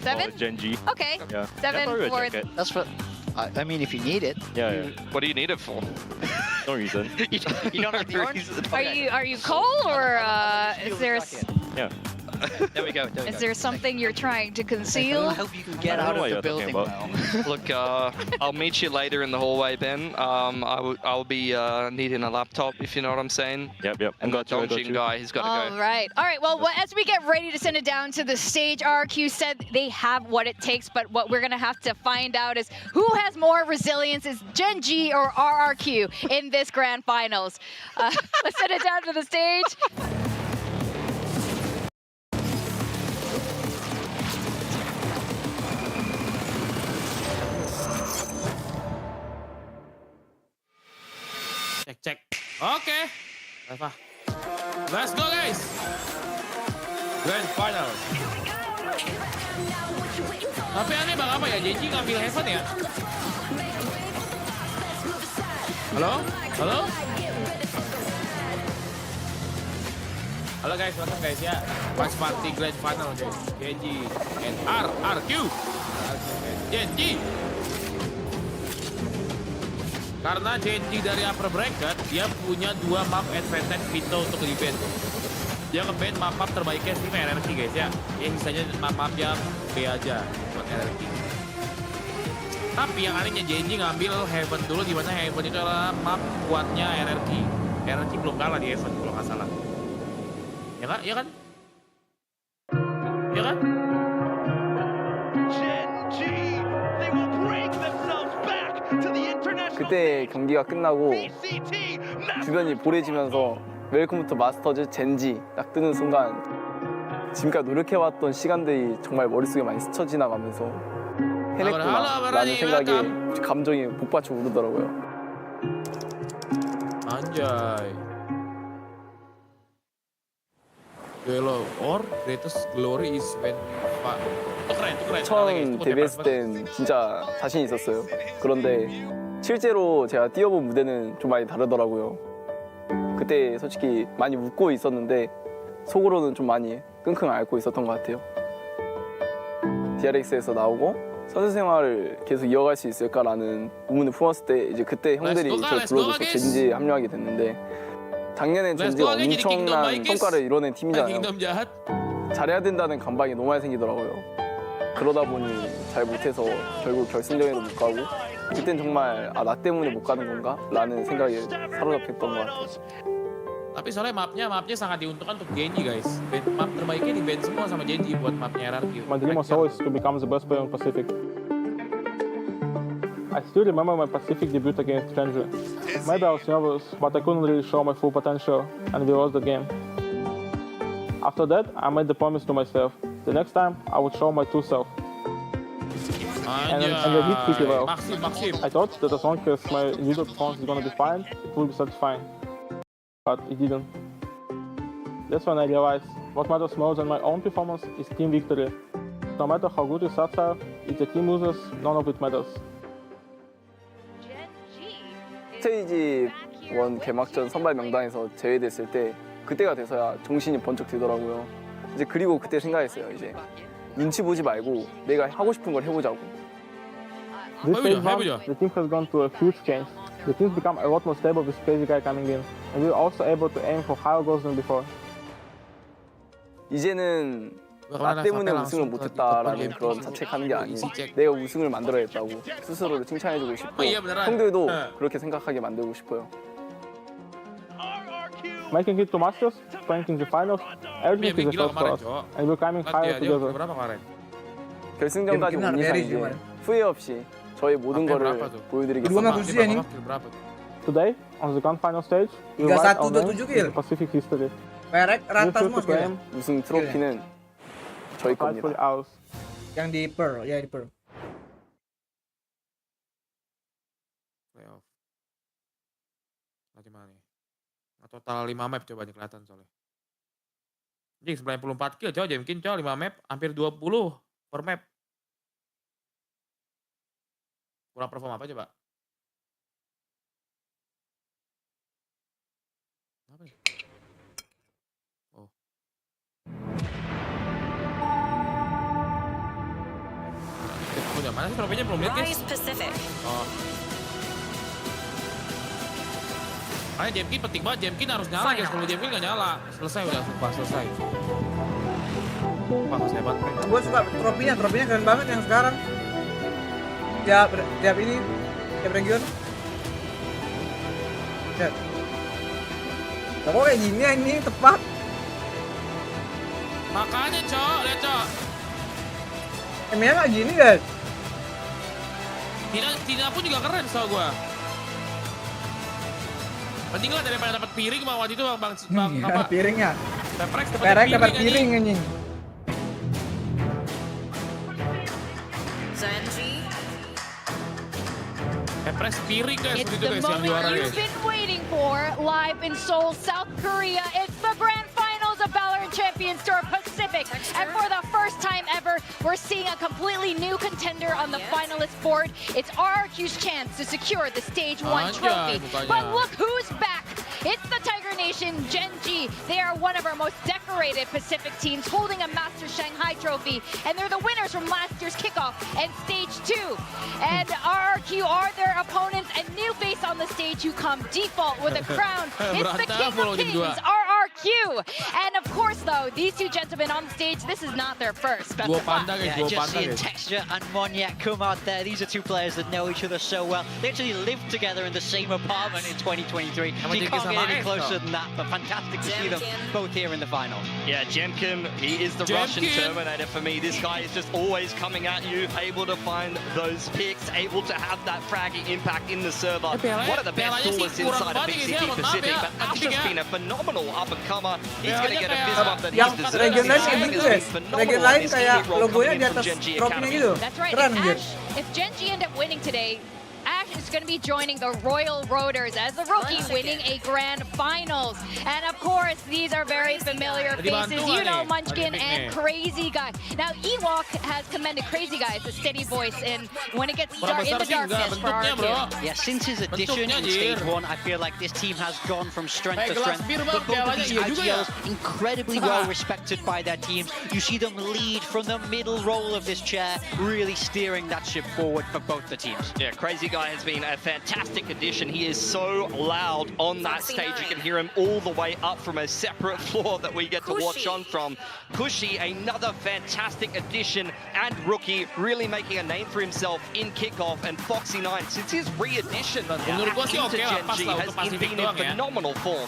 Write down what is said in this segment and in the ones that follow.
7? Genji. Okay. Yeah. 7 probably a for... jacket. That's what. I mean, if you need it. Yeah. What do you need it for? No reason. You don't have the orange? Are you cold or is there Yeah. There we go. is there something you're trying to conceal? I hope you can get I out don't know of what the you're talking building well. Look, I'll meet you later in the hallway, Ben. I'll be needing a laptop, if you know what I'm saying. Yep. And the Dongjin guy, he's got to All go. right. Well, as we get ready to send it down to the stage, RRQ said they have what it takes, but what we're going to have to find out is who has more resilience, is Genji or RRQ in this grand finals. Let's send it down to the stage. Cek. Oke. Reva. Let's go guys. Grand final. Tapi aneh bang apa ya? Genji ngambil heaven ya? Halo? Halo? Halo guys, welcome guys ya. Match party grand final guys. Genji and RRQ. Genji. Karena Genji dari upper bracket, dia punya 2 map advantage veto untuk di-ban. Dia nge-ban map terbaiknya sih RRQ guys ya. Yang sisanya map yang B aja buat RRQ. Tapi yang anehnya Genji ngambil Heaven dulu, di mana Heaven itu adalah map kuatnya RRQ. RRQ belum kalah di Heaven kalau nggak salah. Ya nggak? Ya kan? Ya kan? 그때 경기가 끝나고 주변이 보래지면서 웰컴부터 마스터즈 젠지 딱 뜨는 순간 지금까지 노력해왔던 시간들이 정말 머릿속에 많이 스쳐 지나가면서 해냈구나라는 생각에 감정이 복받쳐 오르더라고요. Anjay. Duelo or greatest glory is when keren. 처음 데뷔했을 땐 진짜 자신 있었어요. 그런데 실제로 제가 뛰어본 무대는 좀 많이 다르더라고요. 그때 솔직히 많이 웃고 있었는데 속으로는 좀 많이 끙끙 앓고 있었던 것 같아요. DRX에서 나오고 선수 생활을 계속 이어갈 수 있을까라는 의문을 품었을 때 이제 그때 형들이 저를 불러줘서 젠지에 합류하게 됐는데 작년엔 젠지가 엄청난 성과를 이뤄낸 팀이잖아요. 잘해야 된다는 감방이 너무 많이 생기더라고요. 그러다 보니 잘 못해서 결국 결승전에도 못 가고 그땐 정말 나 때문에 못 가는 건가? 라는 생각에 사로잡혔던 것 같아요. Tapi soalnya mapnya sangat diuntungkan untuk Genji guys. Map terbaiknya di band semua sama Genji buat mapnya RRQ. My dream was always to become the best player in Pacific. I still remember my Pacific debut against Stranger. Maybe I was nervous, but I couldn't really show my full potential, and we lost the game. After that, I made the promise to myself. The next time, I would show my true self. And I did pretty well. Maxim. I thought that as long as my individual performance is going to be fine, it will be satisfying. But it didn't. That's when I realized what matters more than my own performance is team victory. No matter how good your stats are, if the team loses, none of it matters. 스테이지 1 개막전 선발 명단에서 제외됐을 때 그때가 돼서야 정신이 번쩍 들더라고요. 이제 그리고 그때 생각했어요. 이제 눈치 보지 말고 내가 하고 싶은 걸 해보자고. This phase one, the team has gone through a huge change. The team's become a lot more stable with Crazy Guy coming in, and we're also able to aim for higher goals than before. 이제는 나 때문에 우승을 못했다라는 그런 자책하는 게 아닌 내가 우승을 만들어냈다고 스스로를 칭찬해주고 싶고 형들도 그렇게 생각하게 만들고 싶어요. Making it to Masters, playing in the finals, everything is a first for us, and we're climbing higher together. 결승전까지 온 이상 이제 후회 없이 저의 모든 거를 보여드리겠습니다. Today, on the grand final stage, we write our name in Pacific history. We're sure to claim 우승 트로피는 저희 겁니다. ours. Yang di Pearl, ya di Pearl. Playoff. Gimana nih? Total 5 map coba nih kelihatan soalnya. Jing 94 kill coy, mungkin coy 5 map hampir 20 per map. Kurang perform apa coba? Apa ya? Oh. udah. Mana sih trofinya belum lihat guys? Rise Pacific. Oh. Makanya Jemkin penting banget, Jemkin harus nyala guys. Kalau Jemkin nggak nyala, selesai udah, sumpah selesai. Wah, hebat. Gue suka trofinya keren banget yang sekarang. Tiap ini, tiap region. Lihat. Kok kayak gini ini tepat. Makanya cok, lihat cok. Emangnya nggak gini guys. Tina pun juga keren soal gua. Penting lah daripada dapat piring bang waktu itu bang apa? Piringnya. Perek dapat piring anjing. Zenji. Press piring guys, It's begitu the guys yang juara moment guys. you've been waiting for, live in Seoul, South Korea. It's the grand finals of Valorant Champions Tour Pacific. And for the first time ever, we're seeing a completely new contender on the finalist board. It's RRQ's chance to secure the Stage 1 trophy. But look who's back. It's the Tiger Nation, Genji. They are one of our most decorated Pacific teams, holding a Master Shanghai trophy. And they're the winners from last year's kickoff and Stage 2. And RRQ are their opponents, a new face on the stage who come default with a crown. It's the King of Kings, RRQ. And of course, though, these two gentlemen on the stage, this is not their first best of five. Just seeing Texture and Monyak come out there. These are two players that know each other so well. They actually lived together in the same apartment in 2023. So you can't get any closer than that, but fantastic to see them both here in the final. Yeah, Jemkin, he is the Russian Terminator for me. This guy is just always coming at you, able to find those picks, able to have that fragging impact in the server. One of the best duelists inside of BCT Pacific, but Asha's been a phenomenal up-and-comer. He's going to get a fist bump that he's deserved. Region lain kayak gitu guys. Region lain kayak logonya di atas trofinya gitu. That's right. Keren anjir. If Genji end up winning today, Ash is going to be joining the Royal Roaders as the rookie winning a grand finals. And of course, these are very familiar faces. You know Munchkin and Crazy Guy. Now, Ewok has commended Crazy Guy as a steady voice when it gets dark in the darkness for RRQ. Yeah, since his addition in Stage 1, I feel like this team has gone from strength to strength. But both of these IGLs incredibly well respected by their teams. You see them lead from the middle roll of this chair, really steering that ship forward for both the teams. Yeah, Crazy Guy has been a fantastic addition. He is so loud on that stage. You can hear him all the way up from a separate floor that we get to watch on from. Kushi, another fantastic addition and rookie, really making a name for himself in kickoff. And Foxy9, since his re-addition into Genji, has been in phenomenal form.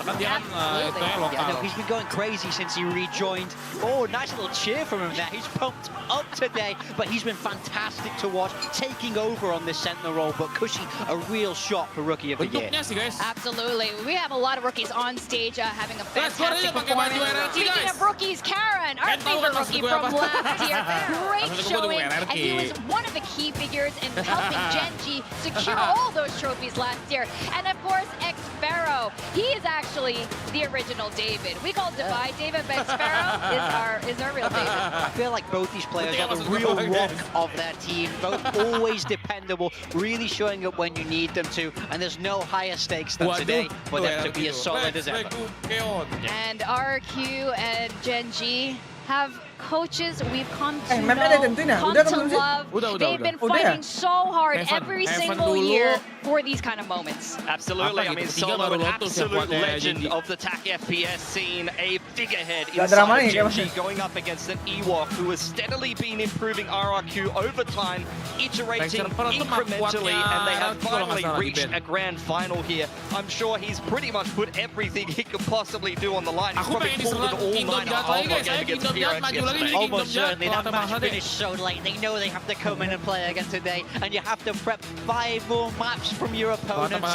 He's been going crazy since he rejoined. Oh, nice little cheer from him there. He's pumped up today, but he's been fantastic to watch, taking over on this Sentinel role. But Kushi, a real shot for Rookie of the Year. Absolutely. We have a lot of rookies on stage having a fantastic performance. Speaking of rookies, Karen, our favorite rookie from last year. Great showing, and he was one of the key figures in helping Genji secure all those trophies last year. And of course, X-Sparrow. He is actually the original David. We call Divide David, but X-Sparrow is our real David. I feel like both these players are the real rock of their team. Both always dependable, really showing up when you need them to, and there's no higher stakes than today for them to be as solid as ever. And RRQ and Genji have coaches we've come to love. They've been fighting so hard every single year for these kind of moments. Absolutely. I mean, Solo, an absolute legend of the TAC FPS scene, a figurehead inside of Genji going up against an Ewok who has steadily been improving RRQ over time, iterating incrementally, and they have finally reached a grand final here. I'm sure he's pretty much put everything he could possibly do on the line. He's probably pulled it all night against PRX. Almost certainly. That match finished so late. They know they have to come in and play again today, and you have to prep 5 more maps from your opponents.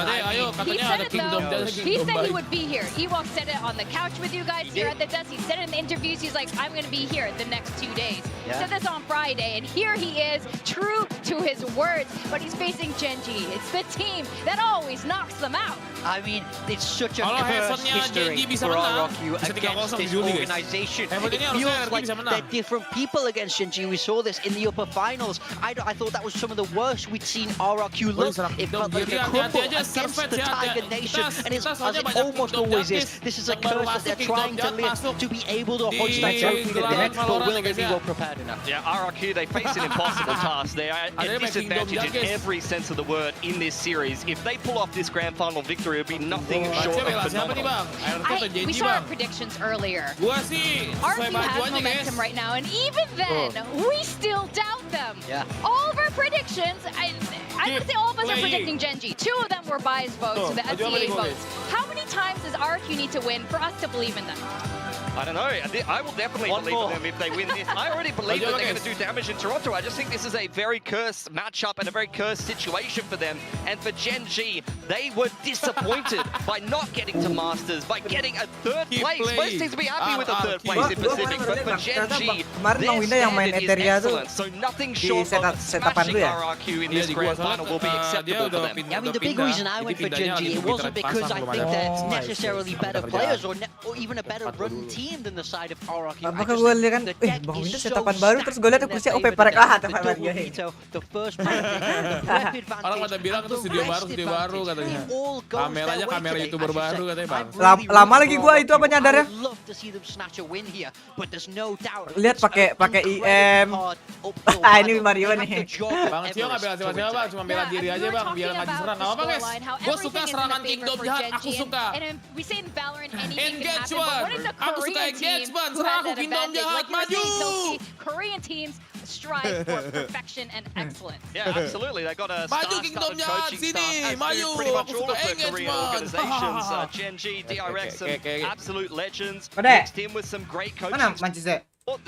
He said it though. He said he would be here. Ewok said it on the couch with you guys here at the desk. He said it in the interviews. He's like, I'm going to be here the next 2 days. He said this on Friday, and here he is, true to his words. But he's facing Genji. It's the team that always knocks them out. I mean, it's such a cursed history for RRQ against this organization. It feels like they're different people against Genji. We saw this in the upper finals. I thought that was some of the worst we'd seen RRQ look. It felt felt like the crumble against the Tiger Nation, and it's as it almost always is. This is a curse that they're trying to live to be able to hoist that trophy to the next, but will they be well prepared enough? Yeah, RRQ, they face an impossible task. They are at disadvantage in every sense of the word in this series. If they pull off this grand final victory, it would be nothing short of phenomenal. We saw our predictions earlier. RRQ has momentum right now, and even then, we still doubt them. Yeah. All of our predictions, I would say all of us are predicting Genji. 2 of them were biased votes, so the FCA votes. How many times does RRQ need to win for us to believe in them? I don't know. I will definitely believe in them if they win this. I already believe that they're going to do damage in Toronto. I just think this is a very cursed matchup and a very cursed situation for them. And for Gen G, they were disappointed by not getting to Masters, by getting a 3rd place. Most teams would be happy with a 3rd place in Pacific, but for Gen G, their standard is excellent. So nothing short of smashing RRQ in this grand final will be acceptable for them. Yeah, I mean, the big reason I went for Gen G, it wasn't because I think they're necessarily better players or even a better run team than the side of RRQ. Apakah gue lihat kan, Bang Winda setapan baru terus gue lihat kursi OP parek lah teman dia. Orang pada bilang itu studio baru katanya. Kameranya kamera YouTuber baru katanya, Bang. Lama lagi gue itu apa nyadarnya. Lihat pakai IM. Ini Mario nih. Bang Cio nggak bela siapa-siapa, Bang, cuma bela diri aja, Bang, biar nggak diserang. Nggak apa-apa, guys. Gue suka serangan Kingdom jahat, aku suka. Engagement, aku suka engagement, serang aku Kingdom jahat, maju. Korean teams strive for perfection and excellence. Yeah, absolutely. They got a star-studded coaching staff, as do pretty much all of the Korean organizations. Gen G, DRX, some absolute legends. Mixed in with some great coaching.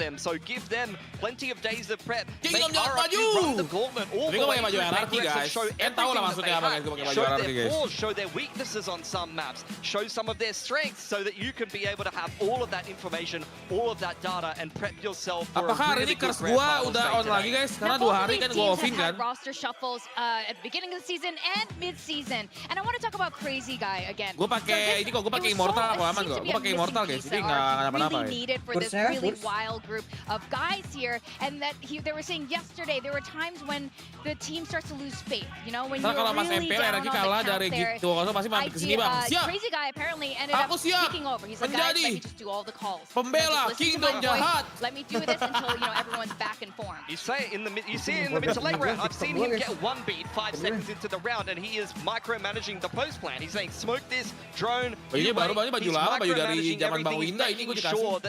Them, so give them plenty of days of prep. Make RRQ run the gauntlet all the way through progress, show everything that they have, show their flaws, show their weaknesses on some maps, show some of their strengths, so that you can be able to have all of that information, all of that data, and prep yourself for a really good grand final udah on lagi, guys? Karena 2 hari kan gua offin kan. Roster shuffles at the beginning of the season and mid-season, and I want to talk about Crazy Guy again. Gua pakai ini kok, gua pakai Immortal apa aman kok? Gua pakai Immortal, guys. Jadi nggak apa-apa. Really needed for this really wild group of guys here, and that they were saying yesterday there were times when the team starts to lose faith, you know, when you're really down on the count there. Crazy Guy apparently ended up taking over. He's like, guys, let me just do all the calls. Pembela Kingdom jahat. Let me do this until everyone's back in form. You see it in the mid to late round. I've seen him get 1 beat 5 seconds into the round, and he is micromanaging the post plan. He's saying, smoke this drone. Ini baru baju lama, baju dari zaman Bang Winda ini gue dikasih.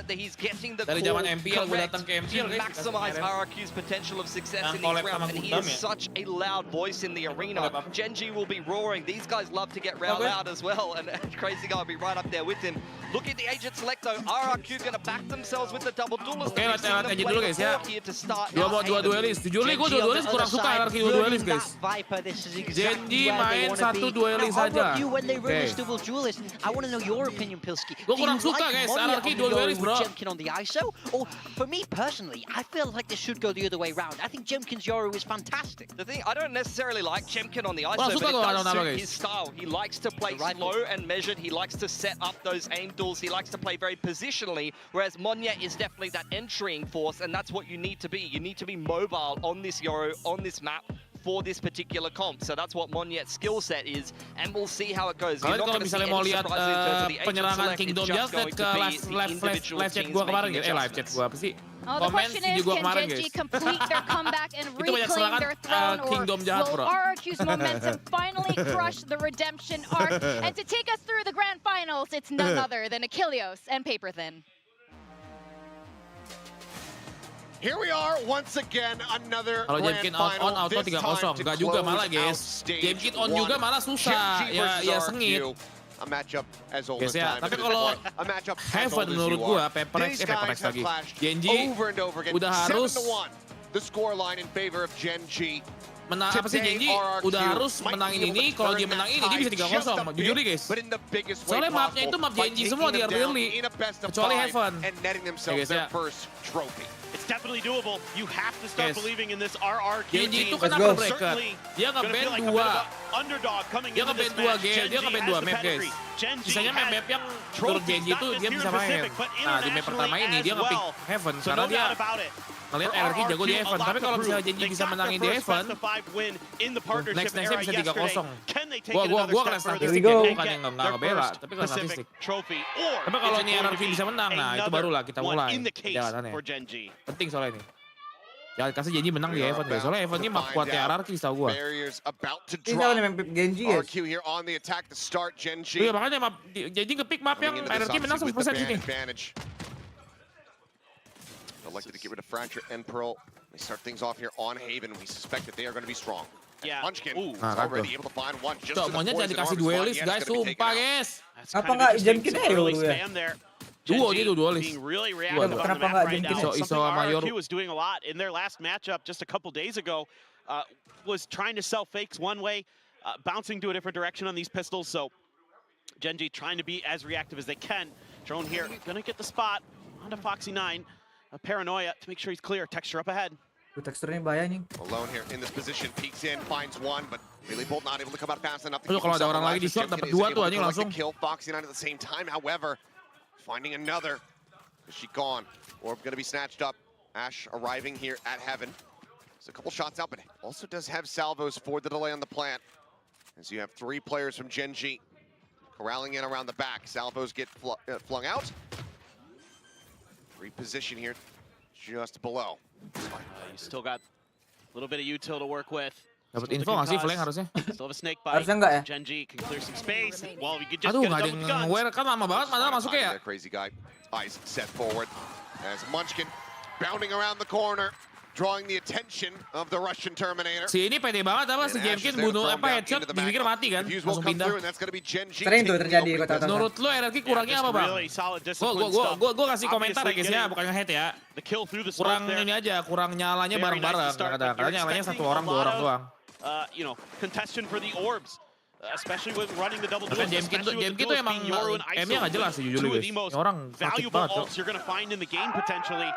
Dari zaman MPL gue datang ke MPL, guys. Maximize RRQ's potential of success in these rounds, and he is such a loud voice in the arena. Gen G will be roaring. These guys love to get loud as well, and Crazy Guy will be right up there with him. Look at the agent select though. RRQ going to back themselves with the double duelist. Oke, latihan aja dulu, guys, ya. Dua duelis. Jujur nih, gue 2 duelis kurang suka RRQ 2 duelis, guys. Genji main 1 duelis saja. I want to know your opinion, Pilski. Gue kurang suka, guys, RRQ 2 duelis, bro. On the ISO, or for me personally, I feel like this should go the other way round. I think Jemkin's Yoru is fantastic. The thing, I don't necessarily like Jemkin on the ISO, but it does suit his style. He likes to play slow and measured. He likes to set up those aim duels. He likes to play very positionally, whereas Monyet is definitely that entering force, and that's what you need to be. You need to be mobile on this Yoru, on this map, for this particular comp. So that's what Monyet's skill set is, and we'll see how it goes. Kalian kalau misalnya mau lihat penyerangan Kingdom Just, lihat ke live chat gua kemarin gitu. Live chat gua apa sih? The question is, can Genji complete their comeback and reclaim their throne, or will RRQ's momentum finally crush the redemption arc? And to take us through the grand finals, it's none other than Achilleos and Paperthin. Here we are once again, another kalau Jemkin on auto 3-0, nggak juga malah, guys. Jemkin on juga malah susah, ya sengit. A matchup as old as time. Tapi kalau Heaven menurut gua, Paperex lagi. Genji udah harus the score line in favor of Gen G. Menang apa sih Genji? Udah harus menangin ini. Kalau dia menang ini, dia bisa 3-0. Jujur nih, guys. Soalnya mapnya itu map Genji semua di early, kecuali Heaven. And netting themselves their first trophy. It's definitely doable. You have to start believing in this RRQ Genji itu team. kan Let's go. upper bracket. Dia nge-ban 2. Underdog coming Dia into this nge-ban 2 match. game, dia nge-ban 2 map guys. Sisanya map yang turun Genji itu dia bisa main. Nah di map pertama ini dia nge-pick Heaven karena dia ngeliat RRQ jago di Heaven. Tapi kalau misalnya Genji bisa menangin di Heaven, next-nextnya bisa 3-0. Gua kena statistik ya, bukan yang nggak ngebela, tapi kena statistik. Tapi kalau ini RRQ bisa menang, nah itu barulah kita mulai perjalanannya. Penting soalnya ini. Jangan kasih Genji menang di Heaven guys, soalnya Heaven ini map kuatnya RRQ setahu gua. Ini sama nih map Genji ya. Iya makanya map Genji nge-pick map yang RRQ menang 100% sini. Elected to get rid of Fracture and Pearl. They start things off here on Haven. We suspect that they are going to be strong. Yeah. Munchkin is Nah, already able to find one. Just Cok, to the maunya poison jangan dikasih arms line. duelist Yeah, guys, it's gonna be taken sumpah out. guys. Apa nggak Jemkin aja dulu ya? Duo dia tuh duelist. Kenapa nggak Jemkin aja? Iso sama Yoru. RRQ was doing a lot in their last matchup just a couple days ago. Was trying to sell fakes one way, bouncing to a different direction on these pistols. So Genji trying to be as reactive as they can. Drone here, gonna get the spot onto Foxy9. Paranoia to make sure he's clear. Texture up ahead. Teksturnya bahaya nih. Alone here in this position, peeks in, finds one, but really Bolt not able to come out fast enough to Aduh, keep kalau ada himself orang lagi alive. di short, Jemkin dapat is dua able tuh, to anjing collect the langsung. kill Foxy9 at the same time. However, finding another. Is she gone? Orb gonna be snatched up. Ash arriving here at Heaven. There's a couple shots out, but also does have salvos for the delay on the plant. As you have 3 players from Genji corralling in around the back. Salvos get flung out. Reposition here just below. You still got a little bit of util to work with. Dapat info nggak sih flank harusnya? Still have a snake bite. Harusnya nggak ya? Genji can clear some space. Well, we could just Aduh, get nggak it ada done yang with guns. nge-wear kan lama banget, padahal masuknya ya. That crazy guy. Eyes set forward as Munchkin bounding around the corner, drawing the attention of the Russian Terminator. Si ini pede banget apa si Jemkin bunuh apa headshot dipikir mati kan langsung pindah. Sering tuh terjadi di kota-kota. Menurut lo RRQ kurangnya apa bang? Really solid discipline stuff. Gue kasih komentar ya guys ya, Obviously bukan nge-hate ya. The kill through the Kurang smoke there. ini aja, kurang nyalanya bareng-bareng kadang-kadang nyalanya 1 orang 2 orang doang. You know, contention for the orbs. Especially with running the double Kan duels, Jemkin especially with tuh the duels emang being Yoru and M-nya nggak jelas sih jujur two of guys. the most Ini orang sakit valuable banget. ults you're going to find in the game potentially.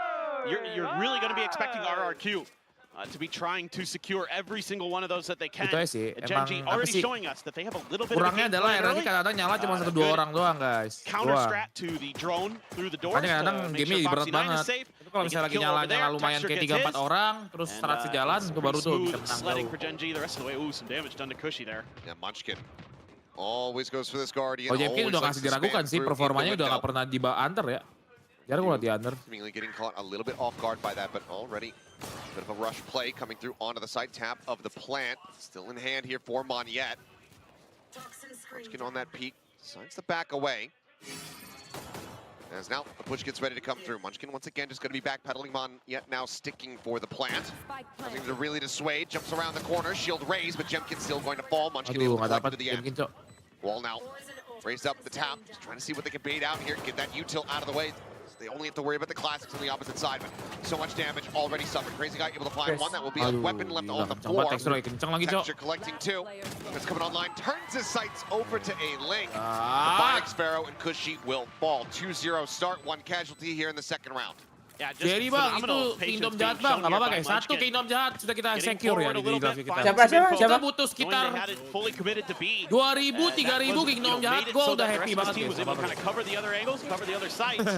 You're really going to be expecting RRQ to be trying to secure every single one of those that they can. Itu aja sih, Genji emang apa already sih? showing us that they have a little bit of a Kurangnya game adalah plan RRQ early. kadang-kadang nyala cuma 1-2 orang doang guys. Counter Doang. strat to the drone through the doors. Makanya kadang to make gamenya sure berat Foxy9 is banget. safe. Tapi kalau misalnya lagi nyala-nyala lumayan kayak 3-4 orang, terus strat sejalan, itu baru tuh bisa menang Sledding jauh. for Genji the rest of the way. Ooh, some damage done to Cushy there. Yeah, Munchkin always goes for this Guardian. Oh Jemkin always udah likes kasih to diragukan spam sih, through performanya in the udah nggak window. pernah di under ya. Jarang gue liat di under. Seemingly getting caught a little bit off guard by that, but already a bit of a rush play coming through onto the side tap of the plant. Still in hand here for Monyet. Munchkin on that peak, decides to back away. As now the push gets ready to come through. Munchkin once again just going to be backpedaling. Monyet now sticking for the plant. Nothing to really dissuade. Jumps around the corner. Shield raised, but Jemkin still going to fall. Munchkin Aduh, able to nggak collect dapat to the end. Jemkin cok. Wall now. Raised up the tap. Just trying to see what they can bait out here. Get that util out of the way. They only have to worry about the classics on the opposite side, but so much damage already suffered. Crazy guy able to find one. That will be a weapon left on the Kencang floor. banget tekstur lagi, kencang lagi cok. Texture collecting 2. It's coming online. Turns his sights over to a link. The Ah, Bionic Sparrow and Cushy will fall. 2-0 start. 1 casualty here in the second round. Yeah, just jadi bang, itu phenomenal Kingdom patience jahat being bang, shown nggak here apa-apa by guys. Satu Munchkin. Kingdom jahat sudah kita Getting secure ya forward a di little grafik bit, kita. finding Siapa, some info, Kita siapa? butuh knowing sekitar they had it fully committed to be. 2.000, That 3.000 was, Kingdom made jahat, it gue so udah that the happy rest of banget his team guys. was able to kind of cover the other angles, cover the other sides.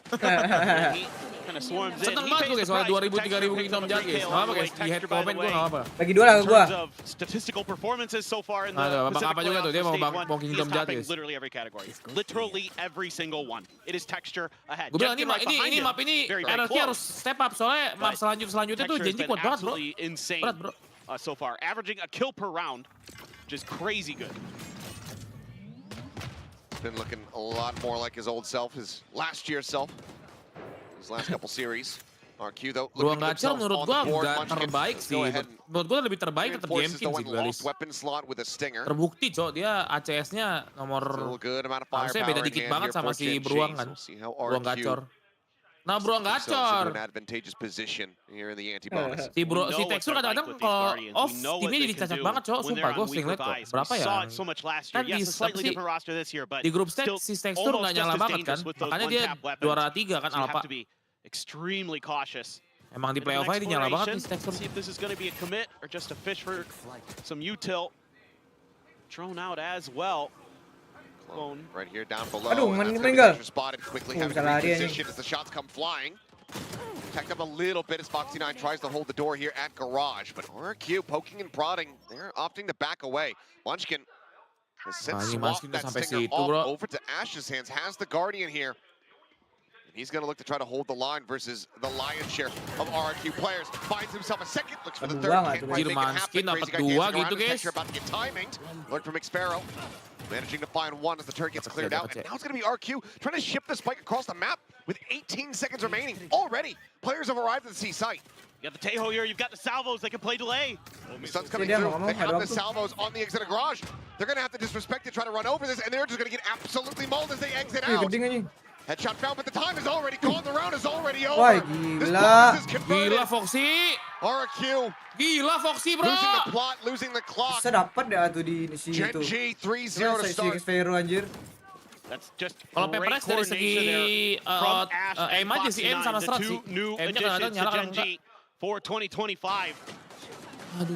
He kind of swarms in. Seneng He banget pays gue the guys soal price. 2.000, 3.000 Texture Kingdom picks up a jahat great guys. kill Nggak on apa-apa the guys, way. di head Texture, by the comment gue way, nggak apa-apa. Bagi 2 lah ke in gua. terms of statistical performances so far in the Aduh, Pacific apa juga tuh, dia playoffs mau for stage 1, mau he Kingdom is jahat topping guys. literally every category. Literally every single one. It is Texture ahead. Gue bilang Jemkin right behind ini him. map ini Very, very RRQ close. harus step up soalnya map But selanjutnya tuh Texture has Genji been kuat banget bro. absolutely insane Berat bro. so far, averaging a kill per round, which is crazy good. Been looking a lot more like his old self, his last year self. His last couple series. RQ though Ruang looking gacor himself menurut on gua the board. nggak Munchkin terbaik go sih. ahead and Menurut gua lebih terbaik tetap reinforces Jemkin the sih one guys. lost weapon slot with a stinger. Terbukti cok, dia ACS-nya nomor Still a good amount of harusnya firepower beda in dikit hand banget here sama for si Genji. Beruang So kan. we'll see how Beruang RRQ gacor. Nah Beruang themselves into gacor. an advantageous position here in the anti-bonus. Si We know what Texture they're kadang-kadang like with these kalau Guardians. off We know what timnya they jadi can cacat do banget cok. when Sumpah they're gue on sering liat weaker kok. buys. Berapa We ya? saw it so much last year. Kan Yes, a slightly di different roster this year, but di grup stage still si Texture almost nggak just nyala as banget kan. dangerous with those Makanya dia one-tap weapons. juara 3 kan So you have Alpha. to be extremely cautious. Emang di playoff aja nyala banget nih Texture. See if this is going to be a commit or just a fish for some util. Drone out as well. Clone right here down below. Aduh, And that's meninggal. gonna be spotted quickly, Oh, having to salah dia reposition as the shots come flying. Tacked up a little bit as Foxy9 tries to hold the door here at Garage, but RRQ poking and prodding, they're opting to back away. Munchkin has since Ini swapped Munchkin that sampai stinger situ, off bro. over to Ash's hands, has the Guardian here. He's going to look to try to hold the line versus the lion's share of RRQ players. Finds himself a second, looks for the third. Can't quite make it happen. Crazy guy dancing around his picture, about to get timing. Alert from Xpharaoh. Managing to find one as the turret gets cleared out. And now it's going to be RQ trying to ship the spike across the map with 18 seconds remaining. Already, players have arrived at the C site. You got the Tejo here, you've got the salvos, they can play delay. The sun's coming through. They have the salvos on the exit of Garage. They're going to have to disrespect it, try to run over this, and they're just going to get absolutely mauled as they exit out. Headshot found, but the time is already gone. The round is already over. Wah, This gila. bonus is converted. Gila Foxy. RRQ Gila Foxy, bro. losing the plot, losing the clock. Bisa dapat dah tuh di sini Gen tuh. G 3-0 to Si start. Xpharaoh anjir. That's just Kalau great Peperes dari segi coordination there from Ash and aim aja sih, aim Foxy9, sama the strat two sih. new Aimnya additions kadang-kadang nyala, to Gen kadang-kadang G for 2025.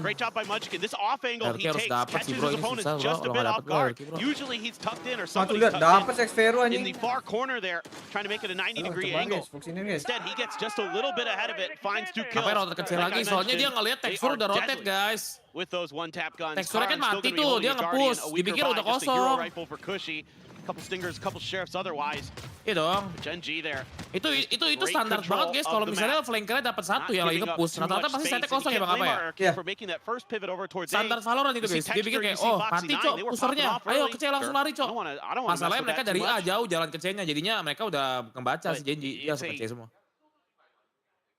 Great job by Munchkin. This off angle he harus takes dapat catches sih, bro. his Ini opponent susah, bro. just a Kalau bit nggak off dapet, guard. bro, RRQ, bro. Usually he's tucked in or Tuh somebody's lihat dapat tucked Xpharaoh in anjing. the far corner there, trying to make it a 90-degree Terbang angle. guys, Foxy9 guys. Instead, he gets just a little bit ahead of it, finds two kills. Sampai rotate kecil Like I lagi, soalnya dia mentioned, ngelihat they Texture are udah rotate, deadly guys. with those one-tap guns. Teksturnya kan Karan's still mati gonna be tuh, holding dia his Guardian, nge-push. a weaker Dipikir udah buy, just a hero kosong. rifle for Cushy. Couple stingers, couple sheriffs otherwise. Iya dong. Gen G there. Itu Great standar control banget guys, of kalau the misalnya map. flankernya dapat satu Not yang lagi giving up nge-push. too Rata-rata much pasti space, site and kosong you ya can't Bang apa blame ya? RRQ Iya. for making that first pivot over towards Standar A. Valorant itu You see guys. Dia Texture, pikir you kayak, see oh Foxy9, mati cok, they were pusernya. popping off Ayo early. ke C langsung lari I cok. don't wanna mess Masalahnya with mereka that too dari A much. jauh jalan ke C-nya. Jadinya mereka udah ngebaca But si Genji. Dia langsung ke C semua.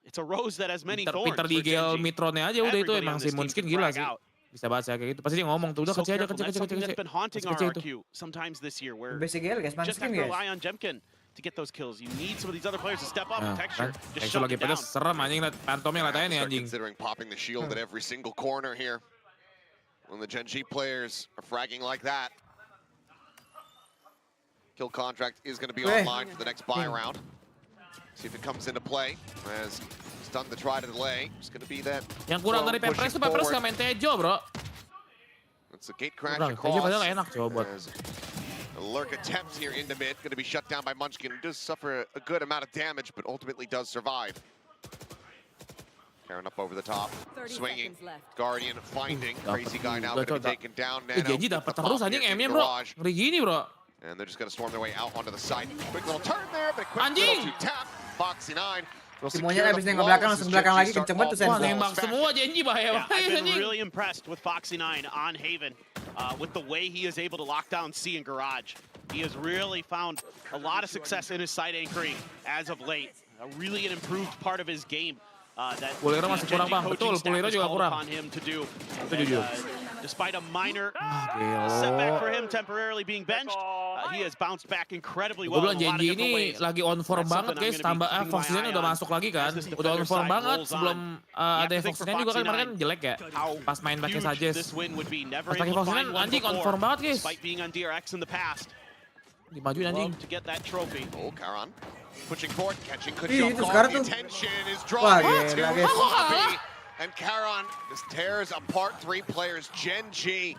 It's a rose that has many thorns Pinter di for Gen GL G. Mitronnya aja udah itu Everybody emang on si this team Munchkin can gila frag sih. out. Bisa baca kayak gitu. Pasti dia ngomong tuh udah So kecil aja, careful. kecil, That's kecil, something kecil. that's been haunting Kecil itu. RRQ sometimes this year, where BCGL guys, just have Munchkin to guys. rely on Jemkin to get those kills. You need some of these other players to step up. Nah, Texture kan? just Texture shut lagi it down. pedes, serem anjing. Pantomnya liat aja nih Start anjing. considering popping the shield at every single corner here. When the Gen G players are fragging like that. Kill contract is going to be online for the next buy round. See if it comes into play. As he's done the try to delay. It's going to be that. Yang kurang dari Peperes tuh Peperes gak main Tejo bro. It's a gate crash Kurang, Tejo padahal enak coba buat. As a lurk attempts here into mid, going to be shut down by Munchkin. Does suffer a good amount of damage, but ultimately does survive. Karen up over the top, swinging. Guardian finding. Crazy guy now going to be taken down. Genji dapat terus anjing aimnya bro. Ngeri gini bro. And they're just going to storm their way out onto the side. Quick little turn there, but a quick Anjing! little tap. Foxy9. Semuanya abis nengok belakang langsung belakang lagi kenceng banget tuh Wah Sense. nembak semua Genji bahaya Yeah, I've been anjing. really impressed with Foxy9 on Haven, with the way he is able to lock down C and Garage. He has really found a lot of success in his side anchoring as of late. Really an improved part of his game. That Puliro masih kurang bang, betul. Puliro juga kurang. on him to do. Itu jujur. Despite a minor Gelo. setback for him temporarily being benched, he has bounced back incredibly Gue well bilang in a lot of Genji different ini ways. lagi on form That's banget something I'm guys. gonna be Tambah keeping my Foxy9 eye udah on masuk lagi kan. as this Udah on defender form side banget rolls sebelum on. ada You have to think Foxy9 for juga kan kemarin kan Foxy9 jelek ya. How Pas main pakai huge Sages. this win would be. Never Pas pakai able to Foxy9 find one anjing on before, form banget guys. despite being on DRX in the past. Dimajuin anjing. Love to get that trophy. Oh, Karan pushing forward, catching could Ih, jump itu off. sekarang The tuh. attention is Wah, drawn to gila, guys. Lobby. And Karan just tears apart three players. Gen G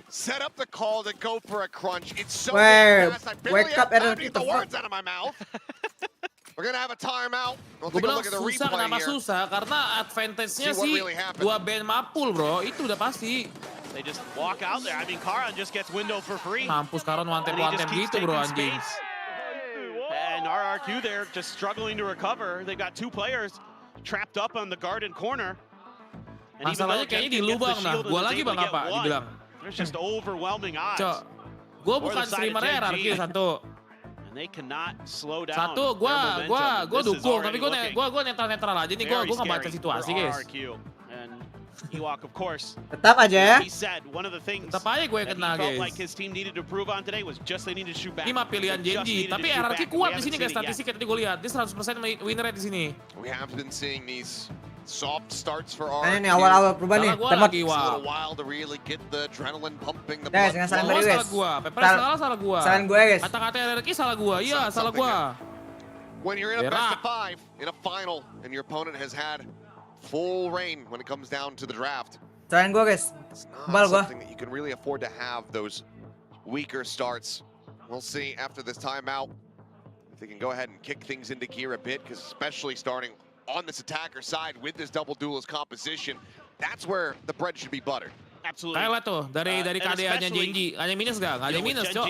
set up the call to go for a crunch. It's so fast. I barely wake up, have time to RRQ, get the the fuck? words out of my mouth. We're gonna have a timeout. We'll Gue take a bilang look at the susah, replay kenapa here. susah? Karena advantage-nya See what sih really happened. dua band mapul bro, itu udah pasti. They just walk out there. I mean, Karan just gets window for free. Mampus Karon one tap And he just keeps gitu bro taking anjing. space. And RRQ there just struggling to recover. They've got two players trapped up on the garden corner. And even though Masalahnya kayaknya di Jemkin gets the lubang nah, shield and gua is lagi able bang to get apa one, dibilang. there's just overwhelming odds. Cok, gue Or bukan the side of streamernya Gen RRQ G. satu. And they cannot slow down. Satu, their momentum. gue This is dukung, already tapi looking gue netral aja nih, very gue ngebaca scary situasi for guys. RRQ. And Ewok, of course, Tetap aja ya. he said one of the things Tetap aja gue that he kena felt like guys. his team needed to prove on today was just they needed to shoot back. Ini mah pilihan They just Genji, needed to tapi shoot RRQ back. kuat We di sini haven't guys, seen it yet. statistiknya tadi gue lihat. Dia 100% winner rate di sini. We have been seeing these soft starts for Nah, ini RRQ. awal-awal perubahan nih. Salah gue Tembak. lagi Takes a wah. little while to really get the adrenaline pumping, the Guys, blood jangan salah flowing. beri, Salah guys. gue, Peperes salah gue. Salah gue guys. Kata-kata RRQ salah gue, iya salah gue. when you're in a best of 5 in a final and your opponent has had full reign when it comes down to the draft. Terakhir gua guys. It's Kebal not gua. something that you can really afford to have those weaker starts. We'll see after this timeout if they can go ahead and kick things into gear a bit, because especially starting on this attacker side with this double duelist composition, that's where the bread should be buttered. Kayak lihat tuh dari KDA-nya Genji, ada minus nggak? Nggak ada minus, Cok.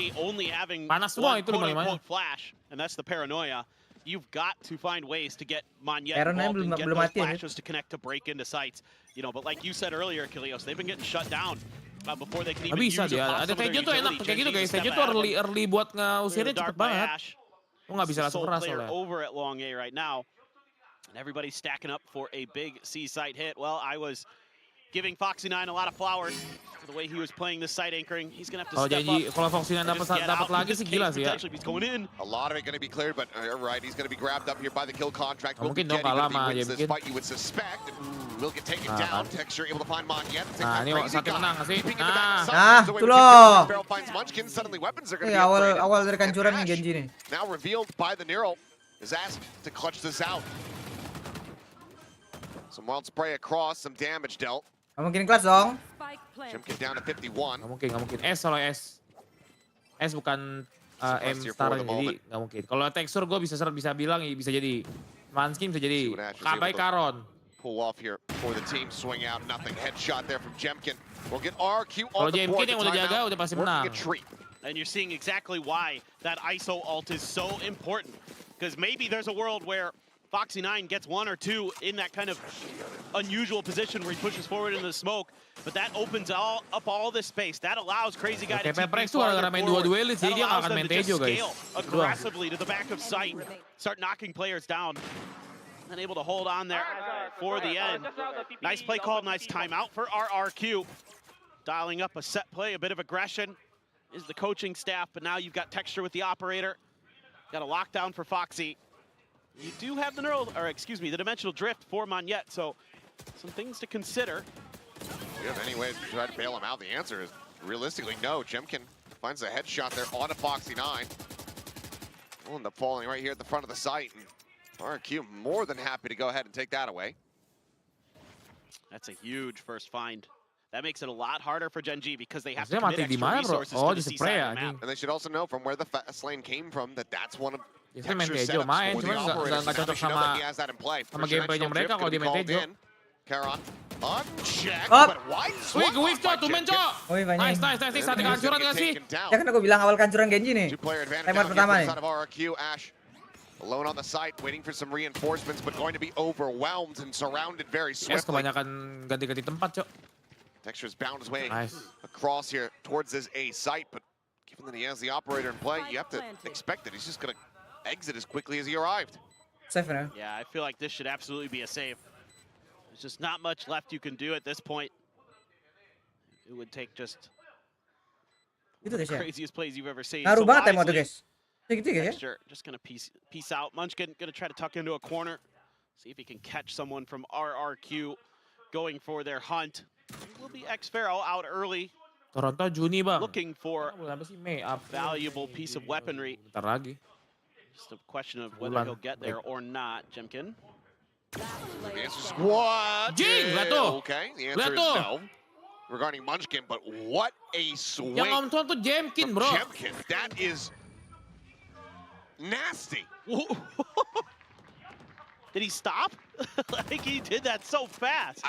Panas semua itu 5-5-nya. Flash, and that's the paranoia. You've got to find ways to get Monyet Paranoia involved and get belum those mati, ya. flashes to connect to break into sites. You know, but like you said earlier, Kilios, they've been getting shut down before they can even use Nggak bisa dia. some Ada of their Tejo tuh enak utility. kayak gitu guys. Genji Tejo step tuh ahead of them. early buat ngusirnya Dark cepet by banget. Ash. Lo nggak bisa langsung Sole keras player soalnya. over at long A right now, and everybody's stacking up for a big C site hit. Well, I was giving Foxy9 a lot of flowers for the way he was playing this site anchoring. He's gonna have to step up. Kalau Foxy9 dapat lagi sih gila sih ya. He's going in. A lot of it going to be cleared, but right, he's going to be grabbed up here by the kill contract. Will Mungkin be dong Getty kalah gonna be sama wins dia this bikin. fight, you would suspect. Will get taken down. Texture able to find Monyet. Nah, ini satu menang nggak sih? tuh loh. Barrel finds Munchkin. Suddenly weapons are going to be Awal dari kancuran nih Ash, Genji nih. now revealed by the Neural, is asked to clutch this out. Some wild spray across, some damage dealt. Nggak mungkin kelas dong. Jimkin down to 51. Nggak mungkin. S soalnya S. S bukan M star jadi nggak mungkin. Kalau tekstur gue bisa bilang bisa jadi. Manskin bisa jadi. Kapai Karon. Pull off here for the team, swing out, nothing. Headshot there from Jemkin. We'll get RQ Kalau on the board. Jemkin yang udah jaga udah pasti menang. And you're seeing exactly why that ISO ult is so important. Because maybe there's a world where Foxy9 gets 1 or 2 in that kind of unusual position where he pushes forward into the smoke, but that opens up all this space. That allows Crazy Guy to TP farther forward. That allows them to just scale aggressively to the back of sight, start knocking players down, and able to hold on there for the end. Nice play called, nice timeout for RRQ. Dialing up a set play, a bit of aggression is the coaching staff, but now you've got Texture with the operator. Got a lockdown for Foxy. You do have the the dimensional drift for Monyet, so some things to consider. Do you have any way to try to bail him out? The answer is realistically no. Jemkin finds a headshot there on a Foxy9. We'll end up falling right here at the front of the site. And RQ more than happy to go ahead and take that away. That's a huge first find. That makes it a lot harder for Genji because they have to Maksudnya commit mati di extra mana, bro? resources Oh, to the di C spray side ya, of the map. And they should also know from where the fast lane came from that's one of Biasanya main Texture's Tejo setups main, for the cuman operators. nggak Now cocok they should know that sama he has that in play. sama gameplaynya mereka kalau dia main Tejo. Karon, unchecked, Up. but wide Wih, gue cok, tumen cok. Wih, banyak. Nice, strategi kancuran nggak sih? Ya kan aku bilang awal kancuran Genji nih. Two-player advantage Timeout down here pertama for the nih. side of RRQ. Ash alone on the site, waiting for some reinforcements, but going to be overwhelmed and surrounded very S swiftly. kebanyakan ganti-ganti tempat cok. Texture's bound his way Nice. across here towards this A site, but given that he has the operator in play, you have to expect that he's just going to exit as quickly as he arrived. Safe na. Yeah, I feel like this should absolutely be a save. There's just not much left you can do at this point. It would take just Itu guys ya. craziest plays you've ever seen. Ngaruh So banget timeout tuh wisely, guys. Tiga-tiga ya. Texture just gonna peace out. Munchkin gonna try to tuck into a corner, see if he can catch someone from RRQ going for their hunt. It will be X-Pharaoh out early, Toronto Juni bang. looking for Apa sih Mei? valuable piece of weaponry. Bentar lagi. Just a question of whether he'll get there or not. Jemkin. The answer is what? Jing, lihat tuh. Okay, the Lihat answer is tuh. no. Regarding Munchkin, but what a swing Yang Om Tuan tuh Jemkin from bro. Jemkin. That is nasty. Did he stop? Like he did that so fast.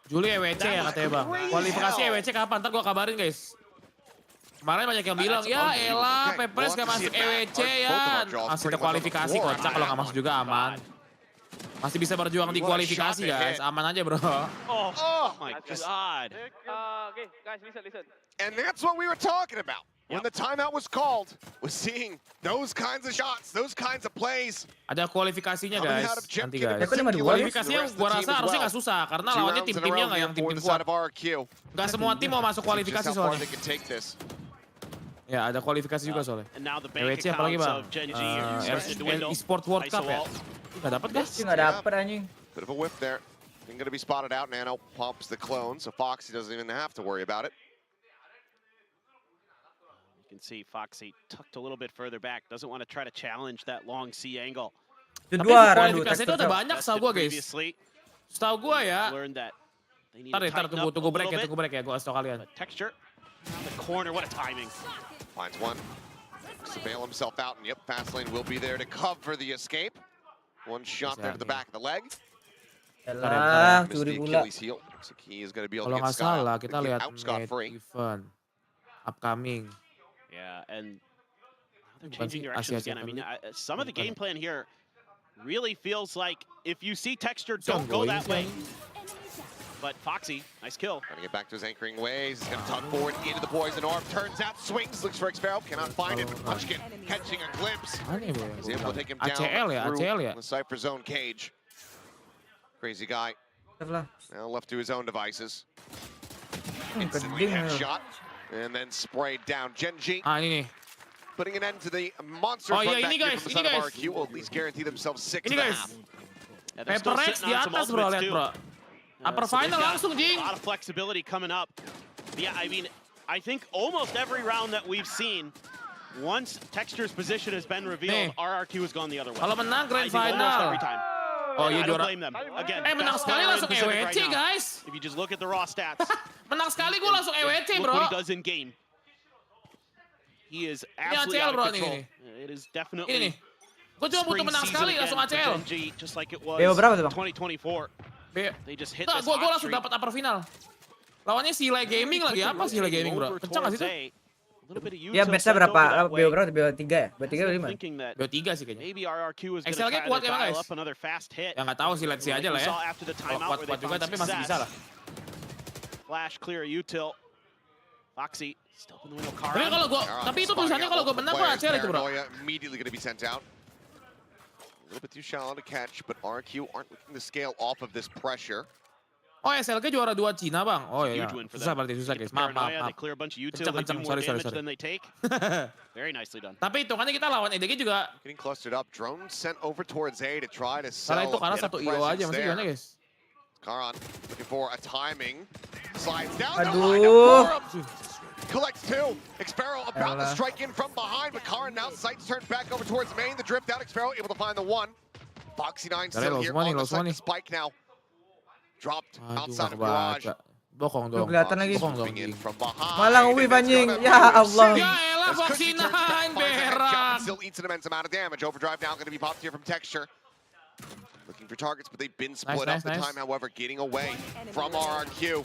Juli EWC ya katanya bang. Kualifikasi EWC kapan? Ntar gua kabarin guys. Kemarin banyak yang bilang, ya elah Pepres gak masuk EWC ya. Masih ke kualifikasi kocak, kalau gak masuk juga aman. Masih bisa berjuang di kualifikasi guys, aman aja bro. Oh my God. Okay, guys, listen. And that's what we were talking about. When the timeout was called, was seeing those kinds of shots, those kinds of plays. Ada kualifikasinya guys, nanti guys. Kualifikasinya gua rasa harusnya gak susah, karena lawannya tim-timnya gak yang tim-tim kuat. Gak semua tim mau masuk kualifikasi soalnya. Ya ada kualifikasi juga soalnya. EWC apalagi bang, e-sport World Cup ya. Gak dapet guys. Nggak dapet anjing. Bit of a whiff there. Ain't gonna be spotted out. Nano pumps the clone, so Foxy doesn't even have to worry about it. You can see Foxy tucked a little bit further back. Doesn't want to try to challenge that long C angle. Itu Tapi dua Randu kualifikasi itu ada Texture. banyak setahu gua guys. Previously, Setahu gua ya. learned that they need Ntar to deh, ntar tighten up a tunggu break little ya, bit. gua kasih tau kalian. But Texture, the corner, what a timing. Finds one. Looks to bail himself out, and yep, fast lane will be there to cover the escape. One shot there to the back of the leg. Yalah, Missed curi the pula. Achilles heel. Looks like he is going to be able Kalau to nggak get Scott salah out, kita get lihat out scot-free. event upcoming. Yeah, and they're Bukan changing sih, directions Asia again. I mean, Tenggara. some of the Bukan. game plan here really feels like if you see Texture, Jangan don't go going that way. sih. But Foxy, nice kill. Trying to get back to his anchoring ways. He's going to tug forward into the poison orb. Turns out, swings, looks for Xparrow, cannot find it. Munchkin catching a glimpse. Mana ya, Bro? He's able to take him ACL ya, down ACL through ya. the Cypher Zone cage. Crazy guy. Now left to his own devices. Instantly Keding. headshot. And then sprayed down. Genji Ah, ini nih. putting an end to the monster Oh, front iya, back ini here guys, from the ini side of guys. RRQ will at least guarantee themselves 6 Ini and a guys. half. Yeah, they're still Paper Rex sitting di on some atas bro, ultimates lihat too. bro. Upper So they've final got langsung, Jing. A lot of flexibility coming up. Yeah, I mean, I think almost every round that we've seen, once Texture's position has been revealed, Nih. RRQ has gone the other way. Kalau menang I grand think almost final. every time. Oh And iya I don't juara. blame them. Again, Menang best sekali player in langsung Pacific EWC right now. guys. If you just look at the raw stats, Menang sekali gue langsung EWC look bro. what he does in game. He is absolutely ACL, out bro, of control. nih. It is Ini nih. definitely Gue cuma butuh spring menang season sekali again langsung for ACL. Genji, just like it was BO berapa tuh, Bang? 2024. Be- They just hit Nggak, this gue hot langsung streak. dapat upper final. Lawannya Sile Gaming lagi, apa Sile Gaming bro? Kencang gak sih tuh? Ya matchnya berapa? BO berapa? BO 3 ya? BO 3 atau 5? BO 3 sih kayaknya. Maybe RRQ is going to XLG try kuat to emang, dial guys. up another fast hit. Ya nggak tahu sih, lihat sih aja lah ya. Saw after the timeout where Kuat-kuat they juga found tapi masih bisa success. lah. Flash clear util. Foxy still in the window. Tapi Karan. kalau gue, tapi itu tulisannya kalau gue menang gue ACL itu bro. Paranoia immediately going to be sent out. A little bit too shallow to catch, but RRQ aren't looking to scale off of this pressure. Oh SLG juara 2 Cina bang. Oh iya, Huge win for susah them. berarti susah Get guys. the Maaf. paranoia, they clear a bunch of util, they do Kencang, more sorry. damage than they take. Very nicely done. Tapi itu kan kita lawan EDG juga. Getting clustered up. Drone sent over towards A to try to Karena sell itu karena a bit satu of IO aja, presence masih there. gimana guys? Karan looking for a timing. Slides down the Aduh. line. Up for him. Collects two. Xparrow about to Yalah. strike in from behind, but Karan now sights turned back over towards main. The drift out. Xparrow able to find the one. Foxy9 still here on the side. Spike now. Dropped Aduh, outside nggak of garage. kebaca. Bokong dong. Kelihatan lagi. Bokong dong. Moving in from behind. Malah nge-whiff, and it's anjing. gonna Ya be Allah. C. Ya elah As Cushy turns back, Foxy9 finds a headshot, berak. still eats an immense amount of damage. Overdrive now going to be popped here from Texture. Looking for targets, but they've been split up. Nice, The nice. time, however, getting away from RRQ.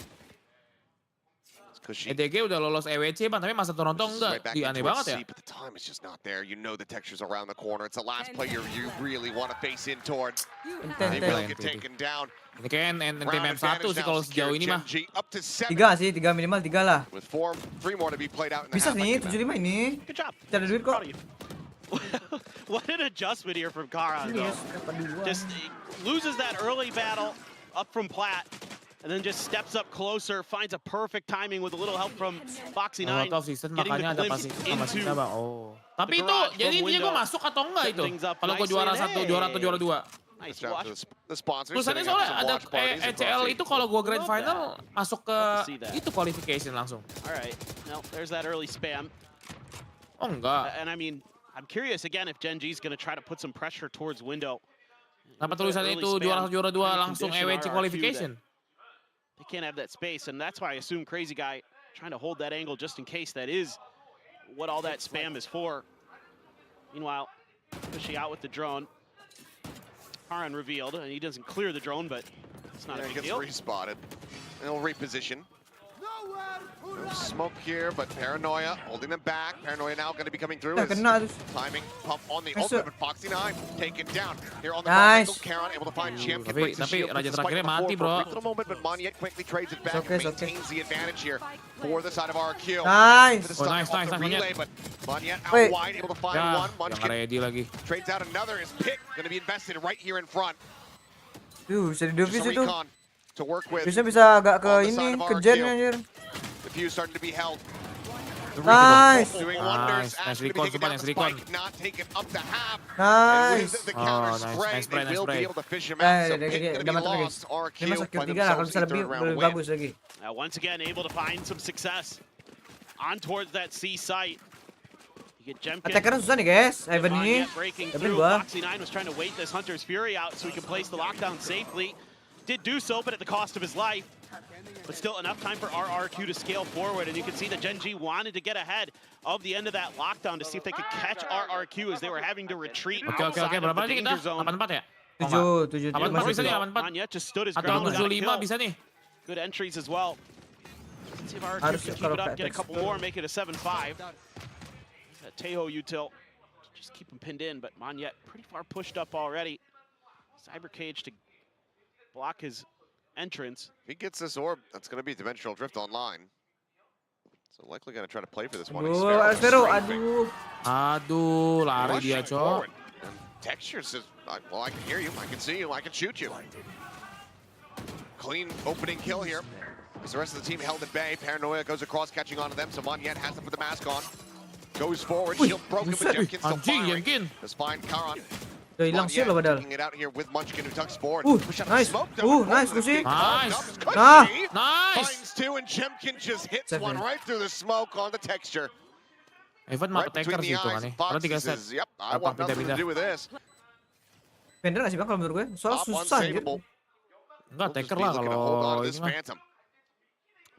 Cushy. EDG udah lolos EWC bang, tapi masa Toronto Pushes enggak. right back Di in aneh towards banget ya. C, but the time is just not there. You know the Texture's around the corner. It's the last player you really want to face in towards. They will get taken down. Ini kayak NTM Round 1 advantage sih now kalau secured. sejauh ini mah. Genji up to 7 3 sih, 3 minimal 3 lah. with 3 more to be played out in the Bisa half. nih, like you 75 ini. Good job. Cari duit kok. Proud of you. What an adjustment here from Karan, though. Just loses that early battle up from Plat, and then just steps up closer, finds a perfect timing with a little help from Foxy9. Out of season getting makanya the ada glimpse pasti sama Cina into bang. Oh. Tapi itu garage jadi from intinya gue window. masuk atau enggak Set itu? things up Kalau gue nicely, juara and 1, juara atau juara 2. nice Shout out watch. to the sponsors. Tulisannya setting up soalnya some ada watch parties across ECL the- itu kalau gue grand Love final masuk ke Love to see that. itu qualification langsung. All right, no, there's that early spam. Oh enggak. And I mean, I'm curious again if Genji's going to try to put some pressure towards window. Kenapa That tulisannya early itu spam juara 1, juara 2 kinda langsung condition EWC RRQ qualification? that They can't have that space, and that's why I assume Crazy Guy trying to hold that angle just in case that is what all that spam is for. Meanwhile, pushing out with the drone. Karan revealed, and he doesn't clear the drone, but it's not a He big gets deal. respotted. And he'll reposition. No smoke here, but Paranoia holding them back. Paranoia now going to be coming through. Nah, His kena tuh. timing pump on the Nice. ultimate, but Foxy9 taken down. Here on the Nice. angle, Karan able to find Champion. Tapi- breaks the tapi shield, Raja puts the spike terakhirnya on the mati, floor for a bro. brief little moment, but Moniet quickly trades it back okay, and it's okay. maintains the advantage here for the side of RRQ. Nice. To the Oh, start nice, of nice, the nice, Moniet. relay, but Moniet out Wait. wide, able to find Ya, one. yang Munchkin ready lagi. trades out another. His pick going to be invested right here in front. Tuh, bisa di Just defuse a itu. recon to work with. Bisa agak ke On the ini, side of ke RRQ. gen anjir. The fuse starting to be held. Nice. Doing Nice, wonders. nice Actually recon, taking Supan, down nice the recon. spike, not taken up to half. And Nice. with the Oh, counter nice, spray, nice they spray, nice will be spray. able to fish him Eh, out. So udah pick gonna be mantap guys. lost. RRQ Ini masuk find Q3 lah, kalau themselves bisa a lebih third round lebih win. bagus lagi. Once again, able to find some success on towards that C site. Attacker susah nih guys, Ivan ini. Tapi gua. Foxy9 was trying to wait this Hunter's Fury out so he could place the lockdown safely. Did do so, but at the cost of his life. But still enough time for RRQ to scale forward, and you can see that Gen G wanted to get ahead of the end of that lockdown to see if they could catch RRQ as they were having to retreat outside of the danger zone. 84 ya? 7 bisa nih, 84. Manya just stood his Atau ground. and got a 75 kill. bisa nih. Good entries as well. Let's see if RRQ Harus can keep kalau it up, get a Pepex couple more, make it a 7-5. Teho util, just keep him pinned in, but Manyet pretty far pushed up already. Cyber Cage to block his entrance. If he gets this orb, that's going to be Dimensional Drift online. So likely going to try to play for this one. Sparrow, aduh. Aduh, lari dia, Cok. Texture says, well, I can hear you, I can see you, I can shoot you. Clean opening kill here. As the rest of the team held at bay, Paranoia goes across, catching on to them, so Monyet has to put the mask on. Goes forward, shield broken, but Jenkins still firing. Does find Karan. Udah hilang shield loh padahal. Taking it out here with Munchkin who tucks forward. Nice. Nice, Kusi. Nice. Nah. Nice. Finds two, and Jemkin just hits one right through the smoke on the texture. Evan Right mah attacker between the sih itu kan eyes. nih. Kalau 3 set. Says, yep, I want nothing to do with this. Bender nggak sih bang kalau menurut gue? Soalnya Top susah gitu. unsavable. Enggak, We'll just attacker be lah looking to kalau hold on to ini this mah. Phantom.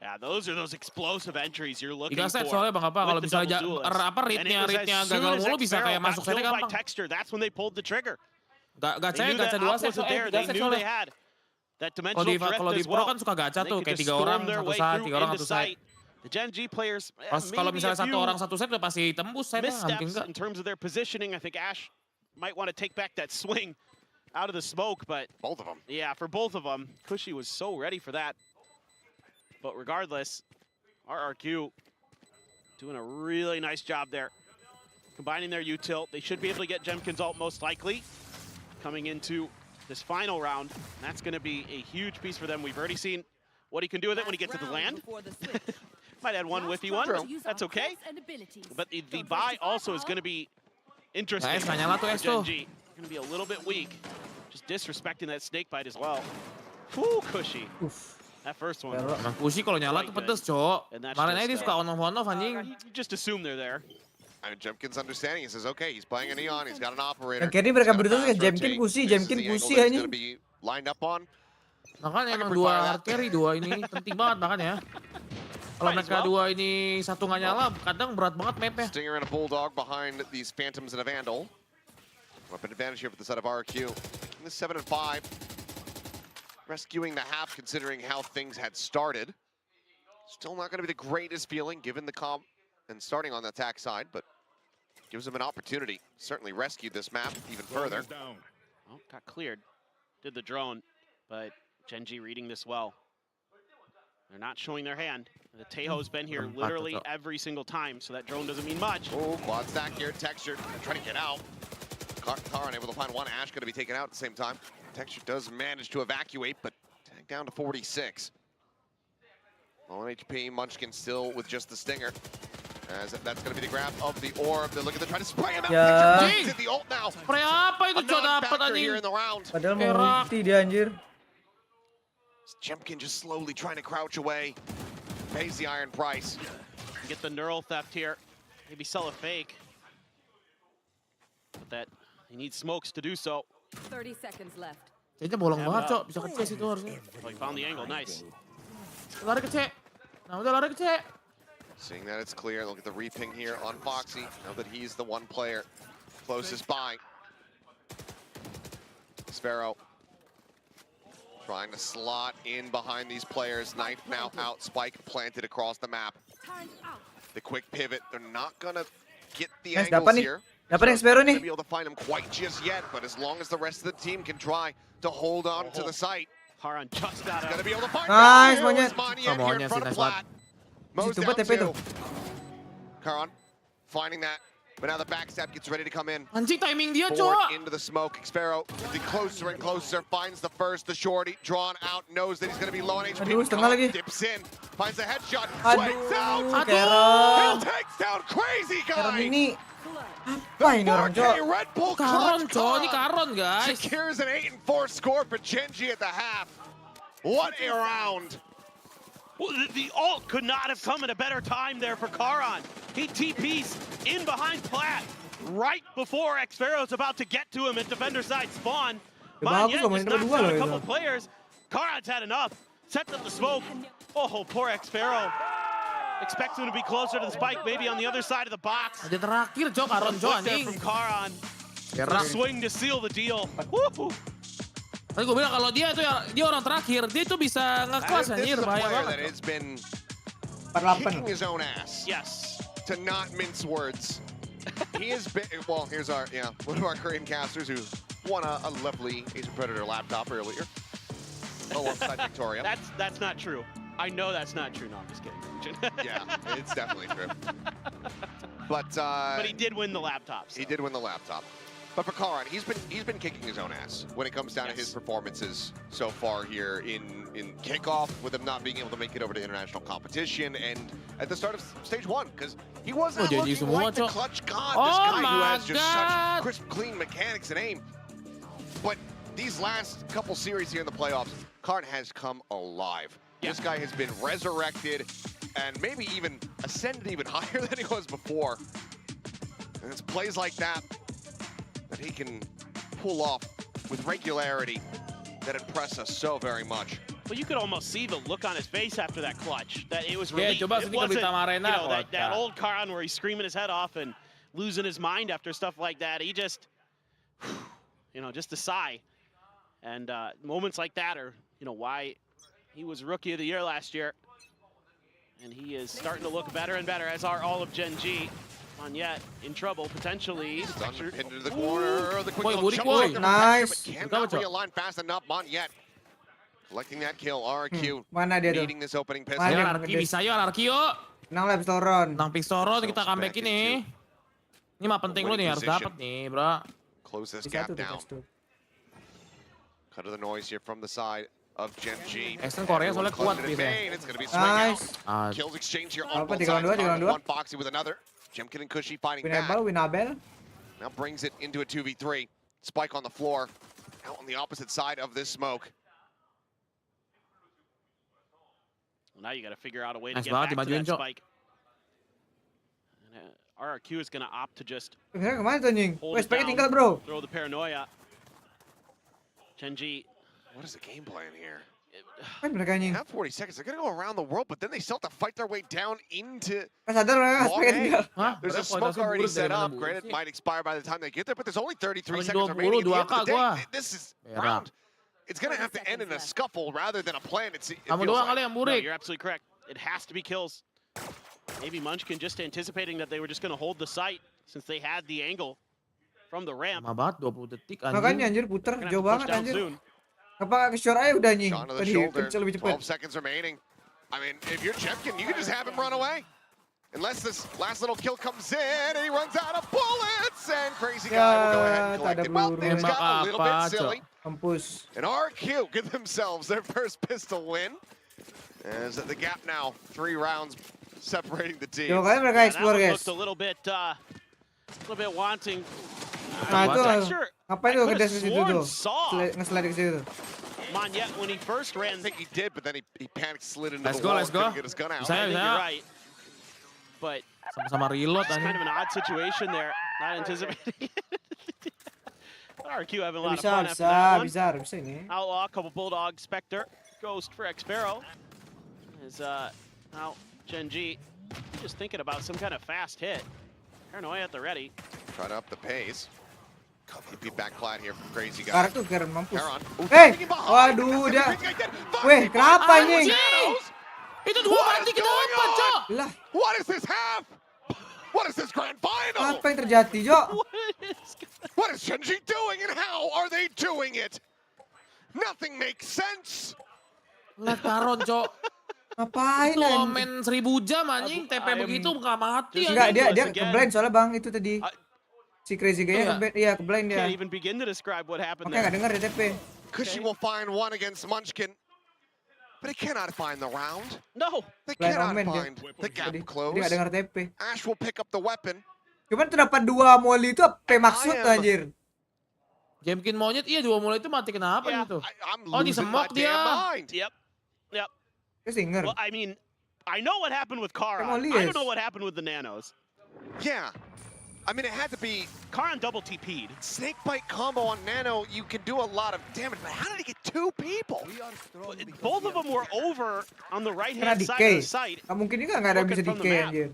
Yeah, those are those explosive entries you're looking 3 set for. soalnya Bang apa kalau with the misalnya double duelist. readnya And it was as gagal soon as mulu bisa Xpero kayak got masuk setnya killed by gampang. Texture, that's when they pulled the trigger. Gacha They knew that 2 op set wasn't there. They 3 set knew they soalnya. had that Kalau dimensional di drift as Pro well. kan suka gacha They tuh could kayak just 3 orang storm their satu way side, through 3 orang into satu side. sight. The Gen G players, Kalau maybe misalnya a satu few orang satu set udah pasti tembus setnya, mungkin missteps enggak. in terms of their positioning. I think Ash might want to take back that swing out of the smoke, but both of them. Yeah, for both of them, Cushy was so ready for that. But regardless, RRQ doing a really nice job there. Combining their util, they should be able to get Jemkin's ult most likely. Coming into this final round, that's going to be a huge piece for them. We've already seen what he can do with it when he gets to the land. Might add one whiffy one, that's okay. But the buy also is going to be interesting for Gen G. Going to be a little bit weak. Just disrespecting that snake bite as well. Whew, Cushy. That first one. Emang Kusi kalau nyala tuh pedes, Cok. Kemarin aja dia suka on-off anjing. You just assume they're there. I mean, Jemkin's understanding. He says, okay, he's playing a Neon. He's got an operator. Yang kiri mereka berdua tuh Jemkin Kusi anjing. Be lined up on. Makanya emang dua hard carry, dua ini penting banget makanya. Kalau mereka dua ini satu nggak nyala, kadang berat banget mapnya. Stinger and a Bulldog behind these Phantoms and a Vandal. Weapon advantage here for the side of RQ. Making this 7-5. Rescuing the half considering how things had started. Still not going to be the greatest feeling given the comp and starting on the attack side, but gives them an opportunity. Certainly rescued this map even further. Oh, got cleared. Did the drone, but Gen G reading this well. They're not showing their hand. The Teho's been here literally every single time, so that drone doesn't mean much. Oh, quad stack here, Texture trying to get out. Car unable to find one. Ash going to be taken out at the same time. Texture does manage to evacuate, but tagged down to 46. On HP, Munchkin still with just the Stinger. As that's going to be the grab of the orb. They're looking to try to spray him out. Texture did the ult now. Spray apa itu, Cok, dapat anjing? Here in the round. Padahal mau ulti dia anjir. Jemkin just slowly trying to crouch away. Pays the iron price. Get the neural theft here. Maybe sell a fake. But that he needs smokes to do so. 30 seconds left. Kayaknya bolong banget, Cok. Bisa ke C itu harusnya. Oh, he found the angle, nice. Lari ke C. Nah, udah lari ke C. Seeing that it's clear, look at the reping here on Foxy. Now that he's the one player closest by. Sparrow trying to slot in behind these players. Knife now out, Spike planted across the map. The quick pivot, they're not gonna get the angles here. Dapat yang Xpero nih. Be able to find him quite just yet, but as long as the rest of the team can try to hold on to the site, Haran just got out. gonna be able to find Nice, Monyet Monyet. here in front of Plat. Mo's down two. Karan finding that, but now the backstab gets ready to come in. Anjing timing dia, Forward Cok. into the smoke. Xpero getting closer and closer. Finds the first, the shorty drawn out. Knows that he's going to be low on HP. Aduh, setengah lagi. Dips in. Finds a headshot. Aduh, Swings out. Karon. He takes down Crazy Karon Guy. ini apa ini orang, Cok? Red Bull Karon, clutch. Cok. Ini Karon, guys. Secures an 8-4 score for Genji at the half. What a round. Well, the ult could not have come at a better time there for Karan. He TPs in behind Plat, right before Xfero's about to get to him at defender side spawn. Monyet just knocks out a couple players. Karan's had enough. Sets up the smoke. Oh, poor Xfero. Expects him to be closer to the spike, maybe on the other side of the box. Aja terakhir, Cok, Karon, Cok, anjing. From Karan. Swing to seal the deal. Tapi gue bilang kalau dia orang terakhir, dia tuh bisa nge-clutch anjir, bahaya banget. It's been 48. kicking his own ass. Yes. To not mince words. He has been, well, here's our, one of our Korean casters who won a lovely Asian Predator laptop earlier. Alongside Victoria. That's not true. I know that's not true. No, I'm just kidding. Yeah, it's definitely true. But he did win the laptop. So. He did win the laptop. But for Karan, he's been kicking his own ass when it comes down to his performances so far here in kickoff, with him not being able to make it over to international competition, and at the start of stage 1, because he wasn't looking like the clutch god. This guy who has just such crisp, clean mechanics and aim. But these last couple series here in the playoffs, Karan has come alive. This guy has been resurrected and maybe even ascended even higher than he was before. And it's plays like that he can pull off with regularity that impress us so very much. But you could almost see the look on his face after that clutch, that it was relief. Coba It sedikit wasn't, berita you know, Marena, that old Karan where he's screaming his head off and losing his mind after stuff like that. He just, just a sigh. And moments like that are, why he was Rookie of the Year last year. And he is starting to look better and better, as are all of Gen G. Monyet in trouble, potentially. Pinned into the corner. The quick little jump nice. but cannot realign fast enough. Monyet collecting that kill. RRQ Mana dia tuh? needing this opening pistol. Ayo RRQ bisa yuk, RRQ yuk. Menang lah pistol round. Menang pistol round, kita comeback ini. Ini mah penting lu nih, harus dapat nih, bro. Close this gap down. Cut to the noise here from the side of Gen G. Extend Korea soalnya kuat gitu ya. It's gonna be a swing out. Ah, Kills exchange here on Apa, both 3-2, sides. 3-2. One Foxy with another. Jemkin and Cushy fighting back. Winabel. Now brings it into a 2v3. Spike on the floor. Out on the opposite side of this smoke. Well, now you got to figure out a way to Nice get banget back to dimajuin, that Cok. spike. And, RRQ is going to opt to just Sebenarnya kemana tuh anjing? hold Wes, it pakai down, tinggal bro. throw the paranoia. Genji. What is the game plan here? Kan mereka They anjing. have 40 seconds. They're going to go around the world, but then they still have to fight their way down into... Kan sadar mereka Wall pakai A. tinggal. Hah? There's a Padahal smoke kualitasnya already buruk set daripada up. buruk Granted, sih. might expire by the time they get there, but there's only 33 Kalau seconds 20 remaining. At the end 2K of the gua. day, this is Merah. round. It's going to have to end in a scuffle rather than a plan. It Kamu feels doang like. kali yang No, burik. you're absolutely correct. It has to be kills. Maybe Munchkin just anticipating that they were just going to hold the site since they had the angle from the ramp. Lama banget, 20 detik Makanya anjing. anjir puter Gonna have jauh to push banget down anjir. soon. Apa ke shore aja udah anjing. Shot to the Tadi shoulder. kencel lebih 12 cepet. seconds remaining. I mean, if you're Jemkin, you can just have him run away. Unless this last little kill comes in and he runs out of bullets, and Crazy Guy will go ahead and collect it. Well, it's gotten a little bit silly. Kampus. And RRQ get themselves their first pistol win. As the gap now, 3 rounds separating the teams. Coba kalian mereka Yeah, that explore one guys. looked a little bit wanting. Nah itu I'm not sure. ngapain I tuh ke could've dash ke situ sworn tuh? Saw. Nge-slide ke situ tuh. Monyet, when he first ran, I think he did, but then he panicked, slid into Let's the go, wall, let's go. couldn't get his gun out. Bisa I think ya, you're right. But sama-sama reload it's kind anjing. of an odd situation there. Not anticipating it. RRQ having a lot of Bisa, fun after that one. bisa ini. Outlaw, couple Bulldog, Spectre, Ghost for Xfero. Is now Gen G just thinking about some kind of fast hit. Paranoia at the ready. Try to up the pace. He beat back flat here from Crazy Guy. Karak tuh Karen mampus. Karan. Waduh dia. Weh, kenapa anjing? Itu 2 mati kenapa, Cok? Lah, What is this half? What is this grand final? apa yang terjadi, Jo? What is Genji doing and how are they doing it? Nothing makes sense. Lah Karon, Cok. Ngapain Lu anjing? main 1000 jam anjing, TP begitu nggak mati. Enggak, anjing. dia ke-blind soalnya Bang itu tadi. Si Crazy Guy-nya ke-blind dia. Can't even begin to describe what happened Makanya there. nggak denger dia TP. Cushy will find one against Munchkin, but he cannot find the round. No. They Blind cannot omen dia. find the gap Jadi close. nggak denger TP. Ash will pick up the weapon. Cuman tuh dapat 2 molly itu apa maksud tuh anjir? Jemkin Monyet, iya 2 mulai itu mati kenapa Yeah, gitu? I'm Oh, losing my disemok dia. damn mind. Yep. Yep. Dia singer. Well, I mean, I know what happened with Kara. Emang I don't lies. know what happened with the Nanos. Yeah, I mean, it had to be Karan double TP'd. snake bite combo on Nano. You can do a lot of damage, but how did he get 2 people? Both of them were over on the right Kena hand side of DK. the site. Nggak mungkin juga nggak ada yang bisa Looking from DK the map. anjir.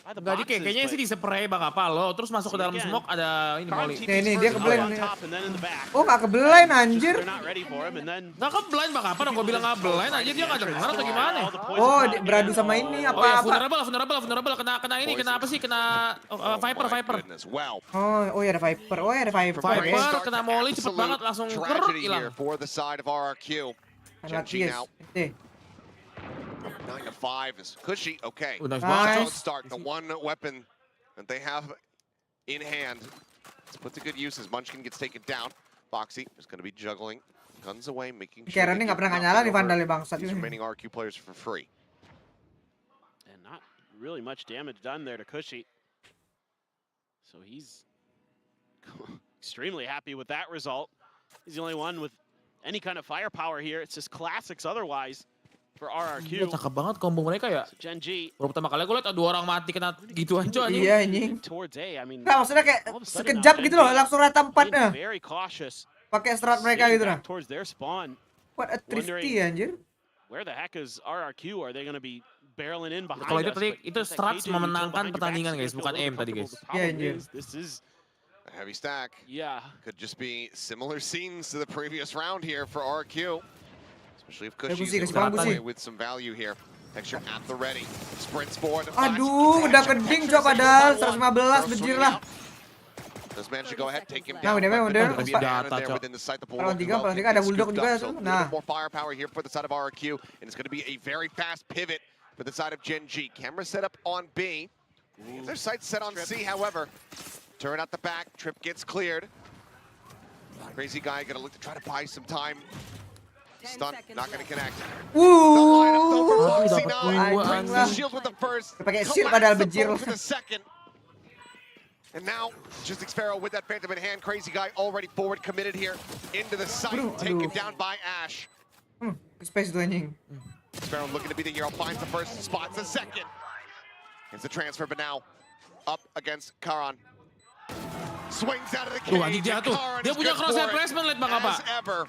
By the Enggak boxes, dikek, kayaknya but sih di spray Bang Apalo, terus masuk ke dalam Again, smoke ada ini Karan Molly. TP's Nih, dia first keblind on nih. top and then in the back. Oh nggak keblind Just anjir. they're not ready for him, and then Nggak ke blind Bang Apa dong, gua bilang nggak blind aja dia nggak dengar atau gimana? all the poison Oh coming beradu in. sama ini Oh ya, apa-apa. vulnerable, kena ini, kena apa sih? Kena Viper. Goodness, well, Oh ya ada Viper. Oh ya ada Viper. Viper. Ya. Kena Molly cepet banget langsung tragedy hilang. here for the side of RRQ. Lagi Genji guys. now. 9 to 5 is cushy. Okay. Nice Nice. Don't start the one weapon that they have in hand. It's put to good use as Munchkin gets taken down. Foxy is going to be juggling guns away, making sure Karen they nggak give pernah nothing nyala nih over Vandalnya bangsat these ini. remaining RQ players for free. And not really much damage done there to Cushy. So he's extremely happy with that result. He's the only one with any kind of firepower here. It's just classics otherwise for RRQ. Cakep banget combo mereka ya. So Genji Baru pertama kali gue liat ada 2 orang mati kena gitu aja anjing. Iya anjing. towards A. I mean, Nggak maksudnya kayak all of a sudden sekejap now gitu loh Genji langsung rata being empatnya. very cautious. Pakai strat mereka Sitting gitu nah. back towards their spawn. What a Wondering- thrifty anjir. Where the heck is RRQ? Are they going to be barreling in behind Kalau itu us? tadi But itu you got that strats KJ, you memenangkan throw behind your pertandingan back, guys, so you bukan feel a aim little tadi comfortable. guys. The problem anjir. is, this is, A heavy stack. yeah. Could just be similar scenes to the previous round here for RQ. Especially if Cushy's Gusi, able to kasih come Gusi. away with some value here. Texture at the ready. Sprints forward. Aduh, udah keding coba padahal 115 bejir lah. Does manage to go ahead, take him Nah, down. udah, but udah. gonna be down in there within the site. The Pahlawan bulldog tiga, as well ada gets bulldog scooped juga up, so tuh. a little Nah. bit more firepower here for the side of RQ, and it's going to be a very fast pivot for the side of Genji. Camera set up on B. Their sights set on C, however. Turn out the back, trip gets cleared. Crazy guy gonna look to try to buy some time. Stunt, not gonna connect. The lineup though for Foxy 9 brings the shield with the first. Pakai shield padahal collapse the bejir. boat with the second. And now, just Sparrow with that Phantom in hand. Crazy guy already forward committed here into the site. Taken down by Ash. Space itu anjing. Sparrow looking to be the hero. Finds the first, spots the second. It's the transfer, but now up against Karan. Swings out of the cage. Anjing jatuh. Karan Dia is punya good crosshair for it, placement, lihat Bang Apa. as ever.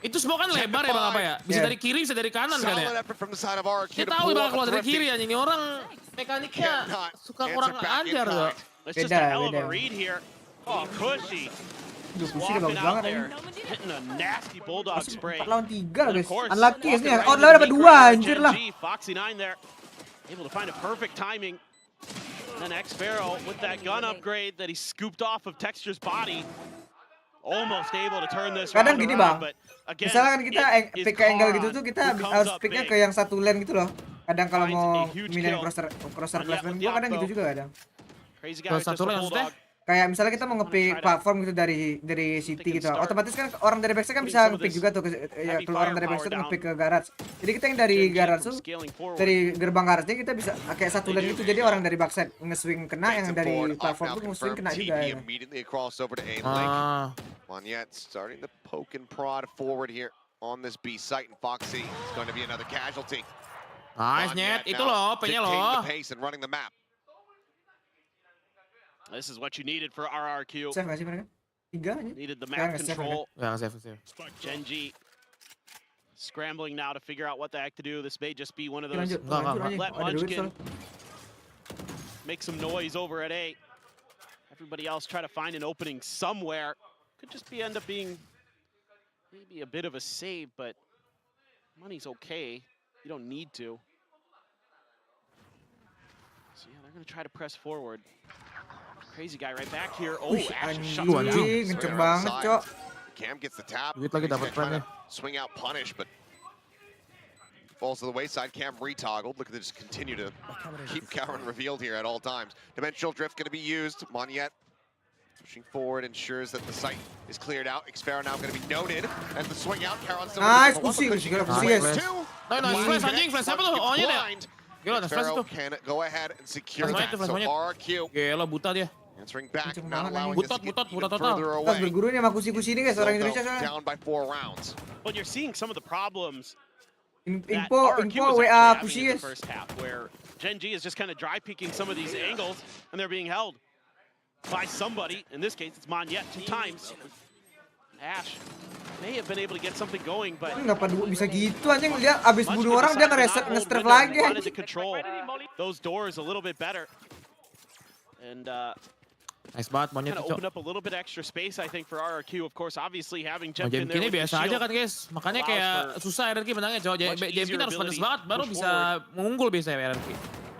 Itu semua kan lebar ya Bang Apa ya? Bisa Yeah. dari kiri, bisa dari kanan kan Solid ya? effort from the side of RQ Dia to tahu pull bakal off keluar a dari thrifty. kiri anjing. Ini orang mekaniknya Cannot suka answer kurang back in ajar tuh. kind. It's just Beda, a hell of beda. a read here. Oh, Cushy. Duh, Gusi udah Swapping bagus out banget there. anjing. Hitting a nasty bulldog spray. 4 lawan 3 And guys. of course, Unlucky guys walking nih. right Outlaw into dapat the 2 right anjir there, lah. Genji, Foxy 9 there. Able to find a perfect timing. And X-Sparrow with that gun upgrade that he scooped off of Texture's body. Almost able to turn this Kadang round gini, around, Bang. but again, Misalnya kan kita it is pick angle gitu Karan tuh kita who comes harus up picknya big. ke yang satu lane gitu loh. Kadang kalau Finds mau a huge milih kill. crosser And yet placement with gua kadang the gitu oppo, juga kadang. Crazy Ke guy with just satu a lane maksudnya? bulldog. Kayak misalnya kita mau nge-pick platform gitu dari city gitu. Otomatis kan orang dari backside kan bisa nge-pick juga tuh ya, kalau orang dari backside nge-pick ke garage. Jadi kita yang dari garage tuh dari gerbang garage kita bisa kayak satu lane gitu. Jadi orang dari backside nge-swing kena, yang dari platform tuh nge-swing kena juga ya. Immediately across over to A Lake. Ah, Monyet starting to poke and prod forward here on this B site, and Foxy is going to be another casualty. nice Monyet Nyet. Itu now loh, P-nya dictating loh. the pace and running the map. This is what you needed for RRQ. Save nggak sih mereka? 3 aja. Needed the Kaya map nge-save control. Ya, save. Genji scrambling now to figure out what the heck to do. This may just be one of those Lanjut, Enggak, lanjut enggak. aja. let Ada duit Munchkin soalnya. make some noise over at A. Everybody else try to find an opening somewhere. Could just end up being maybe a bit of a save, but money's okay. You don't need to. So yeah, they're gonna try to press forward. Crazy guy right back here. Oh, Wih, Ash just shuts anjing, him down. kenceng banget, Cok. Cam gets the tap. Duit lagi He's dapat gonna try trennya. to swing out punish, but falls to the wayside. Cam retoggled. Look at this, continue to keep Karan revealed here at all times. Dimensional drift going to be used. Monyet pushing forward, ensures that the site is cleared out. Xpera now going to be noted as the swing out. Karan still Nice, looking for one, Gusi, but Gusi, Gusi guys. gets two. Nice, flash anjing, flash siapa tuh? Oh, iya Blind. Gila, nice flash Xpera itu. can go ahead and secure Flash that. monyet, So flash monyet. RRQ Gila, buta dia. answering back, Kenceng not banget, allowing anjing. this to get Butot even total. further Kita harus away. berguru nih sama kusi-kusi ini guys, orang Still, Indonesia though, soalnya. down by 4 rounds. But you're seeing some of the problems that Info RRQ was WA actually kusi having in the guys. first half, where Genji is just kind of dry peeking some of these angles, and they're being held. by somebody. In this case, it's Monyet 2 times. Ash may have been able to get something going, but Kenapa bisa gitu anjing? Dia abis bunuh orang dia nge-strip lagi. wanted to control those doors a little bit better. And Nice banget Monyet kind of itu. opened up a little bit extra space, I think, for RRQ. Of course, obviously having Oh, Jemkin there Jemkin with the biasa aja shield. kan guys. Makanya kayak susah RRQ menangnya cowok. Jemkin harus panas banget baru bisa mengunggul biasanya RRQ.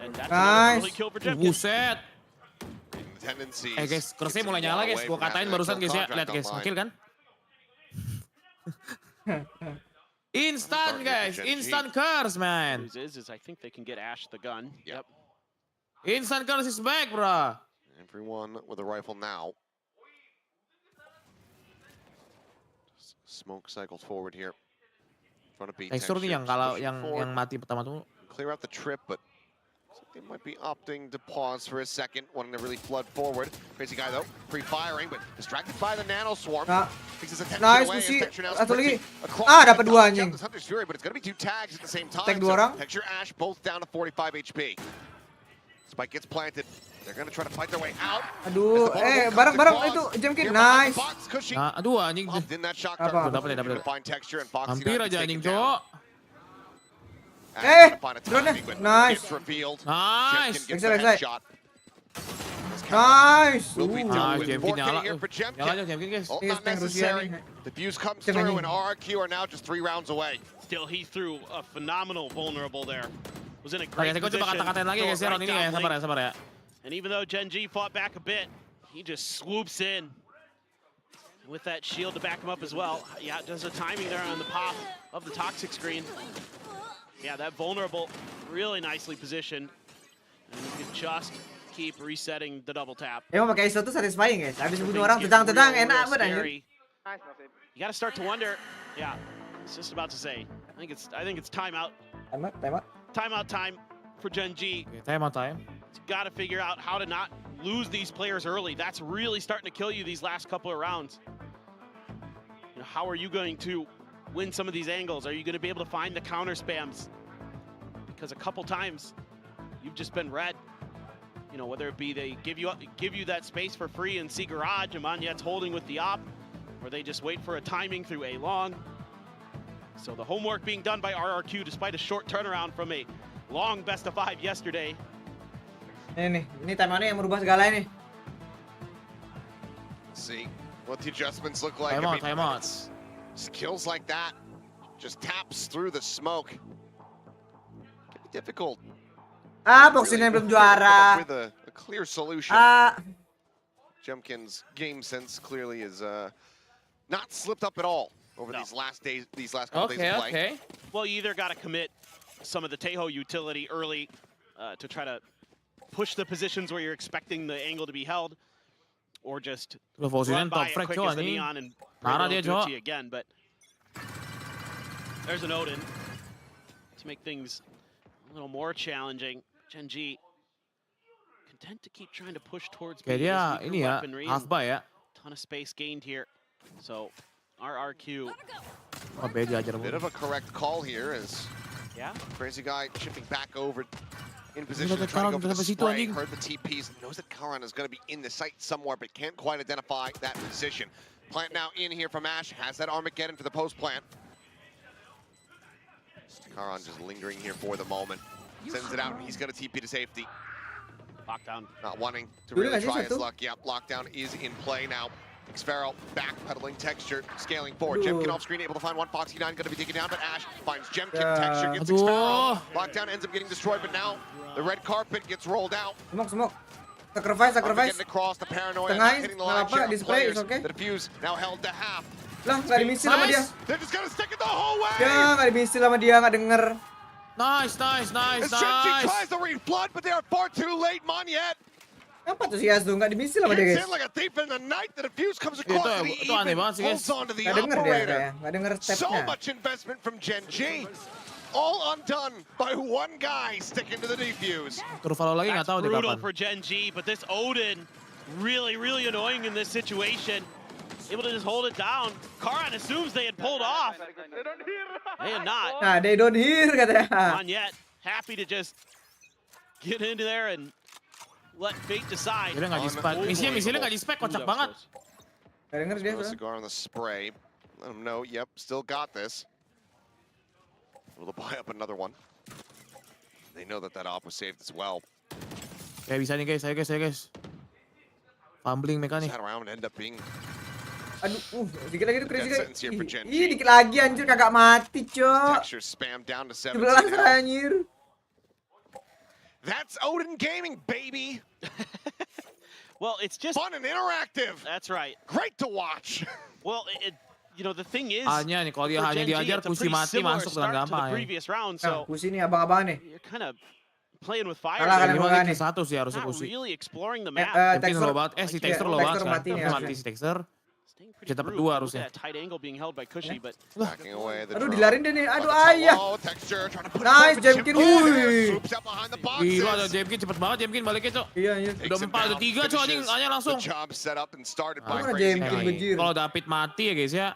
And that's another early kill for Jemkin. Buset. Guys, curse-nya mulai nyala guys. Gua katain barusan guys ya. Lihat guys, ngekill kan? Instant guys, instant curse man. Is I think they can get Ash the gun. Yep. Instant curse is back, bro. Everyone with a rifle now. Smoke cycles forward here. In front of B. Tekstur nih yang kalau yang mati pertama tuh. Clear out the trip, but they might be opting to pause for a second, wanting to really flood forward. Crazy guy though, pre-firing, but distracted by the nano swarm. Nice, Musi. Satu lagi. Dapat 2 anjing. Hunter's Fury, but it's going to be 2 tags at the same time. Tag 2 orang. Texture Ash both down to 45 HP. Spike gets planted. They're going to try to fight their way out. Aduh, bareng-bareng itu Jemkin. Nice. Aduh anjing. Dapat. Hampir aja anjing, cowok. Drone-nya. Nice. Nice. Nice. Nice. Jemkin nyala. Nyala aja Jemkin guys. Not necessary. The fuse comes through and RRQ are now just 3 rounds away. Still, he threw a phenomenal vulnerable there. Was in a great Oke, saya position. coba kata-katain lagi guys ya, round ini ya, sabar ya. And even though Genji fought back a bit, he just swoops in with that shield to back him up as well. Yeah, does the timing there on the pop of the toxic screen. Yeah, that vulnerable really nicely positioned. And you can just keep resetting the double tap. Emang pakai ISO tuh satisfying guys. Habis bunuh orang tedang-tedang enak banget anjir. You got to start to wonder. Yeah, I was just about to say. I think it's timeout. Timeout time for Genji. Okay, timeout time. You've got to figure out how to not lose these players early. That's really starting to kill you these last couple of rounds. You know, how are you going to win some of these angles? Are you going to be able to find the counter spams? Because a couple times you've just been red. You know, whether it be they give you that space for free and see garage, and Monyet's holding with the op, or they just wait for a timing through A long. So the homework being done by RRQ despite a short turnaround from a long best of 5 yesterday. Ini timeoutnya yang merubah segala ini. Let's see what the adjustments look like. Timeout. Skills like that just taps through the smoke. Can be difficult. Boxingnya belum juara. With a clear solution. Jemkin's game sense clearly is not slipped up at all over these last couple days of play. Okay. Well, you either got to commit some of the Tejo utility early to try to push the positions where you're expecting the angle to be held, or just run by it quick as the Neon and do it to you again. But there's an Odin to make things a little more challenging. Genji content to keep trying to push towards ini ya, half buy ya. Ton of space gained here. So RRQ. Bit of a correct call here as Crazy guy shifting back over in position to try to go for the spray. Heard the TPs, knows that Karan is going to be in the site somewhere, but can't quite identify that position. Plant now in here from Ash, has that Armageddon for the post plant. Karan just lingering here for the moment. Sends it out, and he's going to TP to safety. Lockdown. Not wanting to really try his luck. Yep, lockdown is in play now. Xfero backpedaling Texture, scaling forward. Jemkin off screen, able to find one. Foxy9 going to be taken down, but Ash finds Jemkin. Texture gets Xfero. Lockdown ends up getting destroyed, but now the red carpet gets rolled out. Smoke. Sacrifice. Getting across the paranoia, not hitting the line share of players. The defuse now held to half. Lah, nggak dimisil sama dia. They're just gonna stick it the whole way. Ya, nggak dimisil sama dia, nggak denger. Nice. As Genji tries to reflood, but they are far too late. Monyet. Apa tuh si Yasuo nggak dimisil sama dia, guys? Like a thief in the night. The defuse comes across and he even holds on to the Nggak denger dia, operator. nggak denger So stepnya. much investment from Genji. All undone by one guy sticking to the defuse. Terus follow lagi nggak tahu di brutal kapan. for Genji, but this Odin really annoying in this situation. Able to just hold it down. Karan assumes they had pulled off. They had not. Nah, they don't hear katanya. Monyet happy to just get into there and let fate decide. Dia nggak di-spek. Misalnya nggak di-spek, kocak banget. Gak denger dia. Throw a cigar on the spray. Let him know, yep, still got this. Able to buy up another one. They know that op was saved as well. Kayak bisa nih guys, ayo guys. Fumbling mereka nih. Sat around and end up being Aduh, dikit lagi tuh crazy sentence here for guys. Gen Ih, G. dikit lagi anjir kagak mati, cok. Texture spam down to 17 11 now. anjir. That's Odin Gaming, baby. Well, it's just Fun and interactive. That's right. Great to watch. Well, you know the thing is, Hanya nih kalau dia for hanya Gen G, diajar it's a Pusi pretty mati similar masuk start dengan to the gampang ya. previous round, Nah, so Pusi nih abang-abang nih. you're kind of playing with fire. Kalah kan there. abang Ini nih. satu sih harusnya Not Pusi. really exploring the map. Mungkin low banget. Si Texter low banget Texter kan. mati nih Mati harusnya. si Texter. Staying pretty Kita dapat grooved. dua Look at harusnya. that tight angle being held by Cushy, but Backing away the Aduh, drone. dilarin deh nih. Aduh, But it's ayah. low. Texture trying to put Nice, it Jemkin. over. Wuih. Swoops out behind the Gila, ada boxes. Jemkin cepet banget Jemkin baliknya cok. Iya, anjir. Udah 4, udah 3 cok anjing, hanya langsung. The job set up and started by Mana Crazy Jemkin Guy. bejir. Kalau David mati ya guys ya.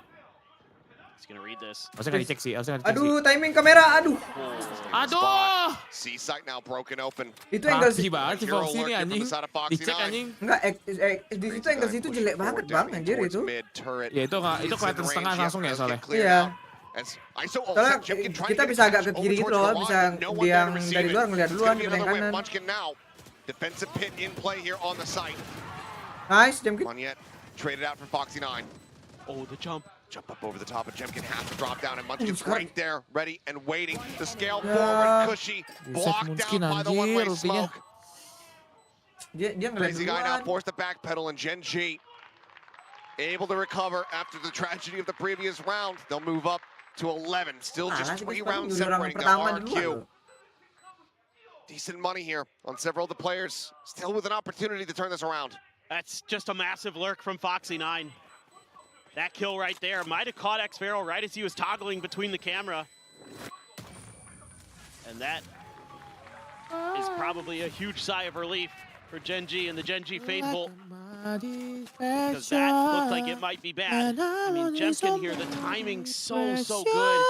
he's gonna read this. Harusnya nggak dicek sih, harusnya nggak dicek sih. Aduh, timing kamera. Aduh. Aduh. C site now broken open. Itu angle Rapi banget si Hero Foxy alert nih here from anjing. the side of Foxy Dicek 9. anjing. enggak di situ angle situ jelek banget Bang anjir itu. Ya itu kelihatan setengah langsung ya soalnya. Iya. Soalnya Soalnya kita bisa agak ke kiri gitu loh, bisa yang dari luar ngeliat duluan ke yang kanan. Defensive pit in play here on the site. Nice, Jemkin. Monyet traded out for Foxy 9. Oh, the jump. Jump up over the top, and Jemkin has to drop down, and Munchkin's sekarang. right there, ready and waiting to scale Ya. forward. Cushy Buset, blocked Munchkin, down by the anjir, one-way ultinya. smoke. Dia ngeliat Crazy Guy now duluan. forced to backpedal, and Gen G able to recover after the tragedy of the previous round. They'll move up to 11. Still Nah, just kita 3 sekarang rounds nyuri orang separating pertama now. duluan RRQ. loh. Decent money here on several of the players. Still with an opportunity to turn this around. That's just a massive lurk from Foxy 9. That kill right there might have caught X-Pharaoh right as he was toggling between the camera. And that is probably a huge sigh of relief for Gen G and the Gen G faithful. Because that looked like it might be bad. I mean, Jemkin here, the timing's so good.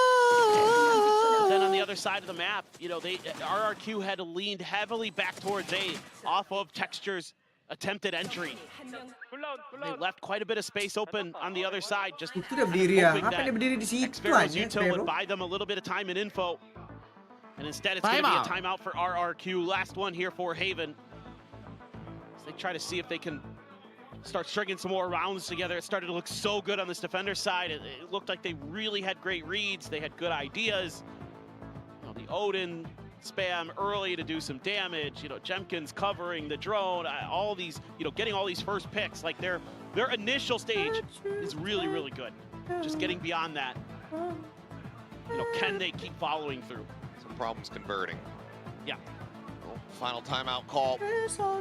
But then on the other side of the map, you know, RRQ had leaned heavily back towards A off of Texture's attempted entry. They left quite a bit of space open on the other side, just Itu udah berdiri ya. hoping Apa dia berdiri di situ X-Pharaoh's aja, util would Xpharaoh? buy them a little bit of time and info. And instead, it's going to be a timeout for RRQ. Last one here for Haven. As they try to see if they can start stringing some more rounds together. It started to look so good on this defender side. It looked like they really had great reads. They had good ideas. You know, the Odin spam early to do some damage. You know, Jemkin's covering the drone. All these, you know, getting all these first picks. Like their initial stage is really, really good. Just getting beyond that. You know, can they keep following through? Some problems converting. Yeah. Well, final timeout call.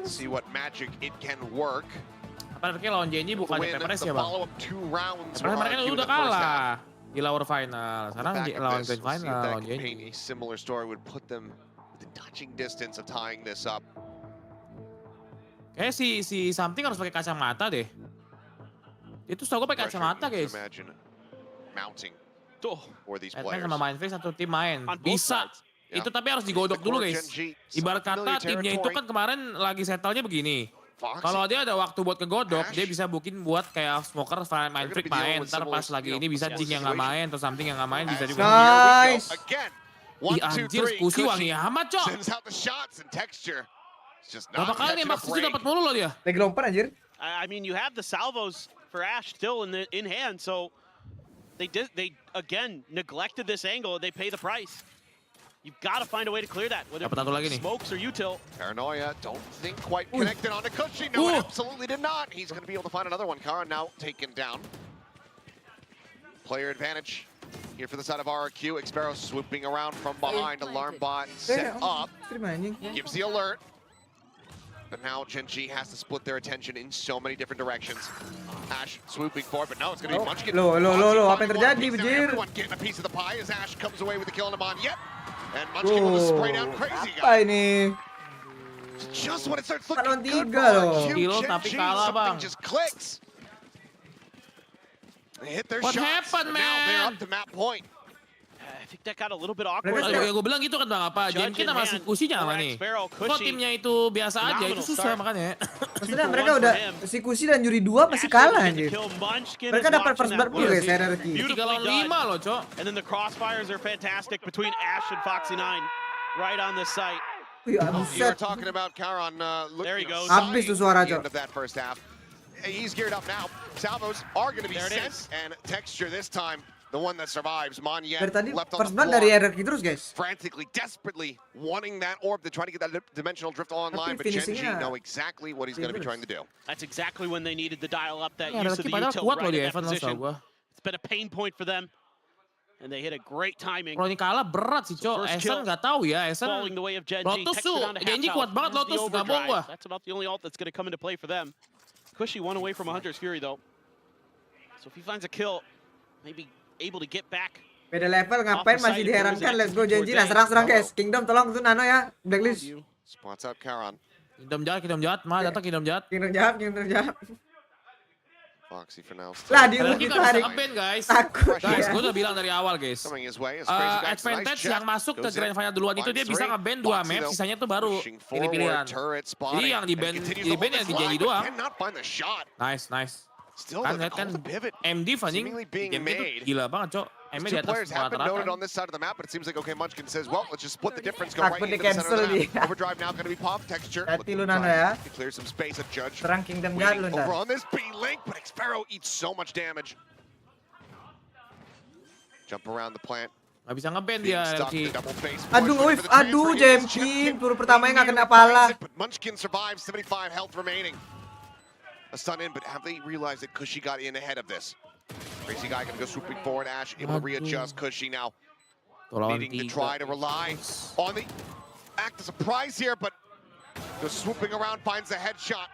See what magic it can work. Apalagi lawan Genji bukannya Win Pepperes the ya bang. follow-up 2 rounds. Karena mereka RRQ in udah the first half. kalah di lower final. Sekarang Back at lawan this, grand we'll see final if that lawan can paint Genji. a similar story would put them within touching distance of tying this up. Kayak si Something harus pakai kacamata deh. Itu setahu gue pakai Pressure kacamata you can guys. imagine mounting Tuh. for these Batman players. sama Mindfreak satu tim main. On both Bisa. sides. Yeah. Itu tapi harus digodok dulu guys. Ibarat kata timnya itu kan kemarin lagi settlenya begini. Kalau dia ada waktu buat kegodok, dia bisa bikin buat kayak Smoker, Mindfreak main. Ntar pas lagi ini bisa Jing yang nggak main atau Something yang nggak main bisa juga. Nice. Ih anjir, Kusi wangi amat cok. Berapa kali nembak Kusi dapat mulu loh dia. Lagi lompat anjir. I mean, you have the salvos for Ash still in hand, so they again neglected this angle. They pay the price. You've got to find a way to clear that, whether Dapat satu lagi nih. smokes or util. Paranoia, don't think quite connected onto Cushy. No, it absolutely did not. He's going to be able to find another one. Kara now taken down. Player advantage here for the side of RRQ. X-Pharaoh swooping around from behind. Alarm bot set up. Terima anjing. Gives the alert. But now Gen G has to split their attention in so many different directions. Ash swooping forward, but no, it's going to be Munchkin. Lo, apa yang terjadi, Bejir? Everyone getting a piece of the pie as Ash comes away with the kill on Yet. And Munchkin will spray down Crazy Apa Guy. ini? Just when it starts looking Lawan good tiga for loh. RRQ, Kilo Gen tapi G, kalah, something Bang. just clicks. They hit their What shots. happened, and now they're man? up to map point. I think that got a little bit awkward. Ya gue bilang gitu kan Bang, apa? Gen kita masih Kushi nyala nih. Kok timnya itu biasa aja, itu susah makanya. Maksudnya mereka udah si Kushi dan Yuri 2 masih kalah anjir. Mereka dapat first blood dulu guys, RRQ. 3 lawan 5 loh, Cok. And then the crossfires are fantastic between Ash and Foxy9 right on the site. Wih, You were talking about Karan There he goes. Habis tuh suara, Cok. End of that first half. He's geared up now. Salvos are going to be sent, and Texture this time, the one that survives. Monyet Dari tadi left on first the blood dari floor, RRQ terus guys. frantically, desperately wanting that orb to try to get that dimensional drift online, but Genji know exactly what he's going to be trying to do. That's exactly when they needed to dial up that Ya, use of the padahal util kuat loh right di in that Evan, position. gua. It's been a pain point for them. And they hit a great timing. Kalau ini kalah berat sih, Cok. Esan nggak tahu ya, Esan. Falling the way of Genji. Lotus tuh, Genji kuat banget Lotus, nggak bohong gua. That's about the only ult that's going to come into play for them. Cushy one away from a Hunter's Fury though. So if he finds a kill, maybe able to get back. Beda level ngapain masih diherankan. Let's go Genji. Nah, serang-serang guys. Kingdom tolong tuh Nano ya. Blacklist. Spots out Karan. Kingdom jahat. Mah datang Kingdom jahat. Kingdom jahat. Foxy for now. Lah di ulti Kita bisa tarik. nge-ban guys. Takut Guys, ya. gue udah bilang dari awal guys. Coming his way. It's crazy guy. Advantage yang masuk ke Grand Final duluan itu dia bisa nge-ban 2 map, sisanya tuh baru pilih-pilihan. Jadi yang di-ban yang di Genji doang. Nice. Kan lihat kan MD anjing game itu gila banget, Cok. MD di atas Players have been noted on rata-rata. this side of the map, but it seems like okay, Munchkin says, well, let's just split the difference, go right Takut into the center of the di-cancel map. Overdrive now going to be pop Texture. Hati lu Nano ya. To clear some space at Judge. Serang Kingdom guard lu ntar. Over on this B-Link, but Xpero eats so much damage. Jump around the plant. Gak bisa nge-ban dia LC. Aduh nge-whiff. Aduh Jemkin. Peluru pertamanya gak kena pala. But Munchkin survives, 75 health remaining. A stun in, but have they realized that Cushy got in ahead of this? Crazy guy gonna go swooping forward. Ash able to readjust. Cushy now needing to try to rely on the act of surprise here, but just swooping around finds a headshot.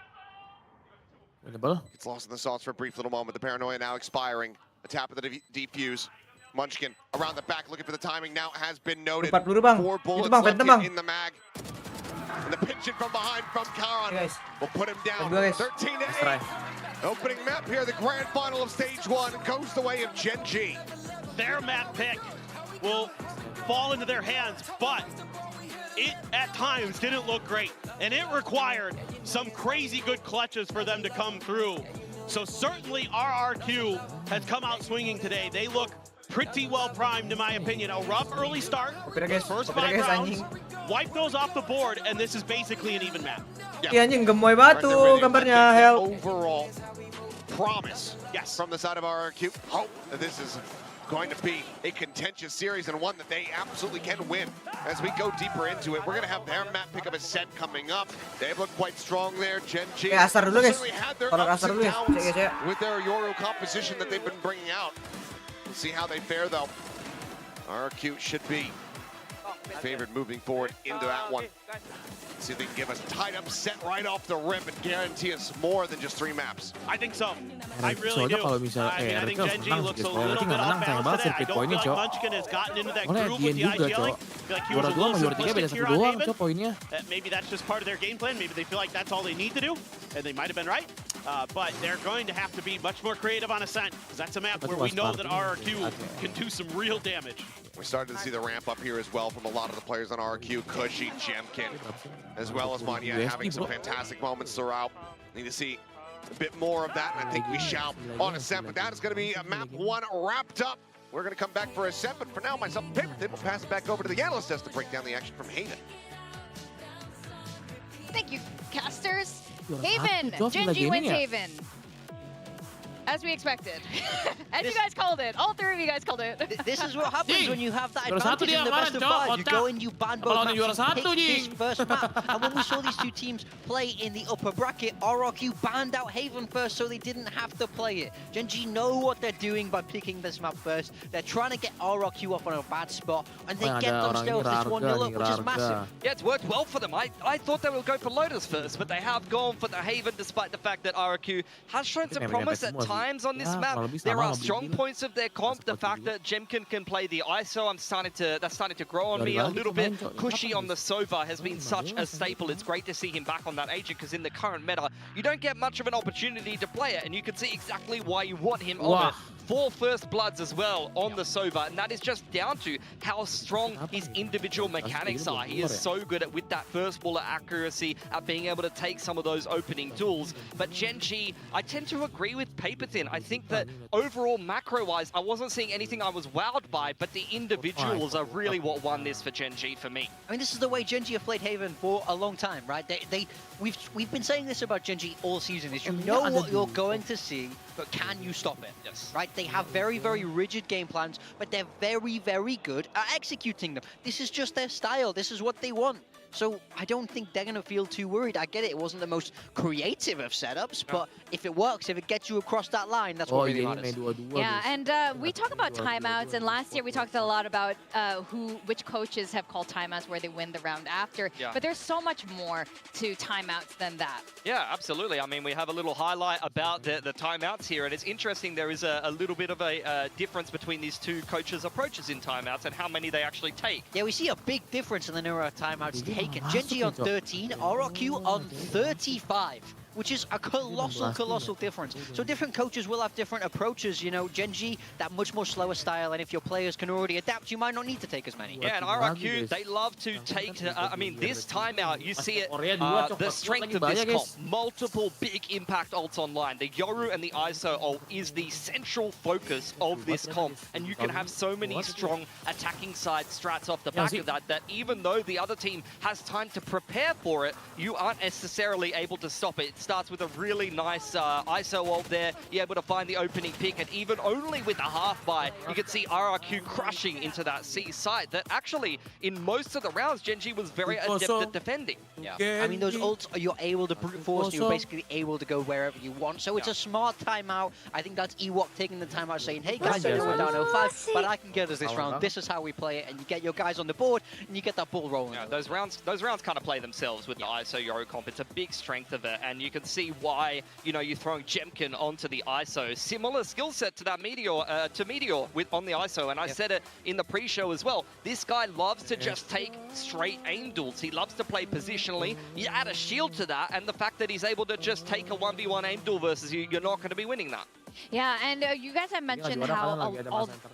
Gets lost in the sauce for a brief little moment. The paranoia now expiring. A tap of the defuse. Munchkin around the back looking for the timing. Now has been noted. 4 peluru bang. 4 bullets Itu bang, left bang. in the mag. And the pitch in from behind from Karan Guys. will put him down. Guys. 13-8. Opening map here, the grand final of stage 1 goes the way of Genji. Their map pick will fall into their hands, but it at times didn't look great. And it required some crazy good clutches for them to come through. So certainly RRQ has come out swinging today. They look pretty well primed in my opinion. A rough early start. First 5 rounds. Wipe those off the board, and this is basically an even map. Iya anjing gemoy banget tuh gambarnya Hell. Overall promise from the side of RRQ. Hope that this is going to be a contentious series and one that they absolutely can win. As we go deeper into it, we're going to have their map pick of a set coming up. They've looked quite strong there. Genji Asar dulu guys. certainly had their Kalau ups asar and dulu ya. downs Cek ya. with their Yoru composition that they've been bringing out. We'll see how they fare though. RRQ should be favored moving forward into that one. See if they can give us a tied-up set right off the rip and guarantee us more than just 3 maps. I think so. I really do. Soalnya kalau misalnya I think RRQ Genji menang looks sih, a kalau little RRQ bit nggak menang off sayang balance banget today. I circuit don't poinnya, feel like Cok. Munchkin has gotten into that Oleh groove Dian with the juga, IGLing. Cok. I feel like he Juara was a 2 little sama juara 3 beda simplistic here 1 on doang, Haven. Cok, poinnya. Maybe that's just part of their game plan. Maybe they feel like that's all they need to do, and they might have been right. But they're going to have to be much more creative on Ascent, because that's a map where we know that RRQ can do some real damage. We're starting to see the ramp up here as well from a lot of the players on RRQ. Cushy, Jemkin, as well as Monyet having some fantastic moments throughout. Need to see a bit more of that, and I think we shall on Ascent. But that is going to be map 1 wrapped up. We're going to come back for Ascent, but for now, myself and Pip, we'll pass it back over to the analyst desk to break down the action from Haven. Thank you, casters. Haven, Genji wins Haven. As we expected. As you guys called it. All 3 of you guys called it. This is what happens when you have that Juara satu advantage dia in the best of 5. You go in, you ban both Kalau juara maps, satu, you pick this Jing. first map. And when we saw these 2 teams play in the upper bracket, RRQ banned out Haven first so they didn't have to play it. Genji know what they're doing by picking this map first. They're trying to get RRQ off on a bad spot, and they get themselves this 1-0 up, which is massive. Yeah, it's worked well for them. I thought they would go for Lotus first, but they have gone for the Haven despite the fact that RRQ has shown some promise at times. times on this map. There are strong points of their comp. The fact that Jemkin can play the ISO, that's starting to grow on me a little bit. Cushy on the Sova has been such a staple. It's great to see him back on that agent, because in the current meta, you don't get much of an opportunity to play it, and you can see exactly why you want him on it. 4 first bloods as well on the Sova, and that is just down to how strong his individual mechanics are. He is so good at, with that first bullet accuracy, at being able to take some of those opening tools. But Gen.G, I tend to agree with Paperton. I think that overall, macro-wise, I wasn't seeing anything I was wowed by, but the individuals are really what won this for Gen.G for me. I mean, this is the way Gen.G have played Haven for a long time, right? We've been saying this about Gen.G all season, is you know what you're going to see, but can you stop it? Yes. Right? They have very, very rigid game plans, but they're very, very good at executing them. This is just their style. This is what they want. So I don't think they're going to feel too worried. I get it. It wasn't the most creative of setups, but if it works, if it gets you across that line, that's what really matters. Yeah, and we talk about timeouts, and last year we talked a lot about which coaches have called timeouts where they win the round after. Yeah. But there's so much more to timeouts than that. Yeah, absolutely. I mean, we have a little highlight about the timeouts here, and it's interesting. There is a little bit of a difference between these two coaches' approaches in timeouts and how many they actually take. Yeah, we see a big difference in the number of timeouts taken. Gen.G on 13, RRQ on 35. Which is a colossal difference. So different coaches will have different approaches. You know, Gen.G, that much more slower style, and if your players can already adapt, you might not need to take as many. Yeah, and RRQ, they love to take, I mean, this timeout, you see it, the strength of this comp. Multiple big impact ults online. The Yoru and the ISO ult is the central focus of this comp, and you can have so many strong attacking side strats off the back of that even though the other team has time to prepare for it, you aren't necessarily able to stop it. It starts with a really nice ISO ult there. You're able to find the opening pick, and even only with a half buy, you can see RRQ crushing into that C site that actually, in most of the rounds, Gen.G was very adept at defending. Yeah, I mean, those ults, you're able to brute force, you're basically able to go wherever you want. So it's a smart timeout. I think that's Ewok taking the timeout, saying, hey guys, I know we're down 0-5, but I can get us this round. This is how we play it, and you get your guys on the board, and you get that ball rolling. Yeah, those rounds kind of play themselves with the ISO Yoru comp. It's a big strength of it, and you can see why, you know, you're throwing Jemkin onto the ISO. Similar skill set to that Meteor, on the ISO, and I said it in the pre-show as well. This guy loves to just take straight aim duels. He loves to play positionally. You add a shield to that, and the fact that he's able to just take a 1v1 aim duel versus you, you're not going to be winning that. Yeah, and you guys have mentioned how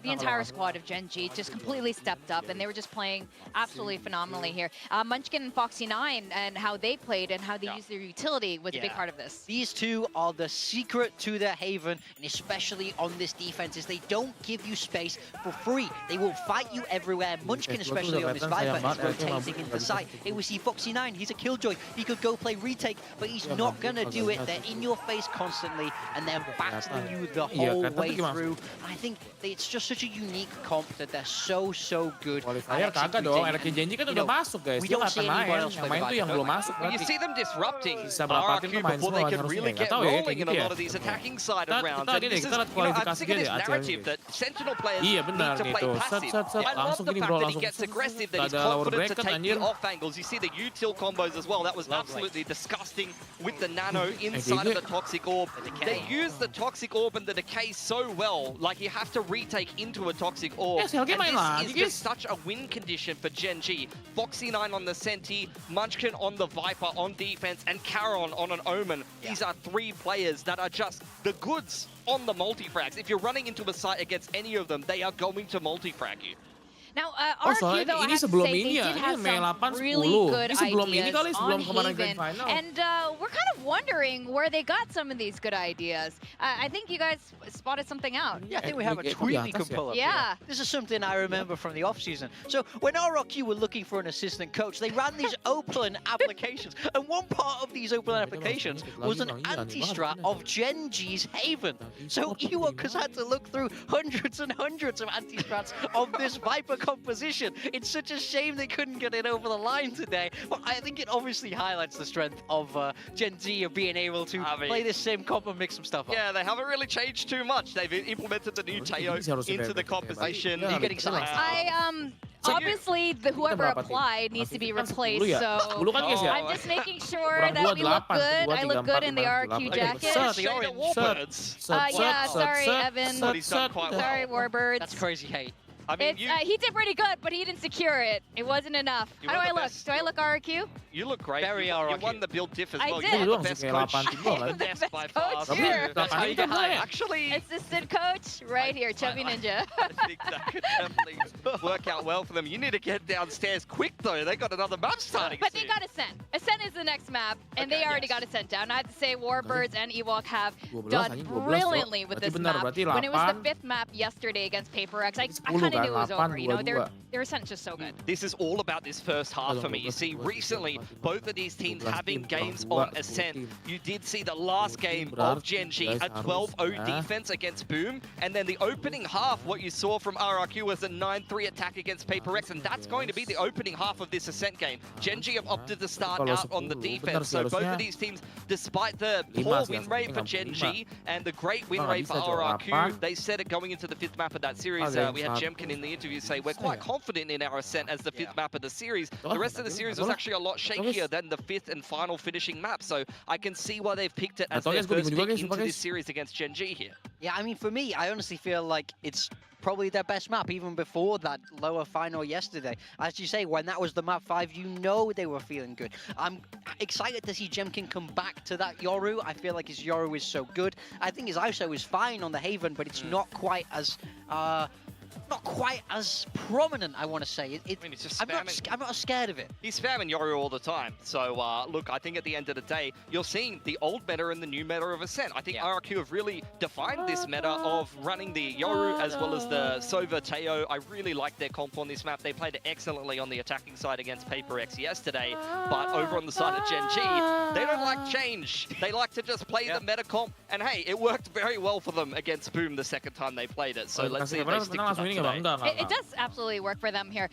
the entire squad of Gen.G just completely stepped up, and they were just playing absolutely phenomenally here. Munchkin and Foxy9 and how they played and how they used their utility was a big part of this. These two are the secret to their Haven, and especially on this defense, is they don't give you space for free. They will fight you everywhere. Munchkin, especially on this Viper, is rotating into the site. Here we see Foxy9, he's a killjoy. He could go play retake, but he's not going to do it. They're in your face constantly, and they're battling you the whole way through. I think it's just such a unique comp that they're so good. Kagak dong, RRQ Gen.G kan udah masuk guys. Dia nggak pernah main, yang main tuh yang belum masuk. You see them disrupting RRQ before they can really get rolling in a lot of these attacking side of rounds. And this is, I'm sick of this narrative that Sentinel players need to play passive. I love the fact that he gets aggressive, that he's confident to take the off angles. You see the util combos as well. That was absolutely disgusting with the nano inside of the Toxic Orb. They use the Toxic Orb and the decay so well. Like, you have to retake into a Toxic Orb. And this is just such a win condition for Gen.G. Foxy9 on the Senti, Munchkin on the Viper on defense, and Charon on an Omen. These are 3 players that are just the goods on the multi-frags. If you're running into a site against any of them, they are going to multi-frag you. Now, RRQ, though, I have to say, they did have some really good ideas on Haven, and we're kind of wondering where they got some of these good ideas. I think you guys spotted something out. Yeah, I think we have a tweet we can pull up. Yeah. This is something I remember from the off-season. So when RRQ were looking for an assistant coach, they ran these Opalin applications, and one part of these Opalin applications was an anti-strat of Gen.G's Haven. So Ewok has had to look through hundreds and hundreds of anti-strats of this Viper composition. It's such a shame they couldn't get it over the line today, but I think it obviously highlights the strength of Gen.G of being able to play this same comp and mix some stuff up. Yeah, they haven't really changed too much. They've implemented the new Teo into the composition. You're getting size. obviously whoever applied needs to be replaced. So I'm just making sure that we look good. I look good in the RRQ jacket. Yeah, sorry, Evan. Sorry, Warbirds. That's crazy hate. I mean, he did pretty good, but he didn't secure it. It wasn't enough. How do I look? Do I look RRQ? You look great. Very you RRQ. won the build diff as I well. did. You're the best coach. I'm the best by coach far. here. That's how you get hired. Actually, Assistant coach right here, Chubby Ninja. I think that could definitely work out well for them. You need to get downstairs quick, though. They got another map starting But soon. they got Ascent. Ascent is the next map, and they already got Ascent down. I have to say, Warbirds and Ewok have done brilliantly with this map. When it was the 5th map yesterday against Paper X, I kind of knew it was over. You know, their Ascent's just so good. This is all about this first half for me. You see, recently, both of these teams having games on Ascent. You did see the last game of Genji, a 12-0 defense against Boom, and then the opening half, what you saw from RRQ was a 9-3 attack against Paper X, and that's going to be the opening half of this Ascent game. Genji have opted to start out on the defense, so both of these teams, despite the poor win rate for Genji and the great win rate for RRQ, they said it going into the 5th map of that series. We had Jemkin in the interview say, we're quite confident in our Ascent as the 5th map of the series. The rest of the series was actually a lot shakier than the 5th and final finishing map, so I can see why they've picked it as their first pick into this series against Genji here. Yeah, I mean, for me, I honestly feel like it's probably their best map, even before that lower final yesterday. As you say, when that was the map 5, you know they were feeling good. I'm excited to see Jemkin come back to that Yoru. I feel like his Yoru is so good. I think his ISO is fine on the Haven, but it's not quite as prominent, I want to say. I mean, it's just I'm not scared of it. He's spamming Yoru all the time. So, look, I think at the end of the day, you're seeing the old meta and the new meta of Ascent. I think RRQ have really defined this meta of running the Yoru as well as the Sova Teo. I really like their comp on this map. They played it excellently on the attacking side against Paper X yesterday. But over on the side of Gen G, they don't like change. They like to just play the meta comp. And hey, it worked very well for them against Boom the second time they played it. So let's see if they stick to that today. It does absolutely work for them here.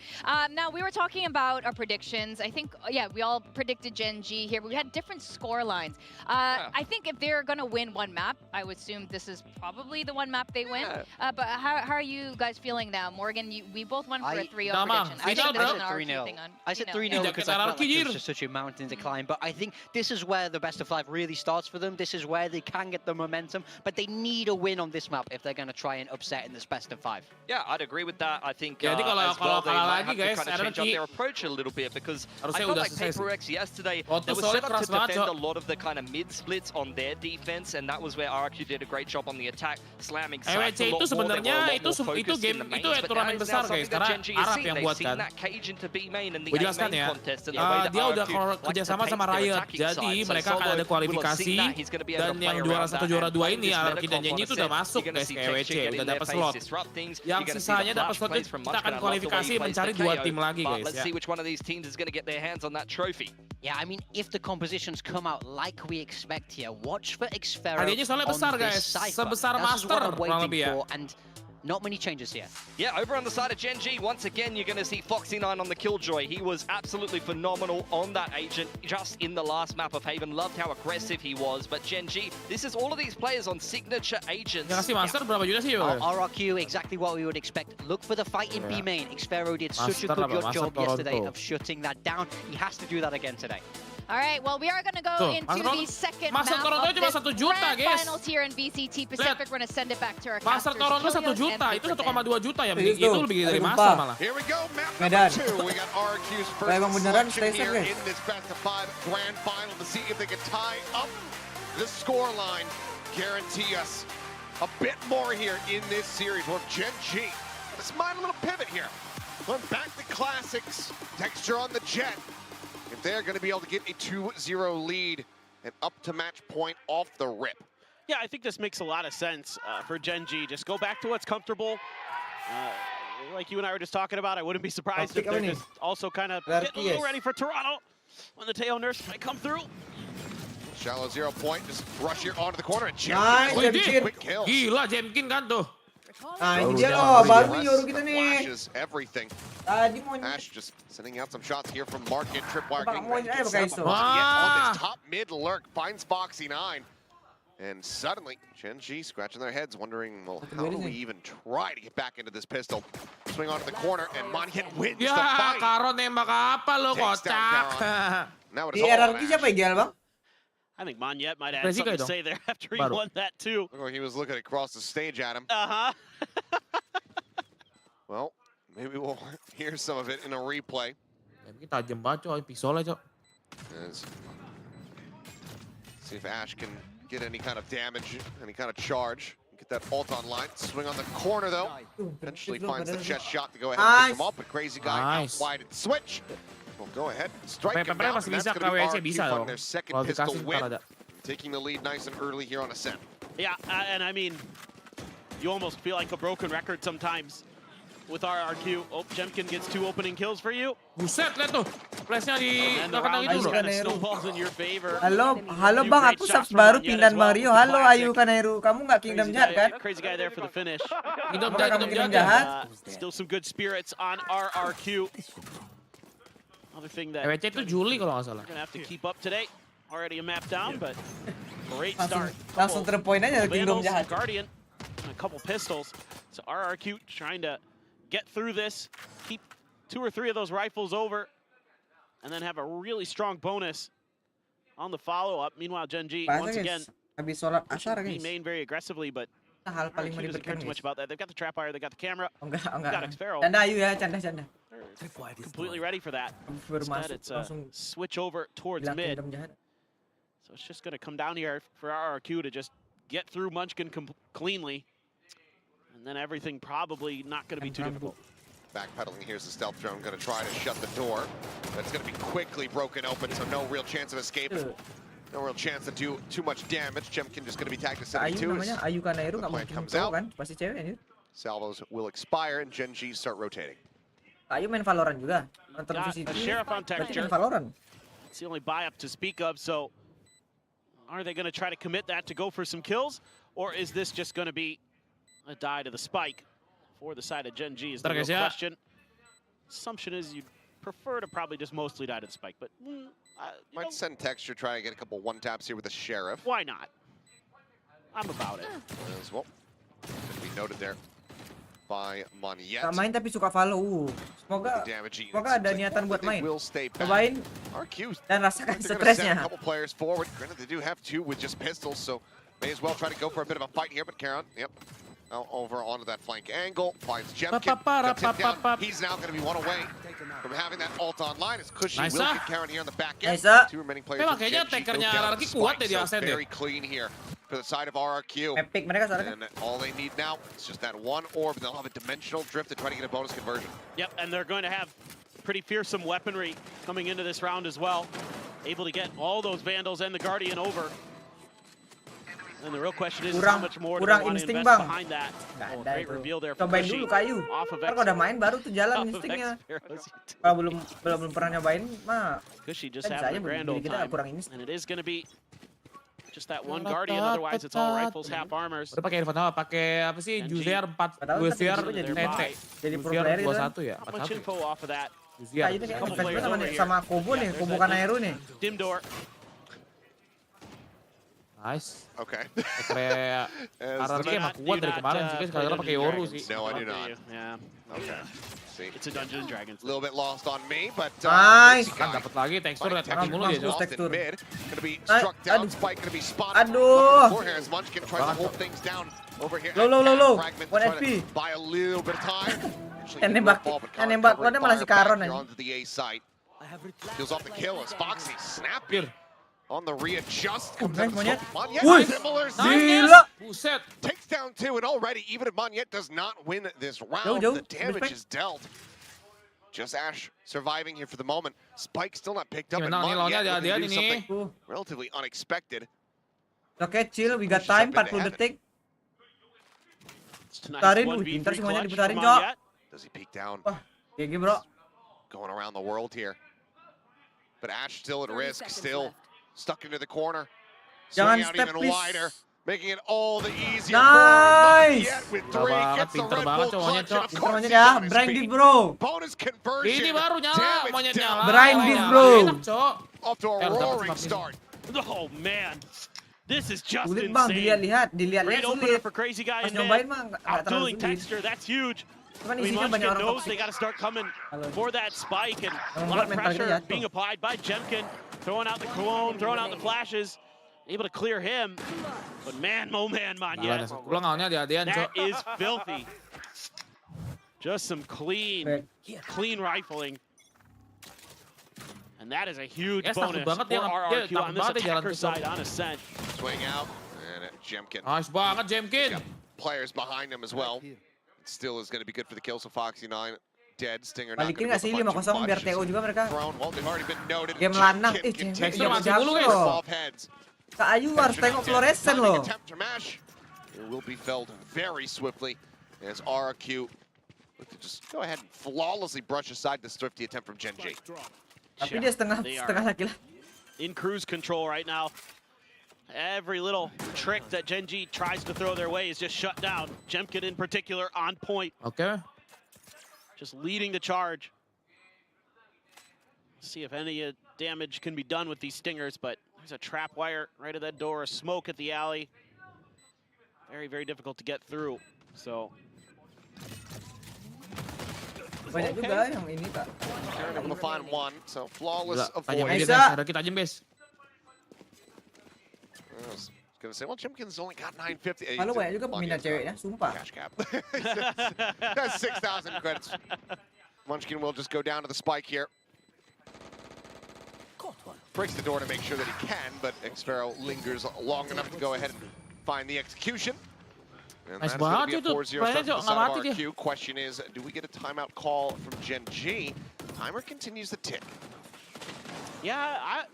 Now, we were talking about our predictions. I think, yeah, we all predicted Gen G here, but we had different score lines. I think if they're going to win one map, I would assume this is probably the one map they win. But how are you guys feeling now? Morgan, we both went for a 3-0 prediction. I said 3-0. I said 3-0 because I felt like it was just such a mountain to climb. But I think this is where the best of 5 really starts for them. This is where they can get the momentum. But they need a win on this map if they're going to try and upset in this best of 5. Yeah, I'd agree with that. I think as well, they might have to kind of change up their approach a little bit because I felt like Paper X yesterday, they were set up to defend a lot of the kind of mid splits on their defense, and that was where RRQ did a great job on the attack, slamming sites a lot more. They were a lot more focused in the mains, but that is now something that Gen G has seen. They've seen that cage into B main and the A main contest and the way that RRQ likes to paint their attacking side. So Solo will have seen that. He's going to be able to play around that and play this meta comp on Ascent. You're going to see Texture get in their face, disrupt things. You're going to see the flash plays from Munchkin. I love the way he plays the KO, but let's see which one of these teams is going to get their hands on that trophy. Yeah, I mean, if the compositions come out like we expect here, watch for Xfero on this cypher. This is what I'm waiting for, and not many changes here. Yeah, over on the side of Gen G, once again, you're going to see Foxy9 on the Killjoy. He was absolutely phenomenal on that agent just in the last map of Haven. Loved how aggressive he was. But Gen G, this is all of these players on signature agents. RRQ, exactly what we would expect. Look for the fight in B main. Xfero did such a good job yesterday of shutting that down. He has to do that again today. All right, well, we are going to go into the second map of this grand finals here in VCT Pacific. We're going to send it back to our casters. Master Toronto 1 juta, itu 1,2 juta ya. Itu lebih dari Master malah. Here we go, map number 2. We got RRQ's first selection here in this best of 5 grand final to see if they can tie up the scoreline. Guarantee us a bit more here in this series. Well, Gen G, let's mind a little pivot here. Going back to classics, Texture on the Jet. If they're going to be able to get a 2-0 lead and up to match point off the rip. Yeah, I think this makes a lot of sense for Gen G. Just go back to what's comfortable. Like you and I were just talking about, I wouldn't be surprised if they're just also kind of getting a little ready for Toronto when the Teo nurse might come through. Shallow 0 point, just rush here onto the corner and Nice, quick kills. Gila, Jemkin kan tuh. Ini dia loh, baru nih Yoru kita nih. Everything. Tadi mau Ash just sending out some shots here from Market. Tripwire Baka getting mau ready to pakai set itu. up on this top mid lurk. Finds Foxy9. And suddenly, Gen.G scratching their heads, wondering, well, how do we even try to get back into this pistol? Swing onto the corner, and Monyet wins the Ya, fight. Karo nembak apa lo, Takes down kocak? Karon. Now it Di is all on RRQ Ash. siapa ideal bang? I think Monyet might have Presika something to dong. say there after he Baru. won that too. Looked like he was looking across the stage at him. Well, maybe we'll hear some of it in a replay. Ini tajam banget, Cok. Pistolnya, Cok. As see if Ash can get any kind of damage, any kind of charge. Get that ult online. Swing on the corner though. Eventually finds the chest shot to go ahead and pick him up. But Crazy Guy out wide and switch. Will go ahead and strike him down. masih And that's bisa, going to be KWC RRQ bisa on dong. their second Kalau pistol dikasih win. ntar ada. Taking the lead nice and early here on Ascent. Yeah, and I mean, you almost feel like a broken record sometimes with RRQ. Oh, Jemkin gets 2 opening kills for you. Buset, lihat tuh. Flashnya di And the belakang round itu just loh. kind of snowballs in your favor. Halo bang, aku subs baru pindahan bang Rio. Halo Ayu Kanairu, kamu nggak Kingdom Jahat kan? Crazy guy there for the finish. Kingdom Kamu Kingdom Jahat. Jahat. Still some good spirits on RRQ. Another thing that WC itu Juli kalau nggak salah. we're gonna have to keep up today. Already a map down, but great start. Langsung terpoint aja Kingdom Vandals, Jahat. Guardian, and a couple pistols. So RRQ trying to get through this, keep 2 or 3 of those rifles over, and then have a really strong bonus on the follow-up. Meanwhile, Gen.G, once again, Habis sholat asar be guys. main very aggressively, but Hal paling RRQ doesn't care meribetkan too much guys. about that. They've got the trap wire, they've got the camera, Enggak, got Xpharaoh. Canda Ayu ya, canda. They're completely ready for that. Habis baru Instead, masuk it's a langsung switch over towards bilang mid. Kingdom Jahat. So it's just going to come down here for RRQ to just get through Munchkin cleanly. And then everything probably not going to be too difficult. Backpedaling, here's the stealth drone, going to try to shut the door. That's going to be quickly broken open, so no real chance of escape. No real chance to do too much damage. Jemkin just going to be tagged to Ayu 72. namanya Ayu Kanairu, The nggak plant mungkin comes cowok out. kan? Pasti cewek anjir. Salvos will expire and Gen.G start rotating. Ayu main Valorant juga. Nonton Got VCT. a Sheriff on Berarti texture. main Valorant. It's the only buy-up to speak of, so are they going to try to commit that to go for some kills? Or is this just going to be a die to the spike for the side of Gen.G is the real question. Assumption is you'd prefer to probably just mostly die to the spike, but Might send texture, try to get a couple one-taps here with the Sheriff. why not? I'm about it. As well. Could be noted there by Monyet. Gak main tapi suka follow. Semoga ada niatan buat main. Cobain RQ dan rasakan they're gonna send a stresnya. couple players forward. Granted, they do have 2 with just pistols, so may as well try to go for a bit of a fight here. But Karon, now over onto that flank angle, finds Jemkin. Cuts him down. He's now going to be 1 away from having that ult online. As Cushy will get Karon here on the back end. 2 remaining players. Memang kayaknya tankernya RRQ kuat deh di Ascent deh. Very clean here for the side of RRQ. Epic mereka soalnya. And all they need now is just that 1 orb. They'll have a dimensional drift to try to get a bonus conversion. Yep, and they're going to have pretty fearsome weaponry coming into this round as well. Able to get all those Vandals and the Guardian over. And the real question is how much more do they want to invest behind that? Oh, great reveal there for Cobain Cushy. dulu Kayu. Off of Ntar kalau udah main baru tuh jalan instingnya. Kalau belum pernah nyobain mah Cushy just bisa having aja a grand diri old kita time. kurang insting. And it is going to be just that 1 Guardian, otherwise it's all rifles, half armors. Udah pakai info apa? Pakai apa sih? Juzier 4, Juzier TT. Jadi pro Juzier player itu. 21 ya? Not much 41. info off of that. Juzier. Kayu ini Couple kayak players over sama Kobo nih, Kobo Kanairu nih. Dim door. Nice. Okay. Kayak RRQ emang kuat dari kemarin sih, sekali-kali pakai Yoru sih. No, I do not. Yeah. Okay. See, It's a Dungeons and Dragons. a little bit lost on me, but Nice. Kan dapat lagi tekstur lihat kaki mulu dia, Cok. Tekstur. mid, gonna be struck down. Spike gonna be spotted. Aduh. Before here as Munchkin tries to hold things down over here. Low. Fragment 1 trying to HP. buy a little bit of time. Yang nembak lo malah si Karon aja. onto the A site. Kills off the kill as Foxy snapping on the readjust. Comes out Monyet. Monyet, similar Gila. Buset. takes down 2, and already even if Monyet does not win this round, Jauh. the damage is dealt. Just Ash surviving here for the moment. Spike still not picked up, and Menang nih lawannya Monyet looking to do dia something relatively unexpected. Oke, chill, we got time 40 detik. It's a nice Putarin, 1v3 pintar semuanya clutch diputarin, from Cok. Monyet. Does he peek down? Wah, GG bro. Going around the world here. But Ash still at risk, still stuck into the corner. Jangan Swinging out step, even please. wider, making it all the easier Nice. for Monyet with 3. Gets the Pintar Red banget, Bull Cok, Monyet, clutch, and of Cok. course Monyet he's ya, on his Brain feet. Deep bro. Bonus conversion. Ini baru nyala, Damage monyet down. nyala. Brain Oh, Deep, nyala. bro. Enak, Cok. Off to a Harus dapat roaring sebab ini. start. Oh, man. This is just Sulit bang, insane. dilihat Great opener for Crazy Guy Pas and nyobain mid. mah nggak terlalu Outdueling sulit. Texture, that's huge. Cuman I mean, isinya banyak Munchkin orang knows toxic. they got to start coming for that spike, and a Membuat lot of mental kita pressure jatuh. being applied by Jemkin, throwing out the clone, throwing out the flashes, able to clear him. But man, oh man, Nah, Monyet, ada satu pulang hati-hatian, that Cok. is filthy. Just some clean rifling. And that is a huge Takut bonus banget for dia, RRQ takut on this banget dia jalan attacker ke side on Ascent. Swing out, and Jemkin. Nice banget, Jemkin. Got players behind him as well. Still is going to be good for the kills. So Foxy9 dead. Stinger not Balikin going nggak to sih go 5-0 biar TO juga mereka. Well, they've already been noted. Game lanang, Jemkin Dexter continues masih to mulu, fire guys. off heads. Kak Ayu harus tengok fluorescent loh. Attempt to mash. It will be felled very swiftly as RRQ look to just go ahead and flawlessly brush aside this thrifty attempt from Gen G. Tapi dia setengah laki-laki. In cruise control right now. Every little trick that Gen G tries to throw their way is just shut down. Jemkin in particular on point. Oke. Just leading the charge. See if any damage can be done with these stingers, but there's a trap wire right at that door, a smoke at the alley. Very, very difficult to get through. So Banyak juga yang ini, Kak. They're able to find one, so flawless Tanya avoid. aja, guys. Ada kita aja, guys. I was gonna say, well, Jemkin's only got 950. Kalau banyak juga peminat ceweknya, sumpah. Cash cap. That's 6,000 credits. Munchkin will just go down to the spike here. Breaks the door to make sure that he can, but Xfero lingers long enough to go ahead and find the execution. And Nice that's going to be a banget 4-0 itu. start Mainnya for the nggak side of mati dia. RRQ. Question is, do we get a timeout call from Gen G? Timer continues to tick. yeah, I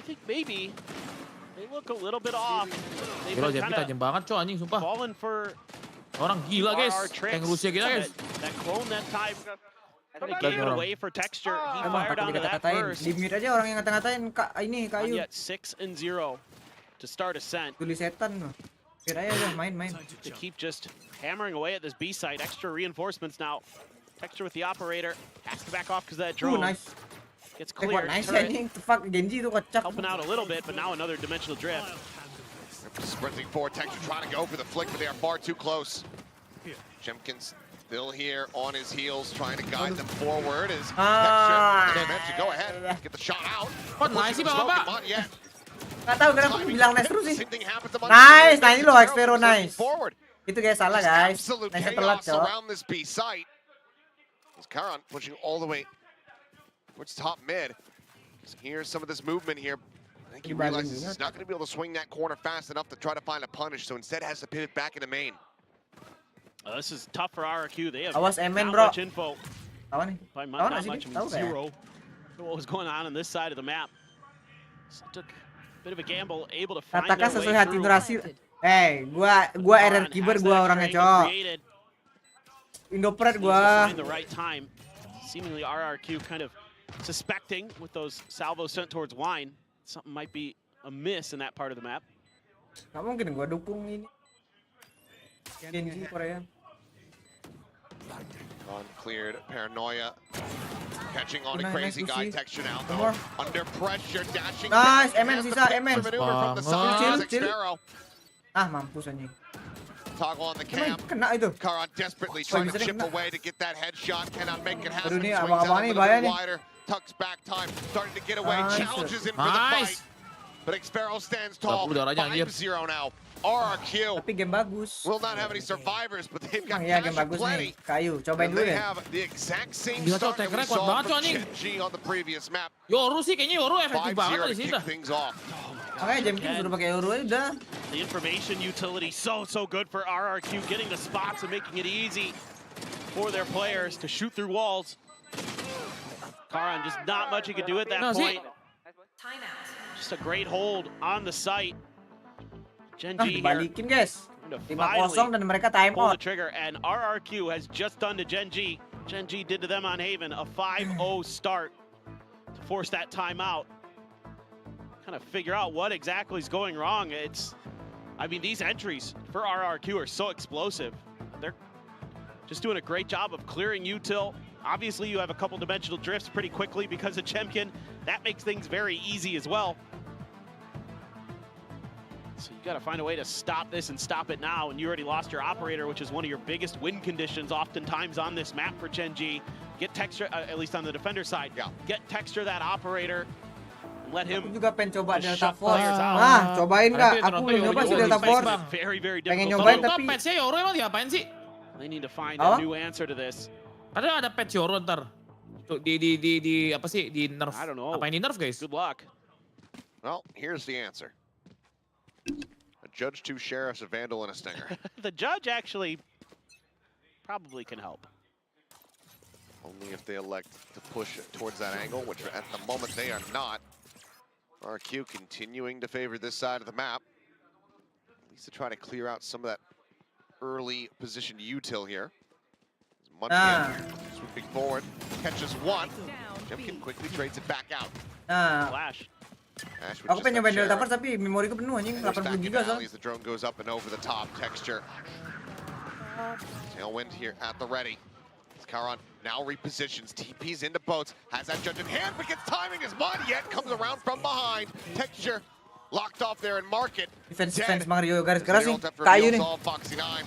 think maybe they look a little bit off. They've Gila, been Jemkin kind tajam banget, Cok, anjing, of sumpah. falling for Orang gila, guys. RR tricks. Kayak Rusia kita, guys. That clone that time. They Baik gave it orang. away for Texture. He Emang fired takut onto that dikata-katain. first. Di mute aja orang yang ngata-ngatain Kak Ayu. Yet 6-0 to start Ascent. Tulis setan loh. Mute aja udah main. To keep just hammering away at this B site. Extra reinforcements now. Texture with the operator. Has to back off because of that drone. Nice. Gets What cleared. nice Turret anjing. Fuck Genji itu kocak. helping out a little bit, but now another dimensional drift. Sprinting forward, Texture trying to go for the flick, but they are far too close. Jemkin's still here on his heels, trying to guide them forward. As Texture mentioned, go ahead, get the shot out. Kok nice sih, Bapak? Monyet. Nggak tahu kenapa bilang nice terus sih. Same thing happens to Nice, Monyet. nah ini loh Xfero nice. Forward. Itu guys salah guys. Absolute Nice telat chaos cok. around this B site. As Karan pushing all the way towards top mid. So here's some of this movement here. I think he realizes he's not going to be able to swing that corner fast enough to try to find a punish, so instead has to pivot back into main. This is tough for RRQ. They have Awas MN, not bro. much info. Tahu nih. By Tahu not nggak sih much, dia? I Tahu mean nggak ya? zero. For what was going on this side of the map. So took a bit of a gamble, able to find Katakan their sesuai way hati through. nurasi. Gua RR Kiber, Has gua that orangnya triangle cok. created. Indopride Needs to gua. find the right time. Seemingly RRQ kind of suspecting with those salvos sent towards Wine. Something might be amiss in that part of the map. Nggak mungkin gua dukung ini. Genji Korea. Uncleared, Paranoia. Catching on a Nice, Crazy nice to Guy. see. Texture now, One though. more. Under pressure, dashing. Nice, back, MN, has the sisa, pick MN. for maneuver from the side. Chill, chill. Xfero. Ah mampus anjing. Toggle on the Emang cam. kena itu. Karan desperately trying to bisa chip kena. away to get that headshot. Cannot make it happen. Aduh, ini Swings abang-abang out a nih, little bahaya bit nih. wider. Tucks back time. Starting to get away. Nice. Challenges in for the Nice. fight. But Xfero stands tall. 40 darahnya, anjir. 5-0 now. RRQ Tapi game bagus. will not have any survivors, but they've got Emang iya game cash bagus plenty. nih. Kayu, cobain And dulu they deh. have the exact same Gila, start that we tekernya kuat saw banget, from tuh, anjing. Gen G on the previous map. Yoru sih, kayaknya Yoru efektif 5-0 banget to di sini kick dah. things off. Makanya Jemkin suruh pakai Euro aja udah. The information utility so good for RRQ, getting the spots and making it easy for their players to shoot through walls. Karan, just not much he could do at that No, see- point. Just a great hold on the site. Gen Nah, G here dibalikin guys. to 5-0 finally dan mereka time pull the out. trigger, and RRQ has just done to Gen G. Gen G did to them on Haven, a 5-0 start to force that timeout. Kind of figure out what exactly is going wrong. I mean, these entries for RRQ are so explosive. They're just doing a great job of clearing util. Obviously, you have a couple dimensional drifts pretty quickly because of Chemkin. That makes things very easy as well. So you got to find a way to stop this and stop it now. And you already lost your operator, which is one of your biggest win conditions oftentimes on this map for Gen.G. Get texture, at least on the defender side. Yeah. Get texture that operator. Let him. Aku juga pengen coba just Delta shut Force. players out. Cobain nggak? Tapi Aku belum Yoro nyoba sih juga Delta di Force. Bang. Very, very Pengen difficult. nyobain Kalau tapi patch-nya Yoro emang diapain sih? They need to find Apa? a new answer to this. Kadang ada patch Yoro ntar. Di apa sih? Di nerf. I don't know. Apa ini nerf guys? Good luck. Well, here's the answer. A judge, 2 sheriffs, a vandal, and a stinger. The judge actually probably can help. Only if they elect to push towards that angle, which at the moment they are not. RRQ continuing to favor this side of the map. At least to try to clear out some of that early position util here. Munchkin swooping forward, catches one. Jemkin quickly trades it back out. Flash. Ash with Aku just pengen a nyobain Delta sheriff. Force tapi memoriku penuh anjing, There's 80 back in giga soalnya. alleys, the drone goes up and over the top. Texture. Tailwind here at the ready. Karan now repositions, TPs into boats, has that judge in hand, but gets timing as Yet comes around from behind. Texture locked off there in market. Defense Mario garis keras nih, kayu nih. Foxy 9.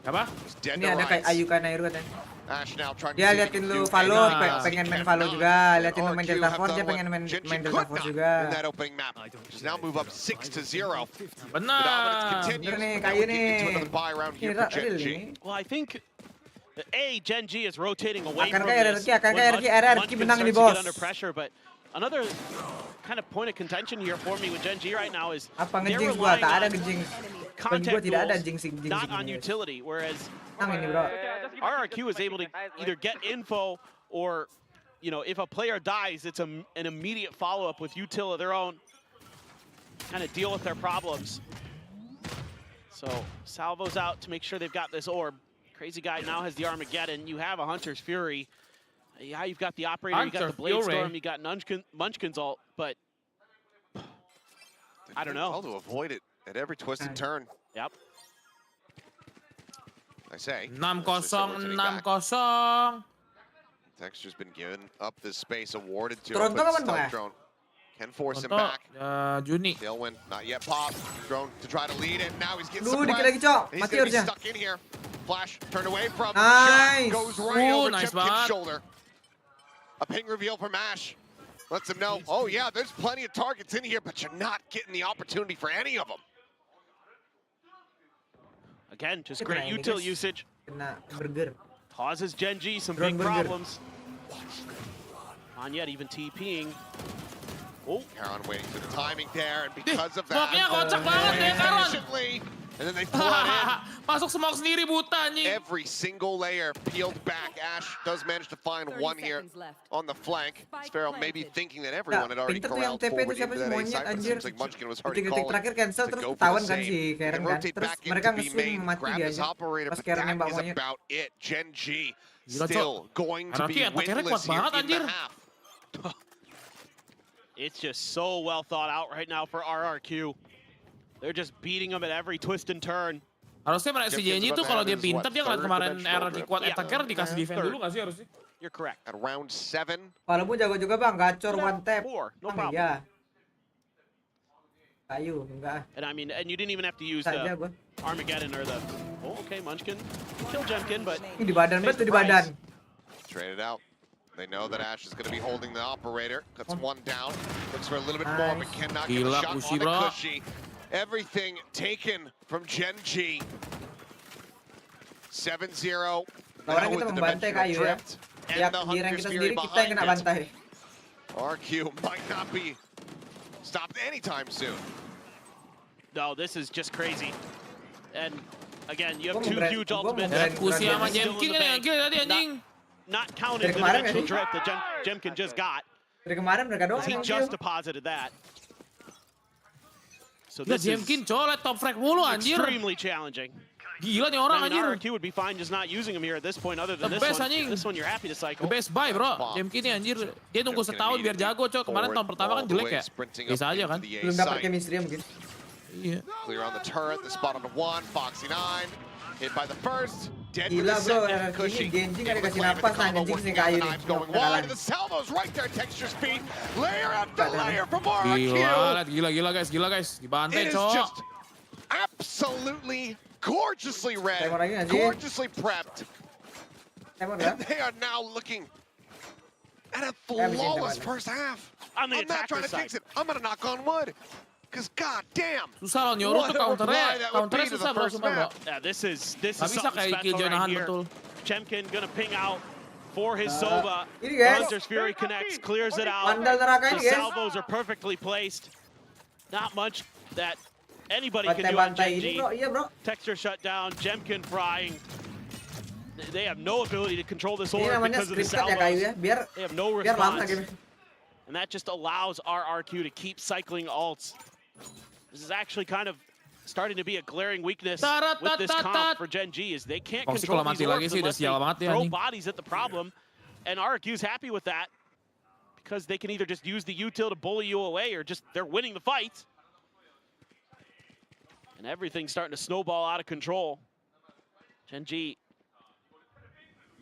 Apa? Dead Ini to ada kayak rights. Ayu Kanairu katanya. Ash now trying to Dia see if he liatin can lu do Valo, anything else pengen he main cannot. Valo juga, liatin lu main RRQ Delta have Force, done dia what pengen main Gen.G Delta could Force not juga. in that opening map. Just now move up 6-0. The Benar. dominance continues. Bener nih, Now kayu we get nih. into another buy round here Kira for real Gen.G. nih. Well, I think Gen.G is rotating away from Akankah this. RRQ menang Munchkin nih starts to bos. get under pressure, but another kind of point of contention here for me with Gen.G right now is Apa they're ngejinx gua? relying Tak ada on ngejinx. Bagi gua contact tidak ada rules, jinx not on ini. utility, whereas Menang ini bro. RRQ is able to either get info or, you know, if a player dies, it's an immediate follow-up with util of their own, kind of deal with their problems. So Salvo's out to make sure they've got this orb. Crazy Guy now has the Armageddon. You have a Hunter's Fury. Yeah, you've got the Operator, you got the Blade Storm, you got Munchkin's ult, but I don't know. Well to avoid it at every twist and turn. Yep. I say. 6-0, 6-0. Texture's been given up this space awarded to Drone him, but kapan, stealth Bang? drone can force him Contoh, back. Juni. Tailwind not yet popped. Drone to try to lead it. Now he's getting Duh, dikit suppressed. lagi, Cok. He's Mati gonna be harusnya. stuck in here. Flash turned away from. Nice. Shot goes right over nice Jemkin's banget. shoulder. A ping reveal from Ash. Lets him know, oh yeah, there's plenty of targets in here, but you're not getting the opportunity for any of them. Again, just Kena great ini, util guys. usage. Kena burger. Causes Gen.G some Drone big burger. problems. Yet even TPing. Oh, Karan waiting for the timing there, and because of Smoke-nya that, kocak banget ya Karan. efficiently, and then they flood in. Masuk smoke sendiri buta anjing. Every single layer peeled back. Ash does manage to find one here on the flank. Sparrow maybe thinking that everyone had already Pinter tuh yang corralled TP itu forward siapa into sih that A monyet site, but it anjir. seems like Munchkin was already Detik-detik calling terakhir cancel to terus go for ketahuan the kan save. si They Karen can kan. rotate Terus back mereka into B nge-swing main, mati grab dia his aja. operator, Pas but Karen that nembak is monyet. about it. Gen.G Gila, Cok. still going to be RRQ attack-nya winless kuat here banget, in the anjir. half. it's just so well thought out right now for RRQ. They're just beating them at every twist and turn. Harusnya si Jenny tuh kalau dia pintar dia ngeliat kemarin RRQ kuat Yeah. attacker dikasih defense dulu nggak sih harusnya? You're correct. At round 7, Walaupun jago juga bang, gacor one tap. 4, no Bang, problem. iya. Kayu, enggak. And I mean, and you didn't even have to use Saja the gua. Armageddon or the. Oh, okay, Munchkin. Kill Jemkin, but Ini di badan pays betul the di badan. price. traded out. They know that Ash is going to be holding the operator. Cuts one down. Looks for a little bit more, but cannot get a Gila, shot Kushi, on the bro. Cushy. Everything taken from Gen.G. 7-0. Lawan Now kita with the membantai dimensional kayu ya. drift Tiap and the giliran Hunter's kita Fury sendiri kita yang kena behind it. bantai. RQ might not be stopped anytime soon. No, this is just crazy. And again, you have Gua two mau huge gua mau ultimates. berani- Kusi sama Still in Jemkin the kan yang bank. kill tadi anjing. Not counted Dari the kemarin dimensional nggak sih? drift that Jemkin just got. Dari kemarin mereka doang He yang just kill. deposited that. So Gila this is Jemkin colet top frag mulu anjir. extremely challenging. Gila nih orang I mean, anjir. RRQ would be fine just not using him here at this point other than The this best, one. anjing. This one you're happy to The cycle. best buy bro. Jemkin nih anjir. Dia nunggu setahun biar jago cok. Kemarin tahun pertama kan jelek ya. Bisa aja kan. Belum dapat chemistry mungkin. Iya. Clear on the turret, the spot on the one. Foxy 9 hit by the first. Dead Gila with bro, the RRQ Cushy. ini Genji nggak Able to dikasih clamp napas, the nah combo, Genji working sih out the kayu nih. knives going wide. The salvo's right there. Texture speed. Layer after layer from RRQ. Gila guys. Dibantai, It is cok. just absolutely gorgeously read, Tembak lagi nggak sih? gorgeously prepped. Tembak And nggak? they are now looking at a Habisin flawless tembaknya. first half. On the I'm not trying attacker to jinx side. it. I'm gonna knock on wood. Because goddamn, Susah loh nyuruh what tuh a reply counternya. that would be Counternya to the susah bro, first sumpah bro. map. Yeah, this is Gak bisa something kayak special Killjoy right nahan here. betul. Chemkin gonna ping out for his Sova. Ini guys, Hunter's Fury connects, clears it out. Vandal neraka The ini guys. salvos are perfectly placed. Not much that anybody can do on Bantai-bantai ini Genji. bro, iya bro. Texture shut down, Jemkin frying. They have no ability to control this Ini orb namanya because of the scripted ya kayu ya, salvos. biar They have no biar lama response. game. And that just allows RRQ to keep cycling ults. This is actually kind of starting to be a glaring weakness with this comp for Genji is they can't Foxy control kalau these mati lagi orbs sih udah unless sial banget they ya throw anjing. bodies at the problem. And RRQ's happy with that because they can either just use the util to bully you away or just they're winning the fight. And everything's starting to snowball out of control. Genji,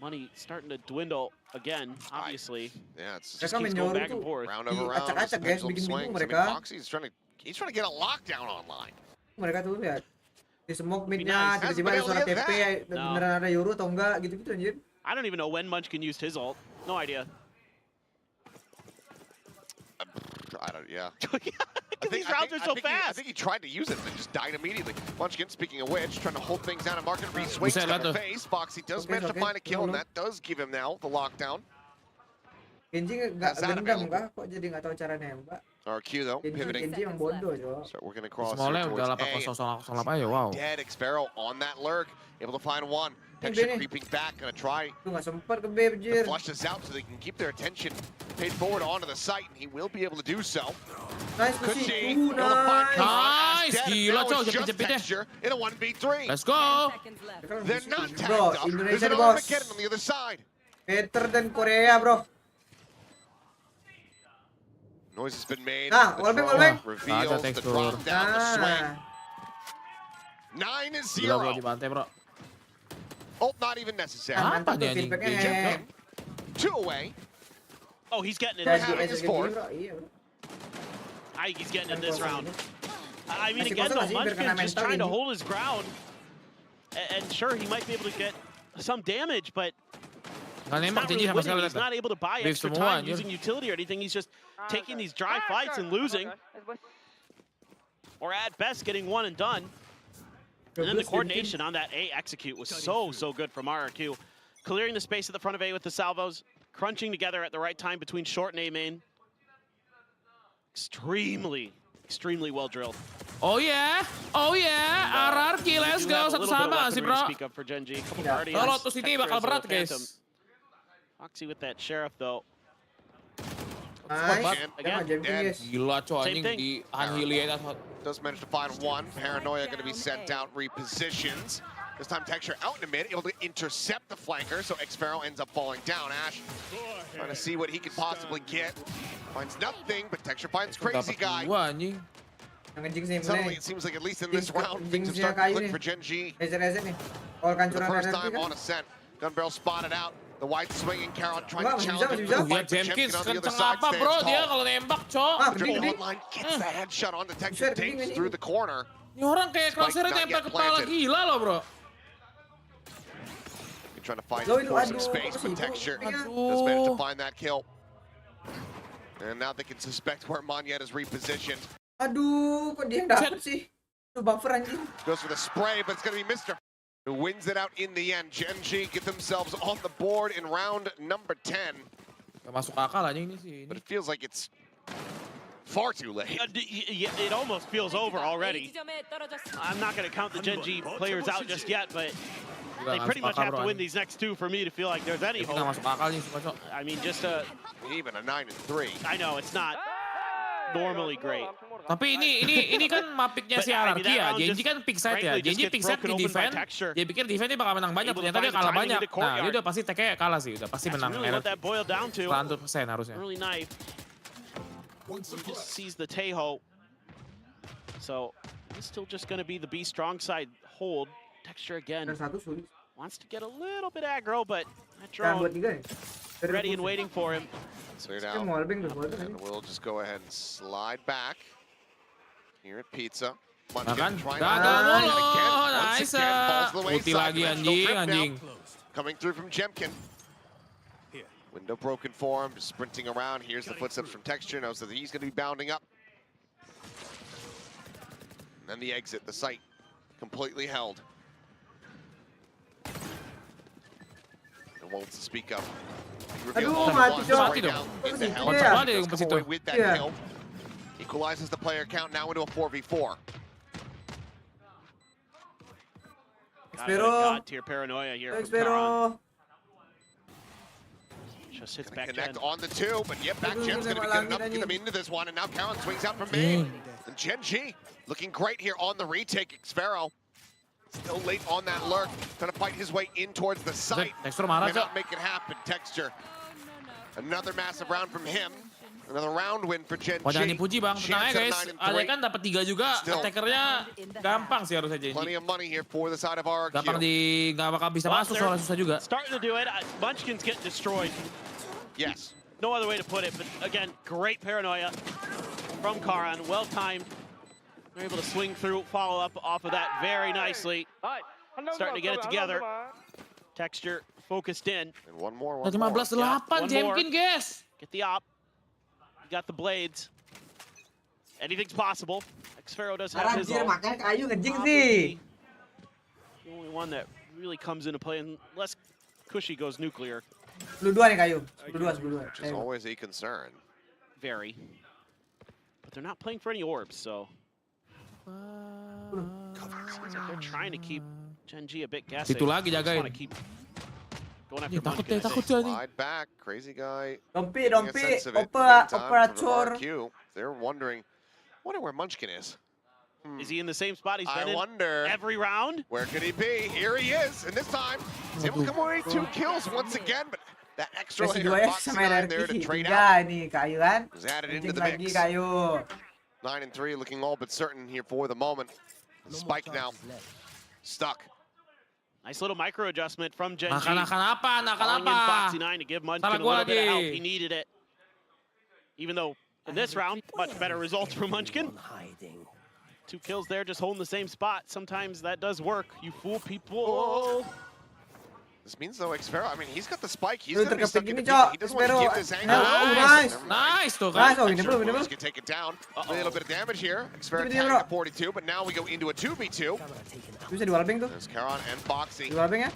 money starting to dwindle again, obviously. Yeah, it's Mereka just keeps menyoru going back and tuh forth. Round over round, acak-acak guys, pendulum bikin bingung swings. I mean, mereka. Foxy's he's trying to get a lockdown online. Mereka tuh lihat di smoke Be midnya nice. tiba-tiba ada suara Hasn't been TP able to No. beneran ada Yoru atau enggak gitu-gitu anjir. I don't even know when Munchkin used his ult. No idea. I don't, yeah. These rounds are so I fast. think he tried to use it and just died immediately. Munchkin, speaking of which, trying to hold things down and market re-swings Buset to lah the tuh. face. Foxy does Okay, manage to okay. find a kill, and Tunggu. that does give him now the lockdown. Genji nggak That's not gendam available. kah? Kok jadi nggak tahu cara nembak? RQ though, pivoting. Genji emang bodoh coy. Start working across Smallnya here udah towards 8-0-0-8 aja, wow. Dead Xparrow on that lurk, able to find one. Ini Texture nih. creeping back, gonna try Tuh nggak sempet ke B to anjir. flush this out so they can keep their attention paid forward onto the site, and he will be able to do so. Nice Could pussy. she? Able to find Nice. Conrad as Nice, dead, and gila, now Cok, it's just jepit-jepit ya. Texture in a 1v3. Let's go. They're not tagged Bro, up. Indonesia There's an nih, bos. Armageddon on the other side. Better than Korea bro. Noise has been made. Nah, The wallbang, drone wallbang. reveals the Texture. drop down, the swing. Nah, 9-0. Gila bro, dibantai bro. Ult not even necessary. Hah? mantap tuh dia anjing? feedbacknya. Jemkin, 2 away. Oh, he's getting it Jadi this having round. his kayak gini, fourth. bro. Iya bro. I think he's getting it this round. I mean, Masih again, kosong though, nggak sih? Biar kena Munchkin's just mental trying to ini. hold his ground. And sure, he might be able to get some damage, but Nggak he's nembak not, Genji really sama winning. sekali. He's not able to buy Wave extra semua, time anjir. using utility or anything. He's just taking these dry fights and losing, or at best getting one and done. And then the coordination on that A execute was so good from RRQ. Clearing the space at the front of A with the salvos, crunching together at the right time between short and A main. Extremely well drilled. Oh yeah, RRQ, let's go, satu sama sih bro. Speak up for Genji. Kalau Lotus ini bakal berat guys. Foxy with that sheriff though. Nice. Again, Emang Jemkin guys. Gila coy, Same anjing thing. di Anhiliate. Does manage to find one. Paranoia going to be sent out, repositions. This time Texture out in the mid, able to intercept the flanker, so Xparrow ends up falling down. Ash trying to see what he could possibly get. Finds nothing, but Texture finds Crazy Guy. Wah anjing. Yang ngejing sih Suddenly mulai. it seems like at least in this Jinx- round, things have Jinxnya started to kayu click nih. for Gen G. Reset nih. All For the kancuran first RRQ time kan. on ascent. Gun barrel spotted out. The white swinging Carrot trying Enggak, to masih challenge bisa, him. masih bisa. The Lihat fight, but Jenkins Jemkin on the other kenceng side apa bro stands dia tall. kalau nembak cok. Ah, Driven gede. online, gets the headshot on the Texture, Buset, takes gede through ini. the corner. Ini orang kayak Spike crosshair not nempel yet kepala planted. gila loh bro. You're trying to find Loh, itu, for some aduh, space, apa but sih itu? Texture Iya. does manage to Aduh. find that kill. And now they can suspect where Monyet is repositioned. Aduh, kok dia yang dapet sih? Tuh buffer anjing. Goes for the spray, but it's going to be Mr. who wins it out in the end. Gen G get themselves on the board in round number 10. Gak masuk akal aja ini sih. But it feels like it's far too late. It almost feels over already. I'm not going to count the Gen G players out just yet, but they pretty much have to win these next two for me to feel like there's any Gak hope. masuk akal nih suka cok. I mean, just Even a 9-3. I know it's not normally great. Tapi ini kan mapiknya si But, I mean, RRQ that ya. round Genji just, kan pick side ya. frankly, just Genji gets pick side broken di open by defend. Texture. Dia pikir defend dia bakal menang banyak. Able to Ternyata dia find the kalah timing in banyak. the Nah courtyard. dia udah pasti TK kalah sih. Udah pasti That's menang. really what that boiled down to. 100% harusnya. Early knife. He just sees the Tejo. So it's still just going to be the B strong side hold. Texture again. Ada satu sulit. Wants to get a little bit aggro, but that Jangan buat drone 3 nih. ready and waiting for him. Cleared Dia out. mau wallbang tuh, And we'll just go ahead and slide back here at Pizza. Makan. Trying Gagal to- mulu. again, once Nice. again, falls to the Putih wayside. lagi Dimensional drift now. anjing. Coming through from Jemkin. Window broken for him, just sprinting around. Here's the footsteps from Texture. Knows that he's going to be bounding up. And then the exit, the site completely held. No one to speak of. Reveal Aduh, all the mati ones dong. right now into Mati hell. dia. Kocak banget ya Just pas come itu. away with that Iya. kill. Equalizes the player count now into a 4v4. Xpero. God tier paranoia here from Karan. Xpero. Just hits Gonna back connect Gen. on the two, but yep, back Aduh, Gem's gonna be lagi good enough to get them anjing. into this one, and now Karan swings out from main. And Gen G looking great here on the retake. Xfero still late on that lurk, trying to fight his way in towards the site. Texture marah, Cannot Cok. make it happen. Texture. Another massive round from him. Another round win for Gen Wah, jangan G. dipuji bang, tenang Chance ya at guys. 9 and Ada 3. kan dapat 3 juga, Still. attackernya gampang sih harusnya Genji. Plenty of money here for the side of Gampang RRQ. nggak bakal bisa Well, masuk they're soalnya susah juga. Starting to do it. Munchkins get destroyed. Yes. No other way to put it, but again, great paranoia from Karan. Well timed. They're able to swing through, follow up off of that very nicely. Starting to get it together. Texture focused in. And one more. Nah, 15-8 one Jemkin guys. Get the op. You got the blades. Anything's possible. Xfero does have his Anjir, ult. makanya kayu ngejing sih. Probably the only one that really comes into play unless Cushy goes nuclear. 10-2 nih kayu. 10-2, 10-2. Which is always a concern. Very. But they're not playing for any orbs, so. Seems like they're trying to keep Gen G a bit guessing. Situ lagi They just jagain. wanna keep going Ih, after takut Munchkin, deh, I think. takut jadi. Slide back, crazy guy. Dompi, Getting a sense of it. Taking time for operator. RRQ. They're wondering where Munchkin is. Is he in the same spot he's I been in wonder every round? where could he be? Here he is, and this time he's able to come away 2 kills once again, but that extra Kasih layer 2 of ya sama Boxy 9 there to RRQ. trade 3 out nih kayu kan. was added into Ngejing the lagi mix. kayu. 9 and 3, looking all but certain here for the moment. Spike now stuck. Nice little micro adjustment from Gen G. Nakan apa? Nakan Calling in apa? Foxy 9 to give Salah Munchkin a gua little bit of help. lagi. He needed it. Even though in this round, much better results for Munchkin. 2 kills there, just holding the same spot. Sometimes that does work. You fool people. This means though, Xfero, I mean, he's got the spike. He's Lu going to be terkepit stuck in the gini, pizza. Cok. He doesn't want to Xfero. give this angle. Nice. Never mind. Nice tuh Nice, kan. oh ini Texture belum, ini Flores belum. can take it down. A little bit of damage here. Xfero Ini tagged bro. at 42, but now we go into a 2v2. Bisa di wallbang tuh. There's Karan and Foxy. Di wallbang ya.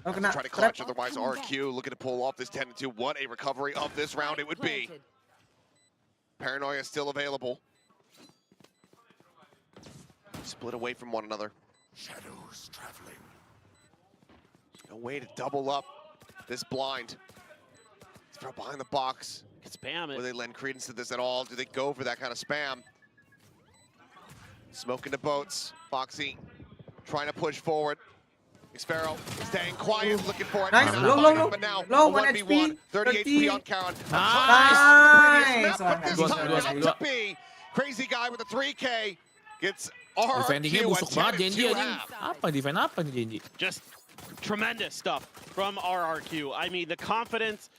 Oh kena. Try to Trap. clutch, otherwise RQ looking to pull off this 10-2. What a recovery of this round it would be. Paranoia is still available. Split away from one another. Shadows traveling. No way to double up this blind. Throw behind the box. Can spam Will it. they lend credence to this at all? Do they go for that kind of spam? Smoke into boats. Foxy trying to push forward. Xfero staying quiet, looking for it. Nice. Cannot Low, find low, it, low. but now Low, a 1 1v1, HP, 30 HP on Karan. Nice. But this Dua, time dua, not dua. to be. Crazy guy with a 3K gets Defendingnya RRQ busuk at banget 10 Genji and 2 anjing. half. Apa defend apa nih Genji? Just tremendous stuff from RRQ. I mean, the confidence,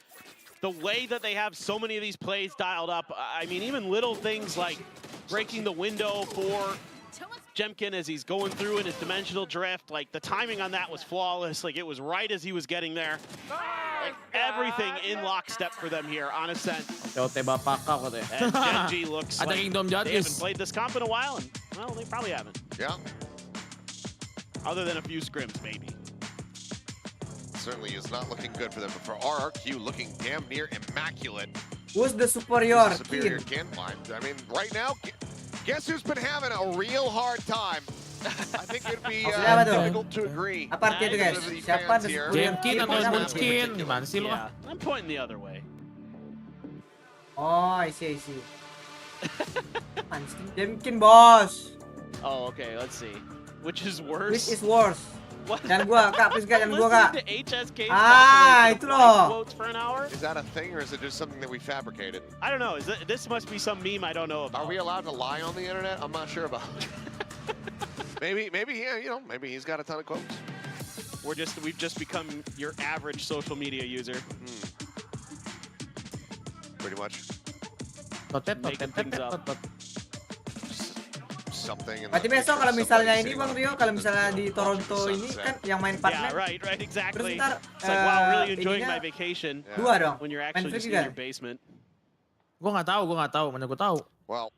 the way that they have so many of these plays dialed up. I mean, even little things like breaking the window for Jemkin as he's going through in his dimensional drift. Like, the timing on that was flawless. Like, it was right as he was getting there. Like, everything in lockstep for them here on Ascent. Ote bapak kau katanya. And Gen G looks Ada like Kingdom they haven't Judges. played this comp in a while, and, well, they probably haven't. Yeah, Other than a few scrims, maybe. certainly is not looking good for them. But for RRQ, looking damn near immaculate. Who's the superior Superior kid? can find. I mean, right now, guess who's been having a real hard time? I think it'd be Siapa tuh? difficult to agree. Apa artinya itu guys? Siapa the superior Jemkin kid? atau Siapa? Munchkin? Gimana sih lu? Yeah, I'm pointing the other way. Oh, I see. Anjing. Jemkin bos. Oh, okay, let's see. Which is worse? Which is worse? What? Jangan gua kak, please kak, jangan gua kak. Listening to HSK's Ah, compilation itu of loh. live quotes for an hour? Is that a thing, or is it just something that we fabricated? I don't know. This must be some meme I don't know about. Are we allowed to lie on the internet? I'm not sure about. Maybe, yeah, maybe he's got a ton of quotes. We've just become your average social media user. Pretty much. Making things up. Something. Berarti besok kalau misalnya ini Bang Rio, kalau misalnya di Toronto ini kan yang main partner. Yeah, right, exactly. Terus ntar, it's like, wow, really enjoying my ininya vacation. dua dong. When you're Main actually free just in juga. your basement. Gue nggak tahu, mana gue tahu. Well,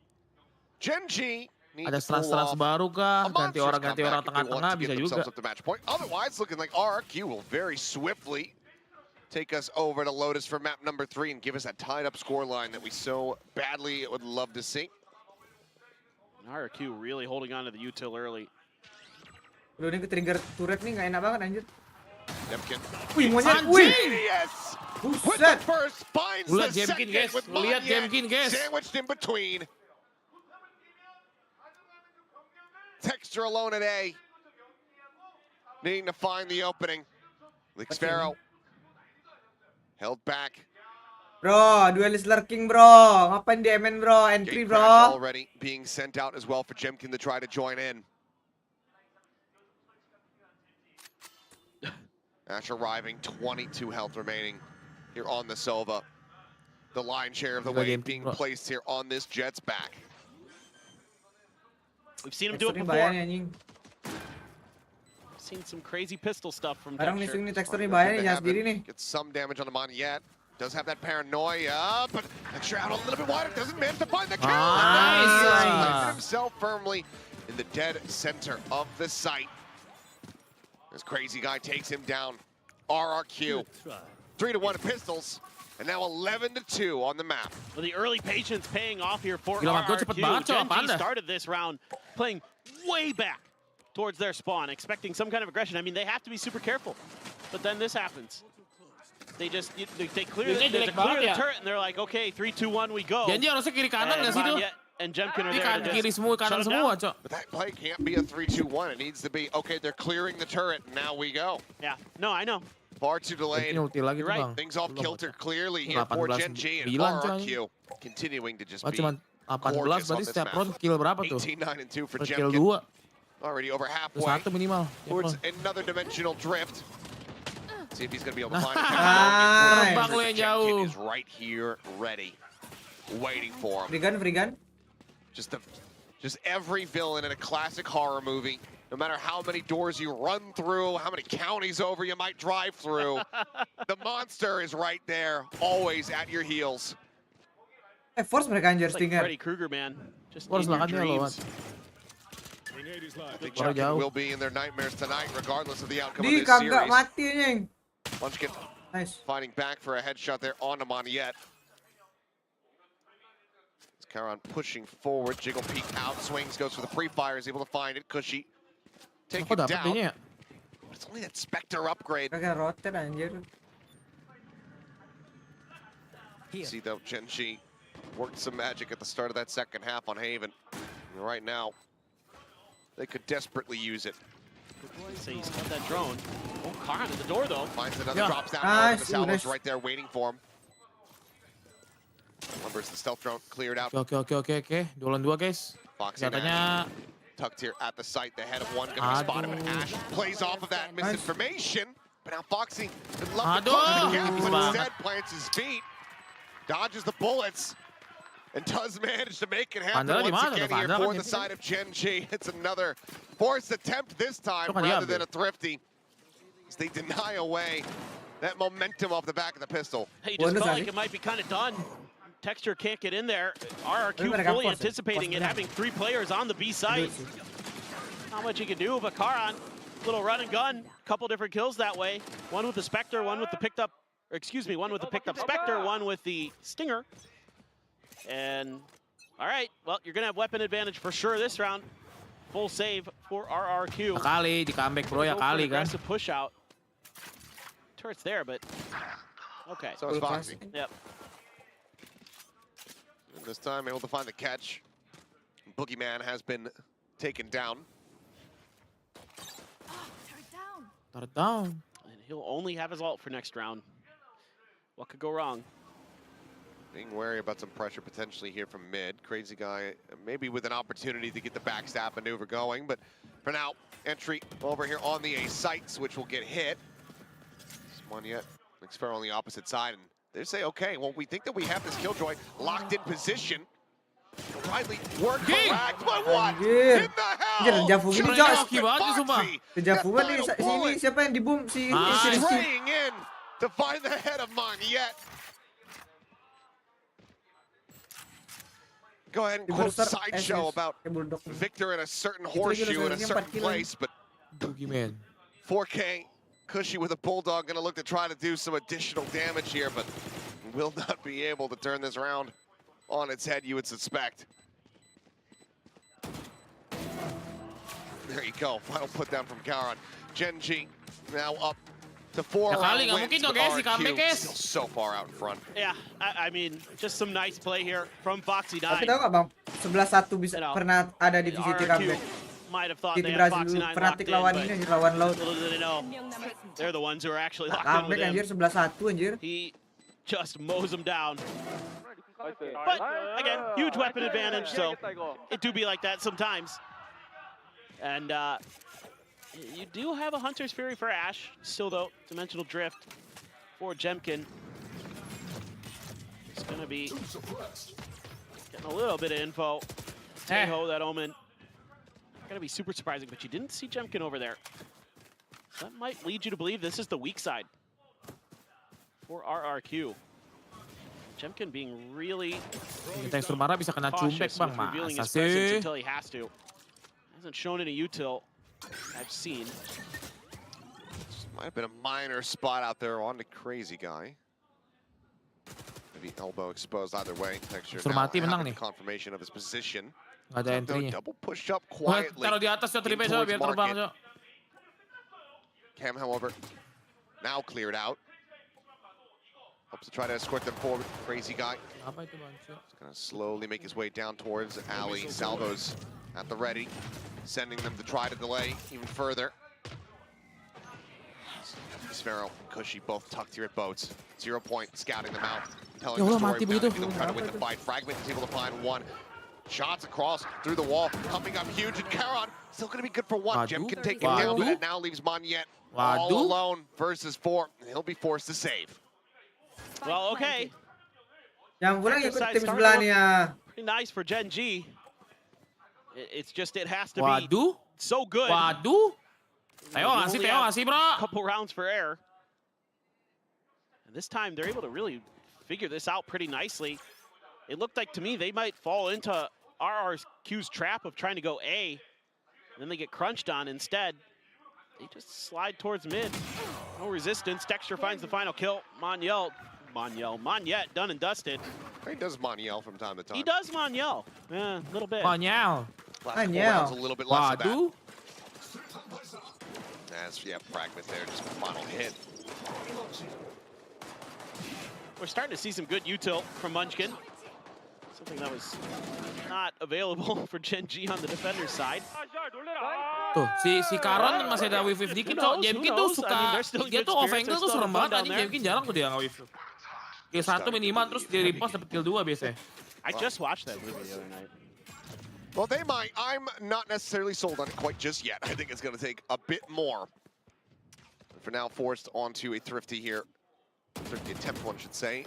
Genji ada strat-strat baru kah? Ganti orang tengah-tengah bisa juga. Otherwise, looking like RRQ will very swiftly take us over to Lotus for map number 3 and give us that tied-up scoreline that we so badly would love to see. RRQ really holding on to the util early. Udah ini ke-trigger turret nih nggak enak banget anjir. Demkin. Wih, monyet. Wih. Yes. Buset. With the first finds the second guys. with Lihat Demkin, guys. Sandwiched in between. Texture alone at A. Needing to find the opening. Lixfero. Held back. Bro, duelist lurking bro. Ngapain di MN bro? Entry Gate bro. crash already being sent out as well for Jemkin to try to join in. Ash arriving, 22 health remaining here on the Sova. The lion's share of the weight being placed here on this Jet's back. We've seen him do it before. Seen some crazy pistol stuff from Sekarang nih Texture. swing nih Texture nih bahaya nih, jangan sendiri nih. Gets some damage on the Mon yet. Does have that paranoia, but Texture out a little bit wider. Doesn't manage to find the kill. Nice. Planted himself firmly in the dead center of the site. This crazy guy takes him down. RRQ, 3-1 pistols, and now 11-2 on the map. Well, the early patience paying off here for cepet banget, RRQ. Genji Anda. started this round playing way back towards their spawn, expecting some kind of aggression. I mean, they have to be super careful. But then this happens. They just they clear the turret, and they're like, okay, 3, 2, 1, we go. Genji harusnya kiri kanan nggak sih tuh? And Jemkin are Ini there to kiri just semua, kanan shut 'em semua, down. Cok. But that play can't be a 3-2-1. It needs to be, okay, they're clearing the turret, and now we go. Yeah, no, I know. Far too delayed. Ini ulti lagi tuh, You're right. Bang. Things off Belum, kilter Cok. clearly here for Genji and 18-9, coy. RRQ. Continuing to just Oh, be cuma 18 gorgeous on berarti this setiap map. round kill berapa tuh? 18-9-2 for Kill Jemkin. 2. Already over halfway Satu minimal. towards another dimensional drift. See if he's going to be able to find it. Terbang lu yang Jemkin jauh. is right here, ready, waiting for him. Free gun. Just every villain in a classic horror movie. No matter how many doors you run through, how many counties over you might drive through, the monster is right there, always at your heels. Force mereka anjir It's like Stinger. Freddy Krueger, man. Just Force in your lahannya loh, dreams. I think Jemkin will be in their nightmares tonight, regardless of the outcome of Di this kagak series. mati nyeng. Munchkin Nice. fighting back for a headshot there on Amaniet. Karan pushing forward, jiggle peek out, swings, goes for the pre-fire, is able to find it. Cushy take Kok it dapet down. dia ya? But it's only that Spectre upgrade. Kagak rotate anjir. See though, Genji worked some magic at the start of that second half on Haven. And right now, they could desperately use it. So he's got that drone. Oh, Karan at the door though. Finds another, Yeah. drops down. Nice. The Salvo's Nice. right there waiting for him. Numbers the stealth drone cleared out. Oke. 2-2 guys. Foxy and Katanya tucked here at the site. The head of one going to be spotted, but Ash plays off of that misinformation. But now Foxy would love to close the gap, but instead plants his feet, dodges the bullets, and does manage to make it happen Vandal once di mana? again here Vandal for kan the dia. side of Genji. It's another forced attempt this time Itu kan rather diambil. than a thrifty, as they deny away that momentum off the back of the pistol. Hey, just felt like it might be kind of done. Texture can't get in there. RRQ fully anticipating it, having 3 players on the B site. Not much you can do, but Karan, little run and gun, couple different kills that way. One with the Spectre, one with the picked up, or excuse me, one with the picked up Spectre, one with the Stinger. And, all right, well, you're gonna have weapon advantage for sure this round. Full save for RRQ. Kali di comeback bro ya Go for an kali kan. aggressive push out. Turret's there, but okay. So it's Foxy. Yep. And this time able to find the catch. Boogeyman has been taken down. Turret down. And he'll only have his ult for next round. What could go wrong? Being wary about some pressure potentially here from mid. Crazy guy, maybe with an opportunity to get the backstab maneuver going, but For now, entry over here on the A site, switch will get hit. Monyet looks fair on the opposite side, and they say, okay, well, we think that we have this Killjoy locked in position. Riley, work correct, but what? In the hell? Javu gini, Jos. Foxy, Javu kan ini siapa yang di boom si Rizky. spraying in to find the head of Monyet. Go ahead and quote Sideshow about Victor in a certain horseshoe in a certain place, but 4K, Cushy with a Bulldog, gonna look to try to do some additional damage here, but will not be able to turn this round on its head, you would suspect. There you go, final put down from Karan. Genji now up to 4 round wins, but RRQ still so far out in front. Yeah, I mean, just some nice play here from Foxy 9. Tapi tahu nggak Bang, 11-1 bisa pernah ada di VCT comeback. Might have thought Di they had Brazil Foxy 9 locked fanatik in, lawan but ini, lawan laut. little did they know, they're the ones who are actually locked in with Comeback anjir, him. 11-1 anjir. He just mows them down. But again, huge weapon advantage, so it do be like that sometimes. And you do have a Hunter's Fury for Ashe. Still though, Dimensional Drift for Jemkin. It's gonna be getting a little bit of info. Hey-ho, that Omen. Gonna be super surprising, but you didn't see Jemkin over there. That might lead you to believe this is the weak side for RRQ. Jemkin being really Tekstur marah bisa kena cumbek bang, revealing his masa presence sih? until he has to. Hasn't shown any util I've seen. Might have been a minor spot out there on the crazy guy. Maybe elbow exposed either way. Texture now having confirmation of his position. Gak ada entry-nya. Double push up quietly. Taruh di atas ya, tripe coba biar terbang coba. Cam, however, now cleared out. Hopes to try to escort them forward. Crazy guy. Apa itu bang? He's gonna slowly make his way down towards alley. Salvos at the ready, sending them to try to delay even further. Sparrow and Cushy both tucked here at boats. 0 point, scouting them out, telling the story. They'll try to win the fight. Fragment is able to find one. Shots across through the wall, coming up huge, and Karan still gonna be good for one. Jim can take it down, but it now leaves Monyet all alone versus 4. And he'll be forced to save. Well, okay. Yang kurang ikut tim sebelahnya. Pretty nice for Gen G. It's just it has to be so good. Waduh. Teo ngasih bro. Couple rounds for air. And this time they're able to really figure this out pretty nicely. It looked like to me they might fall into RRQ's trap of trying to go A. And then they get crunched on instead. They just slide towards mid. No resistance. Texture finds the final kill. Monyet, done and dusted. He does Monyet from time to time. He does Monyet. Yeah, a little bit. Monyet. A little bit less of that. As, yeah, Fragment there, just final hit. We're starting to see some good util from Munchkin. Something that was not available for Gen G on the defender's side. Tuh, si Karan masih ada wave dikit kok. Jemkin tuh suka, dia tuh off angle tuh serem banget anjing. Jemkin jarang tuh dia nge-wave. Kill 1 minimal terus di repost dapet kill 2 biasanya. I just watched that movie the other night. Well, they might. I'm not necessarily sold on it quite just yet. I think it's going to take a bit more. For now, forced onto a Thrifty here. Thrifty attempt, one should say,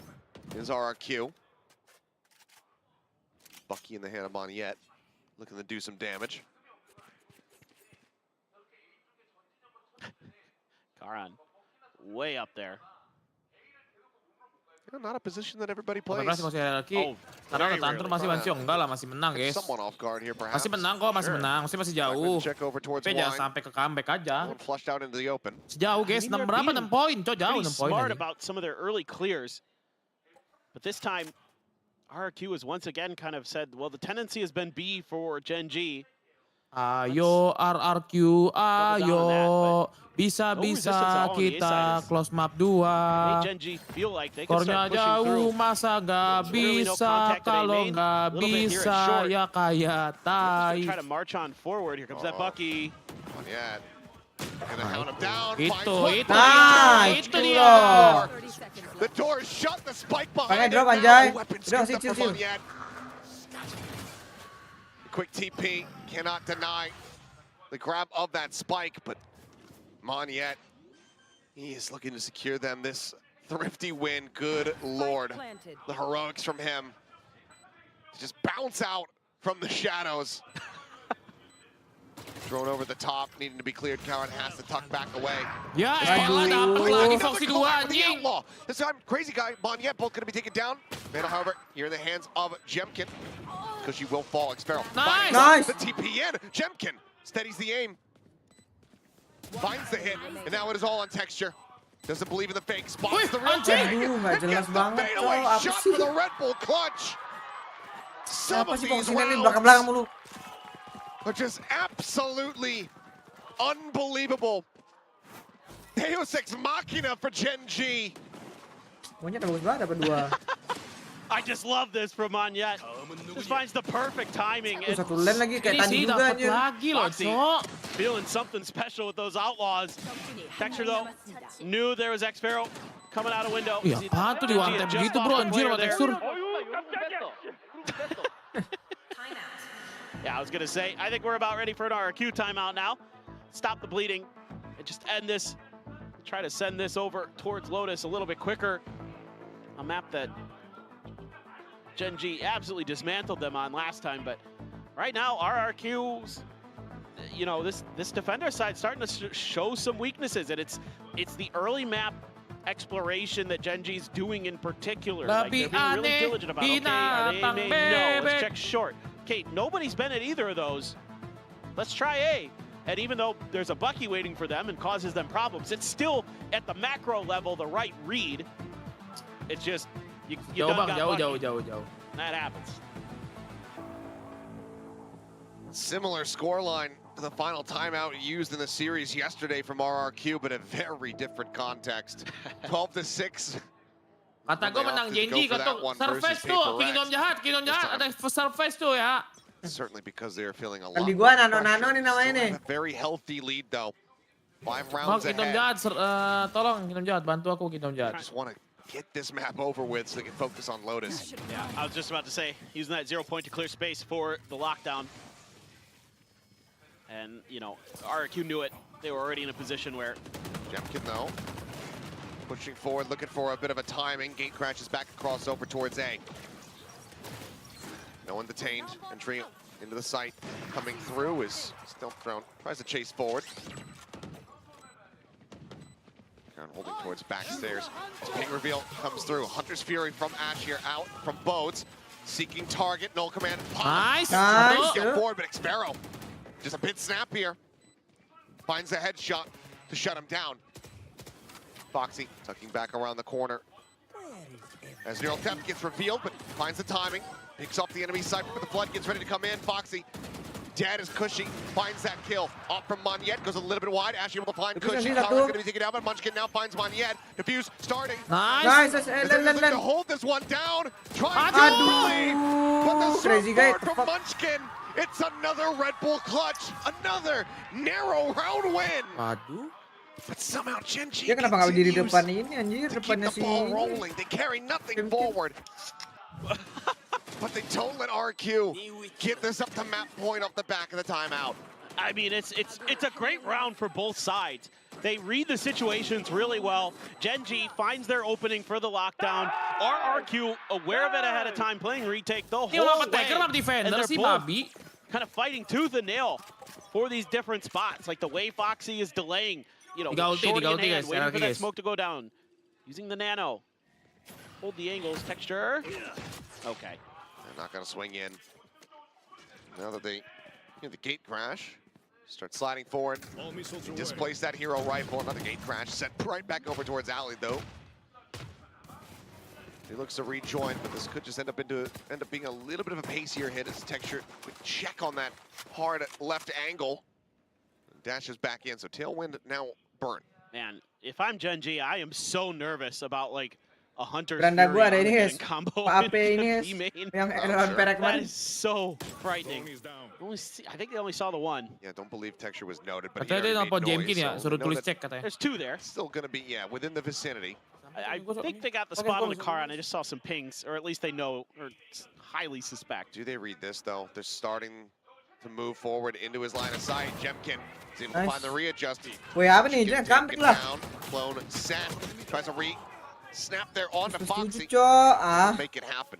is RRQ. Bucky in the hand of Monyet, looking to do some damage. Karan, way up there. Not a position that everybody plays. Masih RRQ. Karena Tantur masih enggak lah, masih menang guys. Masih menang kok, masih jauh. Tapi jangan sampai ke comeback aja. Sejauh guys, 6 berapa? 6 poin, cok jauh 6 poin. Smart about some of their early clears. But this time, RRQ has once again kind of said, well, the tendency has been B for Gen G. Ayo RRQ, ayo. Bisa-bisa kita close map 2. Skornya jauh, masa gak bisa. Kalau gak bisa ya kayak tai. Itu dia. Pakai drop anjay. Udah chill. Quick TP, cannot deny. the grab of that spike, but Monyet, he is looking to secure them this thrifty win. Good Lord. The heroics from him. To just bounce out from the shadows. Thrown over the top, needing to be cleared. Karen has to tuck back away. Ya elah, dapet lagi Foxy 2 anjing. This time, Crazy Guy, Monyet, both going to be taken down. Mana, however, here in the hands of Jemkin. Because she will fall. Xpero Nice. the TP in. Jemkin steadies the aim. Finds the hit, and now it is all on Texture. Doesn't believe in the fake. Spots the real tag. Nggak jelas banget tuh. Fadeaway Apa shot sih? for the Red Bull clutch. Some Apa of sih these Foxy ini rounds belakang-belakang mulu? are just absolutely unbelievable. Deus Ex Machina for Gen G. Monyet bagus banget dapat 2. I just love this from Monyet. Just finds the perfect timing. And Satu lane lagi kayak Ini tadi sih juga dapet anjir. lagi loh, Foxy Cok. feeling something special with those outlaws. Texture though knew there was Xpero coming out of window. Iya, apaan tuh di one tap begitu bro, anjir sama tekstur. Yeah, I was gonna say, I think we're about ready for an RRQ timeout now. Stop the bleeding and just end this. Try to send this over towards Lotus a little bit quicker. A map that Gen G absolutely dismantled them on last time, but right now RRQ's, you know, this defender side starting to show some weaknesses, and it's the early map exploration that Gen G's doing in particular. Like, they're being really diligent about, okay, are they main? No, let's check short. Okay, nobody's been at either of those. Let's try A. And even though there's a Bucky waiting for them and causes them problems, it's still at the macro level the right read. It's just you Jauh done bang, got jauh. lucky. That happens. Similar scoreline to the final timeout used in the series yesterday from RRQ, but a very different context. 12-6. Kata gue menang Genji, kata surface tuh, Kingdom jahat, ada surface tuh ya. Certainly because they are feeling a lot. Kalau di gua nano-nano nih namanya nih. A very healthy lead though. 5 Mau rounds Kingdom ahead. jahat, tolong Kingdom jahat, bantu aku Kingdom jahat. Just want to get this map over with so they can focus on Lotus. Yeah, I was just about to say, using that 0 point to clear space for the lockdown. And, you know, RRQ knew it. They were already in a position where... Jemkin though, pushing forward, looking for a bit of a timing. Gate crashes back across over towards A. No one detained. Entry into the site. Coming through is stealth drone. Tries to chase forward. Karen holding towards backstairs. As ping reveal comes through. Hunter's Fury from Ash here out from Bodes. Seeking target. Null command. Nice. Nice. Get forward, but Xpero just a bit snappier. Finds the headshot to shut him down. Foxy tucking back around the corner. As Neural Theft gets revealed, but finds the timing. Picks off the enemy side before the flood gets ready to come in. Foxy, dead as Cushy, finds that kill. Off from Monyet, goes a little bit wide. Ash able to find Cushy. Kara's going to be taken down, but Munchkin now finds Monyet. Diffuse starting. Nice. Looking to hold this one down. Trying to lead, but the Crazy guy. support from Munchkin. It's another Red Bull clutch. Another narrow round win. Waduh. But somehow Gen G Dia kenapa nggak berdiri continues depan ini anjir, to keep depannya the si ball rolling. They carry nothing forward. But they don't let RQ get this up to map point off the back of the timeout. I mean, it's a great round for both sides. They read the situations really well. Gen G finds their opening for the lockdown. RRQ aware of it ahead of time, playing retake the whole Ini kenapa way. Tiger kenapa defender they're sih, both babi? kind of fighting tooth and nail for these different spots. Like the way Foxy is delaying, you know, Tiga ulti, waiting guys, for that guys. smoke to go down. Using the nano. Hold the angles, Texture. Okay. They're not going to swing in. Now that they the gate crash, start sliding forward. Displace that hero rifle. Another gate crash sent right back over towards Alley though. He looks to rejoin, but this could just end up being a little bit of a pacier hit as Texture quick check on that hard left angle. Dashes back in, so Tailwind now burn. Man, if I'm Gen G, I am so nervous about like a Hunter's Beranda Fury gua ada on ini the guys. combo. AP ini B main. yang lawan perak That kemarin. is so frightening. I think they only saw the one. Yeah, don't believe Texture was noted, but Katanya dia nelpon Jemkin ya, suruh tulis cek katanya. There's two there. Still going to be, yeah, within the vicinity. I think they got the spot on the car, and I just saw some pings, or at least they know, or highly suspect. Do they read this, though? They're starting to move forward into his line of sight. Jemkin is able to find the readjust. Woi, apa nih? Jangan camping lah. Clone set. Tries to snap there on to Foxy. Make it happen.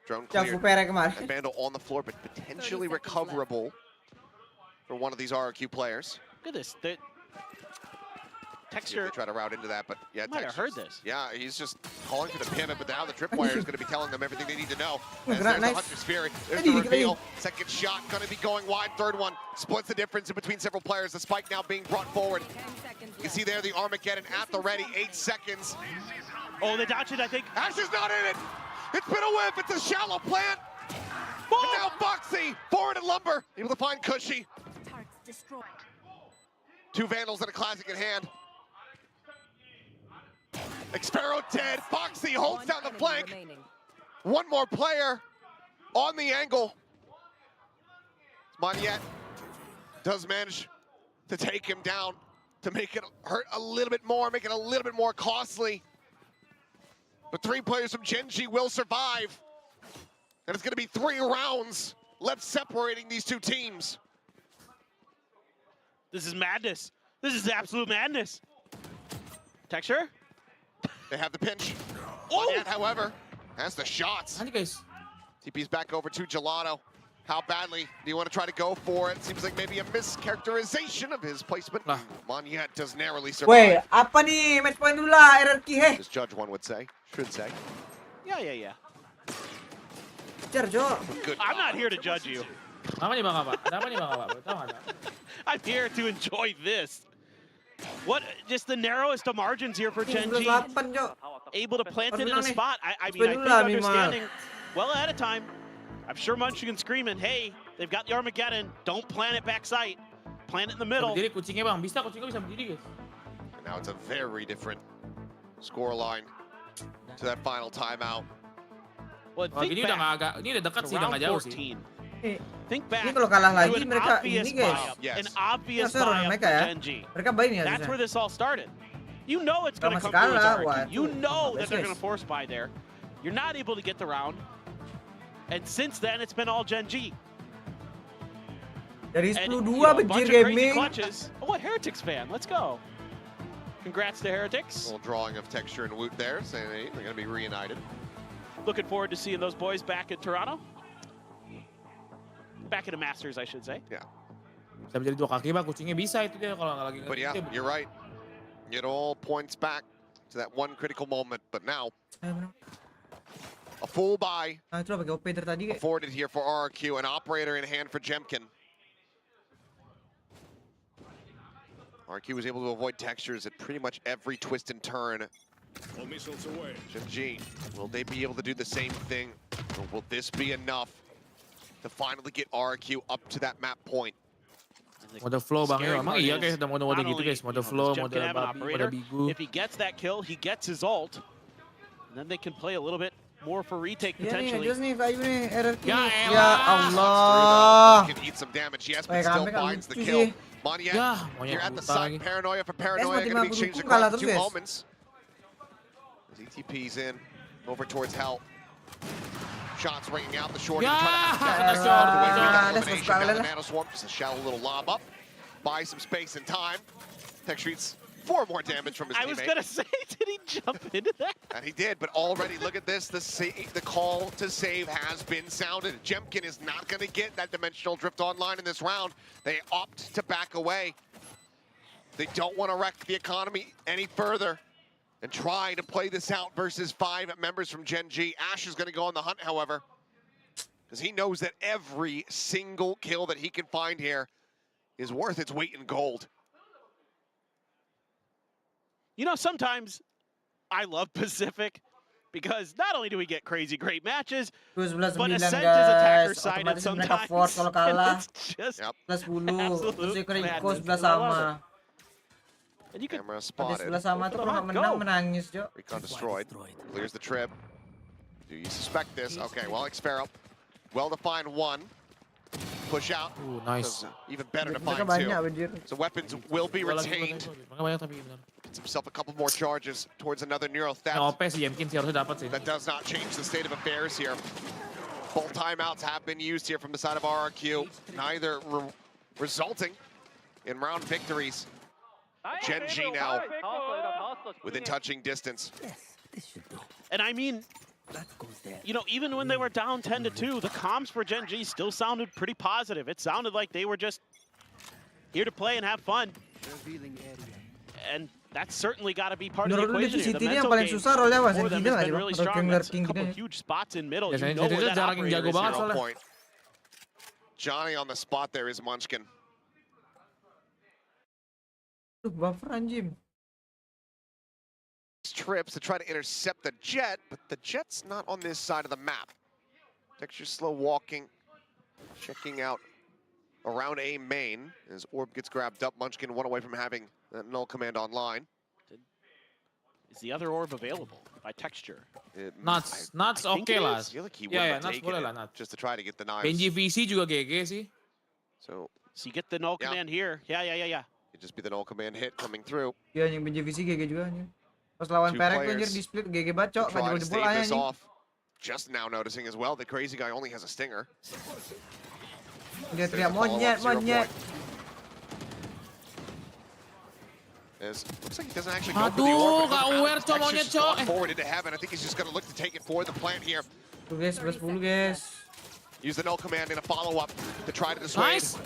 Drone cleared. And Vandal on the floor, but potentially recoverable for one of these RRQ players. Look at this. The Texture. They try to route into that, but yeah, might have heard this. Yeah, he's just calling for the pivot, but now the tripwire is going to be telling them everything they need to know. As there's the Hunter's Fury. There's the reveal. Second shot going to be going wide. Third one splits the difference in between several players. The spike now being brought forward. You can see there the Armageddon at the ready. 8 seconds. Oh, they dodged it, I think. Ash is not in it. It's been a whiff. It's a shallow plant. And now Foxy forward and Lumber able to find Cushy. Two Vandals and a Classic in hand. Xpero dead. Foxy holds down the flank. One more player on the angle. Moniette does manage to take him down to make it hurt a little bit more, make it a little bit more costly. But 3 players from Genji will survive. And it's going to be 3 rounds left separating these 2 teams. This is madness. This is absolute madness. Texture? They have the pinch. Moniette, however, has the shots. TP's back over to Gelato. How badly do you want to try to go for it? Seems like maybe a mischaracterization of his placement. Moniette does narrowly survive. Weh, apa nih? Match point dulu lah, RRQ, heh. This judge, one would say, should say. Yeah. Jarjo. I'm not here to judge you. I'm here to enjoy this. What, just the narrowest of margins here for Genji. Able to plant it in a spot. I mean, I think understanding well ahead of time. I'm sure Munchkin screaming, hey, they've got the Armageddon. Don't plant it back sight. Plant it in the middle. And now it's a very different scoreline to that final timeout. Well, think back to round 14. Think back ini kalau kalah lagi to an mereka obvious ini guys. buy-up. An obvious Mereka orang buy-up mereka for ya. Genji. Mereka baik nih That's where this all started. You know it's going to come Kalau masih through kalah, RRQ. You know that they're guys. going to force buy there. You're not able to get the round. And since then, it's been all Genji. Dari And, 10-2 you know, a bunch Benjir of crazy Gaming. clutches. Oh, what Heretics fan? Let's go. Congrats to Heretics. A little drawing of Texture and Woot there, saying hey, they're going to be reunited. Looking forward to seeing those boys back in Toronto. Back in the Masters, I should say. Yeah. Bisa menjadi 2 kaki bang, kucingnya bisa itu dia kalau nggak lagi. But yeah, you're right. It all points back to that one critical moment. But now, a full buy afforded here for RRQ, an operator in hand for Jemkin. RRQ was able to avoid textures at pretty much every twist and turn. Genji, will they be able to do the same thing? Or will this be enough to finally get RRQ up to that map point? Mode flow bang, emang iya guys, ada mode-mode gitu guys, mode flow, mode bigu. If he gets that kill, he gets his ult, and then they can play a little bit more for retake potentially. Ya Allah. Can eat some damage. Yes, but still finds the kill. Moniette, you're at the side. Paranoia for Paranoia, going to be exchanged across 2 moments. As ETP's in, over towards Hell. Shots ringing out the short. Nanoswarm, just a shallow little lob up. Buy some space and time. Tech Streets 4 more damage from his teammate. I was gonna say, did he jump into that? And he did, but already look at this. The call to save has been sounded. Jemkin is not gonna get that dimensional drift online in this round. They opt to back away. They don't want to wreck the economy any further and try to play this out versus 5 members from Genji. Ash is going to go on the hunt, however, because he knows that every single kill that he can find here is worth its weight in gold. You know, sometimes I love Pacific because not only do we get crazy great matches, but Ascent is attacker sided sometimes. It's just absolute madness. And you can Camera spotted. Recon destroyed. Clears the trip. Do you suspect this? Okay, well, Xpero. Well-defined 1. Push out. Ooh, nice. Even better to find 2. So weapons will be retained. Gets himself a couple more charges towards another neural theft. That does not change the state of affairs here. Both timeouts have been used here from the side of RRQ, neither resulting in round victories. Gen.G now within touching distance. And I mean, you know, even when they were down 10-2, the comms for Gen.G still sounded pretty positive. It sounded like they were just here to play and have fun. And that's certainly got to be part of the equation here. The mental game for them has been really strong. That's a couple huge spots in middle. You know where that operator is here. Point. Johnny on the spot there is Munchkin. Buffer anjing. Trips to try to intercept the jet, but the jet's not on this side of the map. Texture slow walking, checking out around A main as Orb gets grabbed up. Munchkin one away from having that null command online. Is the other orb available by Texture? Nuts oke lah. Yeah, Nuts boleh lah, Nuts. Just to try to get the knives. NGVC juga GG sih. So you get the null command here. Yeah. It'd just be the null command hit coming through. Iya, yang BNJVC GG juga nih. Pas lawan Perek tuh anjir di split GG bacok, nggak jebol-jebol aja nih. Just now noticing as well, the crazy guy only has a stinger. Dia teriak monyet. Looks like he doesn't actually go for the orb. Gak aware cok monyet cok. Forward into heaven. I think he's just going to look to take it for the plant here. Tuh guys, 11 guys. Use the null command in a follow-up to try to dissuade. Nice.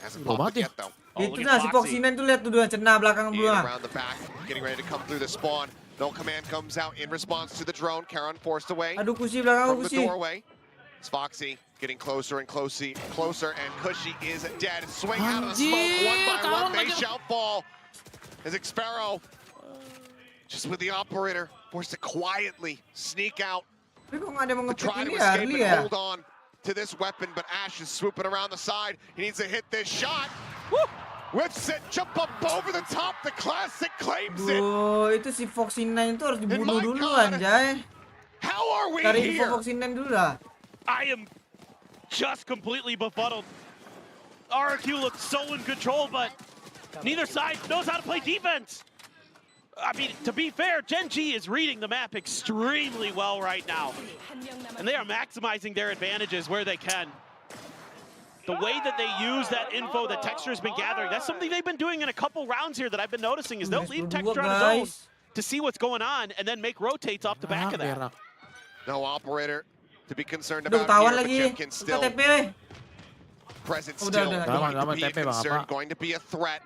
Hasn't popped it yet though. Itu nah si Foxy9 tuh lihat tuh dua cenah belakang dua. Around the back, getting ready to come through the spawn. Null command comes out in response to the drone. Karon forced away Aduh Kusi belakang from the Kusi. doorway. It's Foxy getting closer and closer, and Cushy is dead. Swing out of the smoke, one by one, they shall fall. As Xpero, just with the operator, forced to quietly sneak out Tapi kok nggak ada yang to try to ngepick escape ini and ya? hold on to this weapon, but Ash is swooping around the side. He needs to hit this shot. Whips it, jump up over the top. The classic claims it. Duh, itu si Foxy9 itu harus dibunuh dulu anjay. How are we Cari info here? Foxy9 dulu lah. I am just completely befuddled. RRQ looks so in control, but neither side knows how to play defense. I mean, to be fair, Gen.G is reading the map extremely well right now. And they are maximizing their advantages where they can. The way that they use that info that Texture has been gathering, that's something they've been doing in a couple rounds here that I've been noticing, is they'll leave Texture on his own to see what's going on and then make rotates off the back of that. No operator to be concerned about here, but Jemkin still present, still going to be a concern, going to be a threat.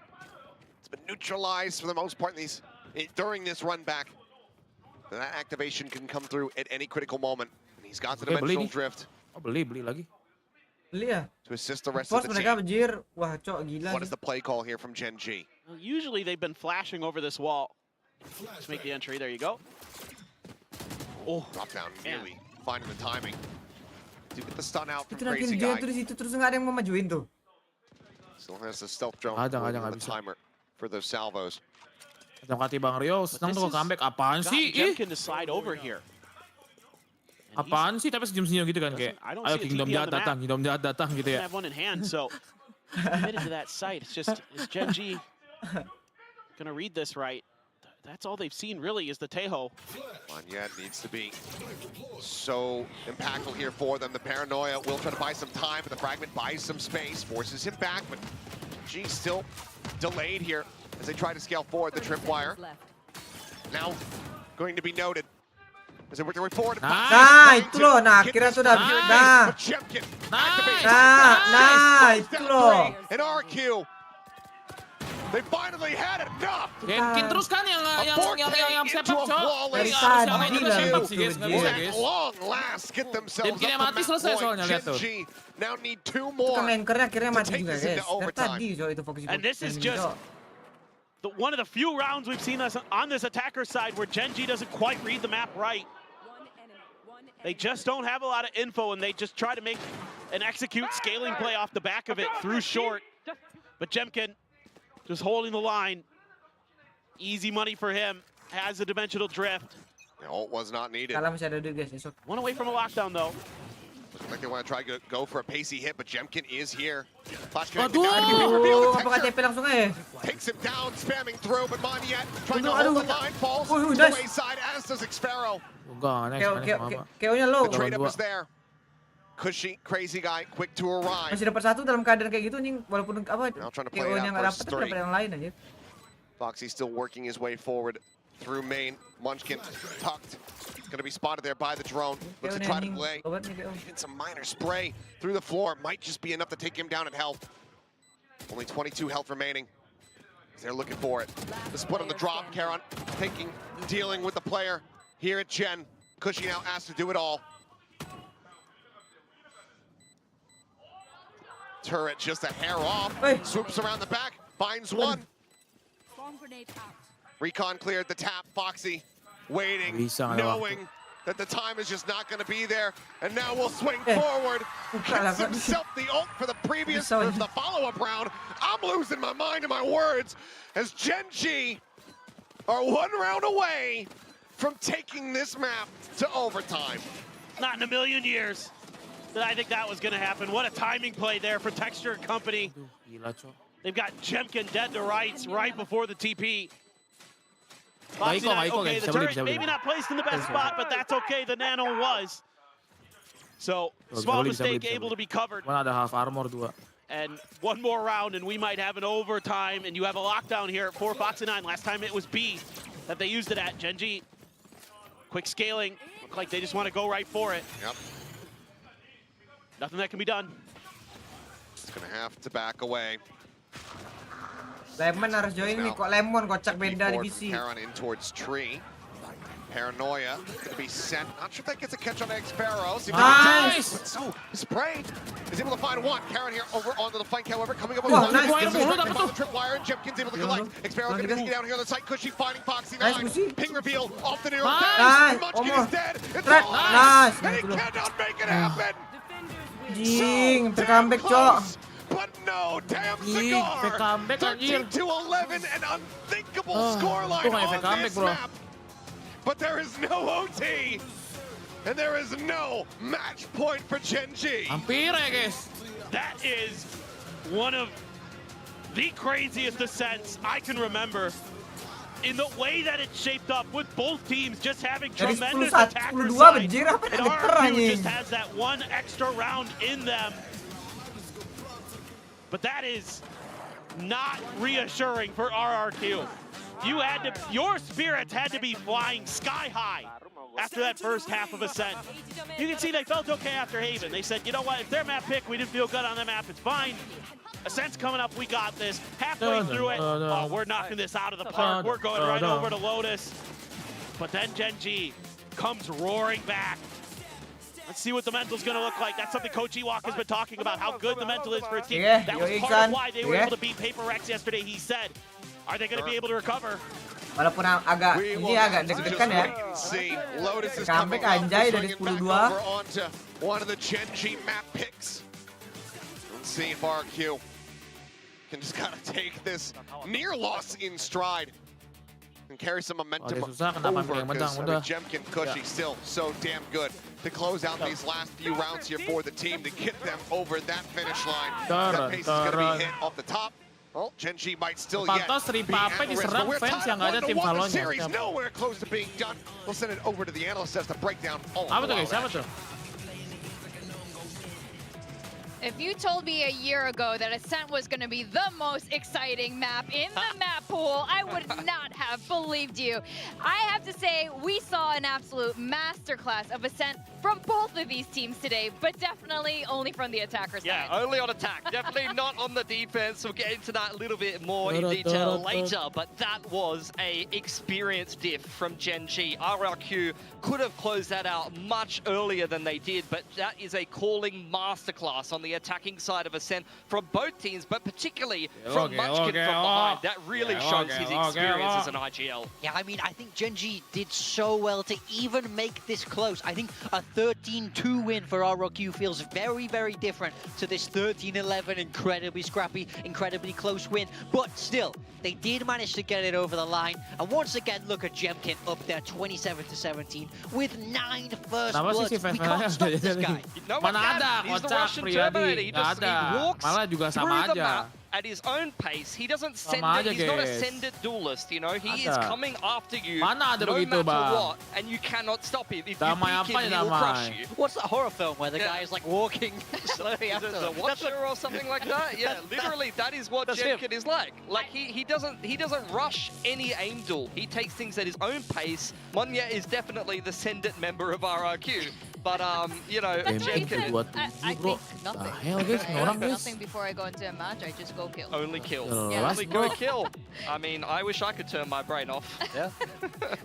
It's been neutralized for the most part during this run back. That activation can come through at any critical moment. And he's got the dimensional drift. Beli lagi. Beli ya? To assist the rest of the mereka team. bejir. Wah, cok gila. What is the play call here from Gen.G? Well, usually they've been flashing over this wall to make the entry. There you go. Oh, drop down, nearly finding the timing. To get the stun out from Itu nanti Crazy dia Guy. terus itu terus nggak ada yang mau majuin tuh. Still has the stealth drone Ada the timer for those salvos. Jam kati Bang Rio, senang tuh comeback. Apaan sih? Jemkin to slide over here. Apaan sih? Tapi senyum-senyum gitu kan kayak, ayo Kingdom jahat datang gitu ya. I have one in hand, so committed to that site. It's just, is Gen.G gonna read this right? That's all they've seen really is the Tejo. Monyet needs to be so impactful here for them. The paranoia will try to buy some time, but the fragment buys some space, forces him back, but G still delayed here as they try to scale forward the tripwire. Now going to be noted as they work their way forward. Nah, itu loh. Nah, akhirnya tuh udah. Nah, itu loh. And RRQ, they finally had enough. Jemkin terus kan yang sepak cok. Dari tadi lah. At long last get themselves Jemkin yang up mati the selesai map point. soalnya lihat tuh. Gen.G now need 2 Itu more. kan anchornya akhirnya mati take juga this guys. into Dari overtime. tadi cok itu Foxy. And this is just one of the few rounds we've seen us on this attacker side where Gen.G doesn't quite read the map right. They just don't have a lot of info and they just try to make and execute scaling play off the back of it through short. But Jemkin just holding the line. Easy money for him. Has a dimensional drift. The ult was not needed. Kalah masih ada duit guys. One away from a lockdown though. Looks like they want to try to go for a pacey hit, but Jemkin is here. Flash Apakah TP langsung takes him down, spamming through, but Moniet trying to hold the line, falls to the wayside, as does Xpero. KO-nya low. The trade-up is there. Cushy, crazy guy, quick to arrive. Masih dapat satu dalam keadaan kayak gitu anjing, walaupun apa KO-nya nggak dapat tapi dapat yang lain aja. Foxy still working his way forward through main. Munchkin tucked. He's going to be spotted there by the drone. Looks to try to play. Hit some minor spray through the floor. Might just be enough to take him down in health. Only 22 health remaining. They're looking for it. The split on the drop. Karon dealing with the player here at Gen. Cushy now asked to do it all. Turret just a hair off. Swoops around the back. Finds one. Recon cleared the tap. Foxy waiting, knowing that the time is just not going to be there. And now we'll swing forward. Gets himself the ult for the previous, for the follow-up round. I'm losing my mind and my words as Gen G are one round away from taking this map to overtime. Not in a million years that I think that was going to happen. What a timing play there for Texture Company. They've got Jemkin dead to rights right before the TP. Okay, the turret maybe not placed in the best spot, but that's okay. The nano was. So, small mistake able to be covered. And one more round, and we might have an overtime, and you have a lockdown here for Foxy 9. Last time it was B that they used it at. Gen G, quick scaling. Look like they just want to go right for it. Yep. Nothing that can be done. It's going to have to back away. Lemon harus join nih, kok Lemon kocak beda divisi. Karon in towards tree. Paranoia going to be sent. Not sure if that gets a catch on Xpero. Nice! So, Spray is able to find one. Karon here over onto the flank, however, coming up with one. Nice. Tripwire, and Jemkin's able to collect. Xpero going to take it down here on the site. Cushy finding Foxy 9. Ping reveal off the near Nice! Munchkin is dead. It's all Nice! and he cannot make it happen. Jing, tercomeback cok. But no, damn Cigar! 13 to 11, an unthinkable scoreline on this map. But there is no OT, and there is no match point for Gen G. That is one of the craziest ascents I can remember. In the way that it's shaped up, with both teams just having tremendous attacker side, and RRQ just has that one extra round in them. But that is not reassuring for RRQ. Your spirits had to be flying sky high after that first half of Ascent. You can see they felt okay after Haven. They said, you know what, if their map pick, we didn't feel good on the map, it's fine. Ascent's coming up, we got this. Halfway through it, oh, we're knocking this out of the park. We're going right over to Lotus. But then Gen G comes roaring back. Let's see what the mental's going to look like. That's something Coach Ewok has been talking about, how good the mental is for a team. That was part of why they were able to beat Paper Rex yesterday, he said. Are they going to be able to recover? Walaupun ini agak deg-degan ya. Comeback anjay dari 10-2. One of the Gen G map picks. Let's see if RQ can just kind of take this near loss in stride and carry some momentum over, because Jemkin Cushy still so damn good to close out these last few rounds here for the team to get them over that finish line. That pace is going to be hit off the top. Well, Gen G might still yet be at risk, but we're tied at 1-1. The series nowhere close to being done. We'll send it over to the analyst as to break down all of the If you told me a year ago that Ascent was going to be the most exciting map in the map pool, I would not have believed you. I have to say, we saw an absolute masterclass of Ascent from both of these teams today, but definitely only from the attacker side. Yeah, only on attack. Definitely not on the defense. We'll get into that a little bit more in detail later, but that was a experience diff from Gen G. RRQ could have closed that out much earlier than they did, but that is a calling masterclass on the attacking side of Ascent from both teams, but particularly from Munchkin from behind. That really shows his experience as an IGL. Yeah, I mean, I think Gen G did so well to even make this close. I think a 13-2 win for RRQ feels very, very different to this 13-11 incredibly scrappy, incredibly close win. But still, they did manage to get it over the line. And once again, look at Jemkin up there, 27-17 with 9 first bloods. We can't stop this guy. No one Mana can. ada He's the kocak Russian Priyadi. Terminator. He Nggak just ada. he walks Malah juga sama through the aja. map at his own pace. He doesn't send Sama it. aja, He's not a guys. send it duelist, you know. He Ada. is coming after you Mana ada no begitu, matter Bang? what, and you cannot stop him. If Damai you apa peek him, ya, he'll crush damai? you. What's that horror film where the Yeah. guy is like walking slowly Is after it The them? Watcher or something like that? Yeah, literally, that is what That's him. Jemkin is like. Like he doesn't rush any aim duel. He takes things at his own pace. Monya is definitely the send it member of RRQ. But you know, That's what he Jemkin said. I bro. think nothing. Hell, guys, I orang, think guys. nothing before I go into a match. I just go kill. only kill. Yeah. Only go kill. I mean, I wish I could turn my brain off. Yeah.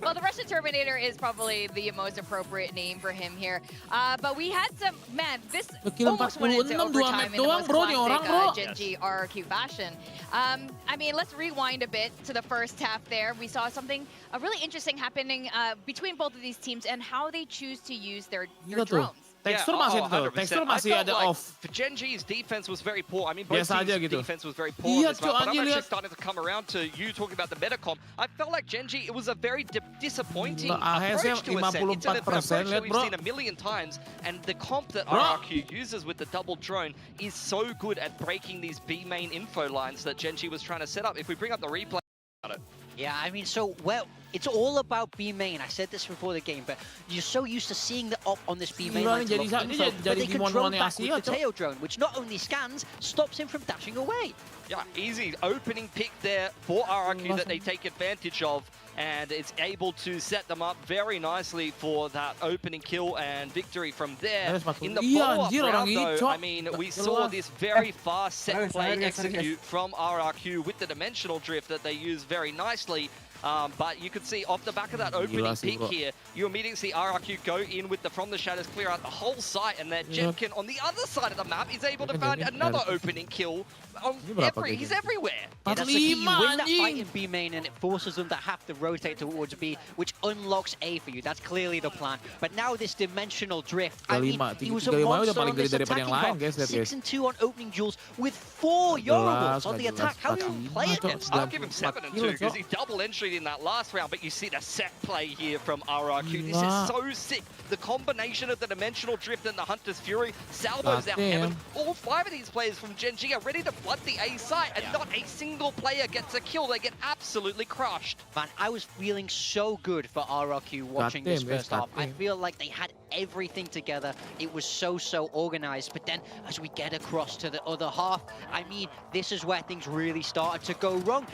Well, the Russian Terminator is probably the most appropriate name for him here. But we had some, man, this Kill almost went into 46, 2 overtime match in the doang, most bro, nih orang, bro. classic Gen G RRQ fashion. I mean, let's rewind a bit to the first half there. We saw something really interesting happening between both of these teams and how they choose to use their Gila tuh. drones. Tekstur masih itu, 100%. tekstur I masih felt ada like off. For Gen G's defense was very poor. I mean, both Biasa aja teams' gitu. defense was very poor Iya, on this map. But I'm anjir, actually lihat. starting to come around to you talking about the metacomp. I felt like Gen G, it was a very disappointing AHS-nya approach to a set. It's an 54%, approach that lihat, we've bro. seen a million times. And the comp that Bro. RRQ uses with the double drone is so good at breaking these B main info lines that Gen G was trying to set up. If we bring up the replay, Yeah, I mean, so, well, it's all about B main. I said this before the game, but you're so used to seeing the op on this B main line to Jadi- lock jadi- info, but jadi they can Dimon drone One back Asia, with the Cok. tail drone, which not only scans, stops him from dashing away. yeah, easy opening pick there for RRQ that they take advantage of, and it's able to set them up very nicely for that opening kill and victory from there. In the Iya, follow-up anjir, orang round, ini, though, Cok. I mean, we Gak saw jelas. this very fast set Sorry, play sorry, execute from RRQ with the dimensional drift that they use very nicely. But you could see off the back of that opening Gila sih, pick bro. here, you immediately see RRQ go in with the From the Shadows, clear out the whole site, and then Yep. Jemkin on the other side of the map is able to Ini find ini, another RRQ. opening kill. Ini berapa He's kayaknya? everywhere. Yeah, that's the key. You 45, win that fight anjing. in B main and it forces them to have to rotate towards B, which unlocks A for you. That's clearly the plan. But now this dimensional drift, I mean, 35, he was a 35 udah monster paling on this gede daripada attacking yang lain, buff. guys, lihat, 6 and 2 on opening duels with 4 Yorubles on the Nggak attack. jelas, How do you 45, play Cok. against I'll that? give him 94 7 and 2 kill, because Cok. he double entry in that last round, but you see the set play here from RRQ. This Gila. is so sick. The combination of the dimensional drift and the Hunter's Fury, Salvo's out Goddamn. heaven. All 5 of these players from Gen G are ready to flood the A site, and not a single player gets a kill. They get absolutely crushed. Man, I was feeling so good for RRQ watching this Goddamn, first half. I goddamn. feel like they had everything together. It was so organized. But then as we get across to the other half, I mean, this is where things really started to go wrong.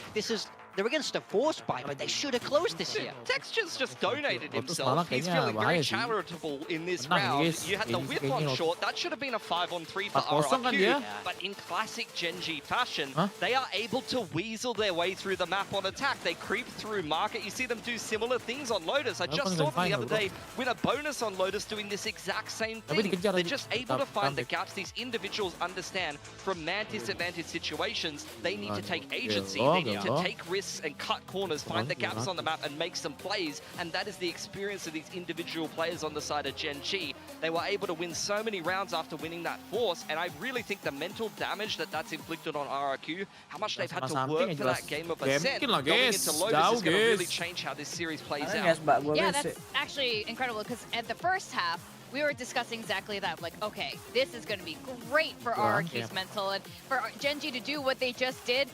They're against a force buy, but they should have closed this here. Texture's just donated Waktu himself. semalam He's kayaknya feeling very bahaya sih. charitable in this Menang, round. guys. You had the Ini whip kayaknya on waktu- short. That should have been a 5-on-3 for 4-0 kan RRQ. dia? But in classic Gen G fashion, Huh? they are able to weasel their way through the map on attack. They creep through market. You see them do similar things on Lotus. I Apa just yang saw them the final, other bro? day win a bonus on Lotus doing this exact same Tapi thing. dikejar They're lagi. just able to Tetap find the comeback. gaps. These individuals understand from man disadvantaged situations, they need to take Aduh, agency. gelo, They need to gelo. take risks and cut corners, find the gaps Gelo. on the map and make some plays, and that is the experience of these individual players on the side of Gen G. They were able to win so many rounds after winning that force, and I really think the mental damage that's inflicted on RRQ, how much they've had to Sama-sama work yang for jelas. that game of Ya, ascent, mungkin lah, going guys. into Lotus Jauh, is going to really guys. change how this series plays Karena out. guys, Mbak, gue Yeah, guys, that's actually incredible because at the first half, we were discussing exactly that. Like, okay, this is going to be great for RRQ's yeah. mental and for Gen G to do what they just did.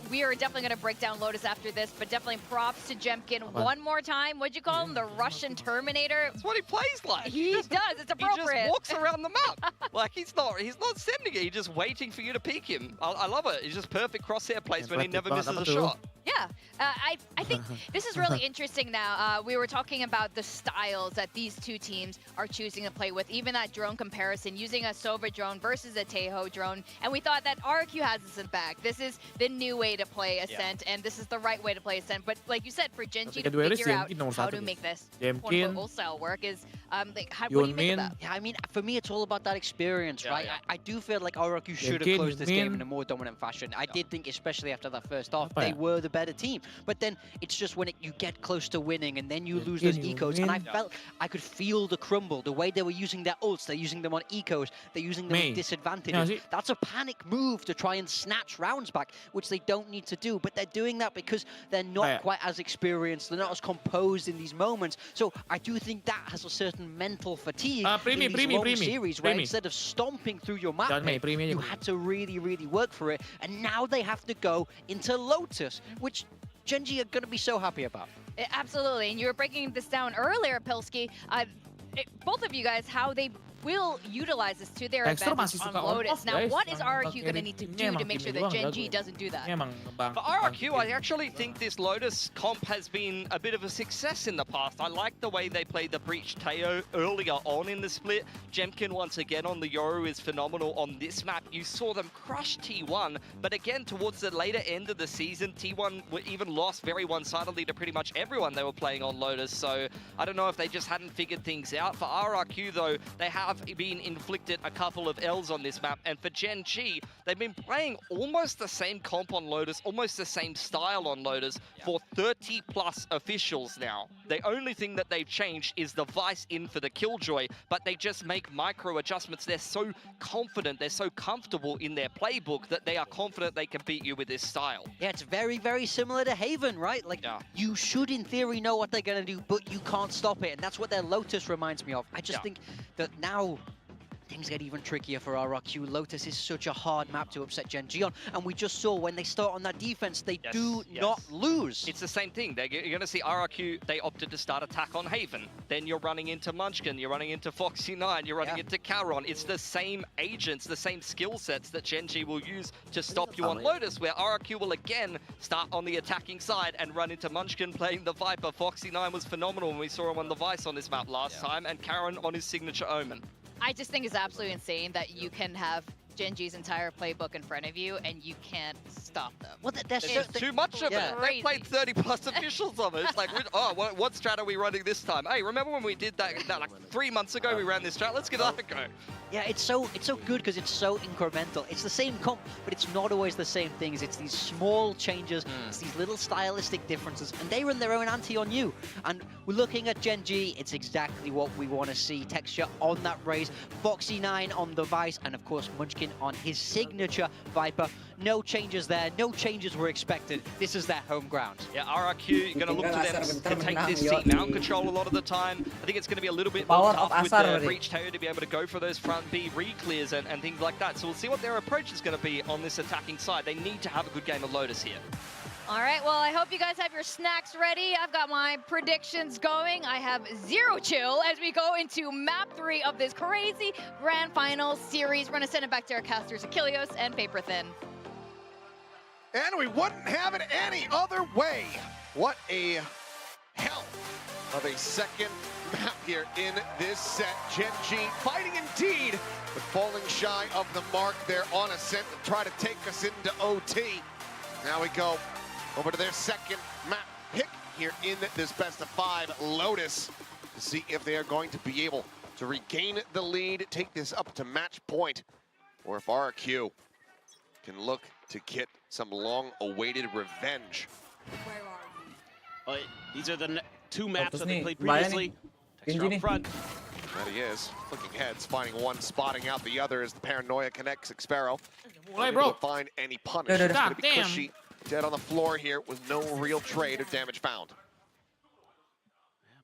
We are definitely going to break down Lotus after this, but definitely props to Jemkin one more time. What'd you call him? The Russian Terminator? That's what he plays like. He does. It's He appropriate. just walks around the map. Like he's not sending it. He's just waiting for you to peek him. I love it. He's just perfect crosshair placement. He never misses a shot. Yeah, I think this is really interesting now. We were talking about the styles that these two teams are choosing to play with, even that drone comparison, using a Sova drone versus a Tejo drone. And we thought that RRQ has this in back. This is the new way to play Ascent, and this is the right way to play Ascent. But like you said, for Gen G to Kedua figure out Jemkin nomor how 1, to make this Jemkin. quote-unquote old style work is Like, what do you make of that? Yeah, I mean, for me, it's all about that experience, right? yeah. I do feel like RRQ should have closed this game in a more dominant fashion. I did think, especially after that first half, they were the better team. But then it's just when you get close to winning and then you lose those ecos. And I felt I could feel the crumble. The way they were using their ults, they're using them on ecos, they're using them with disadvantages. That's a panic move to try and snatch rounds back, which they don't need to do. But they're doing that because they're not quite as experienced, they're not as composed in these moments. So I do think that has a certain mental fatigue in these long series where instead of stomping through your map, you had to really, really work for it. And now they have to go into Lotus, which Gen.G are going to be so happy about. Absolutely, and you were breaking this down earlier, Pilski. Both of you guys, how they will utilize this to their advantage on Lotus. Now, what is RRQ going to need to do to make sure that Gen.G doesn't do that? For RRQ, I actually think this Lotus comp has been a bit of a success in the past. I like the way they played the Breach Teo earlier on in the split. Jemkin, once again, on the Yoru is phenomenal on this map. You saw them crush T1, but again, towards the later end of the season, T1 even lost very one-sidedly to pretty much everyone they were playing on Lotus. So I don't know if they just hadn't figured things out. For RRQ, though, they have been inflicted a couple of L's on this map, and for Gen.G, they've been playing almost the same comp on Lotus, almost the same style on Lotus for 30 plus officials now. The only thing that they've changed is the Vice in for the Killjoy, but they just make micro adjustments. They're so confident, they're so comfortable in their playbook that they are confident they can beat you with this style. Yeah, it's very, very similar to Haven, right? Like, you should in theory know what they're going to do, but you can't stop it, and that's what their Lotus reminds me of. I just think that now things get even trickier for RRQ. Lotus is such a hard map to upset Gen.G on, and we just saw when they start on that defense, they do not lose. It's the same thing. You're going to see RRQ, they opted to start attack on Haven. Then you're running into Munchkin, you're running into Foxy9, you're running into Calron. It's the same agents, the same skill sets that Gen.G will use to stop you on Lotus, where RRQ will again start on the attacking side and run into Munchkin playing the Viper. Foxy9 was phenomenal when we saw him on the Vice on this map last time, and Calron on his signature Omen. I just think it's absolutely insane that you can have Gen.G's entire playbook in front of you and you can't stop them. Well, there's too much of it. They played 30 plus officials of it. It's like, oh, what strat are we running this time? Hey, remember when we did that like 3 months ago? We ran this strat. Let's give that a go. Yeah, it's so good because it's so incremental. It's the same comp, but it's not always the same things. It's these small changes, it's these little stylistic differences, and they run their own ante on you. And we're looking at Gen.G, it's exactly what we want to see. Texture on that Raze, Foxy9 on the Vice, and of course Munchkin on his signature Viper. No changes there, no changes were expected. This is their home ground. Yeah, RRQ, you're going to look to them to take this seat now control a lot of the time. I think it's going to be a little bit more tough with the Breach Teo to be able to go for those front B re-clears and things like that. So we'll see what their approach is going to be on this attacking side. They need to have a good game of Lotus here. All right, well, I hope you guys have your snacks ready. I've got my predictions going. I have zero chill as we go into map 3 of this crazy grand final series. We're going to send it back to our casters, Achilleos and Paper Thin. And we wouldn't have it any other way. What a hell of a second map here in this set. Gen.G fighting indeed, but falling shy of the mark. They're on a scent to try to take us into OT. Now we go over to their second map pick here in this best of 5, Lotus, to see if they are going to be able to regain the lead, take this up to match point, or if RRQ can look to get some long-awaited revenge. These are the 2 maps that they played previously. Texture up front. That he is. Flicking heads, finding one, spotting out the other as the paranoia connects Xpero. Unable to find any punish. It's going to be Cushy, dead on the floor here with no real trade or damage found.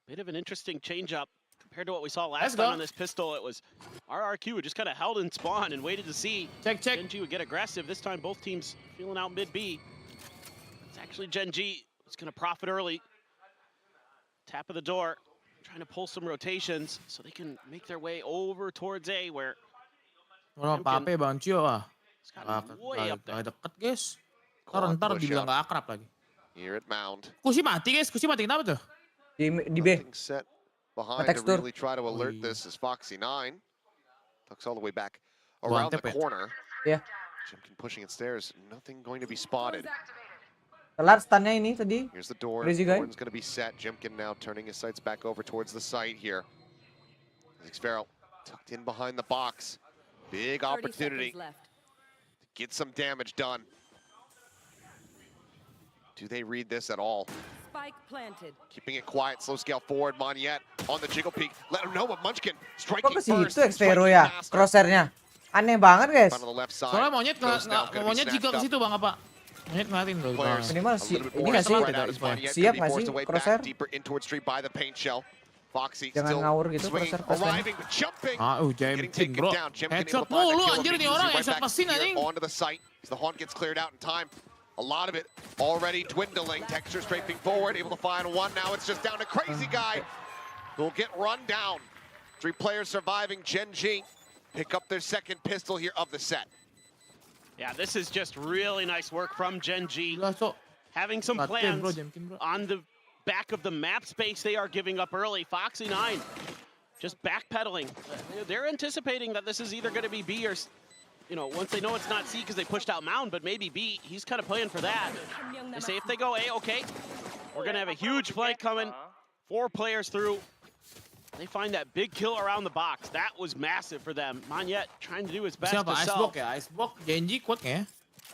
Bit of an interesting change-up compared to what we saw last time on this pistol. It was RRQ who just kind of held in spawn and waited to see Gen.G would get aggressive. This time both teams feeling out mid B. It's actually Gen.G who's going to profit early. Tap of the door, trying to pull some rotations so they can make their way over towards A, where Pape Bancio way up there. Deket guys. Ntar dibilang gak akrab lagi. Here at Mound. Kusi mati guys, Kusi mati kenapa tuh? Di B. Set behind to really try to alert this is Foxy9. Tucks all the way back around the corner. Yeah. Jimkin pushing it stairs. Nothing going to be spotted. Kelar stunnya ini tadi. Here's the door. Crazy guy. Gordon's going to be set. Jimkin now turning his sights back over towards the site here. Sparrow tucked in behind the box. Big opportunity to get some damage done. Do they read this at all? Spike planted. Keeping it quiet, slow scale forward. Monyet on the jiggle peak. Let him know what Munchkin striking Kok ke first. situ Sparrow ya? Crosshairnya. Aneh banget guys. On the left side. Soalnya monyet jika ke situ Bang apa? Monyet ngeliatin tuh. Minimal ini nggak sih? Siap nggak sih crosshair? Deeper in towards street by the paint shell. Foxy Jangan still ngawur gitu swinging, crosshair pas arriving, but jumping. Jemkin bro. Headshot mulu anjir nih orang, headshot mesin anjing. Onto the site as the haunt gets cleared out in time. A lot of it already dwindling. Texture strafing forward, able to find one. Now it's just down to Crazy Guy, who'll get run down. 3 players surviving. Gen.G pick up their second pistol here of the set. Yeah, this is just really nice work from Gen.G. Having some plans on the back of the map space they are giving up early. Foxy9 just backpedaling. They're anticipating that this is either going to be B or, you know, once they know it's not C because they pushed out Mound, but maybe B. He's kind of playing for that. They say if they go A, okay, we're going to have a huge flank coming. 4 players through. They find that big kill around the box. That was massive for them. Monyet trying to do his best to sell. Icebox Gen.G kuat ya.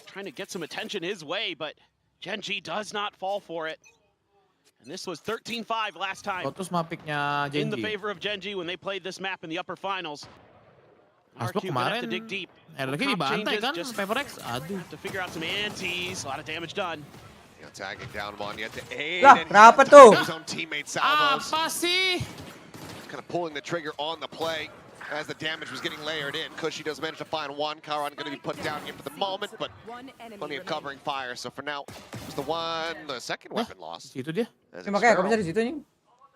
Trying to get some attention his way, but Gen.G does not fall for it. And this was 13-5 last time in the favor of Gen.G when they played this map in the upper finals. RRQ gonna have to dig deep. RRQ dibantai kan, Paperex. Aduh. To figure out some antis, a lot of damage done. Yeah, tagging down Monyet to A. Lah, kenapa tuh? His own teammate Salvos. Apa sih? Kind of pulling the trigger on the play as the damage was getting layered in. Cushy does manage to find one. Karan going to be put down here for the moment, but plenty of covering fire. So for now, it's the second weapon lost. Situ dia. Makanya kamu bisa di situ nih.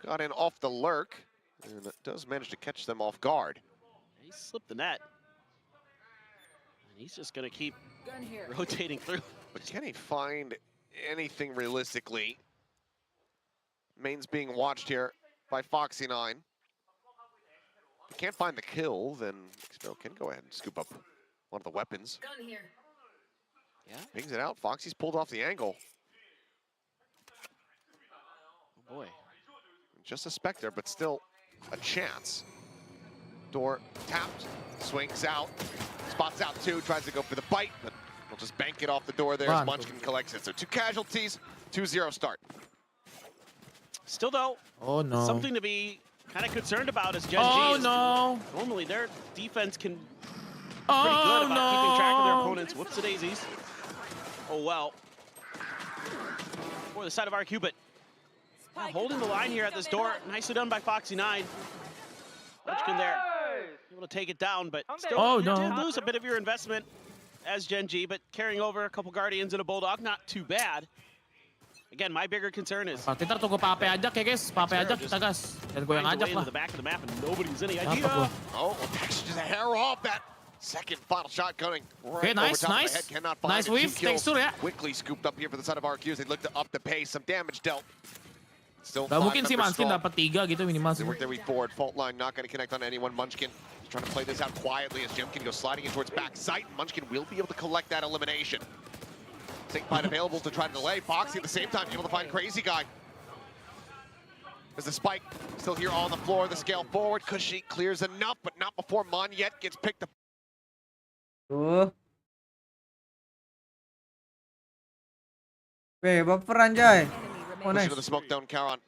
Got in off the lurk, and it does manage to catch them off guard. He slipped the net. And he's just going to keep rotating through. But can he find anything realistically? Main's being watched here by Foxy9. If he can't find the kill, then Xpero can go ahead and scoop up one of the weapons. Yeah. Pings it out. Foxy's pulled off the angle. Oh boy. Just a Spectre, but still a chance. Door tapped, swings out, spots out 2, tries to go for the bite, but we'll just bank it off the door there as Munchkin collects it. So 2 casualties, 2-0 start. Still though, something to be kind of concerned about is Gen.G. Normally their defense can pretty good about keeping track of their opponents. Whoops-a-daisies. Oh well. For the side of RRQ, but holding the line here at this door. Nicely done by Foxy9. Munchkin there, able to take it down, but still did lose a bit of your investment as Gen.G, but carrying over a couple Guardians and a Bulldog, not too bad. Again, my bigger concern is Ntar tunggu Pape ajak ya guys, Pape ajak kita gas. Dan gue yang ajak lah. The back of the map and nobody's any idea. Oh, just a hair off that second final shot coming. Okay, nice. Nice whiff, texture ya. Quickly scooped up here for the side of RRQ as they look to up the pace. Some damage dealt. Still gak mungkin sih Munchkin dapat 3 gitu minimal sih. They work their way forward. Fault line not going to connect on anyone. Munchkin trying to play this out quietly as Jemkin goes sliding in towards back sight. Munchkin will be able to collect that elimination. Sagebite available to try to delay. Foxy at the same time able to find Crazy Guy. As the spike still here on the floor, the scale forward. Cushy clears enough, but not before Monyet gets picked up. Weh, baper anjay. Oh, nice. To the smoke down, Karan.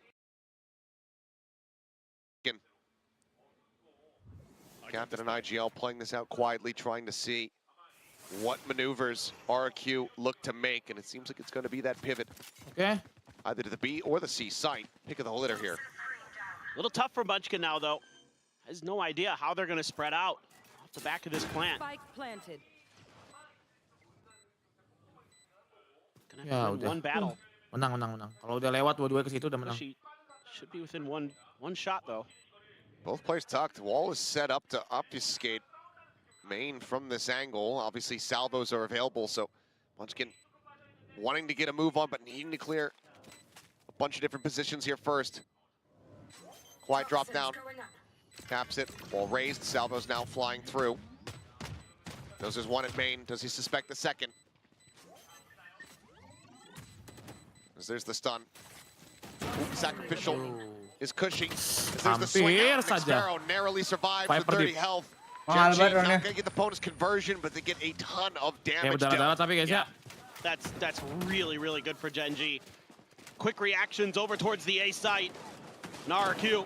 Captain and IGL playing this out quietly, trying to see what maneuvers RRQ look to make, and it seems like it's going to be that pivot. Okay. Either to the B or the C site. Pick of the litter here. A little tough for Munchkin now, though. Has no idea how they're going to spread out off the back of this plant. Spike planted. Gonna have to win one battle. Menang. Kalau udah lewat dua-dua ke situ udah menang. Should be within one shot, though. Both players tucked. Wall is set up to obfuscate Main from this angle. Obviously, salvos are available, so Munchkin wanting to get a move on, but needing to clear a bunch of different positions here first. Quiet drop down. Taps it. Ball raised. Salvo's now flying through. Does his one at Main. Does he suspect the second? As there's the stun. Ooh, sacrificial is cushy. There's the swing Hampir out, and saja. Sparrow narrowly survives with Viper 30 deep. health. Mahal Gen G banget not dronnya. gonna get the bonus conversion, but they get a ton of Ya damage berdarah-darah dealt. tapi guys ya. That's really good for Gen G. Quick reactions over towards the A site. And RRQ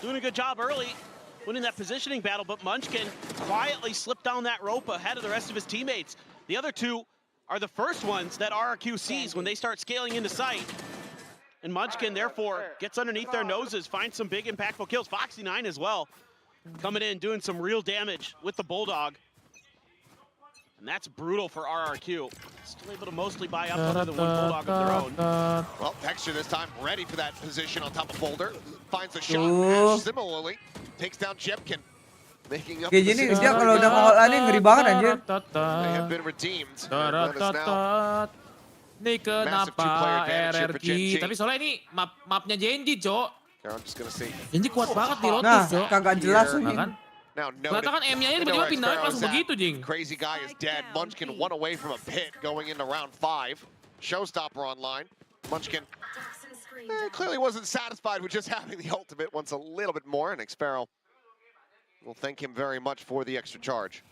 doing a good job early, winning that positioning battle, but Munchkin quietly slipped down that rope ahead of the rest of his teammates. The other two are the first ones that RRQ sees when they start scaling into sight. And Munchkin, therefore, gets underneath their noses, finds some big impactful kills. Foxy9 as well, coming in, doing some real damage with the Bulldog. And that's brutal for RRQ. Still able to mostly buy up other than one Bulldog of their own. Well, Texture this time ready for that position on top of Boulder. Finds the shot. Oh. Ash similarly takes down Jepkin. Making up Kayak the gini six. dia kalau udah ngol aneh ngeri banget anjir. They have been redeemed. And that is now Nih massive two-player kenapa advantage here for Gen G. RRQ? Tapi soalnya ini mapnya Genji, Cok. I'm just gonna see. Genji kuat banget di Nah, Lotus, Cok. kagak jelas Here. ini. Nah kan? Now Kelihatan kan M-nya They know tiba-tiba where pindah Sparrow's langsung at. begitu, Jing. Crazy guy is dead. Munchkin one away from a pit going into round 5. Showstopper online. Munchkin clearly wasn't satisfied with just having the ultimate. Wants a little bit more, and Sparrow will thank him very much for the extra charge.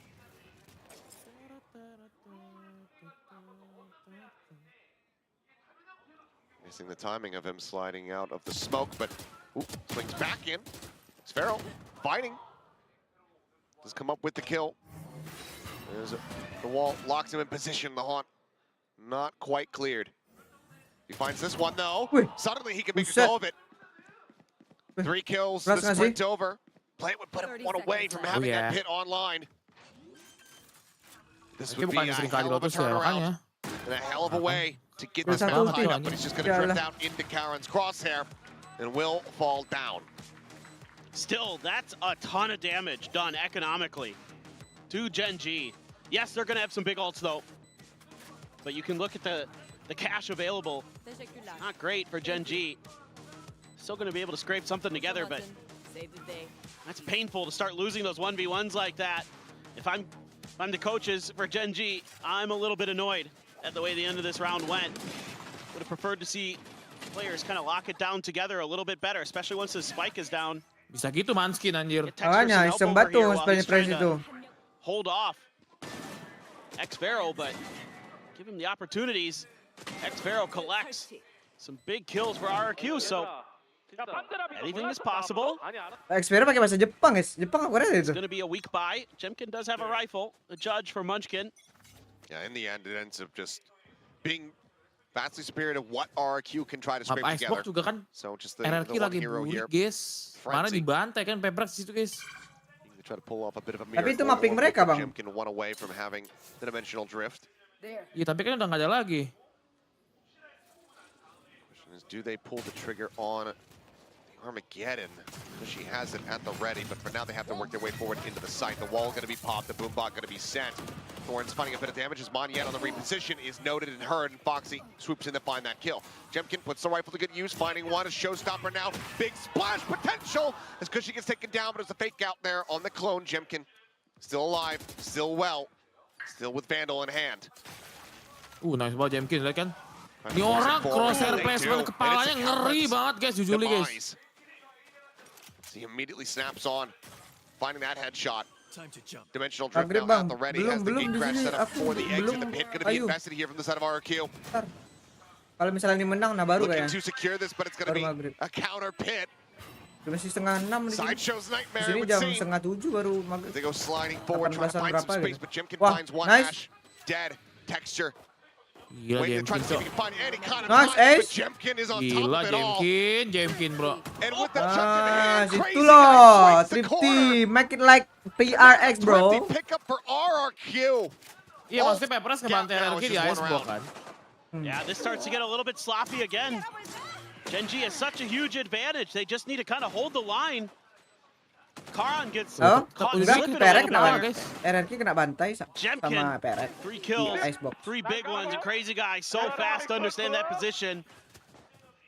Missing the timing of him sliding out of the smoke, but swings back in. Sparrow fighting. Does come up with the kill. There's the wall, locks him in position. The haunt not quite cleared. He finds this one though. Suddenly he can make a go of it. 3 kills, the sprint's over. Plant would put him one away from having that pit online. This would be a hell of a turnaround and a hell of a way to get this man tied up, but he's just going to drift out into Karen's crosshair and will fall down. Still, that's a ton of damage done economically to Gen G. Yes, they're going to have some big ults though, but you can look at the cash available. Not great for Gen G. Still going to be able to scrape something together, but that's painful to start losing those 1v1s like that. If I'm the coaches for Gen G, I'm a little bit annoyed at the way the end of this round went. Would have preferred to see players kind of lock it down together a little bit better, especially once the spike is down. Bisa gitu Manskin anjir. Makanya iseng batu sebenarnya price itu. Hold off X-Vero, but give him the opportunities. X-Vero collects some big kills for RRQ, so anything is possible. X-Vero pakai bahasa Jepang, guys. Jepang apa itu? It's going to be a weak buy. Jemkin does have a rifle. The judge for Munchkin. Yeah, in the end, it ends up just being vastly superior to what RRQ can try to scrape Map together. Icebox juga kan So just the RRQ one lagi hero here. bully, guys. Mana dibantai kan Peprax situ, guys. They try to pull off a bit of a Tapi itu miracle. mapping mereka, Bang. Jemkin one away from having the dimensional drift. Iya, tapi kan udah nggak ada lagi. Question is, do they pull the trigger on the Armageddon? Because she has it at the ready, but for now they have to work their way forward into the site. The wall going to be popped, the boombot going to be sent. Thorns finding a bit of damage as Monyet on the reposition is noted and heard, and Foxy swoops in to find that kill. Jemkin puts the rifle to good use, finding one, a showstopper now. Big splash potential as Cushy gets taken down, but there's a fake out there on the clone. Jemkin still alive, still well, still with Vandal in hand. Nice banget Jemkin, lihat kan? Ini orang crosshair placement kepalanya ngeri banget guys, jujur guys. He immediately snaps on, finding that headshot. Dimensional drift Agree, now at Bang. the ready, Belum, has the belum gate di crash sini. set up Aku for the exit. belum. The pit going to be Ayo. invested here from the side of RRQ. Ntar. Kalau misalnya ini menang, nah baru Looking kayaknya. to secure this, but it's going to be Baru maghrib. a counter pit. Masih setengah 6 di sini. Sideshow's Di nightmare, sini it would jam seem. setengah 7 baru maghrib. They go sliding forward, trying to 18-an find some berapa space, gitu. but Jemkin Wah, finds one nice. Ash. Dead. Texture. Gila Waiting to try Jemkin, to see if Cok. he can find any kind of Nice, time, but ace. Jemkin is on top Gila of it all. Jemkin bro. And with the chuck in the hand, Situ Crazy loh. Guy swings the Thrifty. corner. Make it like PRX, bro. Thrifty pick up for RRQ. Iya maksudnya Peprax ngebantai Now RRQ it's di just one Icebox round. kan. Yeah, this starts to get a little bit sloppy again. Gen G has such a huge advantage. They just need to kind of hold the line. Karan gets Oh, caught enggak, slipping a PRX little kena bit. RRQ kena bantai sama Jemkin, PRX. 3 kills, Di Icebox. 3 big ones, and Crazy Guy so fast to understand that position.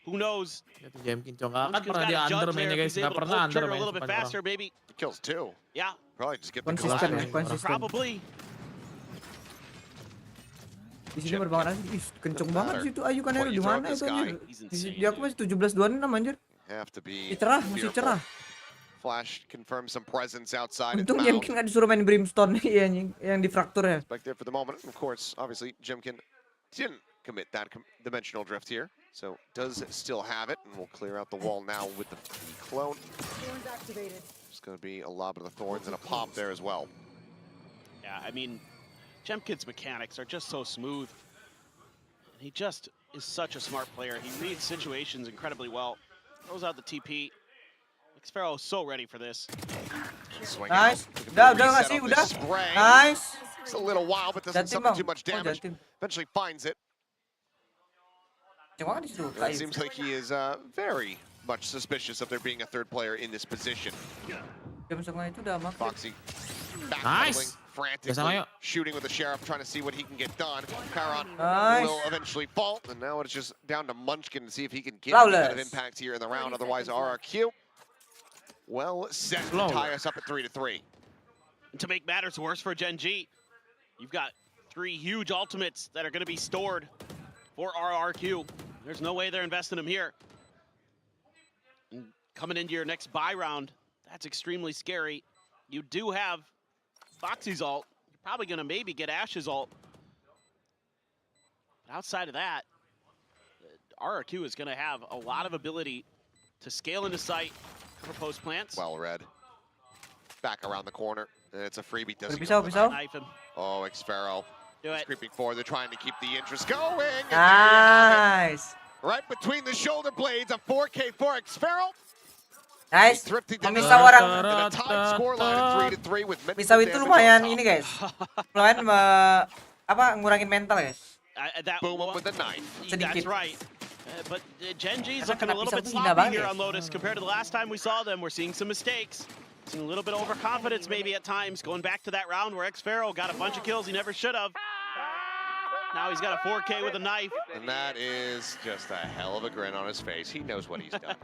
Who knows? Lihat Jemkin, Cok. Nggak kan Munchkin's pernah got di a under judge mainnya there. guys. He's Nggak able to pernah pull under trigger a main little bit sepanjang faster, maybe. Kills 2. Yeah, Probably just get the Konsisten glass. ya, konsisten. probably. Di sini berbangan aja. Ih, kenceng banget sih itu Ayu kan di mana itu anjir. Di aku masih 17-26 anjir. have to be Cerah, masih fearful. cerah. Flash confirms some presence outside. Untung Jemkin nggak disuruh main Brimstone yang di fraktur ya. Back there for the moment. Of course, obviously, Jemkin didn't commit that dimensional drift here, so does still have it, and we'll clear out the wall now with the clone. There's going to be a lob of the thorns and a pop there as well. Yeah, I mean, Jemkin's mechanics are just so smooth. And he just is such a smart player. He reads situations incredibly well. Throws out the TP. xFaroe is so ready for this. Nice. Udah nggak sih? Udah. Nice. It's a little while, but doesn't suffer too much damage. Eventually finds it. It seems like he is very much suspicious of there being a third player in this position. Foxy backpedaling, frantically shooting with the Sheriff, trying to see what he can get done. Karon will eventually fall, and now it's just down to Munchkin to see if he can get any kind of impact here in the round. Otherwise, RRQ well set to tie us up at 3-3. And to make matters worse for Gen G, you've got 3 huge ultimates that are going to be stored for RRQ. There's no way they're investing them here. And coming into your next buy round, that's extremely scary. You do have Foxy's ult. You're probably going to maybe get Ash's ult. But outside of that, RRQ is going to have a lot of ability to scale into sight, cover post plants. Well read. Back around the corner. It's a freebie. Doesn't knife him. Oh, xFaroe. Do it. Creeping forward. They're trying to keep the interest going. Nice. Right between the shoulder blades, a 4K for xFaroe. Nice. Misau orang. Misau itu lumayan ini guys. Lumayan ngurangin mental guys. Boom up with a knife. That's right. But Gen G's looking a little bit sloppy here on Lotus compared to the last time we saw them. We're seeing some mistakes. Seeing a little bit of overconfidence maybe at times. Going back to that round where xFaroe got a bunch of kills he never should have. Now he's got a 4K with a knife. And that is just a hell of a grin on his face. He knows what he's done.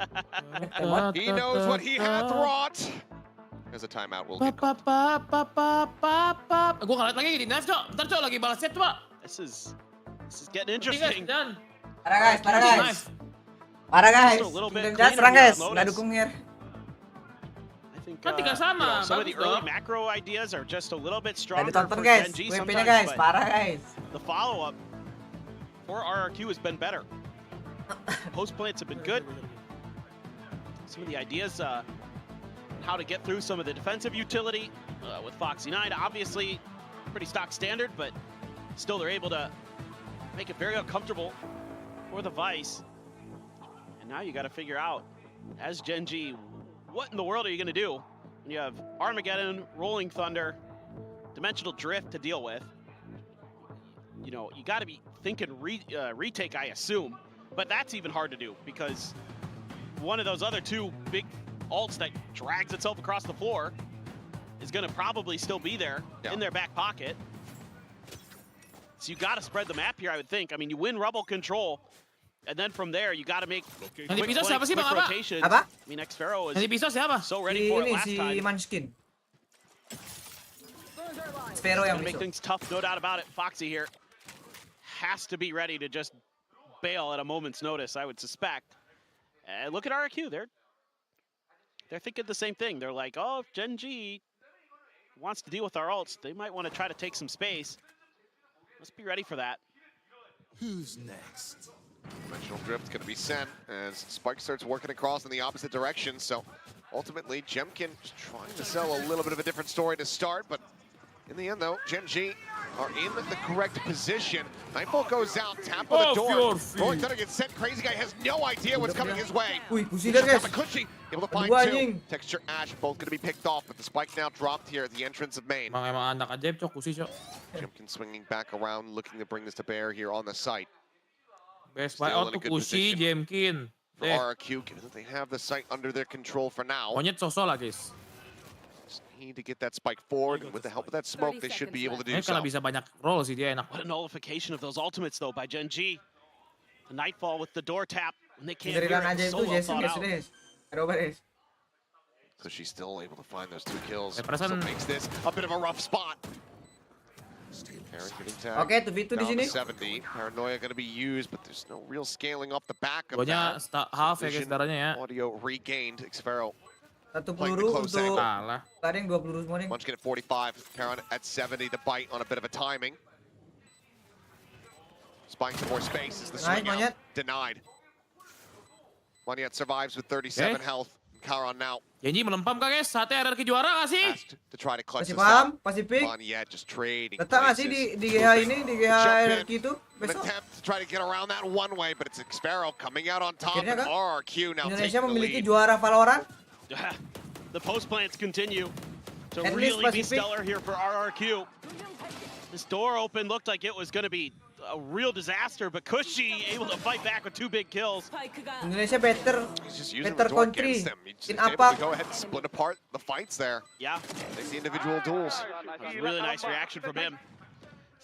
He knows what he hath wrought. There's a timeout. We'll get called. Gue ngeliat lagi di knife, Cok. Bentar, Cok. Lagi balas set, Cok. This is getting interesting. Parah guys. Serang guys. Nggak dukung here. Some of the early macro ideas are just a little bit stronger for guys. Gen G WP-nya sometimes, guys, parah guys. The follow-up for RRQ has been better. Post plants have been good. Some of the ideas how to get through some of the defensive utility with Foxy9, obviously pretty stock standard, but still they're able to make it very uncomfortable for the Vice. And now you got to figure out, as Gen G, what in the world are you going to do when you have Armageddon, Rolling Thunder, Dimensional Drift to deal with? You know, you got to be thinking retake, I assume, but that's even hard to do because one of those other 2 big ults that drags itself across the floor is going to probably still be there in their back pocket. So you got to spread the map here, I would think. I mean, you win Rebel control, and then from there, you got to make quick rotations. I mean, xFaroe is so ready for it last time. Munchkin. xFaroe yang make things tough, no doubt about it. Foxy here has to be ready to just bail at a moment's notice, I would suspect. And look at RRQ, they're thinking the same thing. They're like, oh, if Gen G wants to deal with our ults, they might want to try to take some space. Let's be ready for that. Who's next? Dimensional Drift's going to be sent as Spike starts working across in the opposite direction. So ultimately, Jemkin just trying to sell a little bit of a different story to start. But in the end, though, Gen G are in the correct position. Nightfall goes out, tap on the door. Rolling Thunder gets sent. Crazy Guy has no idea what's coming his way. Cushy able to find 2. Texture Ash both going to be picked off, but the Spike now dropped here at the entrance of main. Jemkin swinging back around, looking to bring this to bear here on the site. Best buy out to Kusi, Jemkin. For RRQ, given that they have the site under their control for now. Monyet sosok lah, guys. Just need to get that spike forward, and with the help of that smoke, they should be able to do so. Kalau bisa banyak roll sih dia enak. What a nullification of those ultimates, though, by Gen G. The Nightfall with the door tap, and they can't hear it. So well thought out. So she's still able to find those 2 kills. So makes this a bit of a rough spot. Oke, 2v2 di sini. 70. Paranoia going to be used, but there's no real scaling off the back of Pokoknya that. half ya guys darahnya ya. Audio regained. Xfero Satu playing the peluru close untuk angle. Kalah. tadi yang 2 peluru semua nih. Munchkin at 45. Paron at 70. The bite on a bit of a timing. Spying some more space as the swing out. Monyet. Denied. Monyet survives with 37 health. Karon now. Genji melempam kah guys? Saatnya RRQ juara gak sih? Asked to try to clutch Masih this paham? out. Masih pick? Monyet just trading Letak nggak sih places. di GH ini, di GH RRQ itu An besok? attempt to try to get around that one way, but it's Xfero coming out on top. Akhirnya And kan? RRQ now Indonesia taking the memiliki lead. juara Valorant. The post plants continue to At least really be Pacific. stellar here for RRQ. This door open looked like it was going to be a real disaster, but Cushy able to fight back with 2 big kills. Indonesia better country in Able apa? to go ahead and split apart the fights there. Yeah, Takes the individual duels. that was a really nice reaction from him,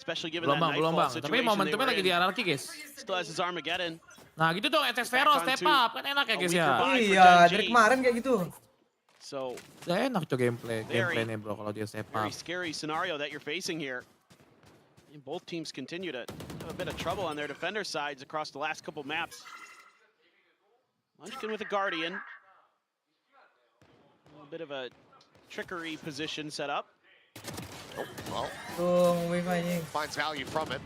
especially given that Belum nightfall bang. Tapi situation they momentumnya were lagi di in. RRQ guys. Still has his Armageddon. Nah gitu dong, Xfero step up. Kan enak ya guys ya. Iya, dari kemarin kayak gitu. So Udah enak tuh gameplaynya bro kalau dia step up. very scary scenario that you're facing here. And both teams continue to have a bit of trouble on their defender sides across the last couple maps. Munchkin with a Guardian. A little bit of a trickery position set up. Oh, well, Tuh, wave anjing. finds value from it.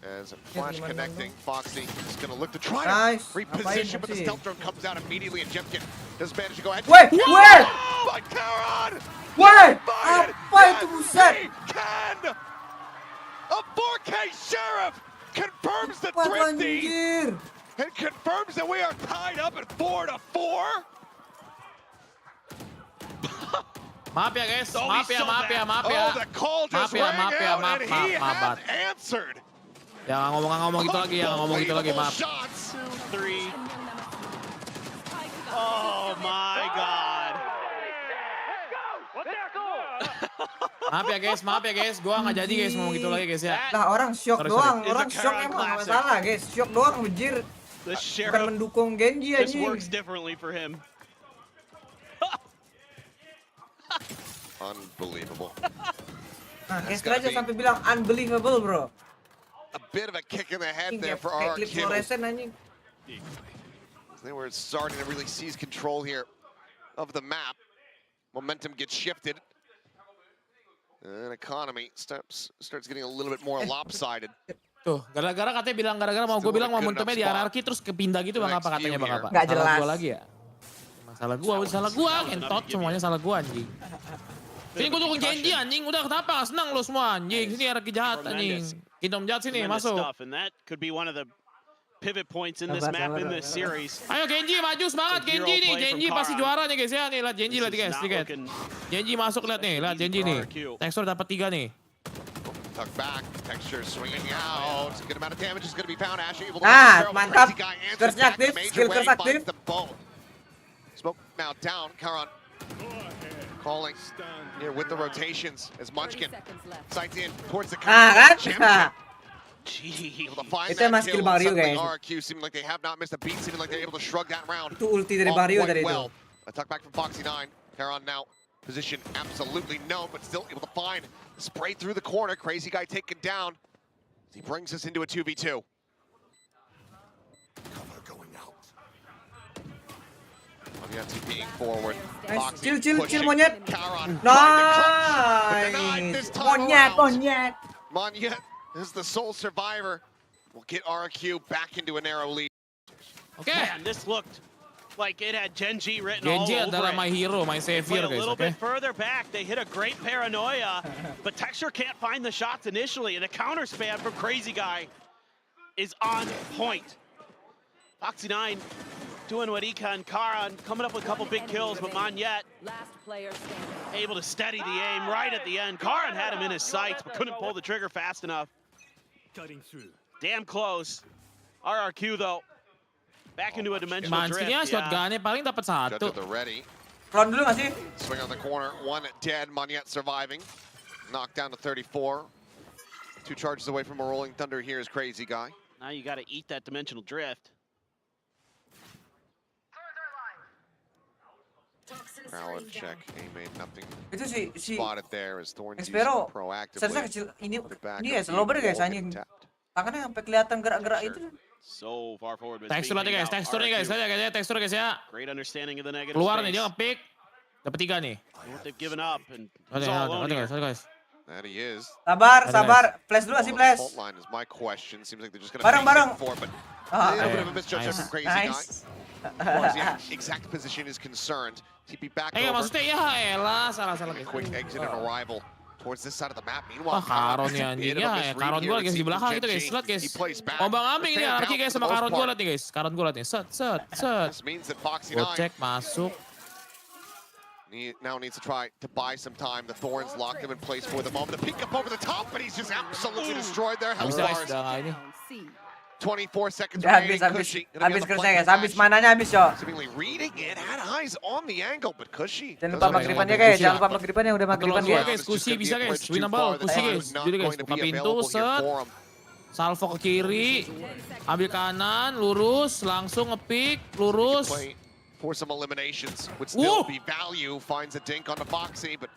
As a flash connecting, Foxy is going to look to try Nice. to reposition, but the Foxy? stealth drone comes out immediately, and Jemkin does manage to go ahead. Wait, wait! But Karon! Wait! Fight it! Apa itu buset? He can! A 4K Sheriff confirms the Apa thrifty anjir? and confirms that we are tied up at 4-4. Maaf ya guys, maaf ya. Oh, the call just rang out, and he maaf. has answered. Ya nggak ngomong gitu lagi, maaf. Shots. 2-3. Oh my God. Maaf ya guys, gua nggak jadi guys ngomong gitu lagi guys ya. Lah orang shock Sorry, doang, sorry. orang It's a shock Karon emang nggak classic. masalah guys, shock doang anjir. The Bukan Sheriff, mendukung Genji this anjing. works differently for him. Unbelievable. Nah, Kestra aja sampai bilang unbelievable bro. A bit of a kick in the head there for Kayak klip RRQ. fluoresen anjing. They were starting to really seize control here of the map. Momentum gets shifted. And economy starts getting a little bit more lopsided. Tuh, gara-gara mau gue bilang momentumnya di RRQ terus kepindah gitu bang apa katanya bang apa? Nggak jelas. Salah gua lagi ya? Salah gua, ngentot semuanya salah gua anjing. Sini gua dukung Genji anjing, udah kenapa nggak senang lo semua anjing? Sini RRQ jahat anjing. Kingdom jahat sini, Tremendous masuk. stuff, and that could be one of the pivot points in this Sabar, map, in sabar, this sabar. series. Ayo Genji maju semangat It's a hero Genji nih, play from Genji pasti Karan. juara nih guys ya. Nih lihat Genji This lihat is guys, not lihat. looking Genji masuk lihat nih, lihat Genji nih. RRQ. Texture dapat 3 nih. Tuck back, Texture swinging out. A good amount of damage is going to be found. Asher able to Ah, throw. mantap. Crazy guy answers Curse-nya back in a aktif, major skill way, curse aktif. finds them both. Smoke now down. Karan calling here with the rotations as Munchkin sights in towards the Ah, kan? Jemkin. Gee. Able to find Itu that emang kill. skill Bang Rio, Suddenly guys. RRQ seeming like they have not missed a beat, seeming like they're able to shrug that round. Itu ulti dari off Bang Rio quite tadi itu. well. A tuck back from Foxy 9. Karan now position absolutely no, but still able to find spray through the corner. Crazy guy taken down. He brings us into a 2v2. Cover going out. Monyet being forward. Nice. Foxy Chill, pushing. Monyet. Karan trying to clutch, but denied this Nice. time Monyet, around. monyet. Monyet is the sole survivor. Will get RRQ back into a narrow lead. Oke. Man, this looked like it had Genji written all Genji over adalah it. my hero, my They savior played a guys, little oke? bit further back. They hit a great paranoia, but Texture can't find the shots initially, and the counter spam from Crazy Guy is on point. Foxy 9 doing what he can. Karan coming up with a couple big kills, but Monyet Last player standing. able to steady the aim right at the end. Karan had him in his sights, but couldn't pull the trigger fast enough. Cutting through. Damn close. RRQ though, back into a dimensional drift. Manskinya shotgunnya paling dapat Shut to satu. the ready. Clone dulu nggak sih? Swing on the corner. One dead. Monyet surviving. Knocked down to 34. 2 charges away from a rolling thunder here is Crazy Guy. Now you got to eat that dimensional drift. Prowler check, A made nothing Itu si spotted there as Thorns using Espero proactively. seharusnya kecil ini Back ya of the slower guys wall anjing. getting tapped. Tangannya sampai kelihatan gerak-gerak itu. So far forward. Tekstur nanti guys, tekstur nih guys, lihat ya tekstur guys ya. Great understanding of the negative Keluar nih space. dia nge-pick. Dapat 3 nih. They've given up and Nanti he's all alone here. guys. That he is. Sabar, sabar. Flash dulu sih, flash. Fault line is my question. Seems like they're just gonna Bareng-bareng. for, but Ah, a little bit of a misjudgment nice. from Crazy Nice. Guy. As far as the exact position is concerned, TP back over. Maksudnya ya elah salah A quick exit and arrival towards this side of the map. Wah Meanwhile, Karon nih anjing ya, Karon gue lagi di belakang gitu guys, lihat guys. Ombang-ambing ini RRQ guys sama Karon gue lihat nih guys. Karon gue lihat nih, set. This means that Foxy Gue 9 cek masuk. now needs to try to buy some time. The Thorns lock him in place for the moment. The peek up over the top, but he's just absolutely destroyed their health Bisa guys, bars. udah nggak ini. 24 seconds Udah remaining. habis Cushy gonna be on the kerja flank guys, of habis Ash. mananya habis yo. Seemingly reading it, had eyes on the angle, but Cushy. Jangan lupa magribannya guys, jangan lupa magribannya udah magriban Keluar guys. guys, Kusi bisa guys, winnable, Kusi guys. Jadi guys, buka pintu, set. Salvo ke kiri, ambil kanan, lurus, langsung nge-pick, lurus. For some eliminations would still be value. Finds a dink on the Foxy, but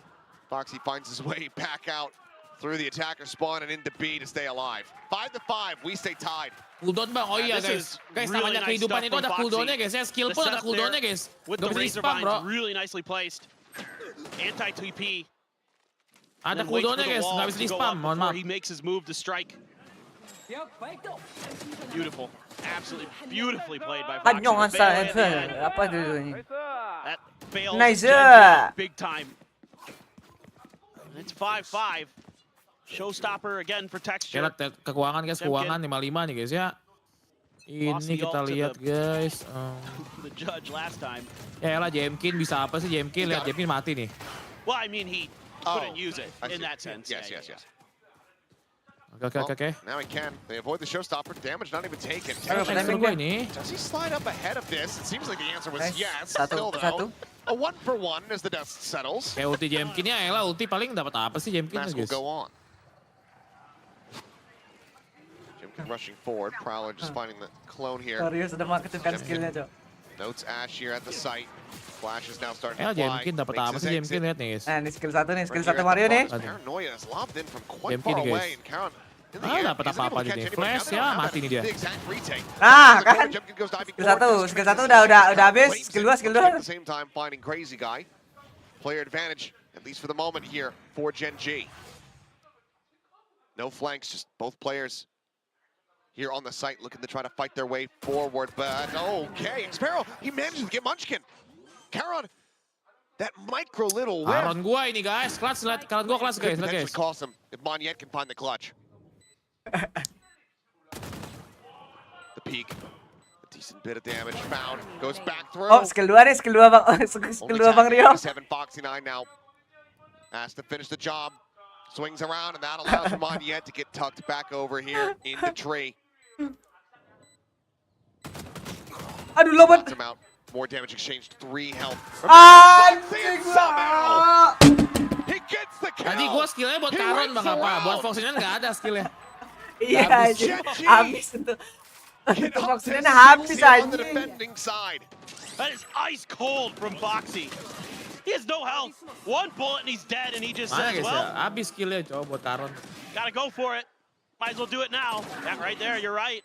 Foxy finds his way back out through the attacker spawn and into B to stay alive. 5-5, we stay tied. Cooldown bang, oh iya guys. Guys, namanya kehidupan itu ada cooldownnya guys ya. Skill pun ada cooldownnya guys. With Gak the bisa razor di-spam bro. vines really nicely placed. Anti-TP. Ada cooldownnya guys, gak bisa di-spam, mohon maaf. He makes his move to strike. Beautiful. Absolutely beautifully played by Foxy. Kanyong The bail at the asa end. apa itu ini? That fails Nice. Genji big time. It's 5-5. Showstopper again for texture. Lihat kekuangan guys, keuangan 55 nih guys ya. Ini kita lihat guys. The judge last time. Ya elah Jemkin bisa apa sih Jemkin? Lihat Jemkin mati nih. Well, I mean he couldn't use it in that sense. Yes. Oke. Now he can. They avoid the showstopper. Damage not even taken. Tekstur gue ini. Does he slide up ahead of this? It seems like the answer was Nice. yes. Satu, Still though, a 1-for-1 as the dust settles. Kayak ulti Jemkin ya elah, ulti paling dapat apa sih Jemkin Mask will guys? go on. Jimkin rushing forward. Prowler just finding the clone here. Serius udah mengaktifkan skillnya cok. Notes Ash here at the site. Flash is now starting Ya to fly. Jemkin dapat apa sih Jemkin, lihat nih guys. Nah ini skill satu nih, skill satu Mario nih. Paranoia is lobbed in from quite Jemkin far guys. away, and Karon in the air Dapat isn't able apa-apa to catch nih. anybody. Flash Now they ya, don't have mati nih dia. the exact retake. Nah The corner, kan, Jemkin goes diving skill forward, satu udah habis, skill dua. At the same time finding Crazy Guy. Player advantage, at least for the moment here, for Gen G. No flanks, just both players here on the site looking to try to fight their way forward, but okay, Sparrow, he manages to get Munchkin. Karon, that micro little whiff. Karon gua ini guys, clutch, lihat Karon gua clutch guys, Could lihat potentially guys. cost him if Monyet can find the clutch. The peak, a decent bit of damage found, goes back through. Oh skill 2 nih, skill 2 bang, skill 2 bang Rio. 7 Foxy 9 now. Has to finish the job. Swings around, and that allows Monyet to get tucked back over here in the tree. Aduh lobat. Knocked him out. More damage exchanged. 3 health. Anjing Somehow he gets the kill. Tadi gua skillnya buat He Karon wins bang the apa? round. Buat Foxy-nya nggak ada skillnya. Iya Habis. anjing, GG. habis itu. Get up to Maksudnya habis 60 on the anjing. defending side. That is ice cold from Foxy. He has no health. One bullet and he's dead, and he just Mana says, guys ya? well, Habis skillnya coba buat Karon. gotta go for it. Might as well do it now. That right there, you're right.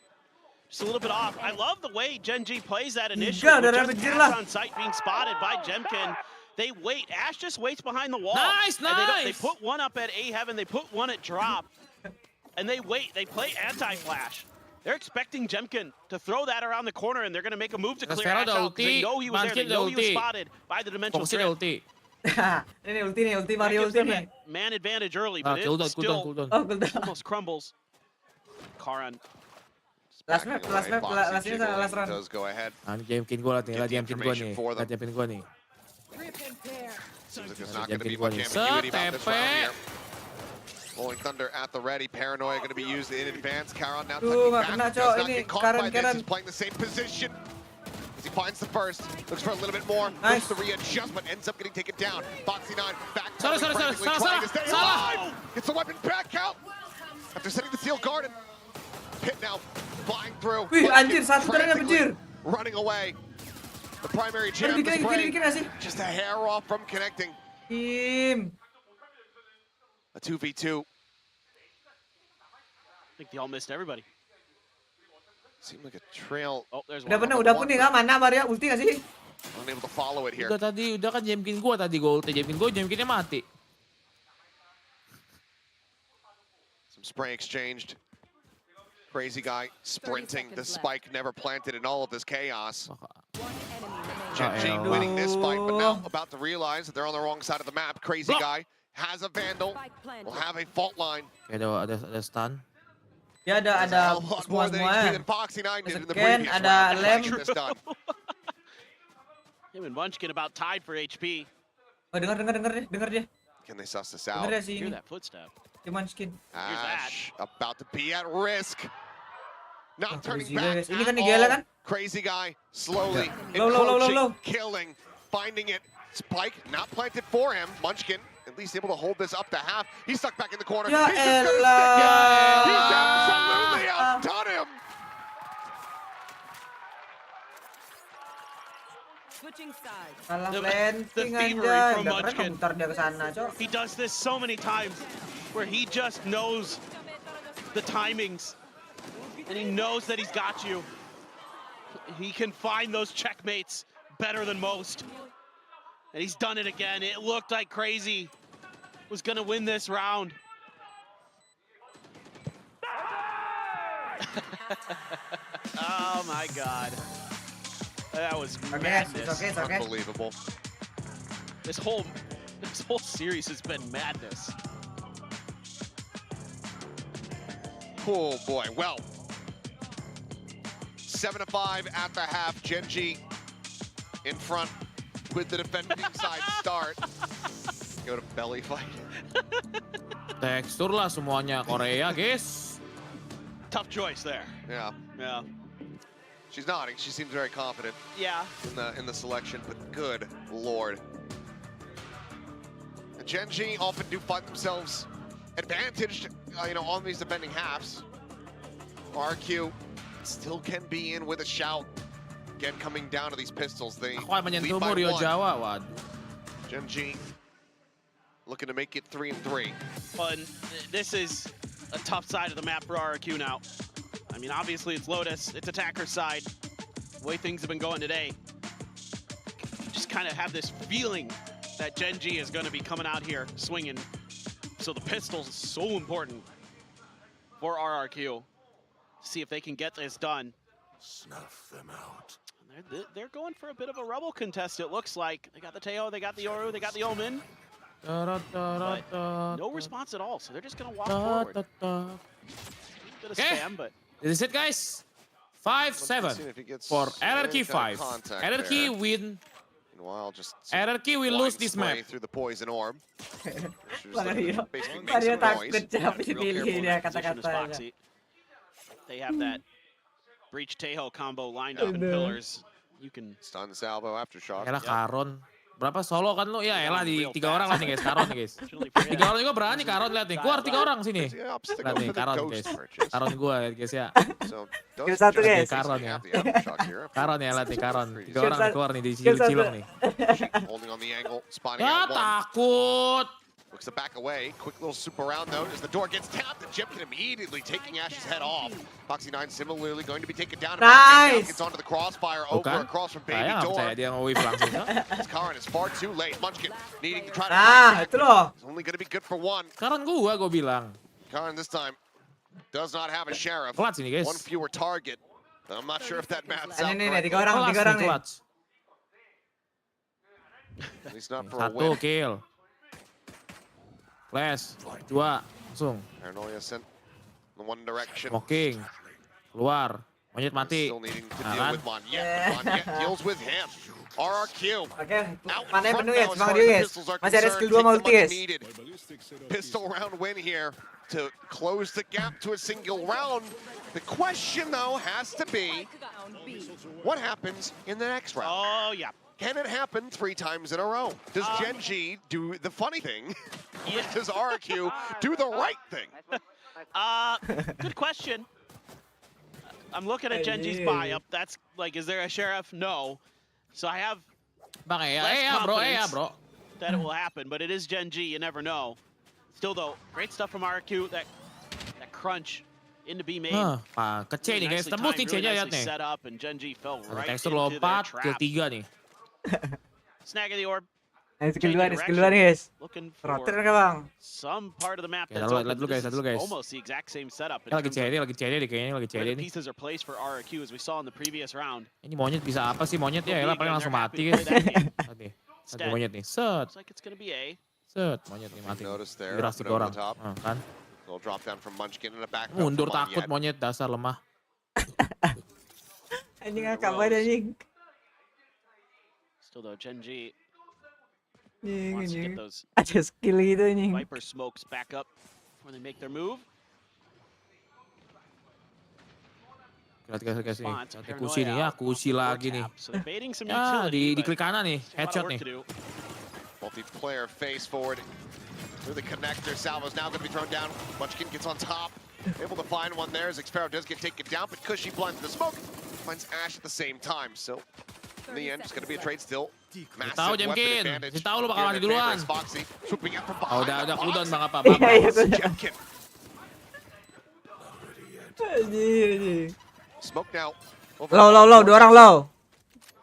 Just a little bit off. I love the way Gen G plays that initially. udah With dapat just kill Ash lah. on site being spotted by Jemkin. They wait. Ash just waits behind the wall. Nice, And they nice. put one up at A Heaven. They put one at drop. And they wait. They play anti-flash. They're expecting Jemkin to throw that around the corner, and they're going to make a move to clear Sphero Ash udah out. 'Cause They ulti, know he was there. They Munchkin know udah he was ulti. spotted by the dimensional Foxy-nya threat. ulti. Ini ulti That Mario gives ulti them nih. that man advantage early, Ah, but it cooldown, still cooldown. Oh cooldown. almost crumbles. Karan. Last map, last ini last run. Does go ahead. Ah, ini Jemkin gua lihat nih, lihat Get the Jemkin gua nih. information for them. Lihat Jemkin gua nih. Seems like there's not going to be Jemkin gua much nih. ambiguity about this round Tepe. here. Rolling Thunder at the ready. Paranoia going to be used in advance. Karon now Duh, tucking nggak back. kena, Does Cok. not Ini get caught Karan, by this. Karan. He's playing the same position. As he finds the first. Looks for a little bit more. Nice. Looks to readjust, but ends up getting taken down. Foxy 9 back. Sorry, trying salah. to stay Salah. alive. Gets the weapon back out. After setting the steel garden. Pit now flying through. Wih, Munchkin anjir, satu trennya frantically anjir. running away. The primary jam of the spray. Just a hair off from connecting. Tim. A 2v2. I think they all missed everybody. Seemed like a trail. Oh, there's Udah one. penuh, udah kuning. Mana Maria? Ulti nggak sih? Unable to follow it here. Udah tadi, udah kan jamkin gua tadi gua ulti, jamkin gua, jamkinnya mati. Some spray exchanged. Crazy guy sprinting. The spike never planted in all of this chaos. Gen winning this fight, but now about to realize that they're on the wrong side of the map. Crazy guy has a vandal. Will have a fault line. Ada stun. Ya ada semua. Ada lem. Him and Munchkin about tied for HP. Oh, dengar dia. Can they suss this out? Dengar ya si Hear ini. that footstep. Si Munchkin. Ash about to be at risk. Not turning Crazy back. guys. Ini kan Nigella kan? Crazy guy slowly Low. killing, finding it. Spike not planted for him. Munchkin at least able to hold this up to half. He's stuck back in the corner. Ya He's just gonna stick it. He's absolutely elah. outdone him. Switching sides. Salah The planting thievery aja. from Udah keren Munchkin. muter dia ke sana, Cok. He does this so many times where he just knows the timings and he knows that he's got you. He can find those checkmates better than most. And he's done it again. It looked like Crazy was gonna win this round. Oh my God. That was madness. It's okay. Unbelievable. This whole series has been madness. Oh boy, well. 7-5 at the half. Genji in front with the defending side start. Go to belly fight. Tekstur lah semuanya Korea, guys. Tough choice there. Yeah. Yeah. She's nodding. She seems very confident Yeah. in the selection, but good lord. The Genji often do find themselves advantaged, on these defending halves. RRQ still can be in with a shout. Again, coming down to these pistols. They Ako ay lead menyentuh by mo Rio one. Jawa, wad. Genji looking to make it 3-3. But this is a tough side of the map for RRQ now. I mean, obviously it's Lotus, it's attacker side. The way things have been going today, just kind of have this feeling that Genji is going to be coming out here swinging. So the pistol's so important for RRQ. See if they can get this done. Snuff them out. They're going for a bit of a rebel contest, it looks like. They got the Teo, they got the Yoru, they got the Omen. But no response at all, so they're just going to walk forward. A bit of spam, but... This is it, guys. 5-7 for RRQ 5. RRQ win. Meanwhile, just RRQ will lose this spray map. through the poison orb. Mario Mario takut jawab dipilih dia kata-katanya. They have that Breach Teho combo lined up in pillars. You can stun salvo aftershock. Elah Karon. Berapa solo kan lu? Ya elah di 3 orang lah nih guys, Karon nih guys. 3 orang juga berani Karon, lihat nih. Keluar 3 orang sini. Lihat nih Karon guys. Karon gua guys ya. Kill satu guys. Karon ya. Karon ya, lihat nih Karon. 3 orang nih keluar nih di cilok nih. Ya takut. Looks to back away. Quick little swoop around though as the door gets tapped and Jim can immediately taking Ash's head off. Foxy9 similarly going to be taken down. Nice. Gets onto the crossfire over across from Baby Door. Dia mau wave langsung. Karon is far too late. Munchkin needing to try to itu loh. It's only going to be good for one. Karon gua bilang. Karon this time does not have a sheriff. Clutch ini guys. One fewer target. I'm not sure if that maps out. Ini 3 orang nih. At least not for a 1 win. kill. Flash, 2, langsung. Paranoia sent in one direction. Smoking, keluar. Monyet mati. Still needing to deal with Monyet. Monyet deals with him. RRQ. Oke, panenya penuh ya, semangat dia guys. Masih ada skill 2 multi guys. Pistol round win here to close the gap to a single round. The question though has to be, what happens in the next round? Oh yeah. Can it happen 3 times in a row? Does Genji do the funny thing? Yeah. Does RRQ do the right thing? Good question. I'm looking at Genji's buy-up. That's like, is there a sheriff? No. So I have Bang bro. that it will happen, but it is Gen G, you never know. Still though, great stuff from RRQ, that crunch into B main. Kecil nih guys, tembus nih C-nya lihat nih. Set up and Gen G fell right Textur into their lompat, kill trap. 3 nih. Snagging the orb. Skill 2 nih guys. Looking Roter for kan bang? some part of the map Oke, that's lihat open. dulu guys, This is almost the exact same setup. in Lagi terms of CD nih kayaknya, lagi where CD the nih. pieces are placed for RRQ as we saw in the previous round. Ini monyet bisa apa sih monyet ya? Elah paling langsung mati guys. Tadi monyet nih, set. Looks like it's gonna be A. Set, monyet nih mati. Notice there, Geras 3 orang. Kan? Little drop down from Munchkin in the back. Mundur takut monyet, dasar lemah. Anjing ngakak banget anjing. Still though, Gen G Anjing wants to anjing. get those Ada skill gitu anjing. Viper smokes back up before they make their move. Lihat guys nih, kusi nih ya, kusi lagi nih. Ya, di klik kanan nih, headshot nih. Multiplayer face forward through the connector. Salvo's now going to be thrown down. Munchkin gets on top. Able to find one there as Xpero does get taken down, but Cushy blinds the smoke. Finds Ash at the same time. So, in the end, it's going to be a trade still. Massive weapon advantage. Tahu lu bakal mati duluan. Foxy swooping out from Oh, behind. udah cooldown bang apa? Jemkin. Anjing. Smoke now. Low, 2 orang low.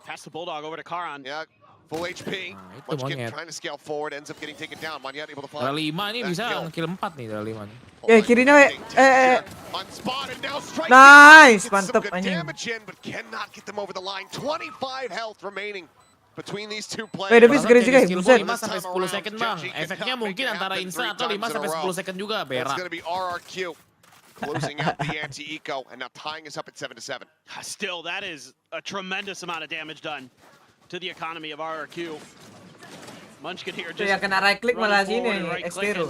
Pass the Bulldog over to Karan. Yeah, full HP. Munchkin trying to scale forward, ends up getting taken down. Monyet able to find. Dari 5 nih bisa kill 4 nih dari 5 nih. Kirinya Unspotted now, strike. Nice, Gets some mantap good anjing. damage in, but cannot get them over the line. 25 health remaining between these two players. Tapi segera guys, Skill buset. 5 sampai 10 second bang. Efeknya mungkin antara instant atau 5 sampai 10 second juga, It's berak. going to be RRQ closing out the anti-eco and now tying us up at 7-7. Still, that is a tremendous amount of damage done to the economy of RRQ. Munchkin here just Ya kena right click malah running forward sini and right Xpero.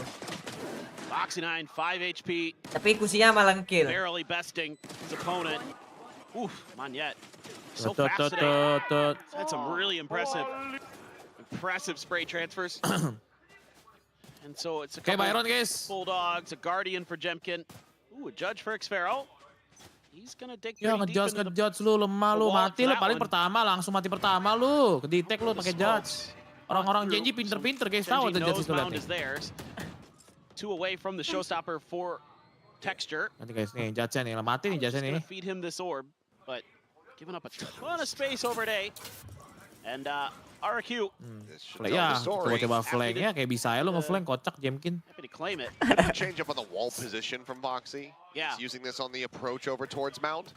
Foxy 9, 5 HP, Tapi kusinya malah ngekill. barely besting his opponent. Oof, Monyet. So fast today. Had some really impressive spray transfers. And so it's a couple Byron guys. Bulldogs, a Guardian for Jemkin. Ooh, a Judge for Xpero. He's gonna dig Ya pretty deep into the ngejudge lu lemah lu, mati lu paling pertama langsung mati pertama lu. Ke-detect lu pakai judge. Orang-orang Genji pinter-pinter guys, tahu ada judge itu lihat nih. 2 away from the showstopper for texture. Nanti guys nih, judge-nya nih, mati nih judge-nya nih. Feed him this orb, but giving up a ton of space over at A. And RRQ. Ya, coba flank ya kayak bisa ya lu nge-flank kocak Jemkin. Happy to claim it. Change up on the wall position from Foxy. Yeah. He's using this on the approach over towards Mount.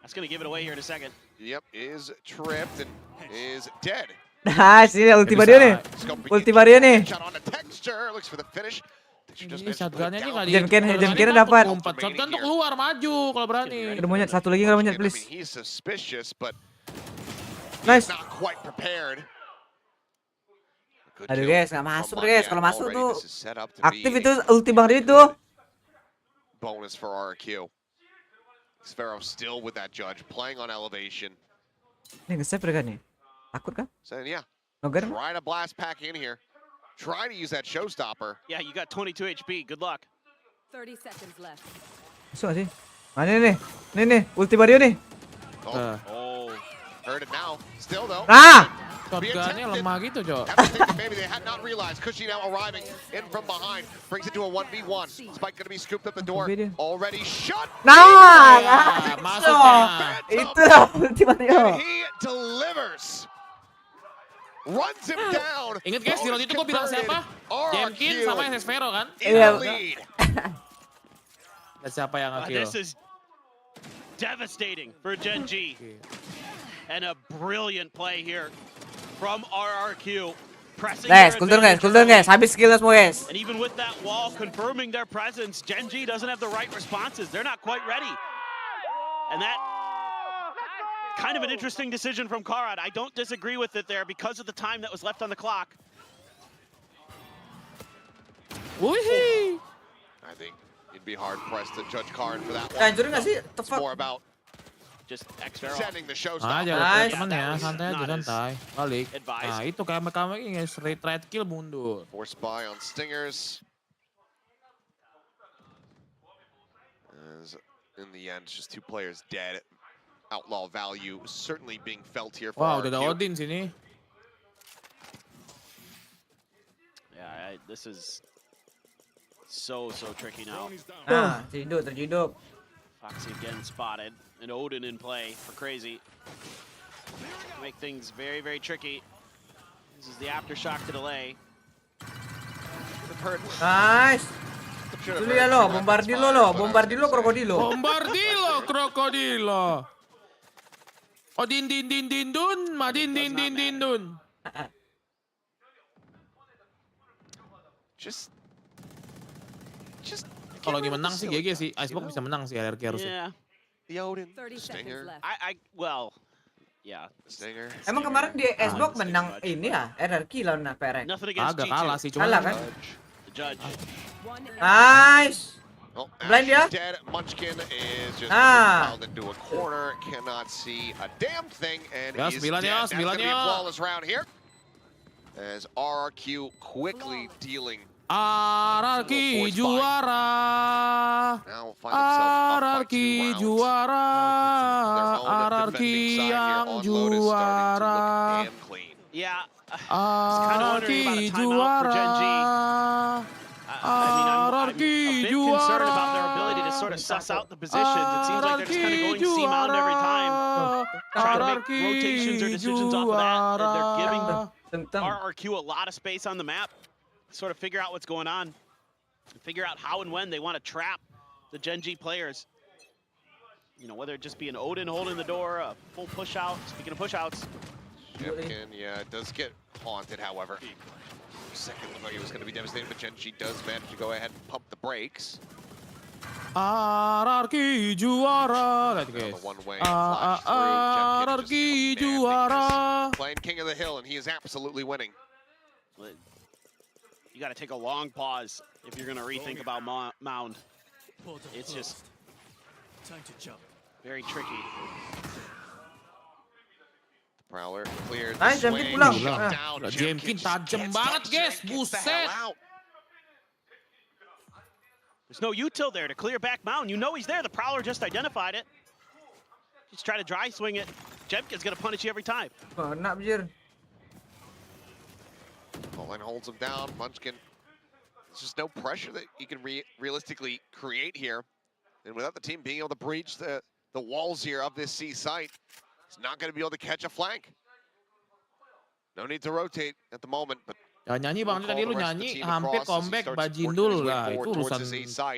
That's gonna give it away here in a second. Yep, is tripped and is dead. Nah, sini ulti Mario nih. Ulti Mario nih. Shot on the texture, looks for the finish. Ini shotgun-nya nih nggak Jemkin dapat. Shotgun tuh keluar maju kalau berani. Ada monyet, satu lagi kalau monyet please. He's suspicious, but Nice. not quite prepared. Aduh guys, nggak masuk guys. Kalau masuk tuh aktif itu ulti Bang Rio itu. Bonus for RRQ. Xpero still with that judge, playing on elevation. Ini nge-save mereka nih. Takut kan? So yeah, Nogar. try to blast pack in here. Try to use that showstopper. Yeah, you got 22 HP. Good luck. 30 seconds left. Masuk gak sih? Mana nih? Nih, ulti Mario nih. Oh, heard it now. Still though. Ah! Shotgun-nya lemah gitu, Jo. Maybe they had not realized. Cushy now arriving in from behind. Brings it to a 1v1. Spike gonna be scooped up the door. Already shot. Nah! Masuk Itu ulti Mario. And he delivers. Runs him down. Ingat guys, di round itu gue bilang siapa? Jemkin sama Xpero kan? Iya. Dan siapa yang nge-kill? This is devastating for Gen G. And a brilliant play here from RRQ. Pressing Guys, cooldown guys. Habis skill semua guys. And even with that wall confirming their presence, Gen G doesn't have the right responses. They're not quite ready. And that kind of an interesting decision from Karan. I don't disagree with it there because of the time that was left on the clock. Woohoo! I think you'd be hard pressed to judge Karan for that one. Hancur nggak sih? It's more about just Xpero sending the showstopper. Jangan temen ya, santai aja, santai. Balik. Nah itu kayak ini guys, right kill mundur. Force buy on Stingers. As in the end, just 2 players dead. outlaw value certainly being felt here for Wow, udah ada RRQ. Odin sini. Yeah, this is so tricky now. Nah, terciduk. Foxy again spotted, and Odin in play for Crazy. Make things very tricky. This is the aftershock to delay. Nice. Dulu ya lo, bombardilo krokodilo. Bombardilo krokodilo. Odin din dun, madin din dun. Just Kalau lagi menang sih GG sih, Icebox bisa menang sih RRQ harusnya. Yeah. the Odin, 30 Stinger, seconds left. Well, yeah. Stinger. Emang kemarin di Xbox menang ini ya, RRQ lawan PRX. Nothing against Agak G2. kalah sih, cuma Kalah kan? The judge. Nice. Well, Blind ya? dead. Munchkin is just Ah. piled into a corner, cannot see a damn thing, and Ya, is 9 dead. ya, That's gonna 9 be a ya. flawless round here. As RRQ quickly dealing. RRQ juara. Now find themselves up by RRQ 2 rounds. juara. Their own RRQ defending side here yang on Lotus starting to juara. look damn clean. Yeah. RRQ juara. I'm a bit concerned about their ability to sort of suss out the positions. It seems like they're just kind of going C mound every time, trying to make rotations or decisions off of that. And they're giving RRQ a lot of space on the map, sort of figure out what's going on, figure out how and when they want to trap the Gen G players. You know, whether it just be an Odin holding the door, a full push out. Speaking of push outs, Jemkin, yeah, it does get haunted, however. Second looked like it was going to be devastating, but Gen G does manage to go ahead and pump the brakes. RRQ juara. Lihat guys. RRQ juara. Playing King of the Hill, and he is absolutely winning. you got to take a long pause if you're going to rethink about Mound. It's just very tricky. Prowler cleared. Nice, Jemkin pulang. Jemkin tajam banget guys, buset. There's no util there to clear back Mound. You know he's there. The Prowler just identified it. Just try to dry swing it. Jemkin's gonna punish you every time. Kena bjir. Colin holds him down. Munchkin. There's just no pressure that he can realistically create here. And without the team being able to breach the walls here of this C site, he's not going to be able to catch a flank. No need to rotate at the moment, but Ya nyanyi bang, tadi lu nyanyi hampir comeback Bajindul lah, itu urusan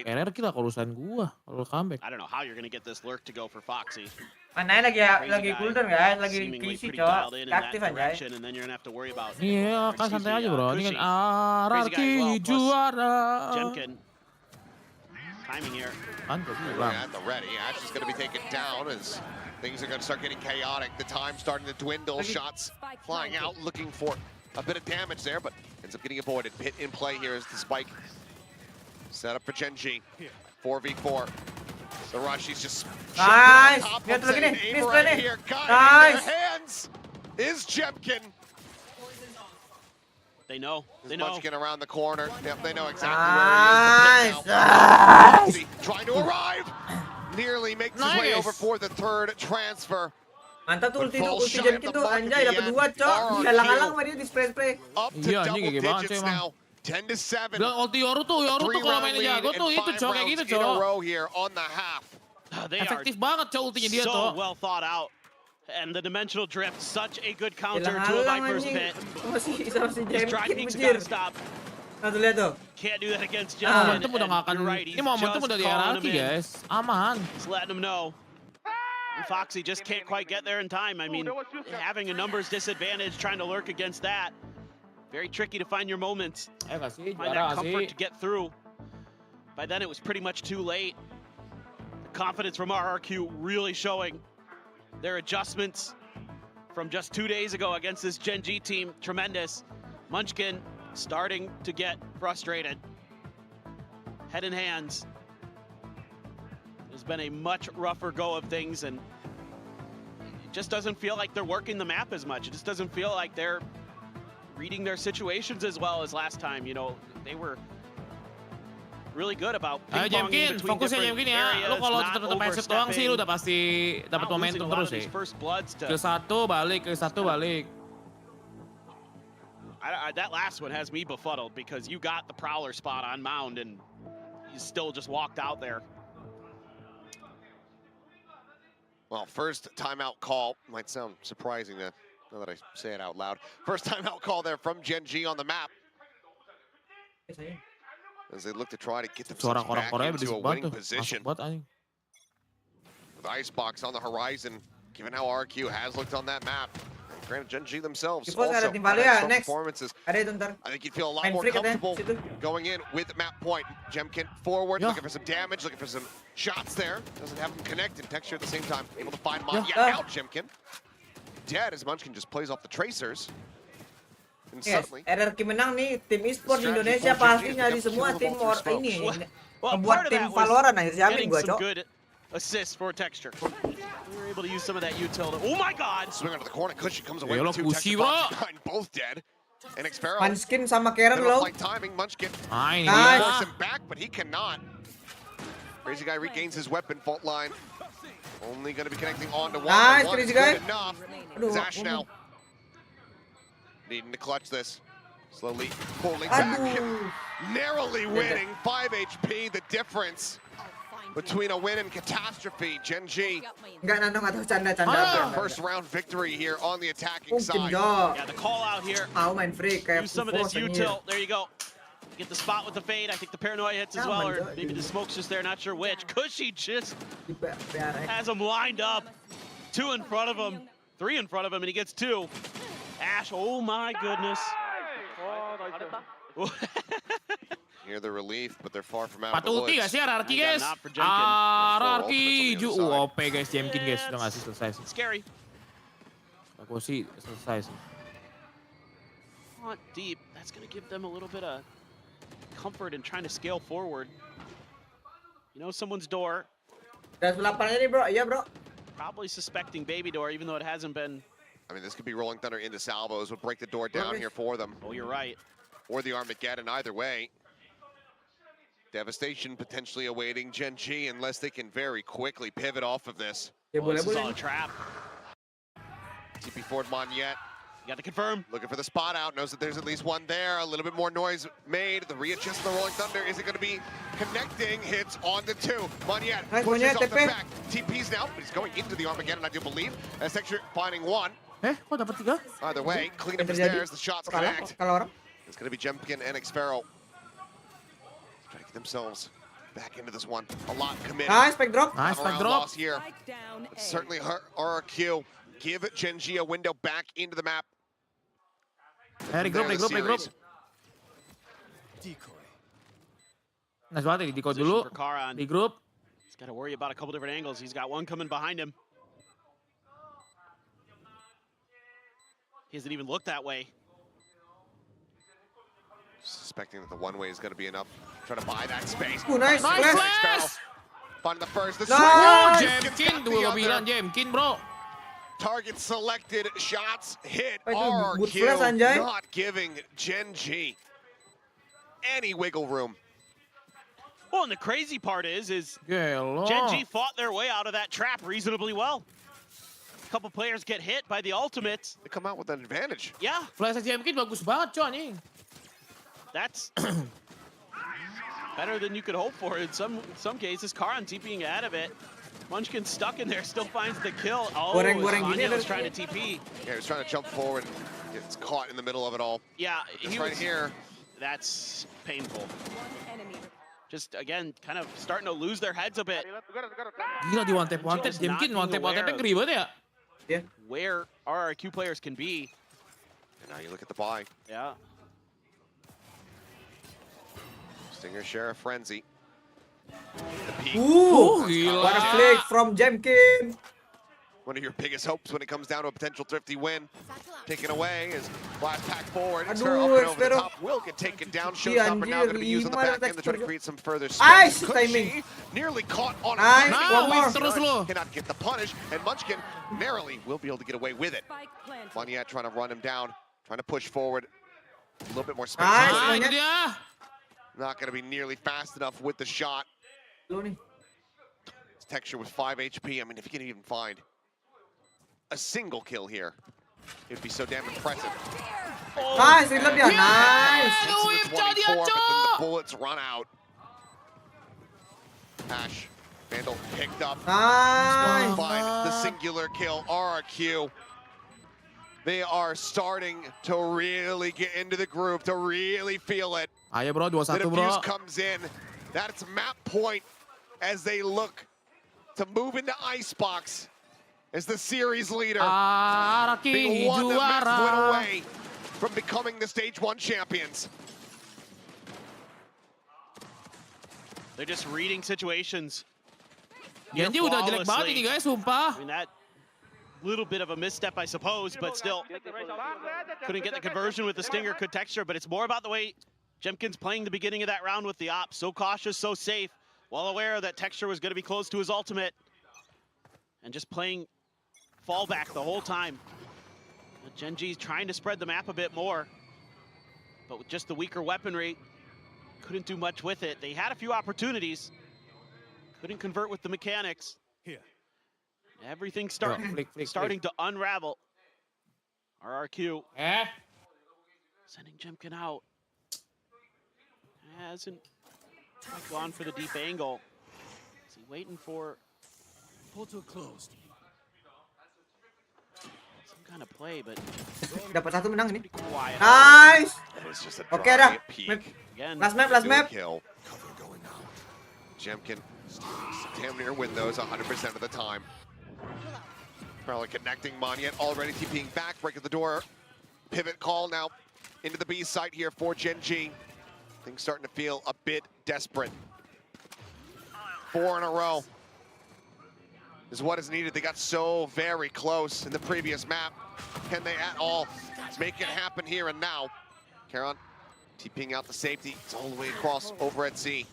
RRQ lah, urusan gua kalau comeback. I don't know how you're gonna get this lurk to go for Foxy. Mananya lagi cooldown guys, lagi PC cowok, aktif aja. Iya, kan santai aja bro. Ini kan RRQ juara. Jemkin. Timing here. At the ready, Ash is going to be taken down as things are going to start getting chaotic. The time starting to dwindle. Shots flying out, looking for a bit of damage there, but ends up getting avoided. Pit in play here as the spike set up for Gen G. 4v4. The rush, he's just nice. Lihat lagi nih, miss play nih. Nice. Hands is Jemkin. They know. They know. Munchkin around the corner. Yep, they know exactly where he is. Trying to arrive. Nearly makes his way over for the third transfer. Mantap tuh ulti Jemkin tuh, anjay dapat 2 cok. Halang-halang sama dia di spray-spray. Up to double digits now. 10-7. Bilang ulti Yoru tuh kalau mainnya jago tuh itu cok kayak gitu cok. Efektif banget cok ultinya dia tuh. So well thought out. And the dimensional drift, such a good counter to a Viper's pit. His drive peek's gotta stop. Lihat tuh. Can't do that against Jemkin. Momentum udah nggak akan. Ini momentum udah di RRQ guys, aman. Just letting him know. And Foxy just can't quite get there in time. I mean, having a numbers disadvantage, trying to lurk against that. Very tricky to find your moments. Find that comfort to get through. By then it was pretty much too late. The confidence from RRQ really showing. Their adjustments from just 2 days ago against this Gen G team, tremendous. Munchkin starting to get frustrated. Head in hands. There's been a much rougher go of things, and it just doesn't feel like they're working the map as much. It just doesn't feel like they're reading their situations as well as last time. You know, they were really good about Ayo ping-ponging Jemkin, between fokus ya different Jemkin ya. Lu areas, kalau not tetap headset doang sih, lu udah pasti dapat momentum terus sih. Ke satu balik, That last one has me befuddled because you got the prowler spot on mound and you still just walked out there. Well, first timeout call might sound surprising now that I say it out loud. First timeout call there from Gen.G on the map. As they look to try to get themselves back into a winning position. With Icebox on the horizon, given how RRQ has looked on that map. Granted, Gen.G themselves also had strong performances. I think you'd feel a lot more comfortable going in with map point. Jemkin forward, looking for some damage, looking for some shots there. Doesn't have them connect and texture at the same time. Able to find Mon. Now Jemkin dead as Munchkin just plays off the tracers. And suddenly, RRQ menang nih, tim e-sport di Indonesia pasti nyari semua tim ini. Membuat tim Valorant akhir jamin gua, Cok. Assist for texture. We were able to use some of that utility. Oh my God! Swing under the corner. Cushion comes away with 2 texture boxes behind, both dead. And Xfero. Munchkin sama Karen low. Like timing. Munchkin. Nice. Force him back, but he cannot. Crazy Guy regains his weapon. Fault line. Only going to be connecting on to one. Nice, Crazy Guy. Enough. Zash now. Needing to clutch this. Slowly pulling back. Narrowly winning. 5 HP. The difference between a win and catastrophe. Gen.G. First round victory here on the attacking side. Yeah, the call out here. Use some of this util. There you go. Get the spot with the fade. I think the paranoia hits as well, or maybe the smoke's just there, not sure which. Cushy just has him lined up. 2 in front of him, 3 in front of him, and he gets 2. Ash, oh my goodness. Hear the relief, but they're far from out of the woods. Patulti gak sih RRQ guys? RRQ OP guys, Jemkin guys, udah nggak sih selesai sih. Scary. Aku sih selesai sih. Not deep. That's gonna give them a little bit of comfort in trying to scale forward. You know someone's door. Dan 8 ini bro, iya bro. Probably suspecting baby door, even though it hasn't been. I mean, this could be Rolling Thunder into salvos, would break the door down here for them. Oh, you're right. Or the Armageddon, either way. Devastation potentially awaiting Gen.G unless they can very quickly pivot off of this. This is all a trap. TP forward Monyet. You got to confirm. Looking for the spot out, knows that there's at least one there. A little bit more noise made. The readjust of the Rolling Thunder, is it going to be connecting? Hits on the 2. Monyet pushes off the back. TP's now, but he's going into the Armageddon, I do believe. As Texture finding 1. Kok dapat 3? Either way, clean up his stairs, the shots connect. It's going to be Jemkin and Xfero. Try to get themselves back into this one. A lot committed. Nice, spike drop. Nice, spike drop. Here. But certainly RRQ. Give Gen.G a window back into the map. Regroup. Nice banget, di code dulu. Di group. He's got to worry about a couple different angles. He's got one coming behind him. He hasn't even looked that way. Suspecting that the one-way is going to be enough. Trying to buy that space. Ooh, nice flash! Finding the first. The Jemkin, dua bilang Jemkin, bro. Target selected, shots hit. RRQ not giving Gen.G any wiggle room. Well, and the crazy part is Gen.G fought their way out of that trap reasonably well. A couple players get hit by the ultimates. They come out with an advantage. Yeah. Flash Jemkin bagus banget, cuy anjing. That's better than you could hope for in some cases. Karan TPing out of it. Munchkin stuck in there, still finds the kill. Oh, Anya was trying to TP. Yeah, he was trying to jump forward. Gets caught in the middle of it all. Yeah, he right here. That's painful. Just, again, kind of starting to lose their heads a bit. Gila di one tap, Jemkin one tap ngeri banget ya. Yeah. Where RRQ players can be. And now you look at the buy. Yeah. Stinger Sheriff Frenzy. Ooh, what a flick from Jemkin. One of your biggest hopes when it comes down to a potential thrifty win. Taken away as blast pack forward. Xfero over the top will get taken down. Showstopper now going to be used on the back end to try to create some further space. Timing. Nearly caught on a cannot get the punish, and Munchkin narrowly will be able to get away with it. Monyet trying to run him down, trying to push forward. A little bit more space. Not going to be nearly fast enough with the shot. His texture was 5 HP. I mean, if you can even find a single kill here, it'd be so damn impressive. Nice, reload dia. Nice. Into the 24, but then the bullets run out. Ash, Vandal picked up. Nice. Find the singular kill. RRQ. They are starting to really get into the groove, to really feel it. Ayo bro, 2-1 The bro. defuse comes in. That's map point as they look to move into Icebox as the series leader. Being one match win away from becoming the Stage 1 champions. They're just reading situations. Genji udah jelek banget ini guys, sumpah. I mean, that little bit of a misstep, I suppose, but still couldn't get the conversion with the Stinger, could texture, but it's more about the way Jemkin's playing the beginning of that round with the op. So cautious, so safe, well aware that texture was going to be close to his ultimate, and just playing fallback the whole time. Genji's trying to spread the map a bit more, but with just the weaker weaponry, couldn't do much with it. They had a few opportunities, couldn't convert with the mechanics. Everything's starting to unravel. RRQ sending Jemkin out. Hasn't gone for the deep angle. Is he waiting for Portal closed. some kind of play, but Dapat satu menang ini. quiet. Nice. It's just a Oke dah. peak. Again, Last map, last map. Kill. Jemkin damn near win those 100% of the time. Probably connecting Monyet, already TPing back, breaking the door. Pivot call now into the B site here for Genji. Things starting to feel a bit desperate. 4 in a row is what is needed. They got so very close in the previous map. Can they at all make it happen here and now? Karon TPing out the safety. It's all the way across over at C.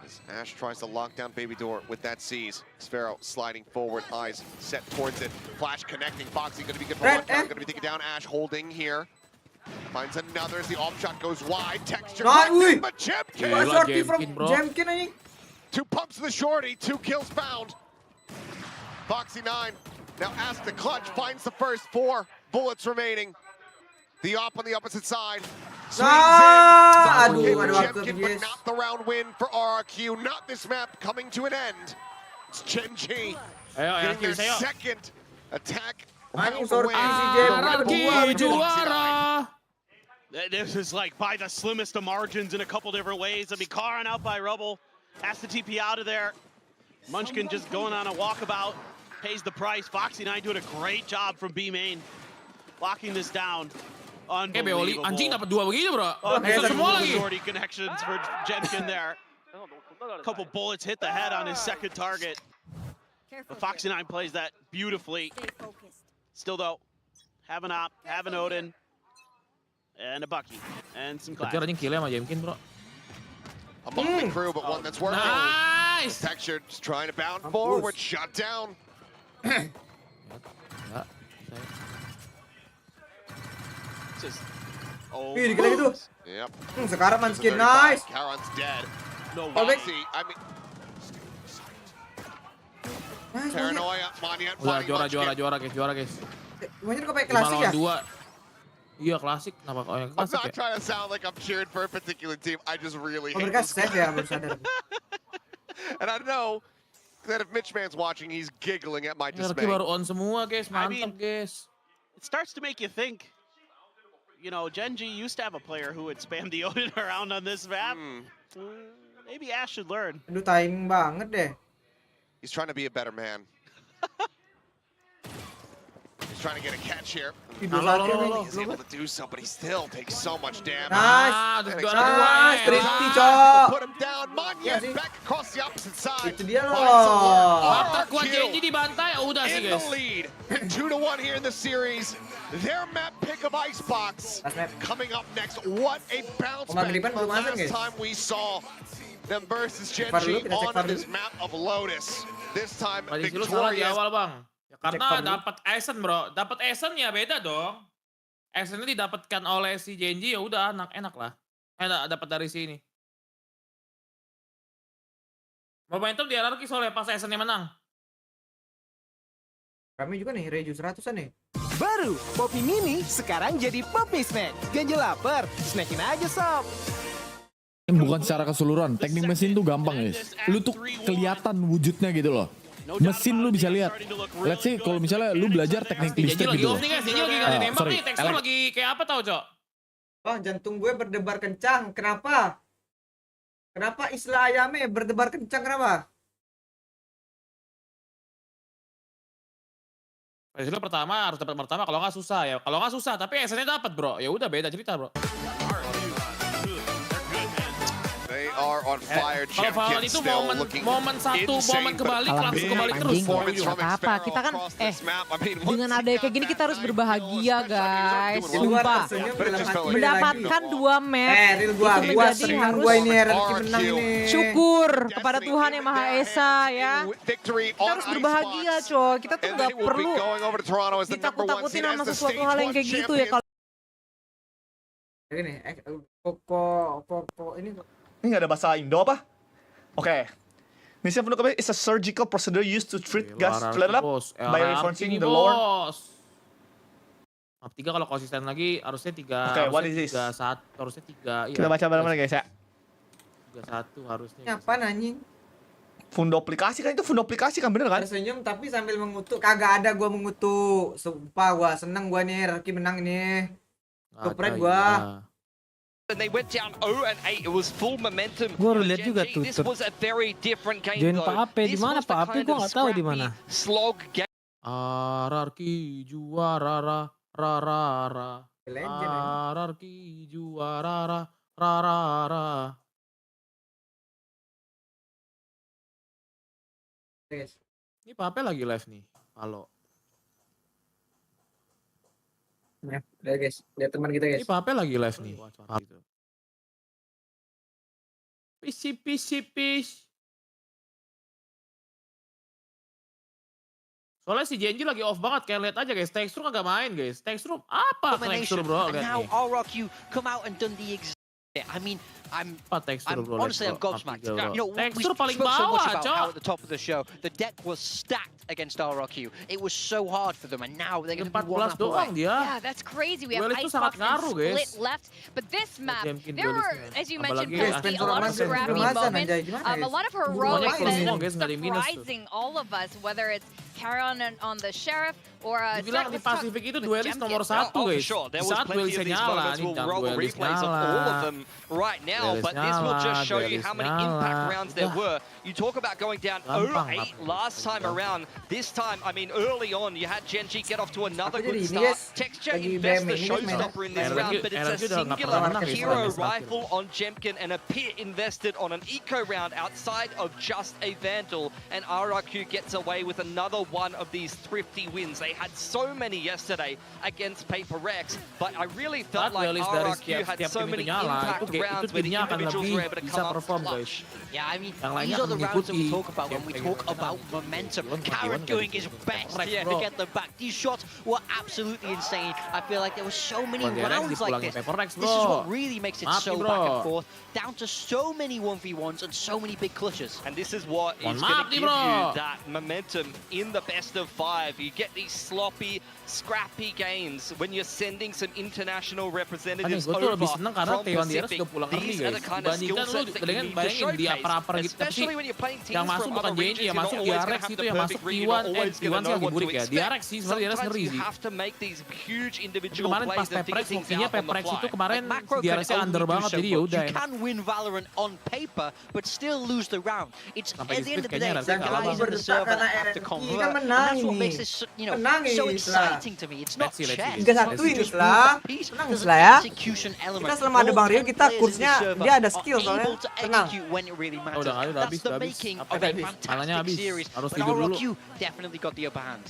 As Ash tries to lock down Baby Door with that C's. Sphero sliding forward, eyes set towards it. Flash connecting, Foxy gonna be good for one count, gonna be taken down. Ash holding here. Finds another as the off shot goes wide. Texture, but Jemkin! Shorty from Jemkin anjing. 2 pumps to the shorty, 2 kills found. Foxy 9 now asks the clutch, finds the first, 4 bullets remaining. The op on the opposite side. Aduh, ada waktu Jemkin, but not the round win for RRQ. Not this map coming to an end. It's Genji getting their second attack. Anjing sorti si Jemkin. Juara. This is like by the slimmest of margins in a couple different ways. I mean, Karan out by Rubble, has to TP out of there. Munchkin just going on a walkabout, pays the price. Foxy 9 doing a great job from B main, locking this down. Unbelievable. Anjing dapat 2 begitu bro. Semua lagi. Majority connections for Jemkin there. A couple bullets hit the head on his second target. But Foxy 9 plays that beautifully. Still though, have an op, have an Odin, and a Bucky, and some class. Kejar anjing kill sama Jemkin bro. A motley crew, but one that's working. Nice. Texture just trying to bound forward, shut down. Wih, dikit lagi tuh. Yep. Sekarang Manskin, nice. Karon's dead. No, Foxy, I mean, Nice, paranoia, Monyet Udah fighting juara guys. Monyet kok pakai 5 klasik ya? lawan 2. Iya klasik, kenapa kok yang I'm klasik not ya? trying to sound like I'm cheering for a particular team. I just really hate Mereka this. safe ya, baru sadar. And I know that if Mitch Man's watching, he's giggling at my RRQ dismay. baru on semua guys, mantap guys. It starts to make you think. You know, Genji used to have a player who would spam the Odin around on this map. Maybe Ash should learn. Aduh, timing banget deh. He's trying to be a better man. He's trying to get a catch here. He's able to do so, but he still takes so much damage. Nice. Nice. Thrifty, cok. Put him down. Monyet back across the opposite side. Itu dia loh. Mantap kuat Genji dibantai, udah sih in guys. the lead. 2-1 here in the series. Their map pick of Icebox coming up next. What a bounce back from last time we saw them versus Genji on this map of Lotus. This time Posisi lu salah di victorious. awal bang. Ya, karena dapat Ascent bro, dapat Ascent ya beda dong. Ascentnya didapatkan oleh si Genji ya udah enak lah. Dapat dari sini. Momentum di RRQ soalnya pas SN menang. Kami juga nih, Reju 100-an nih. Baru, Poppy Mini sekarang jadi Poppy Snack. Ganjel lapar, snackin aja sob. Bukan secara keseluruhan, teknik mesin tuh gampang guys. Lu tuh kelihatan wujudnya gitu loh. Mesin lu bisa lihat. Let's say kalau misalnya lu belajar teknik listrik gitu loh. Sorry, tekstur lagi kayak apa tau, Cok? Oh, jantung gue berdebar kencang. Kenapa? Kenapa istilah ayamnya berdebar kencang, kenapa? Presiden pertama harus dapat pertama, kalau nggak susah ya. Kalau nggak susah, tapi SN-nya dapat bro. Ya udah beda cerita bro. They are on fire. Kalau Valorant itu momen satu, momen kebalik, langsung kebalik terus. Apa-apa, kita kan dengan ada kayak gini kita harus berbahagia guys. Sumpah. Mendapatkan 2 map Real gua senang gua ini RRQ menang nih. syukur kepada Tuhan Yang Maha Esa ya. Kita harus berbahagia coy. Kita tuh nggak perlu ditakut-takutin sama sesuatu hal yang kayak gitu ya. Kalau ini Popo ini ini nggak ada bahasa Indo apa? Oke. Misi penuh kami is a surgical procedure used to treat gas flared-up by referencing the lower. Map 3 kalau konsisten lagi harusnya 3. Oke, what is this? 31, harusnya 3. Kita baca bareng-bareng guys ya. 31 harusnya. apa anjing? Fundo aplikasi kan, itu fundo aplikasi kan, bener kan? Tersenyum tapi sambil mengutuk. Kagak ada gua mengutuk. Sumpah gua seneng gua nih RRQ menang nih. INDOPRIDE gua. And they went down 0-8. It was full momentum. Gua lihat juga tuh. This was a very different game Join though. Pak Ape di mana Pak Ape? Gua nggak tahu di mana. Slog game. RRQ juara ra. RRQ juara ra. Guys. Ini Pak Ape lagi live nih. Halo. Ya, udah guys, lihat teman kita guys. Ini Pak Ape lagi live nih. Peace. Soalnya si Genji lagi off banget, kayak lihat aja guys, tekstur kagak main guys. Tekstur apa tekstur bro? And now RRQ come out and done the exact. I mean, I'm honestly I'm gobsmacked. You know, we spoke so much about how at the top of the show the deck was stacked against RRQ. It was so hard for them, and now they're going to be 1 map away. Yeah, that's crazy. We have Icebox and Split left, but this map, there were, as you mentioned, Pesty, a lot of scrappy moments, a lot of heroics that surprising all of us, whether it's Caron on the Sheriff or dibilang di Pasifik itu duelis nomor 1 guys. There was plenty of these moments. We'll roll the replays of all of them right now, but this will just show you how many impact rounds there were. You talk about going down 0-8 last time around. This time, I mean, early on, you had Genji get off to another good start. Texture invests the showstopper in this round, but it's a singular hero rifle on Jemkin and a pit invested on an eco round outside of just a Vandal, and RRQ gets away with another one of these thrifty wins. They had so many yesterday against Paper Rex, but I really felt like RRQ had so many impact rounds where the individuals were able to come up clutch. Yeah, I mean, these are the rounds that we talk about when we talk about momentum. Karen doing his best here to get them back. These shots were absolutely insane. I feel like there were so many rounds like this. This is what really makes it so back and forth, down to so many 1v1s and so many big clutches. And this is what is going to give you that momentum in the best of 5. You get these sloppy, scrappy games when you're sending some international representatives over from Pacific. These are the kind of skill sets that you need to showcase, especially when you're playing teams from other regions. You're not always going to have the perfect read. You're not always going to know what to expect. Sometimes you have to make these huge individual plays and figure things out on the fly. Macro can only do so much. You can win Valorant on paper, but still lose the round. It's at the end of the day, the guys in the server that have to convert, and that's what makes this, you know, so exciting to me. It's not chess. 3-1 ini lah. Tenang lah ya. Kita selama ada Bang Rio, kita kursnya dia ada skill soalnya. Tenang. That's the making of a fantastic series. But RRQ definitely got the upper hand.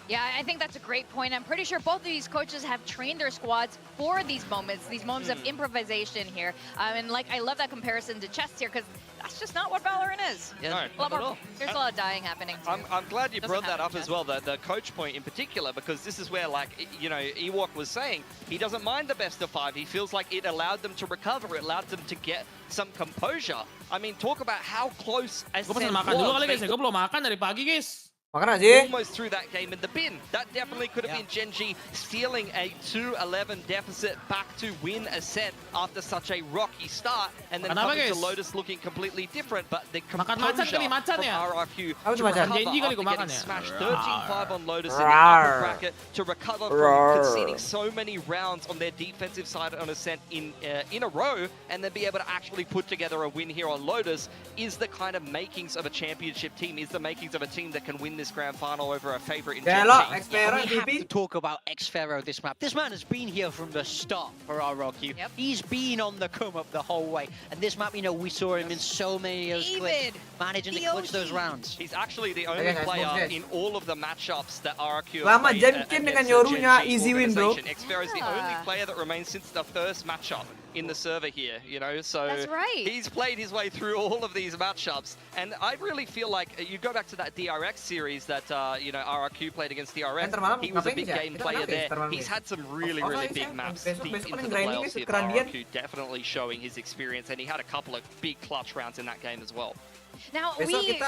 Yeah, I think that's a great point. I'm pretty sure both of these coaches have trained their squads for these moments of improvisation here. And like, I love that comparison to chess here because that's just not what Valorant is. Yeah, no, there's a lot of dying happening too. I'm glad you brought that up as well, the coach point in particular, because this is where, like, you know, Ewok was saying, he doesn't mind the best of 5. He feels like it allowed them to recover, it allowed them to get some composure. I mean, talk about how close Gue pesen makan dulu kali guys, gue belum makan dari pagi guys. Almost threw that game in the bin. That definitely could have been Genji stealing a 2-11 deficit back to win Ascent after such a rocky start, and then coming to Lotus looking completely different. But the composure from RRQ to recover after getting smashed 13-5 on Lotus in the upper bracket, to recover from conceding so many rounds on their defensive side on Ascent in a row, and then be able to actually put together a win here on Lotus is the kind of makings of a championship team, is the makings of a team that can win this grand final over a favorite in Genji. We have to talk about Xpharaoh this map. This man has been here from the start for RRQ. He's been on the come up the whole way. And this map, you know, we saw him in so many of those clips, managing to clutch those rounds. He's actually the only player in all of the matchups that RRQ Lama Jenkin dengan Yorunya easy win, bro. Xpharaoh is the only player that remains since the first matchup in the server here, you know, so that's right. He's played his way through all of these matchups, and I really feel like you go back to that DRX series that you know, RRQ played against DRX. He was a big game player there. He's had some really big maps deep into the playoffs here for RRQ, definitely showing his experience, and he had a couple of big clutch rounds in that game as well. Now, we noticed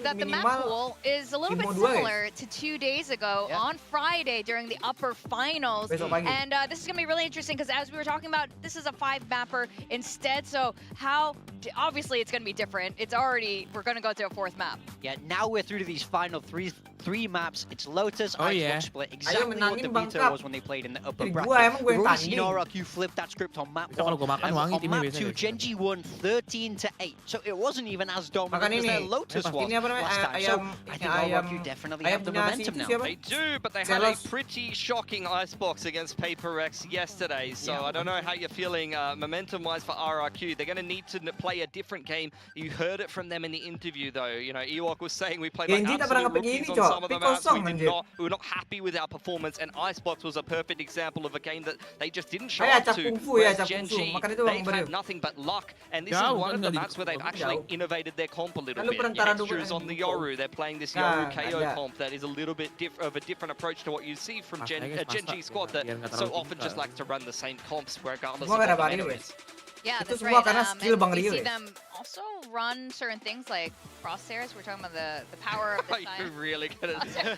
that the map pool is a little bit similar to 2 days ago on Friday during the upper finals. And this is going to be really interesting because as we were talking about, this is a 5-mapper instead. So how, obviously it's going to be different. It's already, we're going to go to a 4th map. Yeah, now we're through to these final three maps. It's Lotus, Icebox split, exactly what the beta was when they played in the upper bracket. We've already seen RRQ flip that script on map 1. And on map 2, Genji won 13-8. So it wasn't even as dominant as their Lotus was last time. So I think RRQ definitely have the momentum now. They do, but they had a pretty shocking Icebox against Paper Rex yesterday. So I don't know how you're feeling momentum-wise for RRQ. They're going to need to play a different game. You heard it from them in the interview, though. You know, Ewok was saying we played like absolute rookies on some of the maps. We were not happy with our performance, and Icebox was a perfect example of a game that they just didn't show up to. Whereas Genji, they've had nothing but luck, and this is one of the maps where they've actually innovated their comp a little bit. Extras on the Yoru, they're playing this Yoru KO comp that is a little bit of a different approach to what you see from Genji squad that so often just likes to run the same comps regardless of what the meta is. Yeah, that's right. And we see them also run certain things like crosshairs. We're talking about the power of the sign. You're really good at it.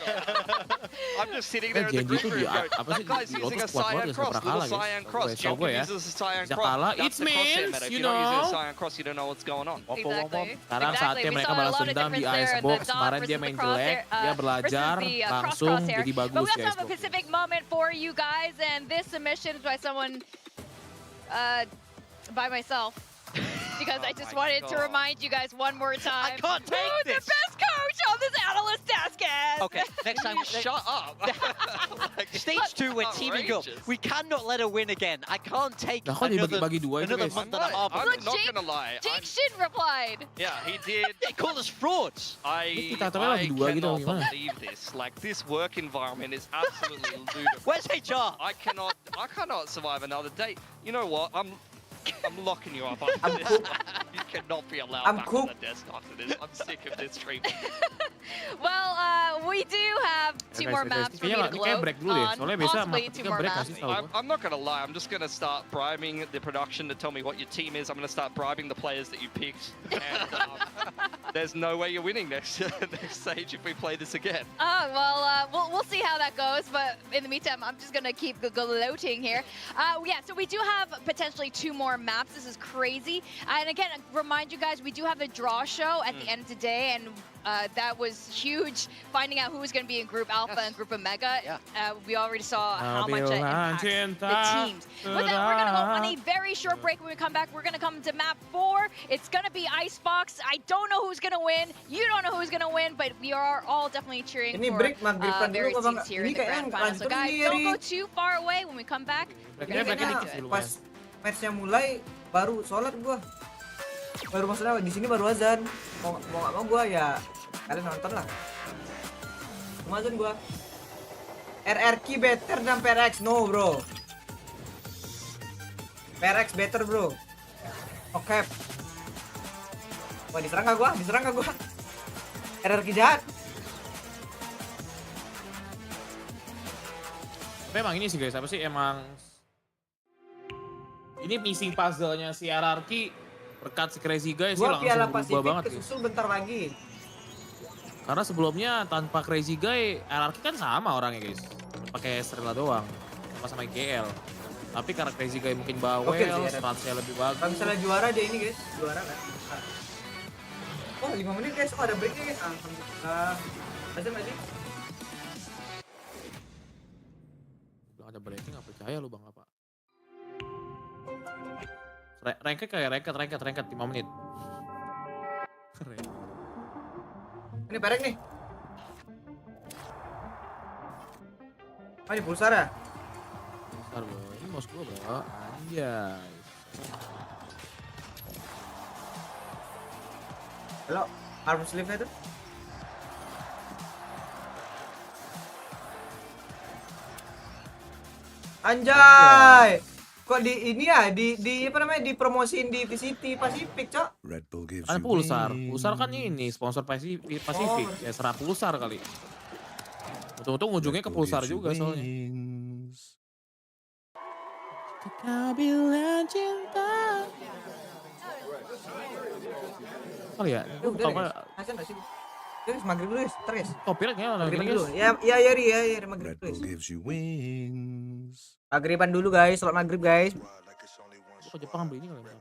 I'm just sitting there in the green room going, that guy's using a cyan cross, little cyan cross. Jenkin uses a cyan cross. That's the crosshair meta. If you don't use a cyan cross, you don't know what's going on. Exactly. Sekarang saatnya mereka balas dendam di Icebox. Kemarin dia main jelek, dia belajar langsung jadi bagus But we di also have a Icebox. specific moment for you guys, and this submission is by someone by myself. Because I just wanted to remind you guys one more time. I can't take this. The best coach on this analyst task is. Okay, next time. Shut up. Stage 2, we're teaming up. We cannot let her win again. I can't take another month and a half. I'm not going to lie. Jake Shin replied. Yeah, he did. They call us frauds. I cannot believe this. Like, this work environment is absolutely ludicrous. Where's HR? I cannot survive another day. You know what? I'm locking you up after this. You cannot be allowed back on the desk after this. I'm sick of this treatment. Well, we do have 2 more maps for me to gloat on. Possibly 2 more maps. I'm not going to lie. I'm just going to start bribing the production to tell me what your team is. I'm going to start bribing the players that you picked. And there's no way you're winning next stage if we play this again. Oh, well, we'll see how that goes. But in the meantime, I'm just going to keep gloating here. Yeah, so we do have potentially 2 more maps. This is crazy. And again, remind you guys, we do have the draw show at the end of the day, and that was huge, finding out who was going to be in Group Alpha and Group Omega. We already saw how much it impacts the teams. With that, we're going to go on a very short break. When we come back, we're going to come to map 4. It's going to be Icebox. I don't know who's going to win. You don't know who's going to win, but we are all definitely cheering for various teams here in the grand final. So guys, don't go too far away. When we come back, we're going to get into it. Pas matchnya mulai, baru sholat gua. Baru maksudnya di sini baru azan. Mau nggak mau gua ya kalian nonton lah. Amazon gua. RRQ better than PRX, no bro. PRX better bro. Oke. Wah diserang gak gua? RRQ jahat. Tapi emang ini sih guys, apa sih emang ini missing puzzle-nya si RRQ berkat si Crazy Guy sih Gua Piala langsung berubah banget Pasifik kesusul bentar lagi. Karena sebelumnya tanpa Crazy Guy, RRQ kan sama orangnya guys. Pakai Strela doang, sama GL. Tapi karena Crazy Guy mungkin bawel, statsnya lebih bagus. Kalau misalnya juara dia ini guys, juara kan. Oh 5 menit guys, oh ada breaknya guys. Alhamdulillah. Bisa nggak sih? Ada breaking nggak percaya lu bang apa? Ranked kayak ranked 5 menit. Keren. Ini perek nih. Oh ini pulsar ya? Pulsar bro, ini mouse gua bro, anjay. Halo, arm sleeve-nya tuh? Anjay. Kok di ini ya di apa namanya dipromosiin di VCT Pacific, Cok? Kan pulsar kan ini sponsor Pacific, ya serah pulsar kali. Untung ujungnya ke pulsar juga soalnya. Kita bilang cinta. Oh ya, Udah deh. Masa enggak sih? Guys, maghrib dulu, guys. Copyright-nya Maghrib dulu. Ya, maghrib dulu. Maghriban dulu guys, sholat maghrib guys. Kok Jepang beli ini kali ya?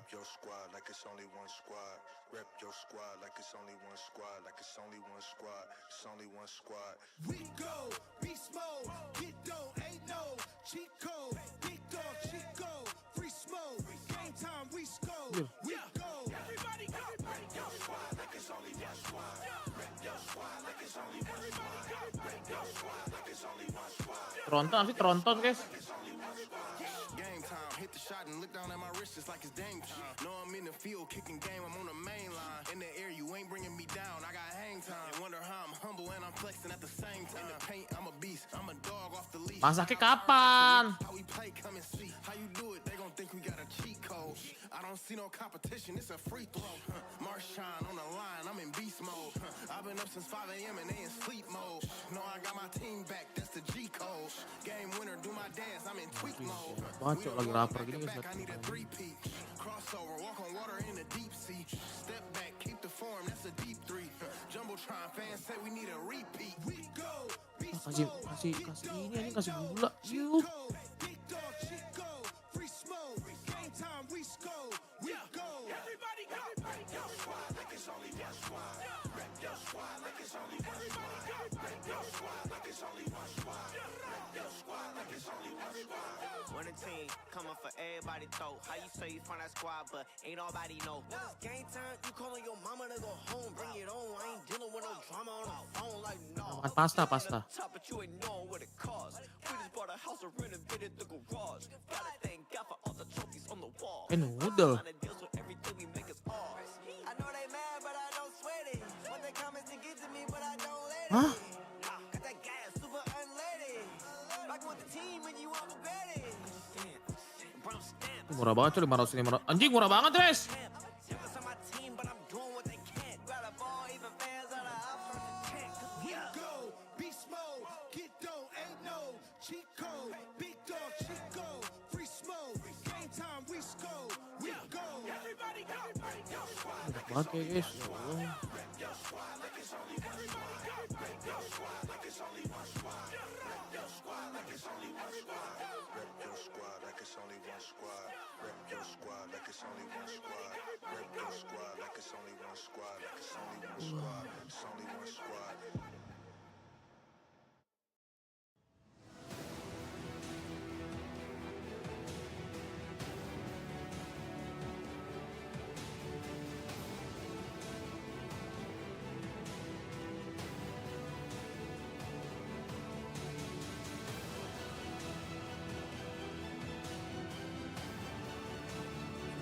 Tronton guys. Masaknya kapan? Bacok lagi lapar gini guys. Kasih ini kasih gula. Yuk. When a team coming for everybody throat, how you say you from that squad, but ain't nobody know. When it's game time, you calling your mama to go home, bring it on. I ain't dealing with no drama on the phone like no. Pasta. But you ain't knowing what it costs. We just bought a house and renovated the garage. Gotta thank God for all the trophies on the wall. Noodle. Everything we make is ours. I know they mad, but I don't sweat it. Want their comments to get to me, but I don't let it. Hah? Got that gas super unleaded. Rockin' with the team when you won't regret it. Murah banget cuy, 500. Anjing murah banget guys. Banget kayak guys. Ya Allah.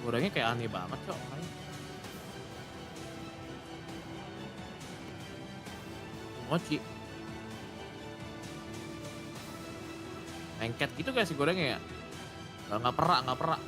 Gorengnya kayak aneh banget kok. Mochi. Lengket gitu guys si gorengnya ya. Nggak perak.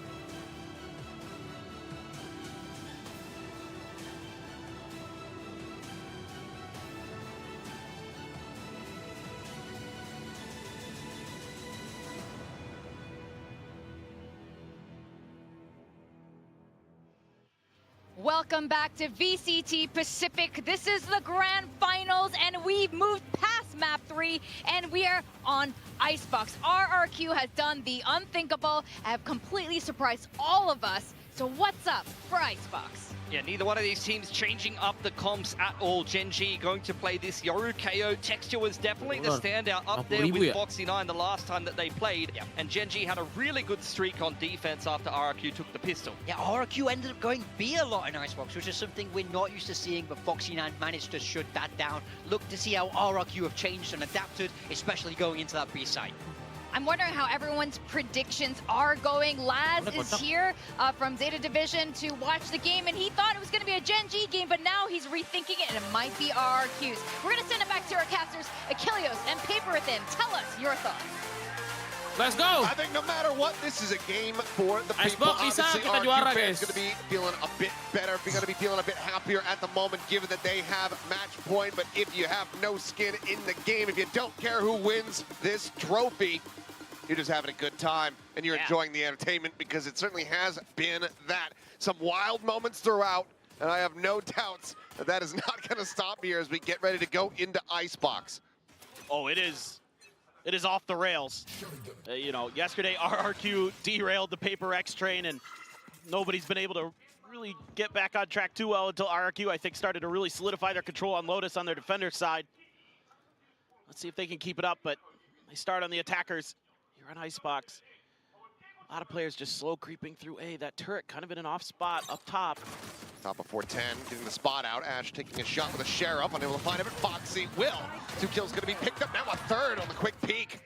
Welcome back to VCT Pacific. This is the grand finals, and we've moved past map 3, and we are on Icebox. RRQ has done the unthinkable, have completely surprised all of us. So what's up for Icebox? Yeah, neither one of these teams changing up the comps at all. Gen.G going to play this Yoru KO. Texture was definitely the standout up there with Foxy9 the last time that they played. Yeah. And Gen.G had a really good streak on defense after RRQ took the pistol. Yeah, RRQ ended up going B a lot in Icebox, which is something we're not used to seeing, but Foxy9 managed to shut that down. Look to see how RRQ have changed and adapted, especially going into that B site. I'm wondering how everyone's predictions are going. Laz is here from Zeta Division to watch the game, and he thought it was going to be a Gen.G game, but now he's rethinking it, and it might be RRQs. We're going to send it back to our casters, Achilleos and Paper Within. Tell us your thoughts. Let's go! I think no matter what, this is a game for the people. Obviously, RRQ fans going to be feeling a bit better, going to be feeling a bit happier at the moment, given that they have match point. But if you have no skin in the game, if you don't care who wins this trophy, you're just having a good time, and you're enjoying the entertainment, because it certainly has been that. Some wild moments throughout, and I have no doubts that that is not going to stop here as we get ready to go into Icebox. Oh, it is off the rails. You know, yesterday RRQ derailed the Paper X train, and nobody's been able to really get back on track too well until RRQ, I think, started to really solidify their control on Lotus on their defender side. Let's see if they can keep it up, but they start on the attackers. You're on Icebox. A lot of players just slow creeping through A. That turret kind of in an off spot up top. Top of 410, getting the spot out. Ash taking a shot with a Sheriff, unable to find him, but Foxy will. 2 kills going to be picked up, now a third on the quick peek.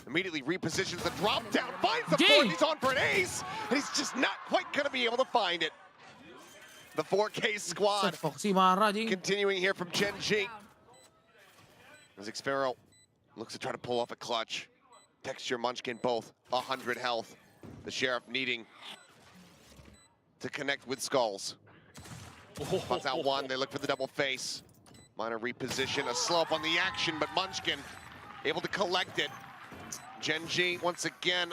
Immediately repositions the drop down, finds the fourth, he's on for an ace, and he's just not quite going to be able to find it. The 4K squad continuing here from Gen.G. As Xpharaoh looks to try to pull off a clutch. Texture, Munchkin, both 100 health. The Sheriff needing to connect with Skulls. Puts out one, they look for the double face. Minor reposition, a slope on the action, but Munchkin able to collect it. Gen.G once again,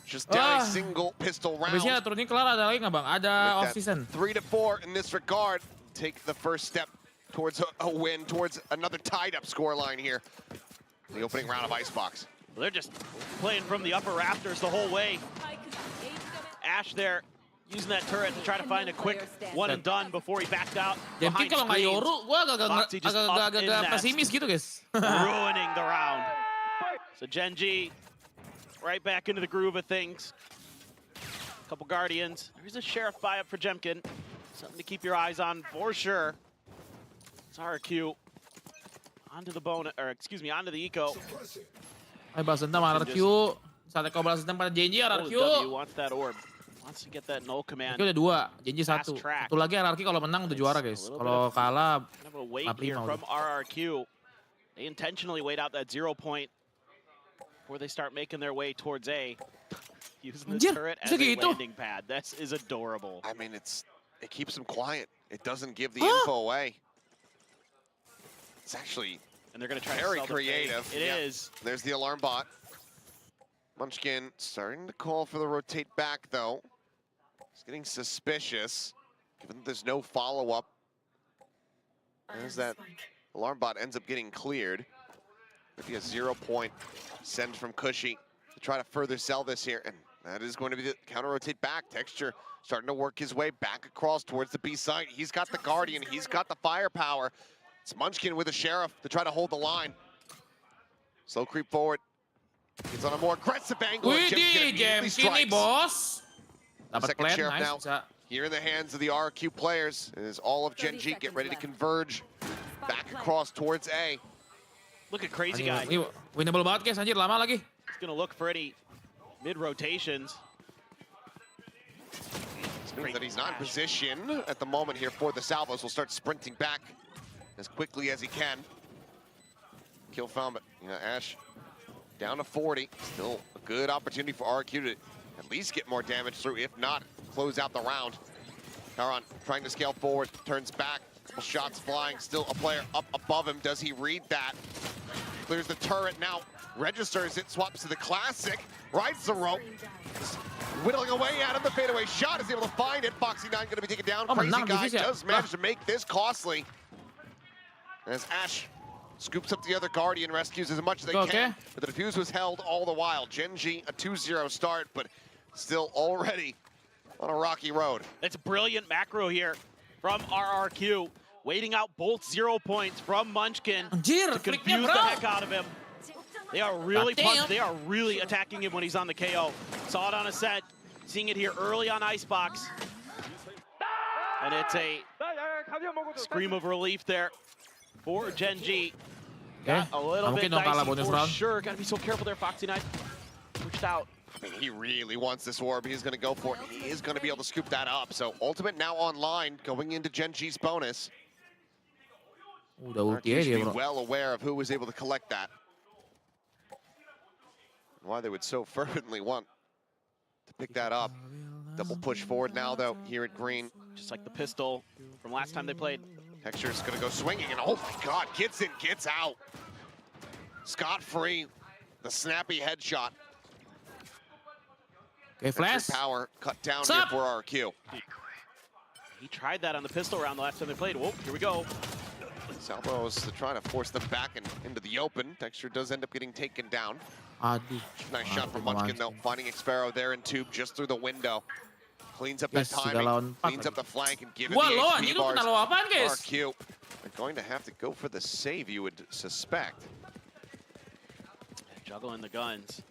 just down a single pistol round. Habisnya turun ini kelar, ada lagi nggak bang? Ada off season. 3-4 in this regard. Take the first step towards a win, towards another tied up scoreline here. The opening round of Icebox. Well, they're just playing from the upper rafters the whole way. Ash there, using that turret to try to find a quick one and done before he backed out. Mungkin kalau nggak Yoru, gue agak pesimis gitu guys. Ruining the round. So Gen.G right back into the groove of things. Couple Guardians. There's a Sheriff buy up for Jemkin. Something to keep your eyes on for sure. It's RRQ onto the bone, or excuse me, onto the eco. Ayo balas dendam RRQ. Saatnya kau balas dendam pada Gen.G RRQ. Wants that orb. Wants to get that null command. RRQ udah 2, Gen.G 1. Satu lagi RRQ kalau menang udah juara guys. Kalau kalah wait here from RRQ. They intentionally wait out that 0 point before they start making their way towards A. Using the turret as a landing pad. This is adorable. I mean, it keeps them quiet. It doesn't give the info away. It's actually and they're going to try very to creative. It is. There's the alarm bot. Munchkin starting to call for the rotate back, though. It's getting suspicious, given that there's no follow-up. As that alarm bot ends up getting cleared. Maybe a 0 point send from Cushy to try to further sell this here. And that is going to be the counter-rotate back. Texture starting to work his way back across towards the B site. He's got the Guardian. He's got the firepower. It's Munchkin with a Sheriff to try to hold the line. Slow creep forward. He's on a more aggressive angle. Jemkin bos. Dapat second Sheriff now. Here in the hands of the RRQ players. As all of Gen.G get ready to converge back across towards A. Look at Crazy Guy. Ini winnable banget guys, anjir lama lagi. He's gonna look for any mid-rotations. Means that he's not in position at the moment here for the Salvos. Will start sprinting back as quickly as he can. Kill found, but you know, Ash Down to 40. Still a good opportunity for RRQ to at least get more damage through, if not close out the round. Karan trying to scale forward, turns back. Couple shots flying, still a player up above him. Does he read that? Clears the turret now, registers it, swaps to the classic, rides the rope. Whittling away at him, the fadeaway shot is able to find it. Foxy9 going to be taken down. Crazy Guy does manage to make this costly. As Ash scoops up the other Guardian, rescues as much as they can. But the defuse was held all the while. Gen.G, a 2-0 start, but still already on a rocky road. It's a brilliant macro here from RRQ. Waiting out both 0 points from Munchkin to confuse the heck out of him. They are really they are really attacking him when he's on the KO. Saw it on a set, seeing it here early on Icebox. And it's a scream of relief there for Gen.G. Got a little bit dicey for sure. Gotta be so careful there, Foxy9. Pushed out. I mean, he really wants this orb. He's going to go for it. He is going to be able to scoop that up. So Ultimate now online, going into Gen.G's bonus. Udah ulti should dia, be bro. well aware of who was able to collect that. And why they would so fervently want to pick that up. Double push forward now, though, here at Green. Just like the pistol from last time they played. Texture's going to go swinging, and oh my god, gets in, gets out. Scot-free, the snappy headshot. Okay, flash. Power cut down here for RRQ. He tried that on the pistol round the last time they played. Whoa, here we go. Salvo's trying to force them back into the open. Texture does end up getting taken down. Aduh. Nice shot from Munchkin, though. Finding Xpero there in tube just through the window. Cleans up that timing, cleans up the flank, and given the HP bars, RRQ, they're going to have to go for the save, you would suspect. Juggling the guns.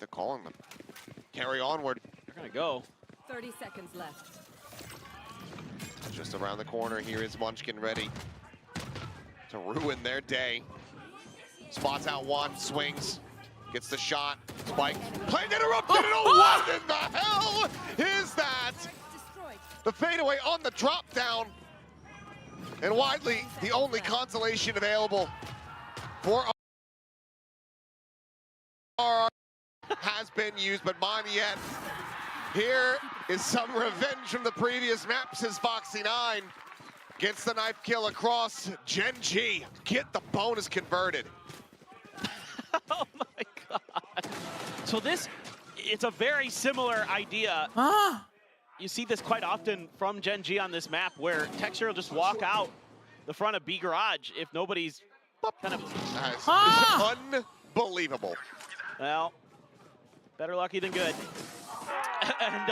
They're calling them. Carry onward. They're going to go. 30 seconds left. Just around the corner, here is Munchkin ready to ruin their day. Spots out one, swings, gets the shot, spike, play interrupted, and oh, what in the hell is that? The fadeaway on the drop down, and widely the only consolation available for RRQ has been used, but Moniette, here is some revenge from the previous map, says Foxy9. Gets the knife kill across. Gen.G, get the bonus converted. Oh my god. So this, it's a very similar idea. You see this quite often from Gen.G on this map, where Texture will just walk out the front of B Garage if nobody's kind of... Unbelievable. Well, better lucky than good. And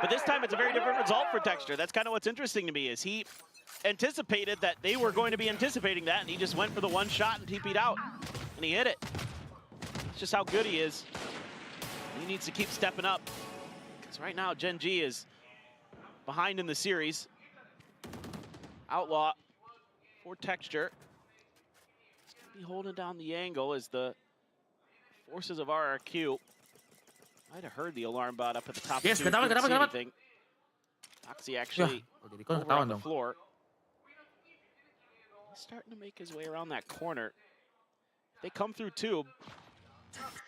but this time it's a very different result for Texture. That's kind of what's interesting to me, is he anticipated that they were going to be anticipating that, and he just went for the one shot and TP'd out, and he hit it. It's just how good he is. He needs to keep stepping up, because right now Gen.G is behind in the series. Outlaw for Texture. He's going to be holding down the angle as the forces of RRQ. Might have heard the alarm bot up at the top. Yes, Foxy actually over on the floor. He's starting to make his way around that corner. If they come through tube,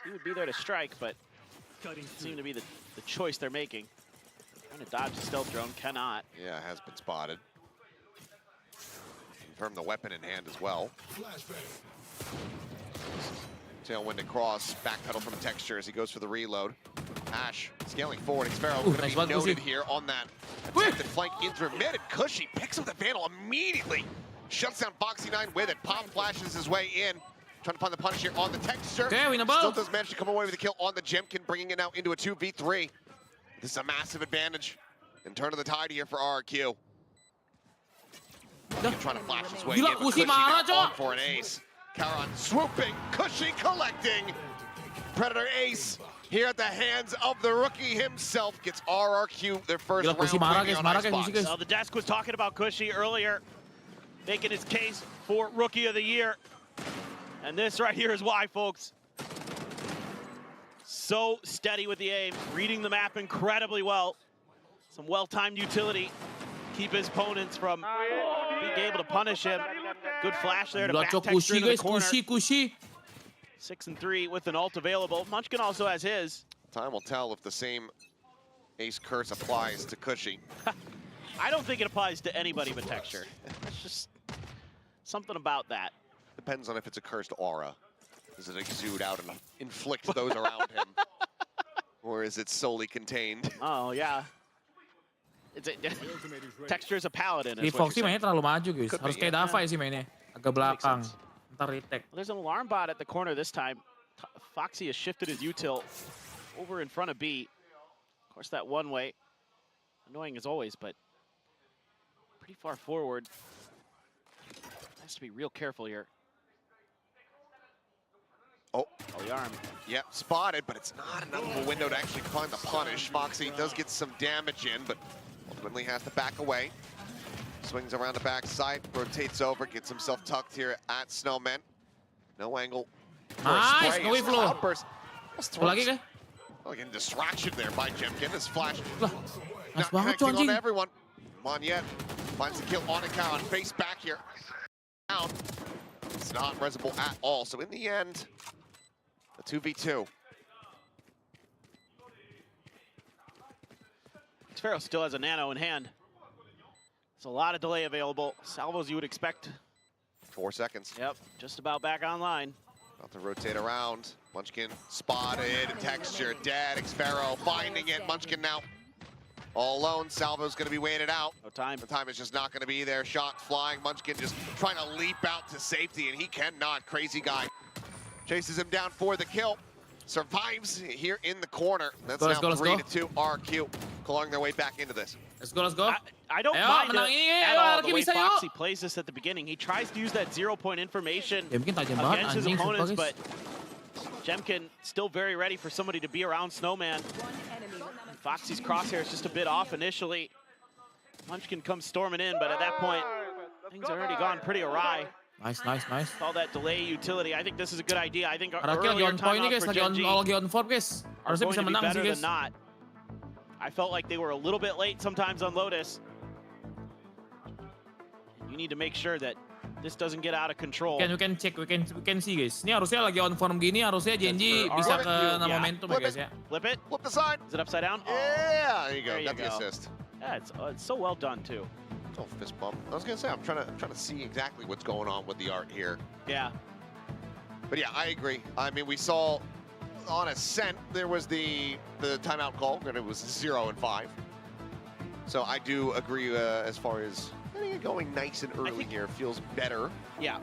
he would be there to strike, but it seemed to be the choice they're making. Trying to dodge the stealth drone, cannot. Yeah, has been spotted. Confirm the weapon in hand as well. Tailwind across, backpedal from Texture as he goes for the reload. Ash scaling forward. Xpero going to be noted here on that attempted flank in through mid, and Cushy picks up the Vandal immediately. Shuts down Foxy9 with it. Pop flashes his way in. Trying to find the punish here on the Texture. Still does manage to come away with a kill on the Jemkin, bringing it now into a 2v3. This is a massive advantage. And turn of the tide here for RRQ. Trying to flash his way in, but Cushy now on for an ace. Karan swooping, Cushy collecting. Predator ace here at the hands of the rookie himself. Gets RRQ their first round on Icebox. The desk was talking about Cushy earlier, making his case for Rookie of the Year. And this right here is why, folks. So steady with the aim, reading the map incredibly well. Some well-timed utility. Keep his opponents from being able to punish him. Good flash there to back Texture into the corner. 6 and 3 with an ult available. Munchkin also has his. Time will tell if the same Ace Curse applies to Cushy. I don't think it applies to anybody but Texture. It's just something about that. Depends on if it's a cursed aura. Does it exude out and inflict those around him? Or is it solely contained? Oh, yeah. Texture's a paladin. Di Foxy mainnya terlalu maju guys. Harus kayak Dava sih mainnya. Agak belakang. Ntar retake. There's an alarm bot at the corner this time. Foxy has shifted his util over in front of B. Of course, that one way. Annoying as always, but pretty far forward. Has to be real careful here. Oh, the arm. Yep, spotted, but it's not enough of a window to actually find the punish. Foxy does get some damage in, but ultimately has to back away. Swings around the backside, rotates over, gets himself tucked here at Snowman. No angle. Nice, no way flow. Outburst. Lagi kah? Like a distraction there by Jemkin. His flash Nice not banget connecting on anjing. everyone. Monyet finds the kill on account. Face back here. Down. It's not resable at all. So in the end, a 2v2. Sphero still has a nano in hand. There's a lot of delay available. Salvos you would expect. 4 seconds. Yep, just about back online. About to rotate around. Munchkin spotted. Texture dead. Xfero finding it. Munchkin now all alone. Salvo's going to be waited out. No time. The time is just not going to be there. Shot flying. Munchkin just trying to leap out to safety, and he cannot. Crazy guy chases him down for the kill. Survives here in the corner. That's now 3-2 RRQ clawing their way back into this. Let's go, let's go. I don't mind it at all the way Foxy plays this at the beginning. He tries to use that 0-point information against his opponents, but Jemkin still very ready for somebody to be around Snowman. And Foxy's crosshair is just a bit off initially. Munchkin comes storming in, but at that point, things are already gone pretty awry. Nice, nice, nice. All that delay utility. I think this is a good idea. I think RRQ lagi on point nih guys, lagi on form guys. Harusnya bisa menang sih guys. Not. I felt like they were a little bit late sometimes on Lotus. You need to make sure that this doesn't get out of control. We can check, we can see guys. Ini harusnya lagi on form gini, harusnya Genji bisa kena momentum ya guys ya. Flip it. Flip the side. Is it upside down? Yeah, there you go. Got the assist. Yeah, it's so well done too. Oh, fist bump. I was gonna say I'm trying to see exactly what's going on with the art here. Yeah. But yeah, I agree. I mean, we saw on Ascent there was the timeout call, and it was 0 and 5. So I do agree as far as going nice and early here feels better. Yeah.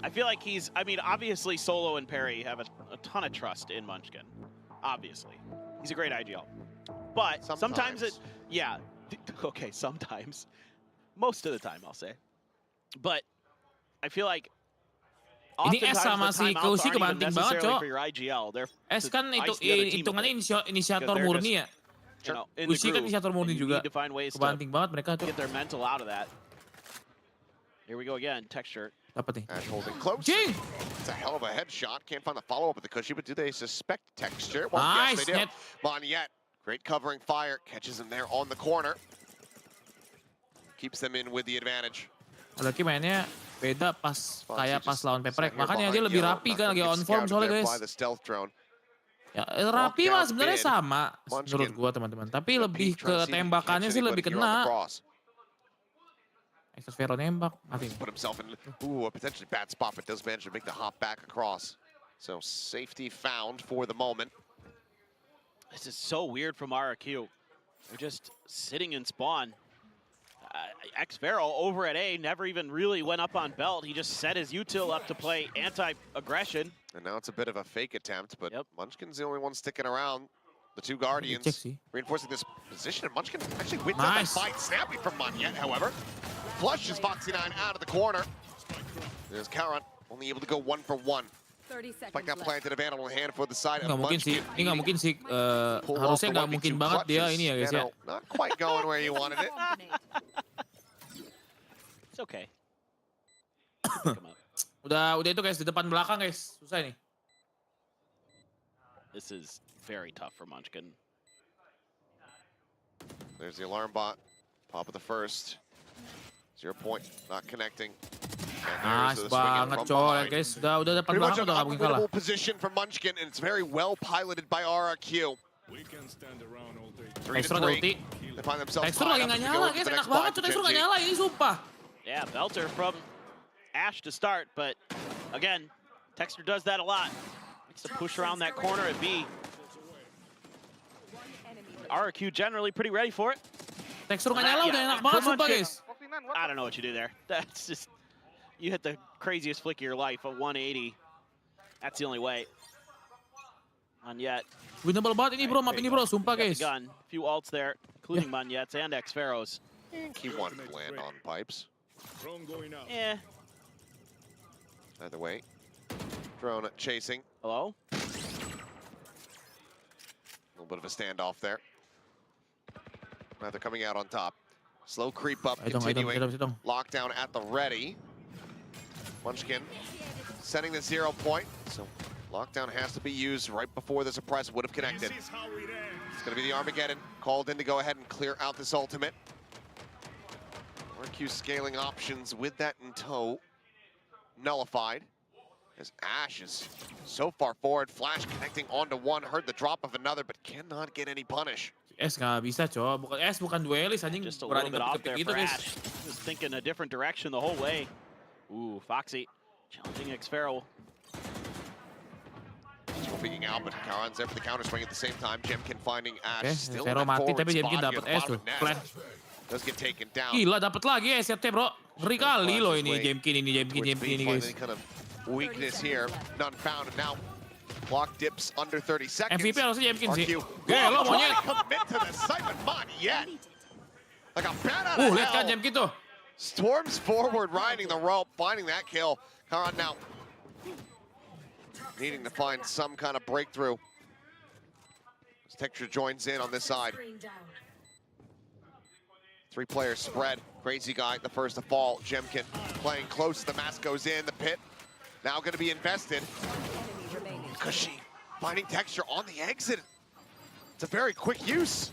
I feel like I mean, obviously Solo and Perry have a ton of trust in Munchkin. Obviously. He's a great IGL. But sometimes yeah. Okay, sometimes. Most of the time, I'll say. But I feel like ini S sama si Kausi kebanting banget, Cok. S kan hitungannya inisiator murni ya. Kausi kan inisiator murni juga. Kebanting banget mereka tuh. Get their mental out of that. Here we go again, Texture. Dapat nih. Ash holding close. Jing! It's a hell of a headshot. Can't find the follow-up with the Cushy, but do they suspect Texture? Well, nice, yes, they do. Monyet. Great covering fire, catches him there on the corner. Keeps them in with the advantage. RRQ mainnya beda pas kayak pas lawan Peprek, makanya dia lebih rapi kan lagi on form soalnya guys. Ya rapi mah sebenarnya sama menurut gua teman-teman, tapi lebih ke tembakannya sih lebih kena. Xfero nembak, mati. Put himself in a potentially bad spot, but does manage to make the hop back across. So safety found for the moment. This is so weird from RRQ. They're just sitting in spawn. Xfero over at A never even really went up on belt. He just set his util up to play anti-aggression. And now it's a bit of a fake attempt, but Munchkin's the only one sticking around. The two Guardians reinforcing this position, and Munchkin actually wins out the fight. Snappy from Monyet, however. Flushes Foxy 9 out of the corner. There's Karan, only able to go 1 for 1. Spike got planted, available in hand for the side of Munchkin. Ini nggak mungkin sih, harusnya nggak mungkin banget dia ini ya guys ya. Not quite going where you wanted it. It's okay. Udah itu guys, di depan belakang guys, susah ini. This is very tough for Munchkin. There's the alarm bot. Pop of the first. 0 point, not connecting. Nice banget coy guys, udah depan Pretty much belakang an udah gak mungkin kalah. unwinnable position for Munchkin, and it's very well piloted by RRQ. Extra ada ulti. They find themselves Extra lagi nggak nyala guys, enak banget tuh Extra nggak nyala ini sumpah. Yeah, Belter from Ash to start, but again, Texter does that a lot. Likes to push around that corner at B. RRQ generally pretty ready for it. Texter nggak nyala udah enak banget sumpah guys. I don't know what you do there. That's just, you hit the craziest flick of your life, a 180. That's the only way. Manyet. Winnable banget ini bro, map ini bro, sumpah guys. Gun, few ults there, including Manyet's and X-Pharaohs. He wanted to land on pipes. Yeah. Either way. Drone chasing. Hello? A little bit of a standoff there. Now they're coming out on top. Slow creep up, continuing. Lockdown at the ready. Munchkin setting the 0 point. So lockdown has to be used right before the suppress would have connected. It's going to be the Armageddon called in to go ahead and clear out this ultimate. RQ scaling options with that in tow. Nullified. As Ash is so far forward. Flash connecting onto one. Heard the drop of another, but cannot get any punish. S nggak bisa coy, bukan duelis anjing. Just a little bit off there for Ash. Just thinking a different direction the whole way. Ooh, Foxy challenging X-Pharaoh. Peeking out, but Karan's there for the counter swing at the same time. Jemkin finding Ash still Pharaoh in that mati forward tapi Jemkin spot dapat here at S the tuh. bottom of net. Does get taken down. Gila dapat lagi SRT bro. Ngeri kali loh ini Jemkin ini guys. Kind of weakness here, none found, and now clock dips under 30 seconds. MVP harusnya Jemkin sih. Gila monyet. Commit to the site, but not yet. Like a bat out of lihat kan hell. Jemkin tuh. Storms forward, riding the rope, finding that kill. Karan now needing to find some kind of breakthrough. As Texture joins in on this side. 3 players spread. Crazy Guy, the first to fall. Jemkin playing close. The mask goes in. The pit now going to be invested. Cushy finding Texture on the exit. It's a very quick use.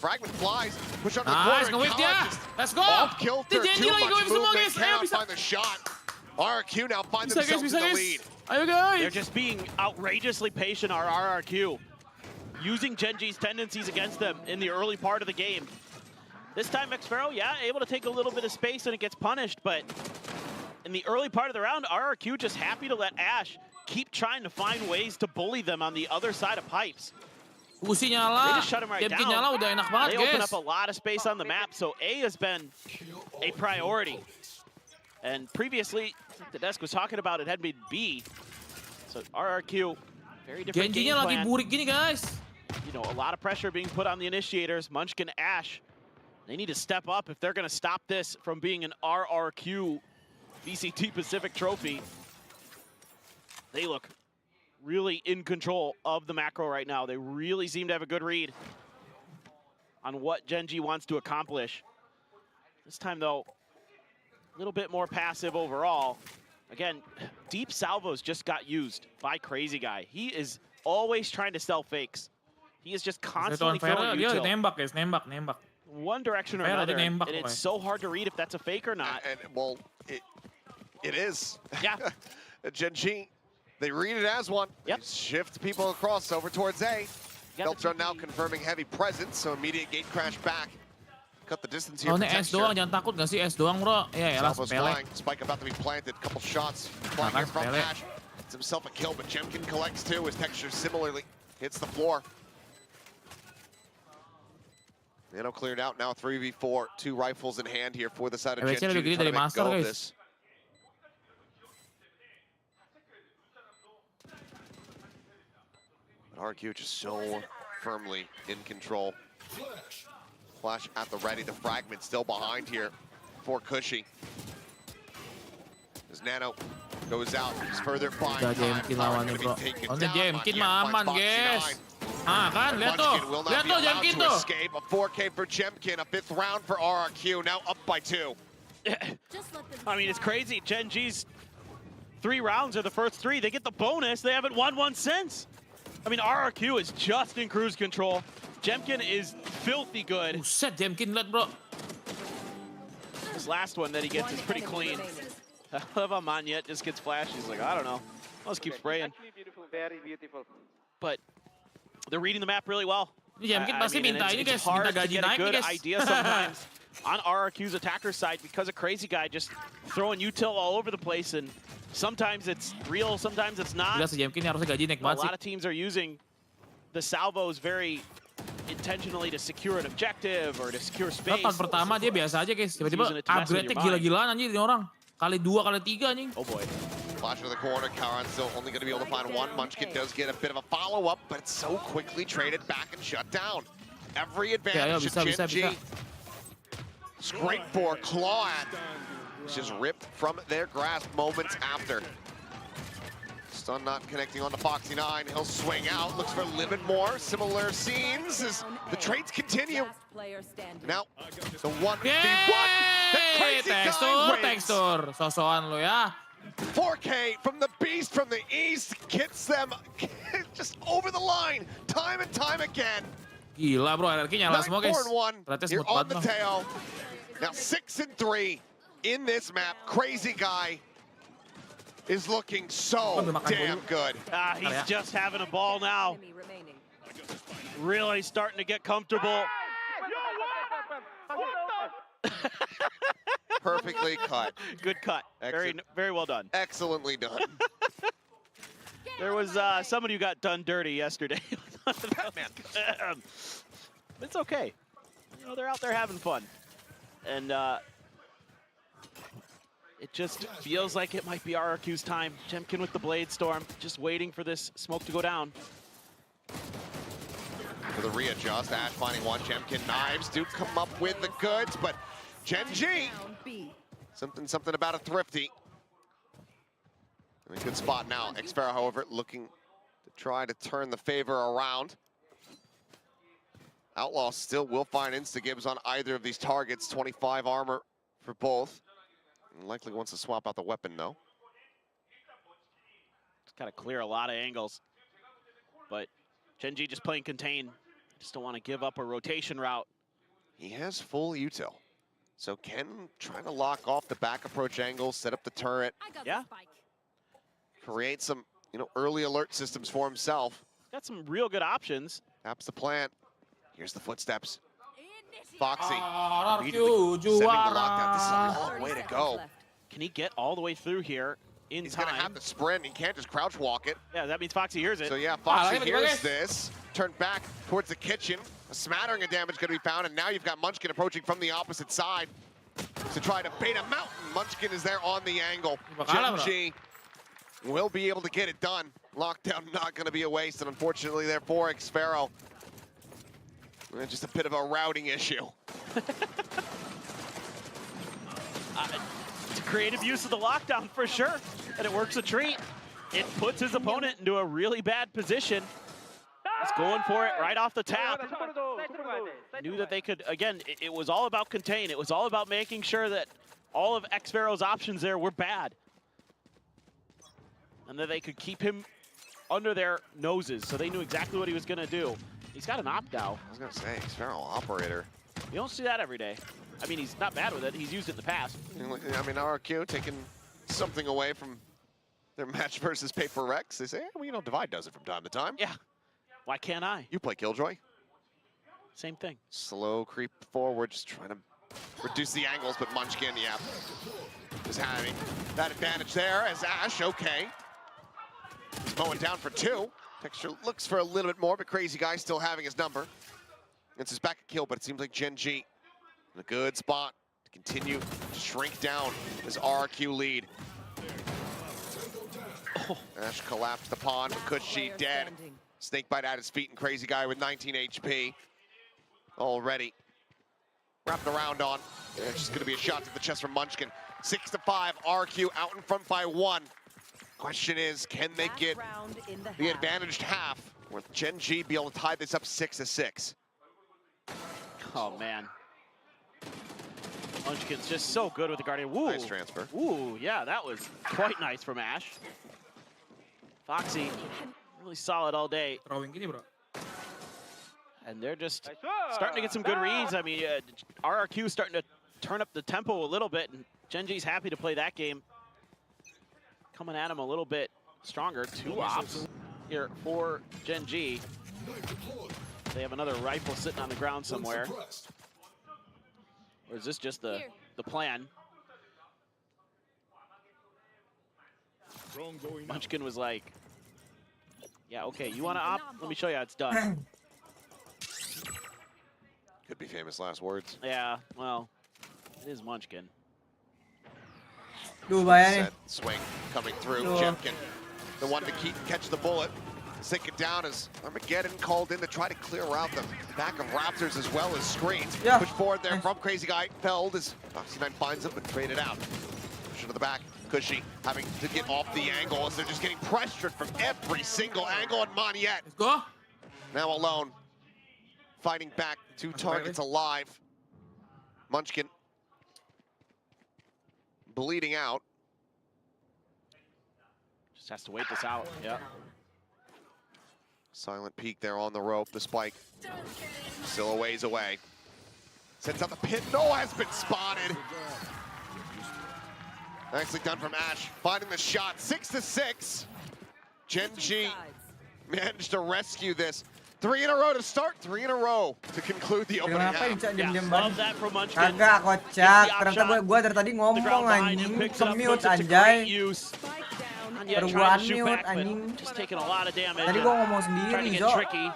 Fragment flies, push under the corner. Let's go. Off kilter, too much movement, cannot find the shot. RRQ now finds themselves in the lead. They're just being outrageously patient, our RRQ. Using Genji's tendencies against them in the early part of the game. This time X-Pharaoh, yeah, able to take a little bit of space and it gets punished, but in the early part of the round, RRQ just happy to let Ash keep trying to find ways to bully them on the other side of pipes. Usi nyala, Jemkin nyala udah enak banget guys. They open up a lot of space on the map, so A has been a priority. And previously, the desk was talking about it had been B. So RRQ, very different game plan. Genjinya lagi burik gini guys. You know, a lot of pressure being put on the initiators. Munchkin, Ash, they need to step up if they're going to stop this from being an RRQ VCT Pacific trophy. They look really in control of the macro right now. They really seem to have a good read on what Genji wants to accomplish. This time, though, a little bit more passive overall. Again, deep salvos just got used by Crazy Guy. He is always trying to sell fakes. He is just constantly throwing util. Nembak guys, nembak. One direction or another, and it's so hard to read if that's a fake or not. And well, it is. Yeah. Genji, they read it as one. Yep. They shift people across over towards A. Delta now confirming heavy presence, so immediate gate crash back. Cut the distance here. Oh, ini S doang, jangan takut nggak sih S doang bro? Ya elah sepele. Spike about to be planted. Couple shots flying here from Ash. It's himself a kill, but Jemkin collects too. His Texture similarly hits the floor. Nano cleared out now. 3v4, 2 rifles in hand here for the side of Genji. Lebih gede dari Master guys. RRQ just so firmly in control. Flash at the ready. The fragment still behind here for Cushy. As Nano goes out, he's further flying. Jemkin lawannya bro. Oh, Jemkin mah aman guys. Ah kan, lihat tuh Jemkin tuh. Escape. A 4K for Jemkin, a 5th round for RRQ, now up by 2. I mean, it's crazy. Genji's 3 rounds are the first 3. They get the bonus. They haven't won one since. I mean, RRQ is just in cruise control. Jemkin is filthy good. Buset, Jemkin lihat bro. This last one that he gets is pretty clean. I love how Monyet just gets flashed. He's like, I don't know. I'll just keep spraying. Actually beautiful, very beautiful. But they're reading the map really well. Ya mungkin pasti minta ini guys, minta hard to gaji get a naik nih good guys. idea sometimes on RRQ's attacker side because a crazy guy just throwing util all over the place, and sometimes it's real, sometimes it's not. Jelas ya mungkin harusnya gaji naik A banget sih. lot of teams are using the salvos very intentionally to secure an objective or to secure space. Tahun pertama dia biasa aja guys, tiba-tiba upgrade-nya gila-gilaan anjir ini orang. Kali 2, kali 3 anjing. Oh boy. Flash into the corner, Karan still only going to be able to find one. Munchkin does get a bit of a follow-up, but it's so quickly traded back and shut down. Every advantage of Gen G. Scrape for claw at. It's just ripped from their grasp moments after. Stun not connecting on to Foxy9. He'll swing out, looks for a little bit more. Similar scenes as the trades continue. Now, the 1v1. The crazy guy wins. Tekstur. Sosokan lo ya. 4K from the beast from the east gets them just over the line time and time again. Gila bro, RRQ nyala semua guys. 9-4-1. You're on the tail. Now 6-3 in this map. Crazy guy is looking so damn good. He's just having a ball now. Really starting to get comfortable. Perfectly cut. Good cut. Very well done. Excellently done. There was somebody who got done dirty yesterday. It's okay. You know, they're out there having fun. And it just feels like it might be RRQ's time. Jemkin with the Blade Storm, just waiting for this smoke to go down. For the readjust, Ash finding one. Jemkin knives do come up with the goods, but Gen G, something about a thrifty. In a good spot now. Xfera, however, looking to try to turn the favor around. Outlaw still will find insta-gibs on either of these targets. 25 armor for both. And likely wants to swap out the weapon, though. It's got to clear a lot of angles. But Gen G just playing contain. Just don't want to give up a rotation route. He has full util. So Ken trying to lock off the back approach angle, set up the turret. Yeah. Create some, early alert systems for himself. Got some real good options. Taps the plant. Here's the footsteps. Foxy. RRQ Sending the juara. lockdown. This is a long way to go. Can he get all the way through here in He's time? going to have to sprint. He can't just crouch walk it. Yeah, that means Foxy hears it. So yeah, Foxy hears this. Turn back towards the kitchen. A smattering of damage going to be found, and now you've got Munchkin approaching from the opposite side to try to bait him out. Munchkin is there on the angle. Gen G will be able to get it done. Lockdown not going to be a waste, and unfortunately therefore, Xfero. Just a bit of a routing issue. It's a creative use of the lockdown for sure, and it works a treat. It puts his opponent into a really bad position. He's going for it right off the tap. Knew that they could, again, it was all about contain. It was all about making sure that all of Xfero's options there were bad. And that they could keep him under their noses, so they knew exactly what he was going to do. He's got an op now. I was going to say, Xfero operator. You don't see that every day. I mean, he's not bad with it. He's used it in the past. I mean, RRQ taking something away from their match versus Paper Rex. They say, well, Divide does it from time to time. Yeah. Why can't I? You play Killjoy. Same thing. Slow creep forward, just trying to reduce the angles, but Munchkin, yeah, is having that advantage there as Ash, okay. He's mowing down for 2. Texture looks for a little bit more, but Crazy Guy still having his number. It's his back kill, but it seems like Gen G in a good spot to continue to shrink down this RRQ lead. Oh. Ash collapsed the pond, but Kushi dead. Snakebite at his feet, and Crazy Guy with 19 HP. Already wrapped around on. It's just going to be a shot to the chest from Munchkin. 6-5, RRQ out in front by 1. Question is, can they get the advantaged half? Will Gen G be able to tie this up 6-6? Oh, man. Munchkin's just so good with the Guardian. Woo. Nice transfer. Ooh, yeah, that was quite nice from Ash. Foxy, really solid all day. And they're just starting to get some good reads. I mean, RRQ starting to turn up the tempo a little bit, and Genji's happy to play that game. Coming at him a little bit stronger. 2 ops here for Genji. They have another rifle sitting on the ground somewhere. Or is this just the plan? Munchkin was like, yeah, okay, you want to op? Let me show you how it's done. Could be famous last words. Yeah, well, it is Munchkin. Set swing coming through. Jemkin, the one to catch the bullet. Sink it down as Armageddon called in to try to clear out the back of Raptors as well as screens. Push forward there from Crazy Guy. Feld as Foxy9 finds him but traded out. Push to the back. Cushy having to get off the angle as they're just getting pressured from every single angle. And Moniette now alone, fighting back. 2 targets alive. Munchkin bleeding out. Just has to wait this out. Yeah. Silent peek there on the rope. The spike still a ways away. Sends out the pin. No has been spotted. Nicely done from Ash. Finding the shot. 6-6. Genji managed to rescue this. 3 in a row to start. 3 in a row to conclude the opening half. Love that from Munchkin. Agak kocak. Ternyata gua dari tadi ngomong anjing. Ke-mute anjay. Baru gua unmute anjing. Just taking a lot of damage. Tadi gua ngomong sendiri, Zo. Tricky.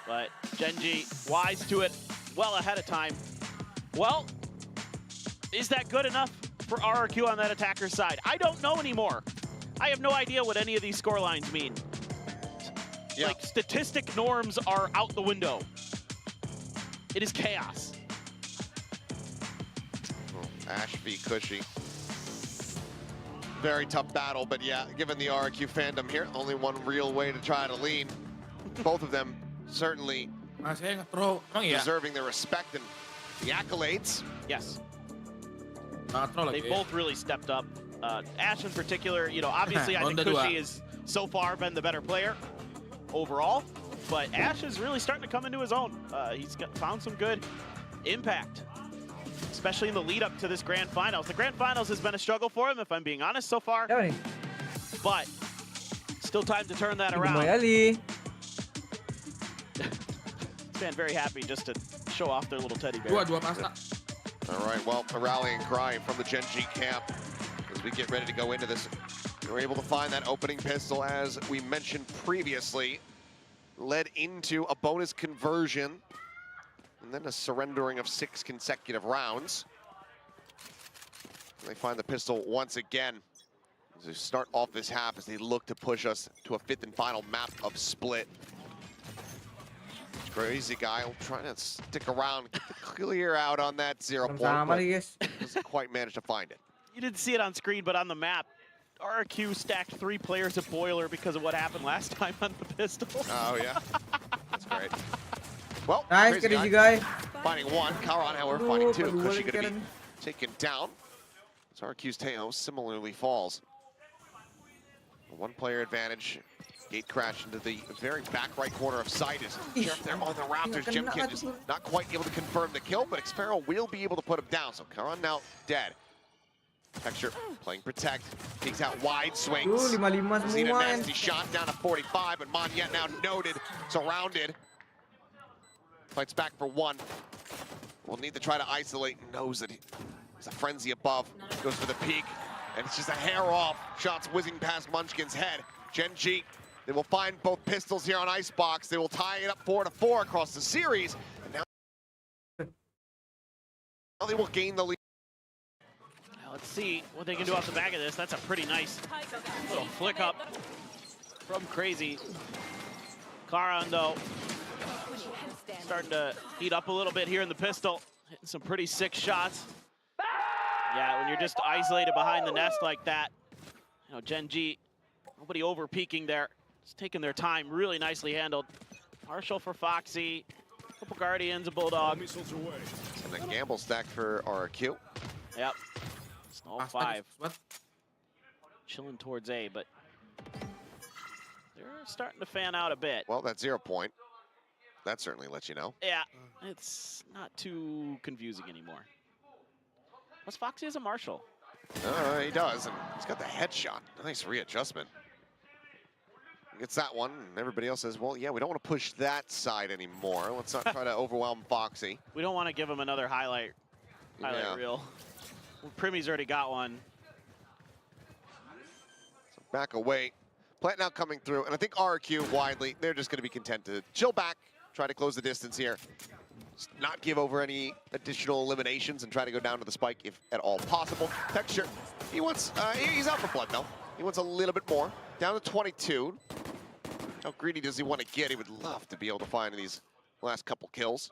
But Genji wise to it well ahead of time. Well, is that good enough for RRQ on that attacker side? I don't know anymore. I have no idea what any of these score lines mean. Like, statistic norms are out the window. It is chaos. Ash v. Cushy. Very tough battle, but yeah, given the RRQ fandom here, only one real way to try to lean. Both of them certainly deserving the respect and the accolades. Yes. They both really stepped up. Ash in particular, you know, obviously I think Cushy has so far been the better player overall, but Ash is really starting to come into his own. He's found some good impact, especially in the lead up to this grand finals. The grand finals has been a struggle for him, if I'm being honest so far, but still time to turn that around. Fan very happy just to show off their little teddy bear. All right, well, a rallying cry from the Genji camp as we get ready to go into this. They were able to find that opening pistol, as we mentioned previously, led into a bonus conversion and then a surrendering of 6 consecutive rounds. They find the pistol once again as they start off this half as they look to push us to a 5th and final map of Split. Crazy Guy trying to stick around, get the clear out on that 0 point, but doesn't quite manage to find it. You didn't see it on screen, but on the map, RRQ stacked 3 players at Boiler because of what happened last time on the pistol. Oh, yeah. That's great. Well, nice, Crazy Guy. Finding 1. Karan, however, finding 2. Cushy going to be taken down. So RRQ's Teo similarly falls. A 1-player advantage. Gate crash into the very back right corner of sight is there on the Raptors. Jemkin just not quite able to confirm the kill, but Xpharaoh will be able to put him down. So Karan now dead. Texture playing protect, takes out wide swings. Seen a nasty shot down to 45, but Moniette now noted, surrounded. Fights back for 1. Will need to try to isolate, knows that there's a frenzy above. Goes for the peek, and it's just a hair off. Shots whizzing past Munchkin's head. Genji, they will find both pistols here on Icebox. They will tie it up 4-4 across the series. And now they will gain the lead. Let's see what they can do off the back of this. That's a pretty nice little flick up from Crazy. Karan, though, starting to heat up a little bit here in the pistol. Hitting some pretty sick shots. Yeah, when you're just isolated behind the nest like that, you know, Genji, nobody over peeking there. Just taking their time, really nicely handled. Partial for Foxy, a couple Guardians, a Bulldog. And a gamble stack for RRQ. Yep. All 5. Chilling towards A, but they're starting to fan out a bit. Well, that 0 point, that certainly lets you know. Yeah, it's not too confusing anymore. Plus Foxy is a marshal. He does, and he's got the headshot. Nice readjustment. He gets that one, and everybody else says, well, yeah, we don't want to push that side anymore. Let's not try to overwhelm Foxy. We don't want to give him another highlight reel. Well, Primmy's already got one. So back away. Plant now coming through, and I think RRQ widely, they're just going to be content to chill back, try to close the distance here. Just not give over any additional eliminations and try to go down to the spike if at all possible. Texture, he wants, he's out for blood though. He wants a little bit more. Down to 22. How greedy does he want to get? He would love to be able to find these last couple kills.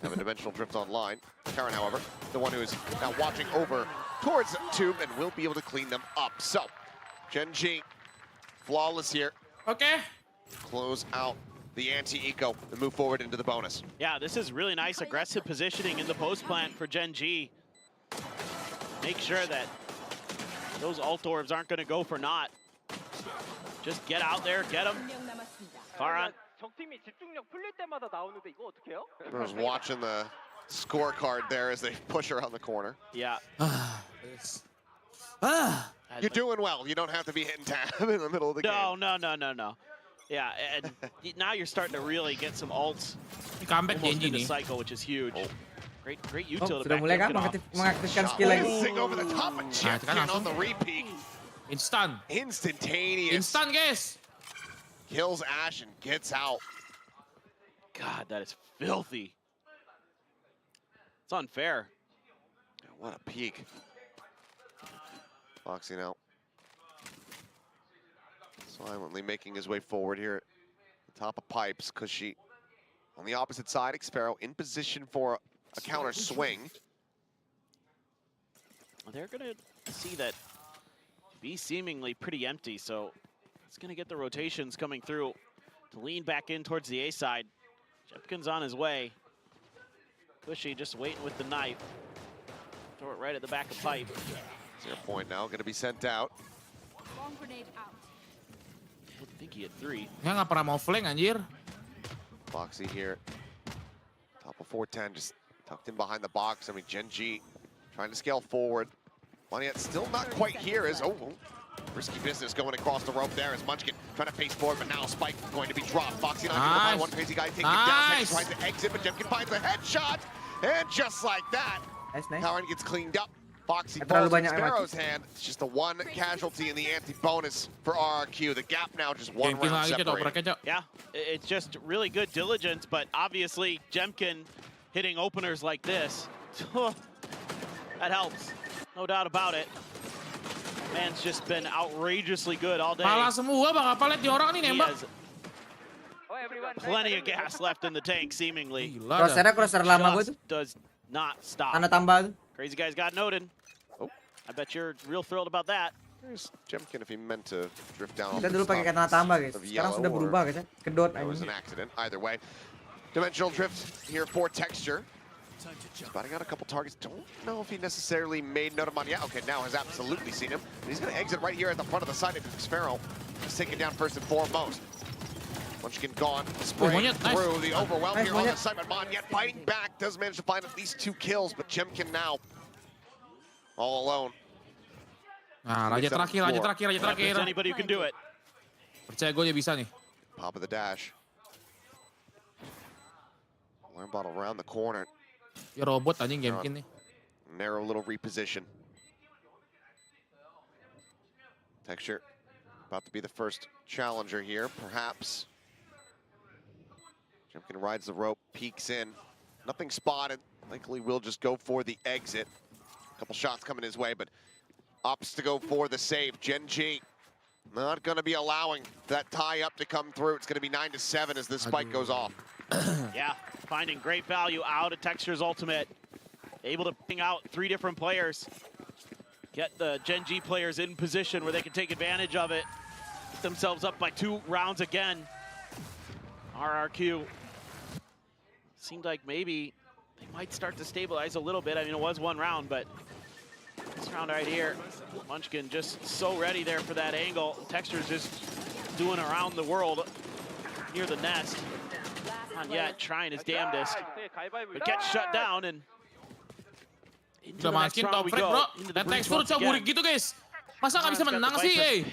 Have a dimensional drift online. Karen, however, the one who is now watching over towards Tube and will be able to clean them up. So, Gen.G, flawless here. Okay. Close out the anti-eco and move forward into the bonus. Yeah, this is really nice aggressive positioning in the post plant for Gen.G. Make sure that those ult orbs aren't going to go for naught. Just get out there, get them. Farhan. I was watching the scorecard there as they push around the corner. Yeah. You're doing well. You don't have to be hitting tab in the middle of the game. No. Yeah, and now you're starting to really get some ults. Comeback almost in the ini. cycle, which is huge. Great util to sudah back mulai kan Jemkin off. mengaktifkan skill lagi. Over the top of Jemkin on the repeat. Instan. Instantaneous. Instan, guys. Kills Ash and gets out. God, that is filthy. It's unfair. What a peak. Foxy now. Silently making his way forward here at the top of pipes. Cushy on the opposite side. Xpero in position for a counter swing. They're going to see that B seemingly pretty empty, so it's going to get the rotations coming through to lean back in towards the A side. Jepkin's on his way. Cushy just waiting with the knife. Throw it right at the back of pipe. 0 point now, going to be sent out. Bomb grenade out. I think he had 3. Ya nggak pernah mau flank anjir. Foxy here. Top of 410, just tucked in behind the box. I mean, Gen.G trying to scale forward. Moniette still not quite here as, risky business going across the rope there as Munchkin trying to face forward, but now Spike going to be dropped. Foxy not able to find one crazy guy taking him down. Hex tries to exit, but Jemkin finds the headshot. And just like that, Karen gets cleaned up. Foxy falls in Sparrow's hand. It's just the one casualty in the anti-bonus for RRQ. The gap now just one round separated. Yeah, it's just really good diligence, but obviously Jemkin hitting openers like this, that helps. No doubt about it. Man's just been outrageously good all day. Pala semua bang, apa lihat di orang nih nembak. Plenty of gas left in the tank, seemingly. Crosser lama gue tuh. Does not stop. Tanda tambah tuh. Crazy guys got noted. I bet you're real thrilled about that. There's Jemkin if he meant to drift down. Kita dulu pakai tanda tambah guys. Sekarang sudah berubah guys ya. Kedot aja. It was an accident. Either way, dimensional drift here for Texture. Spotting out a couple targets. Don't know if he necessarily made note of money. Yeah, okay, now has absolutely seen him. But he's going to exit right here at the front of the side if Sparrow is taken down first and foremost. Munchkin gone, spraying through the overwhelm here on the side, but Moniette fighting back, does manage to find at least 2 kills, but Jemkin now all alone. Nah, raja terakhir. Anybody who can do it. Percaya gue dia bisa nih. Pop of the dash. Alarm bottle around the corner. Ya robot anjing Jemkin nih. Narrow little reposition. Texture about to be the first challenger here, perhaps. Jemkin rides the rope, peeks in. Nothing spotted. Likely will just go for the exit. A couple shots coming his way, but opts to go for the save. Gen.G not going to be allowing that tie-up to come through. It's going to be 9-7 as this spike goes off. Yeah, finding great value out of Texture's ultimate. Able to ping out 3 different players. Get the Gen.G players in position where they can take advantage of it. Get themselves up by 2 rounds again. RRQ. Seemed like maybe they might start to stabilize a little bit. I mean, it was 1 round, but this round right here, Munchkin just so ready there for that angle. Texture's just doing around the world near the nest. Not yet, trying his damnedest, but gets shut down, and Udah makin top frag bro. Dan tekstur burik gitu guys. Masa nggak bisa menang sih?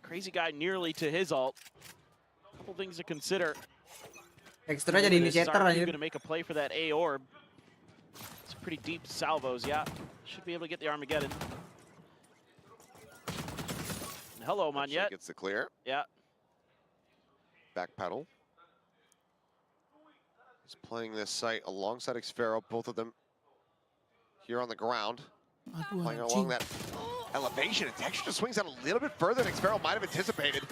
Crazy guy nearly to his ult. Couple things to consider. Teksturnya jadi initiator anjir. Gonna make a play for that A orb. It's pretty deep salvos, yeah. Should be able to get the Armageddon. Hello, Monyet. Gets the clear. Yeah. Back pedal. He's playing this site alongside Xfero, both of them here on the ground. Playing along that elevation, and Texture just swings out a little bit further than Xfero might have anticipated.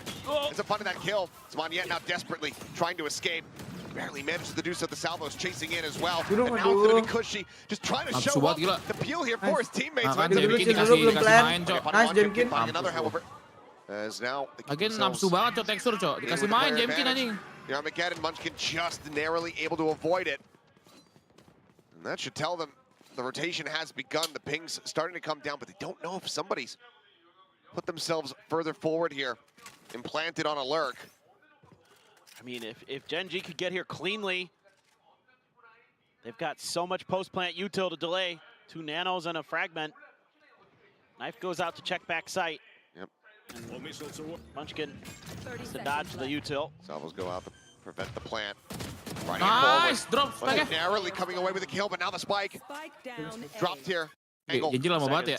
It's a fun of that kill. It's Monyet now desperately trying to escape. Barely manages to do so. The salvo's chasing in as well. And now it's going to be Cushy, just trying to show up the peel here for his teammates. Nice, Jemkin. Finding another, however, as now again nafsu banget cok tekstur cok. Dikasih main Jemkin anjing. The Armageddon, Munchkin just narrowly able to avoid it. And that should tell them the rotation has begun. The ping's starting to come down, but they don't know if somebody's put themselves further forward here, implanted on a lurk. I mean, if Gen G could get here cleanly, they've got so much post-plant util to delay. 2 nanos and a fragment. Knife goes out to check back sight. Yep. Munchkin has to dodge the util. Salvos go out to prevent the plant. Nice drop spike. Narrowly coming away with a kill, but now the spike dropped here. Angle. Genji lama banget ya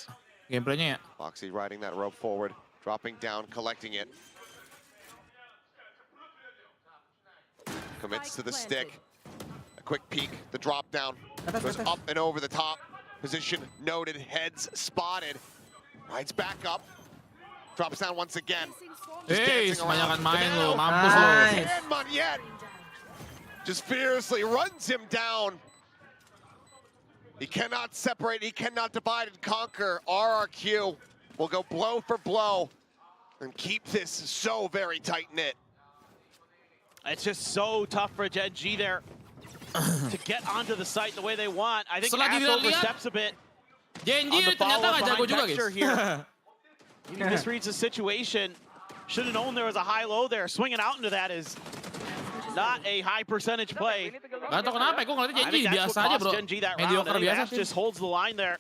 gameplaynya ya. Foxy riding that rope forward, dropping down, collecting it. Commits to the stick. A quick peek, the drop down. Goes up and over the top. Position noted, heads spotted. Rides back up. Drops down once again. Hey, sebanyakan main lo, mampus lo. And Monyet just fiercely runs him down. He cannot separate, he cannot divide and conquer. RRQ will go blow for blow and keep this so very tight-knit. It's just so tough for Gen G there to get onto the site the way they want. I think Ass oversteps a bit. Genji ternyata nggak jago juga guys. He misreads the situation. Should have known there was a high-low there. Swinging out into that is not a high percentage play. Gak tau kenapa, gue ngeliatnya Genji biasa aja bro. Mediocre biasa sih. Just holds the line there.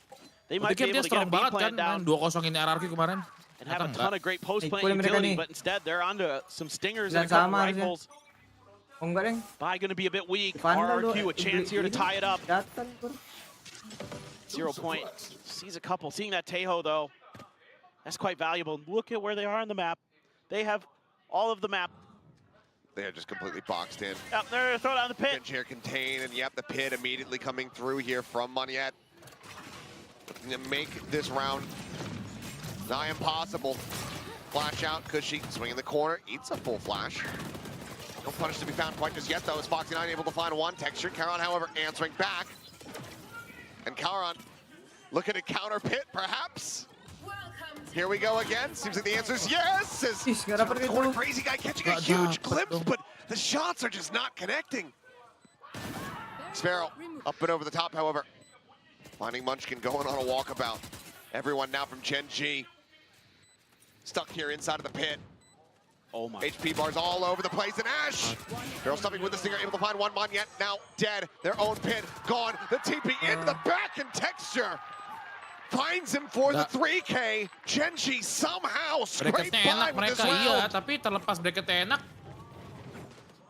They might be able to get a B plan down. 2-0-in RRQ kemarin. And have a ton of great post-plant utility, but instead they're onto some stingers and a couple rifles. Bye going to be a bit weak. RRQ a chance here to tie it up. 0 point. Sees a couple. Seeing that Tejo though, that's quite valuable. Look at where they are on the map. They have all of the map. They are just completely boxed in. Yep, they're throwing down the pit. Here contained, and yep, the pit immediately coming through here from Monyet. Looking to make this round nigh impossible. Flash out, Cushy swinging the corner, eats a full flash. No punish to be found quite just yet, though, as Foxy9 able to find one texture. Karan, however, answering back. And Karan looking to counter pit, perhaps. Here we go again. Seems like the answer is yes. Corner crazy guy catching a huge glimpse, but the shots are just not connecting. Xfero up and over the top, however. Finding Munchkin going on a walkabout. Everyone now from Gen G stuck here inside of the pit. Oh my. HP bars all over the place, and Ash! Barrel stuffing with the stinger, able to find one. Monyet now dead. Their own pit gone. The TP into the back, and Texture finds him for the 3K. Gen G somehow scraped by with this round. Tapi terlepas bracketnya enak.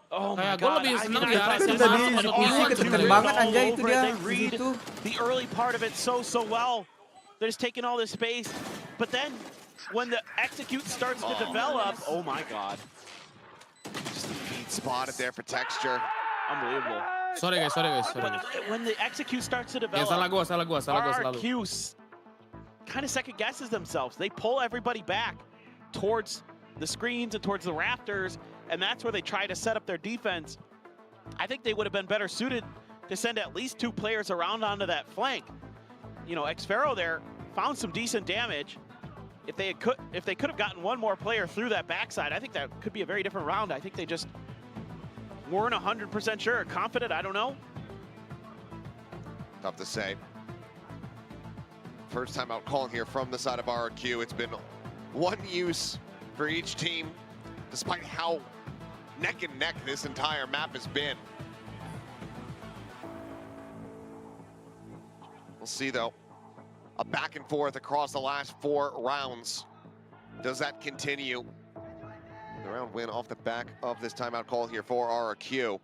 Oh my God. Gue lebih seneng di arah Itu tadi easy ketekan banget anjay itu dia. They read the early part of it so well. They're just taking all this space, but then when the execute starts to develop, oh my God. Just a feed spotted there for Texture. Unbelievable. Sorry guys. When the execute starts to develop, salah gua selalu. RRQ kind of second guesses themselves. They pull everybody back towards the screens and towards the rafters, and that's where they try to set up their defense. I think they would have been better suited to send at least 2 players around onto that flank. You know, Xfero there found some decent damage. If they could have gotten 1 more player through that backside, I think that could be a very different round. I think they just weren't 100% sure, confident, I don't know. Tough to say. First time out calling here from the side of RRQ. It's been 1 use for each team, despite how neck and neck this entire map has been. We'll see though. a back and forth across the last 4 rounds. Does that continue? The round win off the back of this timeout call here for RRQ.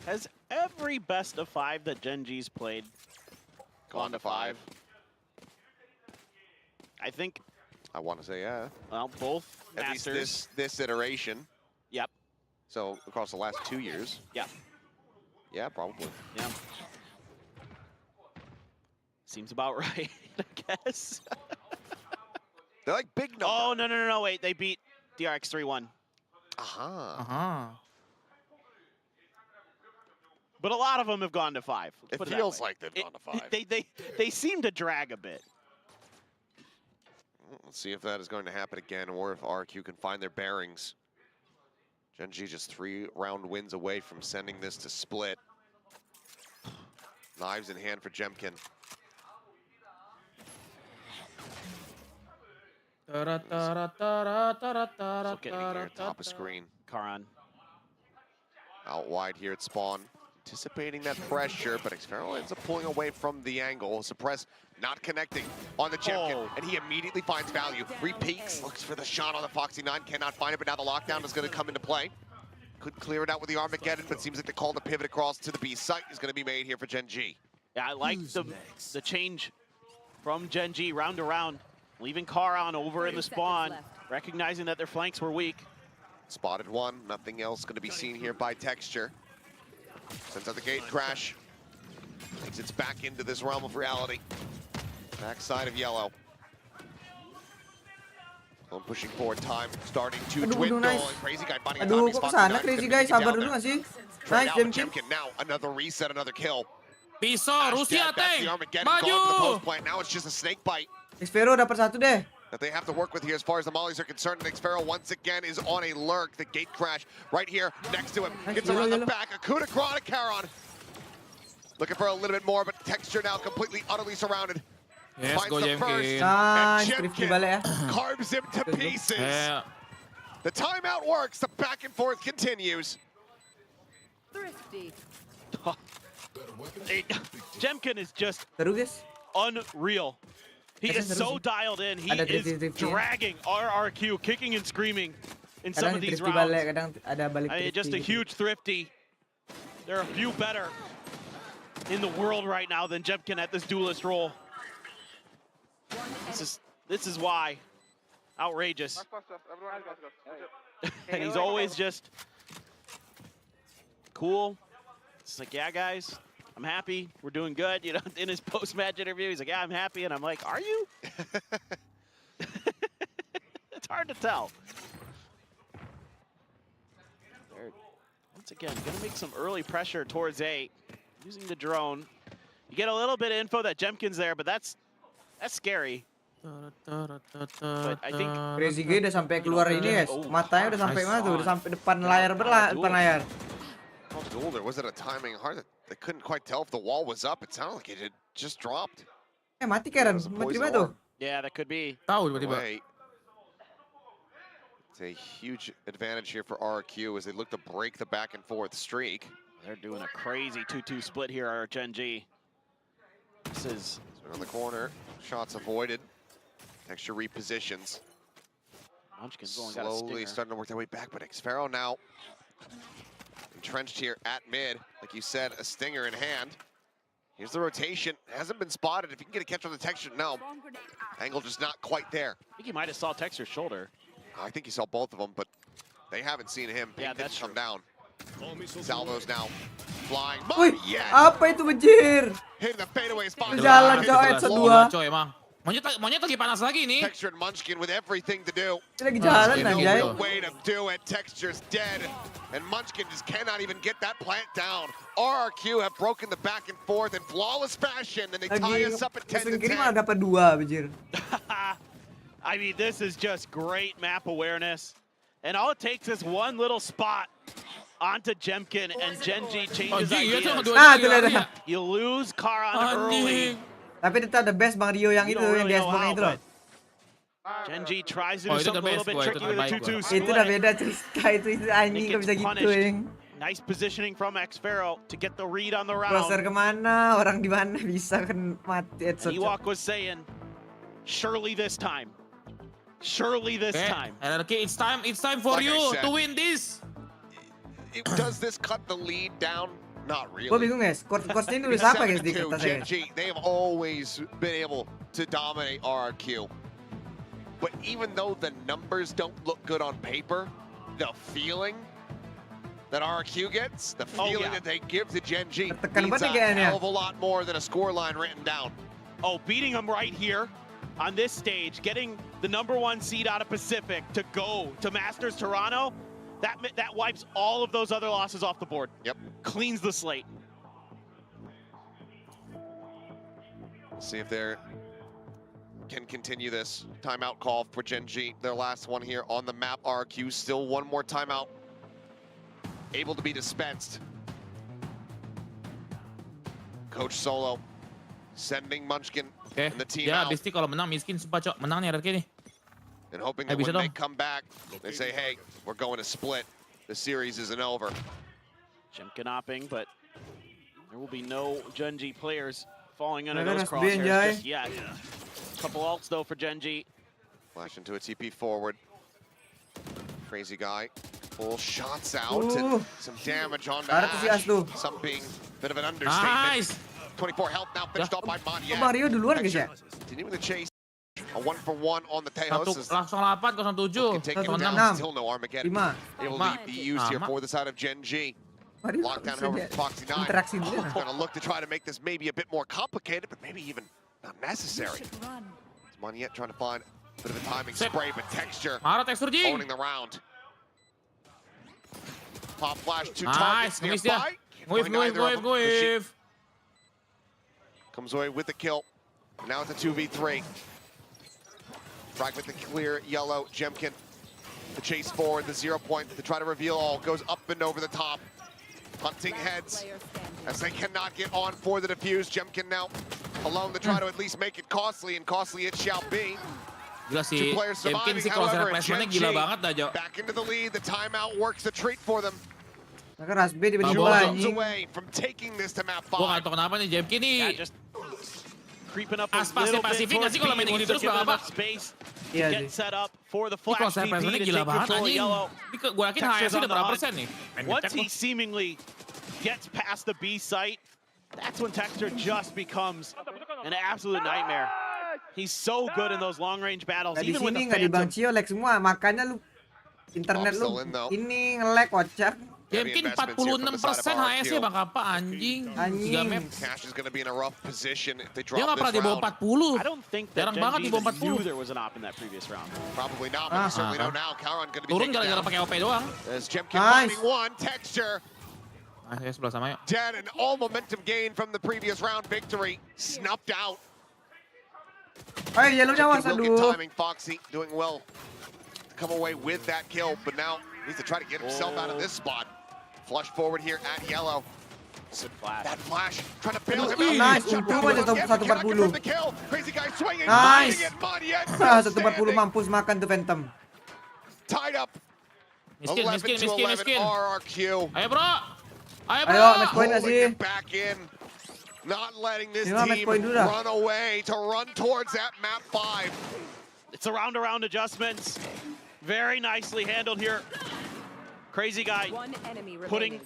Has every best of 5 that Gen G's played gone to 5? I think. I want to say yeah. Well, both at masters. least this iteration. Yep. So across the last 2 years. Yeah. Yeah, probably. Yeah. Seems about right, I guess. They're like big numbers. Oh, no, wait. They beat DRX 3-1. But a lot of them have gone to 5. It feels like they've gone to 5. They seem to drag a bit. Let's see if that is going to happen again, or if RRQ can find their bearings. Gen G just 3 round wins away from sending this to split. Knives in hand for Jemkin. Top of screen. Karan. Out wide here at spawn. Anticipating that pressure, but Xfero ends up pulling away from the angle. Suppress not connecting on the Jemkin, and he immediately finds value. Repeats, looks for the shot on the Foxy 9, cannot find it, but now the lockdown is going to come into play. Could clear it out with the Armageddon, but seems like the call to pivot across to the B site is going to be made here for Gen G. Yeah, I like the change from Gen G round to round, leaving Karan over in the spawn, recognizing that their flanks were weak. Spotted one, nothing else going to be seen here by Texture. Sends out the gate crash. Takes it back into this realm of reality. Backside of yellow. Pushing forward, time starting to dwindle. Nice. And Crazy Guy finding a Aduh, timing kok spot. kesana Crazy Guy, sabar dulu nggak sih? Nice, Jemkin. Now another reset, another kill. Pisau, Rusia, tank! Maju! Now it's just a snake bite. Xfero dapat 1 deh. That they have to work with here as far as the mollies are concerned. And Xfero once again is on a lurk. The gate crash right here next to him. Gets around the back. A coup de grace to Karan. Looking for a little bit more, but Texture now completely, utterly surrounded. Yes, Finds go the Jemkin. first, Nice, and Jemkin carves him to pieces. Yeah. The timeout works. The back and forth continues. Thrifty. Jemkin is just Seru guys. unreal. He is so dialed in. He is dragging RRQ, kicking and screaming in some of these rounds. Kadang ada balik I mean, just a huge thrifty. There are a few better in the world right now than Jemkin at this duelist role. This is why. Outrageous. And he's always just cool. It's like, yeah, guys, I'm happy. We're doing good. You know, in his post-match interview, he's like, yeah, I'm happy. And I'm like, are you? It's hard to tell. They're, once again, going to make some early pressure towards A. Using the drone. You get a little bit of info that Jemkin's there, but that's scary. But I think Crazy Guy udah sampai keluar ini, guys. Matanya udah sampai mana tuh? Udah sampai depan layar depan layar. There wasn't a timing hard that they couldn't quite tell if the wall was up. It sounded like it had just dropped. Mati Karen. Mati mana tuh? Yeah, that could be. Tahu tiba-tiba. It's a huge advantage here for RRQ as they look to break the back and forth streak. They're doing a crazy 2-2 split here at Gen G. This is on the corner. Shots avoided. Texture repositions. Slowly starting to work their way back, but Xfero now entrenched here at mid. Like you said, a stinger in hand. Here's the rotation. Hasn't been spotted. If you can get a catch on the Texture, no. Angle just not quite there. I think he might have saw Texture's shoulder. I think he saw both of them, but they haven't seen him. Yeah, that's come down. Salvo's now flying. Wih, apa itu bejir? Hitting the fadeaway spot. Jalan coy, headshot 2. Coy emang. Monyet lagi panas lagi nih. Texture and Munchkin with everything to do. Lagi jalan anjay. No way to do it. Texture's dead. And Munchkin just cannot even get that plant down. RRQ have broken the back and forth in flawless fashion, and they tie us up at 10-10. Kiri malah dapat 2 bejir. I mean, this is just great map awareness. And all it takes is one little spot onto Jemkin, and Gen G changes ideas. You lose Karan early. Tapi tetap the best Bang Rio yang itu, yang di Xbox itu loh. Gen G tries to do something a little bit tricky with the 2-2 split. Itu udah beda cerita, itu anjing gak bisa gitu yang. Nice positioning from Xfero to get the read on the round. Crosser kemana? Orang di mana bisa kan mati headshot. Ewok was saying, surely this time. Surely this time. RRQ, it's time for Like you I said, to win this. Does this cut the lead down? Not really. Gue bingung guys, course-nya nulis apa guys di kertasnya? Gen G, they have always been able to dominate RRQ. But even though the numbers don't look good on paper, the feeling that RRQ gets, the feeling that they give to Gen G means a hell of a lot more than a scoreline written down. Oh, beating them right here on this stage, getting the #1 seed out of Pacific to go to Masters Toronto, that wipes all of those other losses off the board. Yep. Cleans the slate. See if they can continue this timeout call for Gen G. Their last one here on the map. RRQ still one more timeout able to be dispensed. Coach Solo sending Munchkin and the team out. Abis ini kalau menang miskin sumpah cok, menang nih RRQ nih. And hoping that when they come back, they say, hey, we're going to split. The series isn't over. Jemkin opping, but there will be no Gen G players falling under those crosshairs just yet. Couple ults though for Gen G. Flash into a TP forward. Crazy guy. Full shots out and some damage on the Ash. Some being a bit of an understatement. Nice. 24 health now finished off by Monyet. Mario duluan guys ya. Continuing the chase. A 1-for-1 on the Tejas. Langsung 8, 07. Take him down. Still no Armageddon. Able to be used here for the side of Gen G. Lockdown over from Foxy 9. Going to look to try to make this maybe a bit more complicated, but maybe even not necessary. Monyet trying to find a bit of a timing spray, but Texture owning the round. Pop flash, 2 targets nearby. Move. Comes away with the kill. Now it's a 2v3. Fragment the clear, yellow, Jemkin. The chase forward, the 0 point to try to reveal all. Goes up and over the top. Hunting heads as they cannot get on for the defuse. Jemkin now alone to try to at least make it costly, and costly it shall be. Gila sih, Jemkin sih kalau secara placementnya gila banget dah, Jo. Back into the lead, the timeout works the treat for them. Rasbe di away from taking this to map 5. Gua nggak tahu kenapa nih Jemkin nih. Creeping up a Aspasnya little bit Pasifik nggak sih kalau main gini terus nggak apa? Space to get set up for the flash Kalau saya TP placementnya to gila take banget control anjing. yellow. Gua yakin HS udah berapa persen nih? Once he seemingly gets past the B site, that's when Texture just becomes an absolute nightmare. He's so good in those long range battles. Di Even with sini the nggak dibancio lag semua, makanya lu internet lu ini nge-lag kocak. Jemkin 46% HS-nya bang apa anjing. 3 map. Cash is going to be in a rough position if they Dia drop nggak pernah this di bawah round. 40. I don't think that Jarang Gen banget G di bawah knew 40. there was an op in that previous round. Probably not, but we certainly know now. Karan going to be Turun taken gara-gara down. pakai OP doang. As Jemkin finding one, Texture. Saya sebelah sama yuk. Dead, and all momentum gained from the previous round victory snuffed out. Ayo, yellownya awas, aduh. Timing, Foxy doing well to come away with that kill, but now needs to try to get himself out of this spot. Flush forward here at yellow. That flash trying to bail him out. Nice, untung aja 140. Crazy guy swinging. Nice. 140 mampus makan tuh Phantom. Tied up. Miskin. RRQ. Ayo bro. Match point nggak sih? Back in. Not letting this match team point dulu dah. run away to run towards that map 5. It's a round-to-round adjustments. Very nicely handled here. Crazy guy putting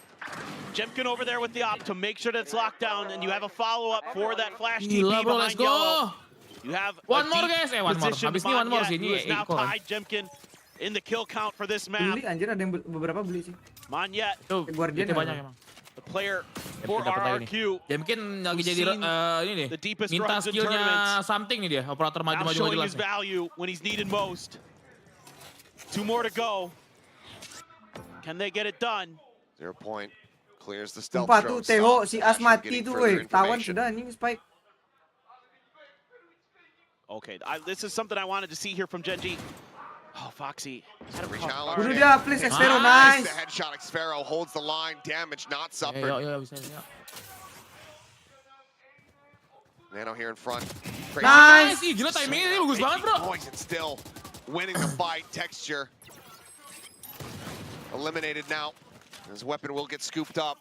Jemkin over there with the op to make sure that it's locked down, and you have a follow-up for that flash TP behind yellow. You have one more guys, one more. Habis ini one more sih, who is now tied Jemkin in the kill count for this map. Beli anjir, ada yang beberapa beli sih. Monyet, itu banyak emang. the player for RRQ. Jemkin lagi jadi ini nih. Minta skillnya something nih dia, operator maju-maju showing jelas. his value when he's needed most. 2 more to go. Can they get it done? 0 point. Clears the stealth Sumpah tuh drone. Teho si As mati tuh weh. Tawan sudah anjing Spike. Okay, this is something I wanted to see here from Gen G. Oh, Foxy. Bunuh dia, please, Xfero, nice. The headshot, Xfero holds the line. Damage not suffered. Bisa. Nano here in front. Nice. Gila timingnya bagus banget bro. Poison still winning the fight. Texture eliminated now. His weapon will get scooped up.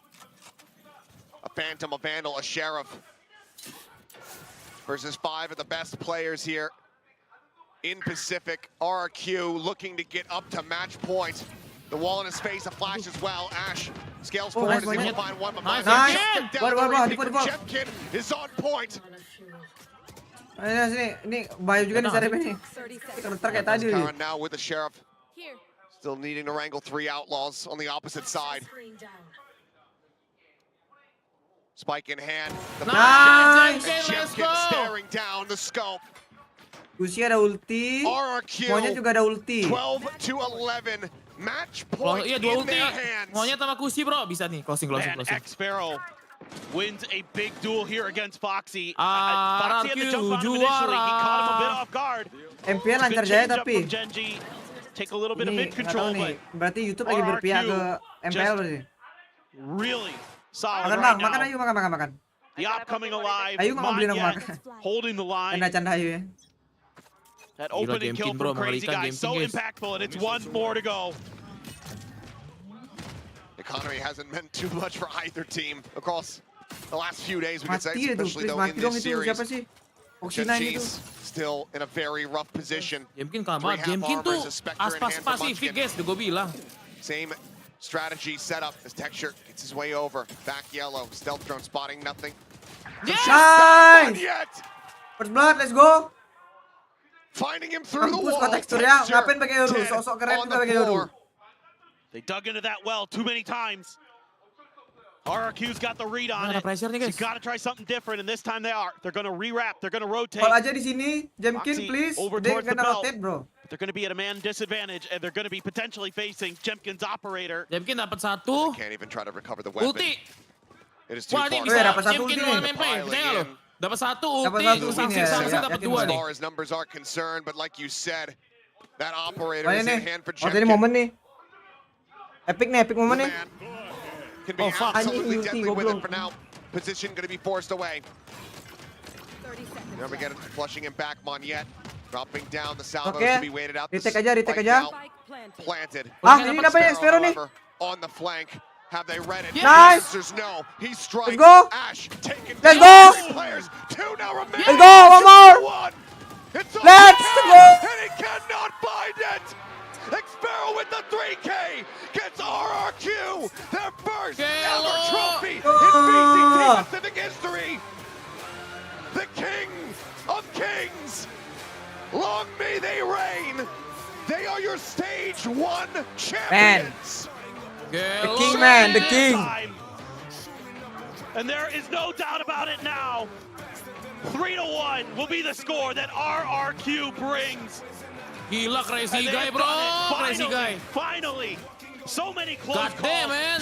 A Phantom, a Vandal, a Sheriff. Versus 5 of the best players here in Pacific. RRQ looking to get up to match point. The wall in his face, a flash as well. Ash scales forward, is able to find one. Nice. Jemkin is on point. Ini bahaya juga nih Sarip ini. Counter kayak tadi. Current now with the Sheriff. Still needing to wrangle 3 outlaws on the opposite side. Spike in hand. Nice. Jemkin staring down the scope. Kusi ada ulti. RRQ. Monyet juga ada ulti. 12 to 11. Match point Iya, 2 in ulti. their hands. Monyet sama Kusi, bro. Bisa nih, closing. And X-Sparrow wins a big duel here against Foxy. Foxy had the jump on him initially. He caught him a bit off guard. MPN lancar jaya tapi. Genji. Take a little bit of mid Nggak control, tahu nih. but Berarti YouTube lagi berpihak ke MPL berarti. really solid Makan right bang, makan now. ayo makan. The op coming alive. Ayo nggak mau beli nama Monyet makan. holding the line. Canda Ayu ya. That Gila, opening game kill king, bro. from Crazy Mengerikan Guy, game so king, guys. impactful, and it's one more to go. Economy hasn't meant too much for either team across the last few days, we could say, Mati itu, especially please though in mati dong this itu. series. Siapa sih? Oxy9 itu. Genji's still in a very rough position. Jemkin kalah banget. Jemkin tuh aspas Pasifik, guys. Udah gue bilang. Same strategy setup as Texture gets his way over. Back yellow, stealth drone spotting nothing. Nice! First blood, let's go. Finding him through the Mampus wall. kok teksturnya, ngapain pakai Yoru? Sok-sok keren on juga the pakai Yoru. floor. They dug into that well too many times. RRQ's got the read on Ada it. pressure nih, So guys. you gotta try something different, and this time they are. They're gonna re-wrap, they're gonna rotate. Call aja di sini, Jemkin Foxy please. over Dia towards the kena belt. rotate bro. They're gonna be at a man disadvantage, and they're gonna be potentially facing Jemkin's operator. Jemkin dapat 1. Can't even try to recover the weapon. Ulti. It is too Wah, ini far. bisa. dapat 1 Jemkin ulti duluan nih. main play. Percaya nggak lo? Dapat 1 ulti. Dapat 1 ulti Sangsing nih, ya. dapat Yakin 2 As nih. far as numbers are concerned, but like you said, that operator Main is nih. in hand for Oh tadi Jemkin. momen nih. Epic momen nih. Can be fuck. absolutely Anjing, deadly with it goblok. for now. Position going to be forced away. Now we get it, flushing him back. Monyet dropping down the salvos Oke. to be waited out. Retake The aja, retake spike aja. now planted. Ah, ini namanya Xpero nih. However, on the flank. Have they read it? Nice. There's no. He strikes. Let's go. Ash taken Let's down. go. 3 players. 2 now remain. Let's go, one more. It's all Let's down, go. And he cannot find it. Xpero with the 3K gets RRQ their first ever trophy in VCT Pacific history. The king of kings. Long may they reign. They are your stage 1 champions. The king man, the king. And there is no doubt about it now. 3-1 will be the score that RRQ brings. Gila, crazy And they guy, have bro. done it. Crazy guy. Finally, so many close God damn, calls, man.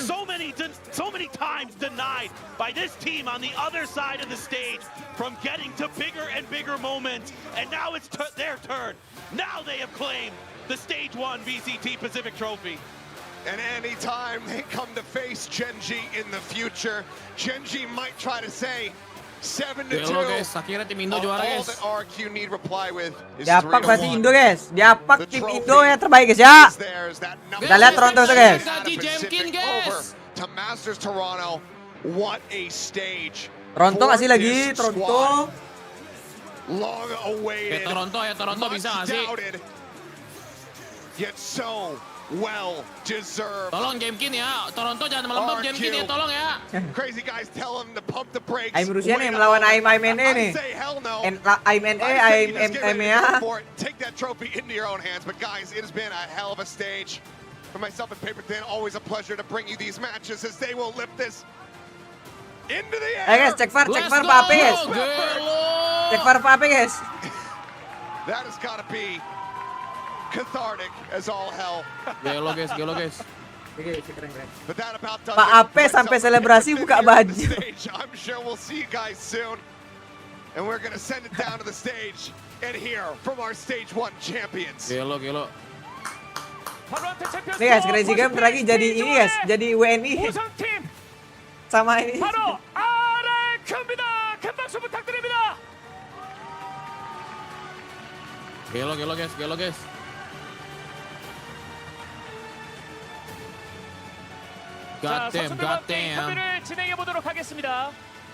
so many times denied by this team on the other side of the stage from getting to bigger and bigger moments. And now it's their turn. Now they have claimed the Stage 1 VCT Pacific Trophy. And anytime they come to face Genji in the future, Genji might try to say 7-2. Gelo, guys. Akhirnya tim Indo juara, All guys. that RQ need reply with is Diapak berarti 3-1. Indo guys. Diapak tim Indo yang terbaik guys ya. Kita lihat Toronto guys. Gaji Jemkin, guys. To Masters Toronto, what a stage. Toronto kasih for lagi, this Toronto. squad. Long awaited. Toronto bisa nggak sih? Doubted, yet so well deserved. Tolong Jemkin ya. Toronto jangan melembab Jemkin ya, tolong ya. Crazy guys tell him to pump the brakes. Aim Rusia nih melawan Aim NE nih. Aim NE, Aim EMEA. Take that trophy into your own hands. But guys, it has been a hell of a stage. For myself and Paper Thin, always a pleasure to bring you these matches as they will lift this into the air. Guys, cek VAR apa apa guys. Cek VAR apa apa guys. That has got to be cathartic as all hell. Gelo guys. But that about does Pak it. Ape sampai selebrasi buka baju. Stage. I'm sure we'll see you guys soon. And we're going to send it down to the stage and hear from our Stage 1 champions. Gelo. Nih guys, Crazy Game lagi jadi ini guys, jadi WNI. Sama ini. 바로 RRQ입니다. 큰 박수 부탁드립니다. Gelo guys. 자, Goddamn, 선수들과 함께 goddamn. 인터뷰를 진행해 보도록 하겠습니다.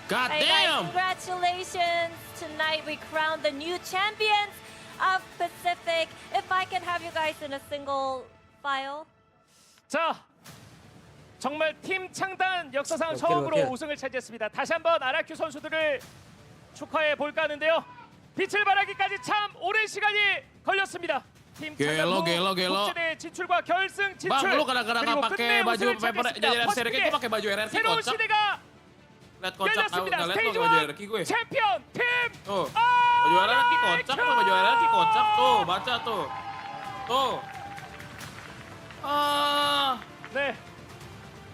God Hey guys, damn! congratulations! Tonight we crowned the new champions of Pacific. If I can have you guys in a single file. 자, 정말 팀 창단 역사상 처음으로 우승을 차지했습니다. 다시 한번 RRQ 선수들을 축하해 볼까 하는데요. 빛을 발하기까지 참 오랜 시간이 걸렸습니다. 팀 창단 후 국제대회 진출과 결승 진출. Bang, lu kadang-kadang 그리고 nggak pakai 끝내 baju 우승을 paper 차지했습니다. jadi RRQ 퍼스픽의 itu pakai baju RRQ 새로운 kocak. 시대가 Lihat kocak, 열렸습니다. nggak lihat 스테이지 pakai baju 1 RRQ gue. 챔피언 팀. Tuh, baju RRQ kocak, baju RRQ kocak tuh, baca tuh. Tuh. 네.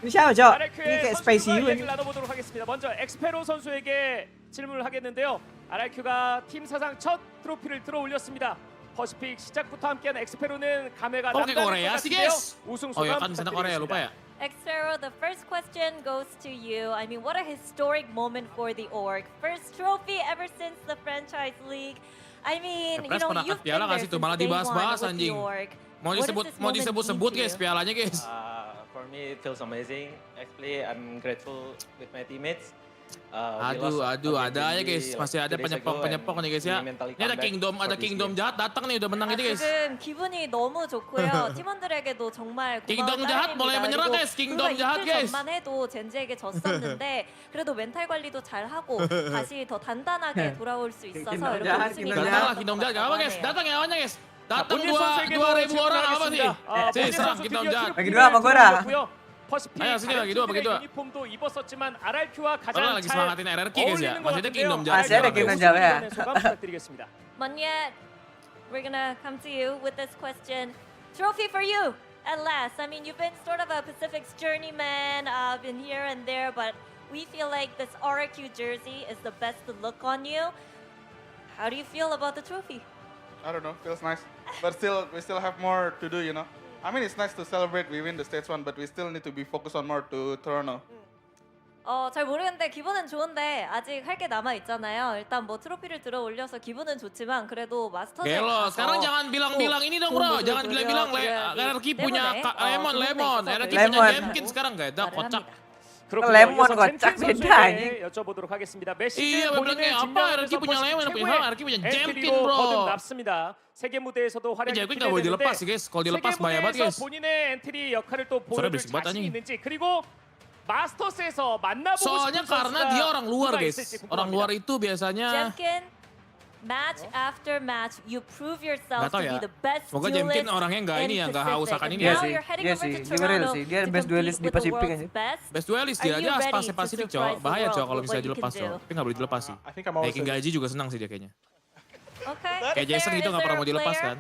Ini siapa, Cok? Ini RRQ의 kayak Spicy 선수들과 You 얘기를 나눠보도록 하겠습니다. 먼저 엑스페로 선수에게 질문을 하겠는데요. RRQ가 팀 사상 첫 트로피를 들어올렸습니다. 퍼시픽 시작부터 함께한 엑스페로는 감회가 남다를 것 같은데요. 우승 소감 부탁드리겠습니다. Xero, the first question goes to you. I mean, what a historic moment for the org. First trophy ever since the franchise league. I mean, you know, you've been there since day one with the org. Mau disebut-sebut guys pialanya guys. For me, it feels amazing. Actually, I'm grateful with my teammates. Aduh, ada aja guys, masih ada penyepok nih guys ya. Ini ada Kingdom jahat datang nih udah menang ini guys. 지금 기분이 너무 좋고요. 팀원들에게도 정말 고마운 Kingdom jahat mulai menyerah guys, Kingdom jahat guys. 전만 해도 젠지에게 졌었는데 그래도 멘탈 관리도 잘 하고 다시 더 단단하게 돌아올 수 있어서 이렇게 우승이 Kingdom jahat apa guys? Datang ya awalnya guys. Datang 2.000 orang apa sih? Serang Kingdom jahat. Bagi dua sama gue dah. Ayo sini bagi dua. 유니폼도 입었었지만 RRQ와 가장 lagi 잘 semangatin RRQ guys ya. Maksudnya Kingdom 어울리는 것 jahat. Masih ada Kingdom jahat ya. 소감 부탁드리겠습니다. Monyet, we're gonna come to you with this question. Trophy for you at last. I mean, you've been sort of a Pacific's journeyman, been here and there, but we feel like this RRQ jersey is the best to look on you. How do you feel about the trophy? I don't know, feels nice. But still, we still have more to do, you know. I mean, it's nice to celebrate we win the stage one, but we still need to be focused on more to Toronto. 잘 모르겠는데 기분은 좋은데 아직 할 게 남아 있잖아요. 일단 뭐 트로피를 들어 올려서 기분은 좋지만 그래도 마스터즈에 Gelo, sekarang jangan bilang-bilang ini dong bro, jangan bilang-bilang RRQ punya lemon, RRQ punya Jenkins sekarang gak ada kocak. lemon kocak beda anjing. 여쭤보도록 하겠습니다. Iya, bilangnya apa? RRQ punya lemon, RRQ punya Jenkins bro. 거듭났습니다. 세계 무대에서도 활약이 Jenkins nggak boleh dilepas sih guys, kalau dilepas bahaya banget guys. 본인의 엔트리 역할을 또 보여줄 자신이 있는지 그리고 마스터스에서 만나보고 Soalnya karena dia orang luar guys, orang luar itu biasanya. Jenkins, match after match, you prove yourself to ya. be the best Semoga duelist Jenkins orangnya nggak ini ya, nggak haus akan ini Iya ya. sih, dia real sih, dia best duelist di Pasifik aja. Best duelist dia aja Pasifik cowok, bahaya cowok kalau misalnya dilepas cowok, tapi nggak boleh dilepas sih. Naikin gaji juga senang sih dia kayaknya. Okay. Kayak Jason gitu nggak pernah mau dilepas kan.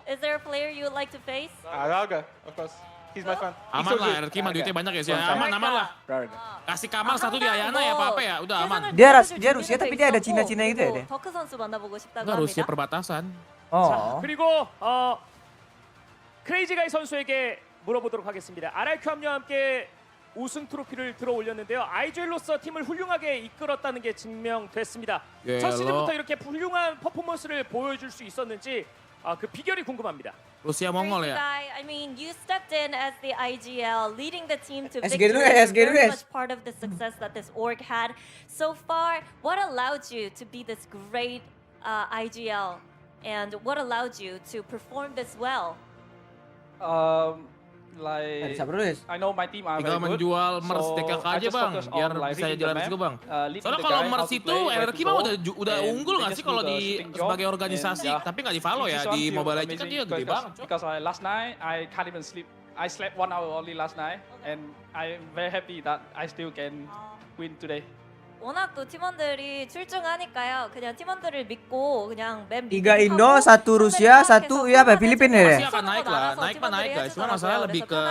Is there a player you would like to face? Raga, of course. He's my fan. Aman lah, RRQ mah duitnya banyak guys ya. Aman lah. Kasih Kamal satu di Ayana ya apa ya, udah aman. Dia Rusia tapi dia ada Cina-Cina gitu ya deh. 더크 선수 만나보고 싶다고 Enggak, Rusia 합니다. perbatasan. Oh. 그리고 크레이지 가이 선수에게 물어보도록 하겠습니다. RRQ 합류와 함께 우승 트로피를 들어 올렸는데요. 아이즈로서 팀을 훌륭하게 이끌었다는 게 증명됐습니다. 첫 시즌부터 이렇게 훌륭한 퍼포먼스를 보여줄 수 있었는지 그 비결이 궁금합니다. Rusia Mongol ya. I mean, you stepped in as the IGL, leading the team to SG victory. dulu ya, SG dulu Very ya. much part of the success that this org had so far. What allowed you to be this great IGL, and what allowed you to perform this well? Like Sabrus. I know my team are Tinggal very good. menjual Mers So DKK I aja just bang, focus biar on like bisa reading jalan the juga map, bang. leading Soalnya the kalau guy how Mers to itu play, where RRQ to mah go, udah and unggul nggak they sih just kalau do the di sleeping job, sebagai organisasi, and, tapi nggak di follow ya di Mobile Legends kan dia gede banget. Because last night I can't even sleep. I slept 1 hour only last night, and I'm very happy that I still can win today. 워낙 또 팀원들이 출중하니까요. 그냥 팀원들을 믿고 그냥 맵 3 Indo, 1 Rusia, 1 ya apa Filipina ya. Pasti akan naik lah, naik guys. Cuma masalah lebih ke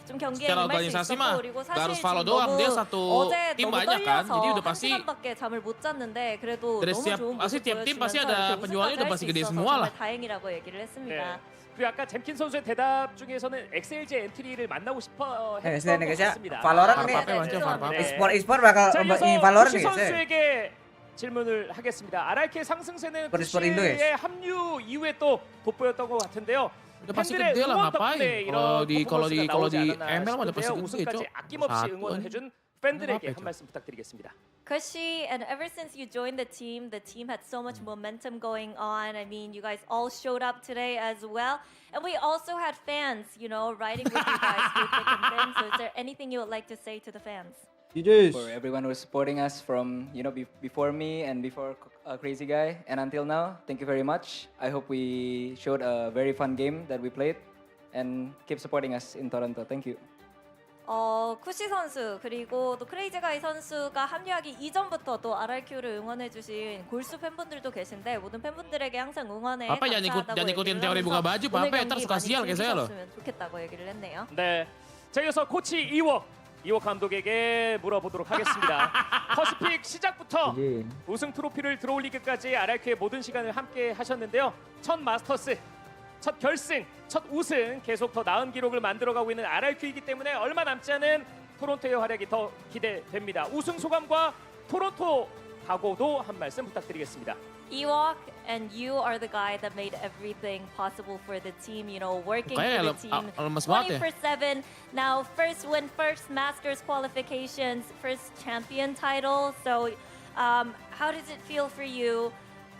secara organisasi mah nggak harus follow doang, dia satu tim banyak kan, jadi udah pasti 잠을 못 잤는데 그래도 dari 너무 setiap 좋은 pasti 모습 tiap tim pasti ada penjualnya udah pasti gede semua lah. 다행이라고 얘기를 했습니다. 그리고 아까 잼킨 선수의 대답 중에서는 엑셀제 엔트리를 만나고 싶어 했던 것 guys ya. 같습니다. Valorant nih. Esport bakal ini Valorant nih guys. 선수에게 질문을 하겠습니다. RRQ 상승세는 Sport Indo ya. 합류 이후에 또 돋보였던 것 같은데요. Udah pasti 팬들의 gede lah, 응원 ngapain? 덕분에 Kalau 이런 di 퍼포먼스가 나오지 ML 않았나 mah udah pasti 싶은데요. gede, 우승까지 Cok. 아낌없이 Satu 응원을 aja. 해준 팬들에게 Kenapa, 한 말씀 부탁드리겠습니다. Kushi, and ever since you joined the team had so much momentum going on. I mean, you guys all showed up today as well. And we also had fans, riding with you guys through thick and thin. So is there anything you would like to say to the fans? For everyone who's supporting us from, before me and before Crazy Guy and until now, thank you very much. I hope we showed a very fun game that we played and keep supporting us in Toronto. Thank you. 쿠시 선수 그리고 또 크레이지 가이 선수가 합류하기 이전부터 또 RRQ를 응원해주신 골수 팬분들도 계신데 모든 팬분들에게 항상 응원에 Papa jangan ikutin teori buka baju, Papa ntar suka sial kayak saya loh. 좋겠다고 얘기를 했네요. 네, 자 이어서 코치 이워 감독에게 물어보도록 하겠습니다. 퍼시픽 시작부터 우승 트로피를 들어올리기까지 RRQ의 모든 시간을 함께 하셨는데요. 첫 마스터스, 첫 결승, 첫 우승 계속 더 나은 기록을 만들어가고 있는 RRQ이기 때문에 얼마 남지 않은 토론토의 활약이 더 기대됩니다. 우승 소감과 토론토 각오도 한 말씀 부탁드리겠습니다. Ewok, and you are the guy that made everything possible for the team, working for the team 24/7. Now, first win, first Masters qualifications, first champion title. So, how does it feel for you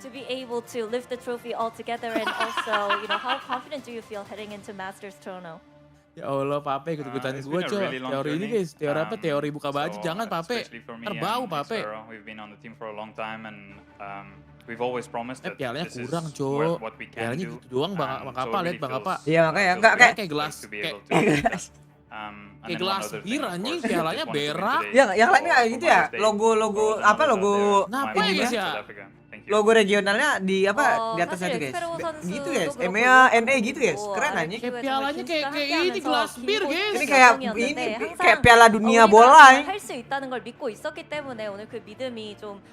to be able to lift the trophy all together? And also, how confident do you feel heading into Masters Toronto? Ya Allah, Pape ikut-ikutan gue, Cok. Teori ini guys, teori buka baju. Jangan, Pape. Terbau, Pape. We've been on the team for a long time and we've always promised that pialanya this is kurang, Cok. what we can Pialanya do. gitu doang, Bang Apa, lihat Bang Apa. Iya, makanya enggak kayak gelas. Kayak gelas bir anjing, pialanya berak. Yang lainnya kayak gitu ya. Logo Kenapa ya guys ya? Logo regionalnya di atasnya itu guys. Gitu guys. EMEA, NA gitu guys. Keren anjing. Kayak pialanya kayak ini gelas bir guys. Ini kayak Piala Dunia bola. 할 수 있다는 걸 믿고 있었기 때문에 오늘 그 믿음이 좀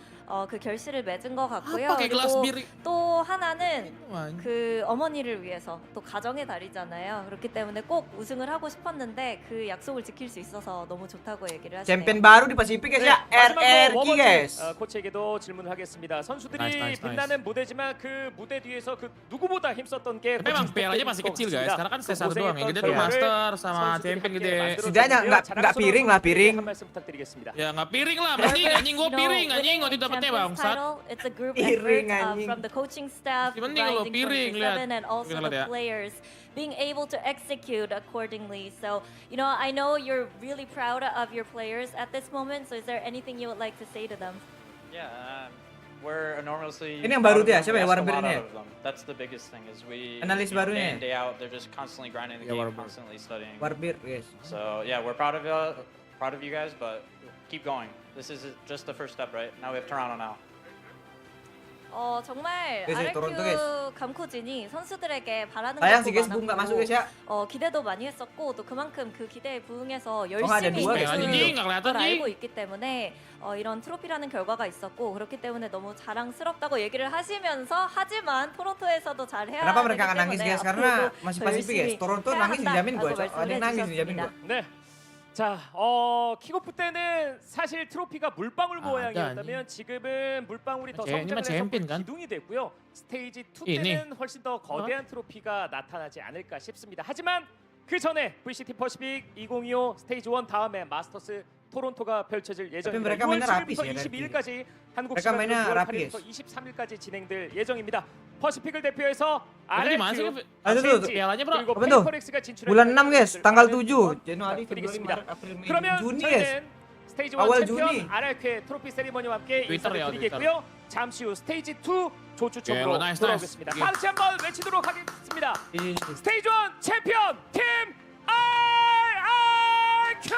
그 결실을 맺은 것 같고요. 그리고 또 하나는 그 어머니를 위해서 또 가정의 달이잖아요. 그렇기 때문에 꼭 우승을 하고 싶었는데 그 약속을 지킬 수 있어서 너무 좋다고 얘기를 하시네요. 챔피언 바로 di Pasifik guys ya. RRQ guys. 코치에게도 질문을 하겠습니다. 선수들이 빛나는 무대지만 그 무대 뒤에서 그 누구보다 힘썼던 게 memang pialanya masih kecil guys. Sekarang kan sesar doang. Yang gede tuh master sama champion gede. Setidaknya nggak piring lah piring. Ya nggak piring lah. Anjing gua piring anjing waktu dapetnya bangsat. It's a group effort from the coaching staff, rising 27, and also the players being able to execute accordingly. So, I know you're really proud of your players at this moment. So, is there anything you would like to say to them? Yeah, we're enormously. Ini yang baru tuh ya, siapa ya Warbir ini? That's the biggest thing is we analis barunya. Day in, day out, they're just constantly grinding the game, constantly studying. Warbir, yes. So yeah, we're proud of you guys, but keep going. This is just the first step, right? Now we have Toronto now. 정말 RRQ 감코진이 선수들에게 바라는 것도 많았고 기대도 많이 했었고 또 그만큼 그 기대에 부응해서 열심히 걸 알고 있기 때문에 이런 트로피라는 결과가 있었고 그렇기 때문에 너무 자랑스럽다고 얘기를 하시면서 하지만 토론토에서도 잘 해야 Kenapa mereka nangis guys? Karena masih Pasifik guys. Toronto nangis dijamin gue. Ada nangis dijamin gue. 네. 자, 킥오프 때는 사실 트로피가 물방울 모양이었다면 지금은 물방울이 더 성장을 해서 기둥이 됐고요. 스테이지 2 때는 훨씬 더 거대한 트로피가 나타나지 않을까 싶습니다. 하지만 그 전에 VCT 퍼시픽 2025 스테이지 1 다음에 마스터스 토론토가 펼쳐질 예정입니다. 6월 7일부터 22일까지 한국 시간 6월 8일부터 23일까지 진행될 예정입니다. 퍼시픽을 대표해서 RRQ 그리고 페이퍼렉스가 진출한 bulan 6 guys, tanggal 7 Januari, 드리겠습니다. April, Mei, 그러면 Juni 저희는 스테이지 1 awal 챔피언 Juni. RRQ의 트로피 세리머니와 함께 인사를 드리겠고요. 잠시 후 스테이지 2 조추첨으로 돌아오겠습니다. 다 같이 한번 외치도록 하겠습니다. 스테이지 1 챔피언 팀 RRQ!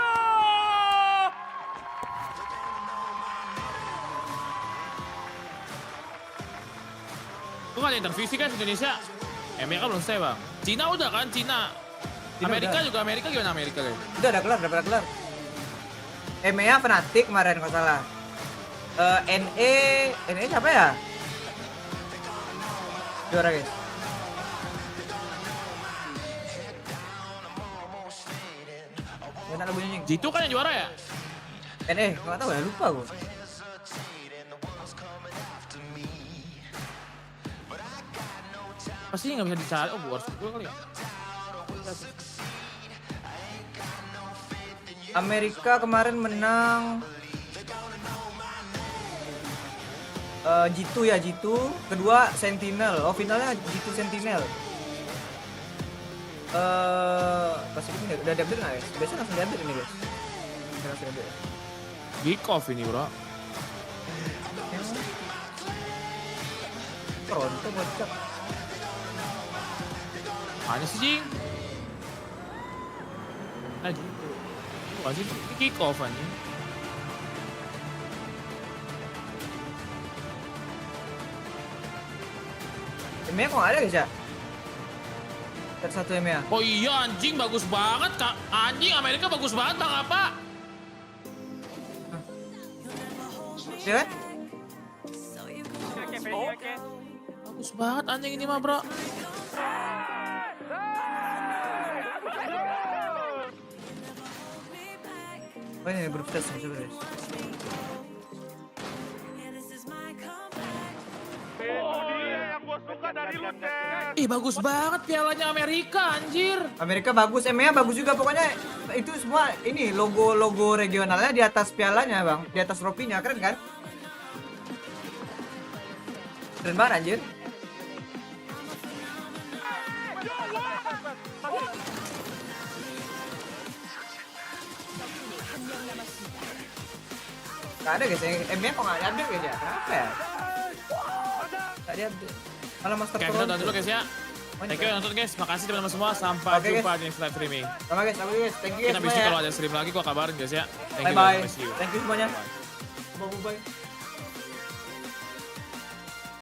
Lu gak ada interview sih kan Indonesia? Amerika belum selesai bang. Cina udah kan, Cina. Amerika juga, Amerika gimana Amerika guys? Udah kelar. EMEA Fnatic kemarin kalau salah. NE siapa ya? Juara guys. Jitu kan yang juara ya? NE, nggak tahu ya, lupa gue. Pasti nggak bisa dicari. Oh, gua harus gue kali ya. Amerika kemarin menang G2 ya, G2. Kedua Sentinel. Oh, finalnya G2 Sentinel. Pasifik ini udah diambil nggak guys? Biasanya langsung diambil ini guys. Langsung diambil. Kick off ini bro. Toronto bocok. Mana sih Jing? Nah gitu. Masih kick off anjing. EMEA kok nggak ada guys ya? Satu EMEA. Oh iya anjing bagus banget kak. Anjing Amerika bagus banget bang apa? Iya kan? Bagus banget anjing ini mah bro. Oh ini grup stage sebenarnya. Ih bagus banget pialanya Amerika anjir. Amerika bagus, EMEA bagus juga pokoknya itu semua ini logo regionalnya di atas pialanya bang, di atas trofinya keren kan? Keren banget anjir. Gak ada guys, EMEA kok gak diambil guys ya? Kenapa ya? Gak diambil. Malah Master Oke, kita dulu guys ya. Thank you nonton guys, makasih teman-teman semua. Sampai jumpa di next live streaming. Sama guys, thank you Kita guys. bisa kalau ada stream lagi gua kabarin guys ya. Bye bye. Thank you semuanya. Bye bye.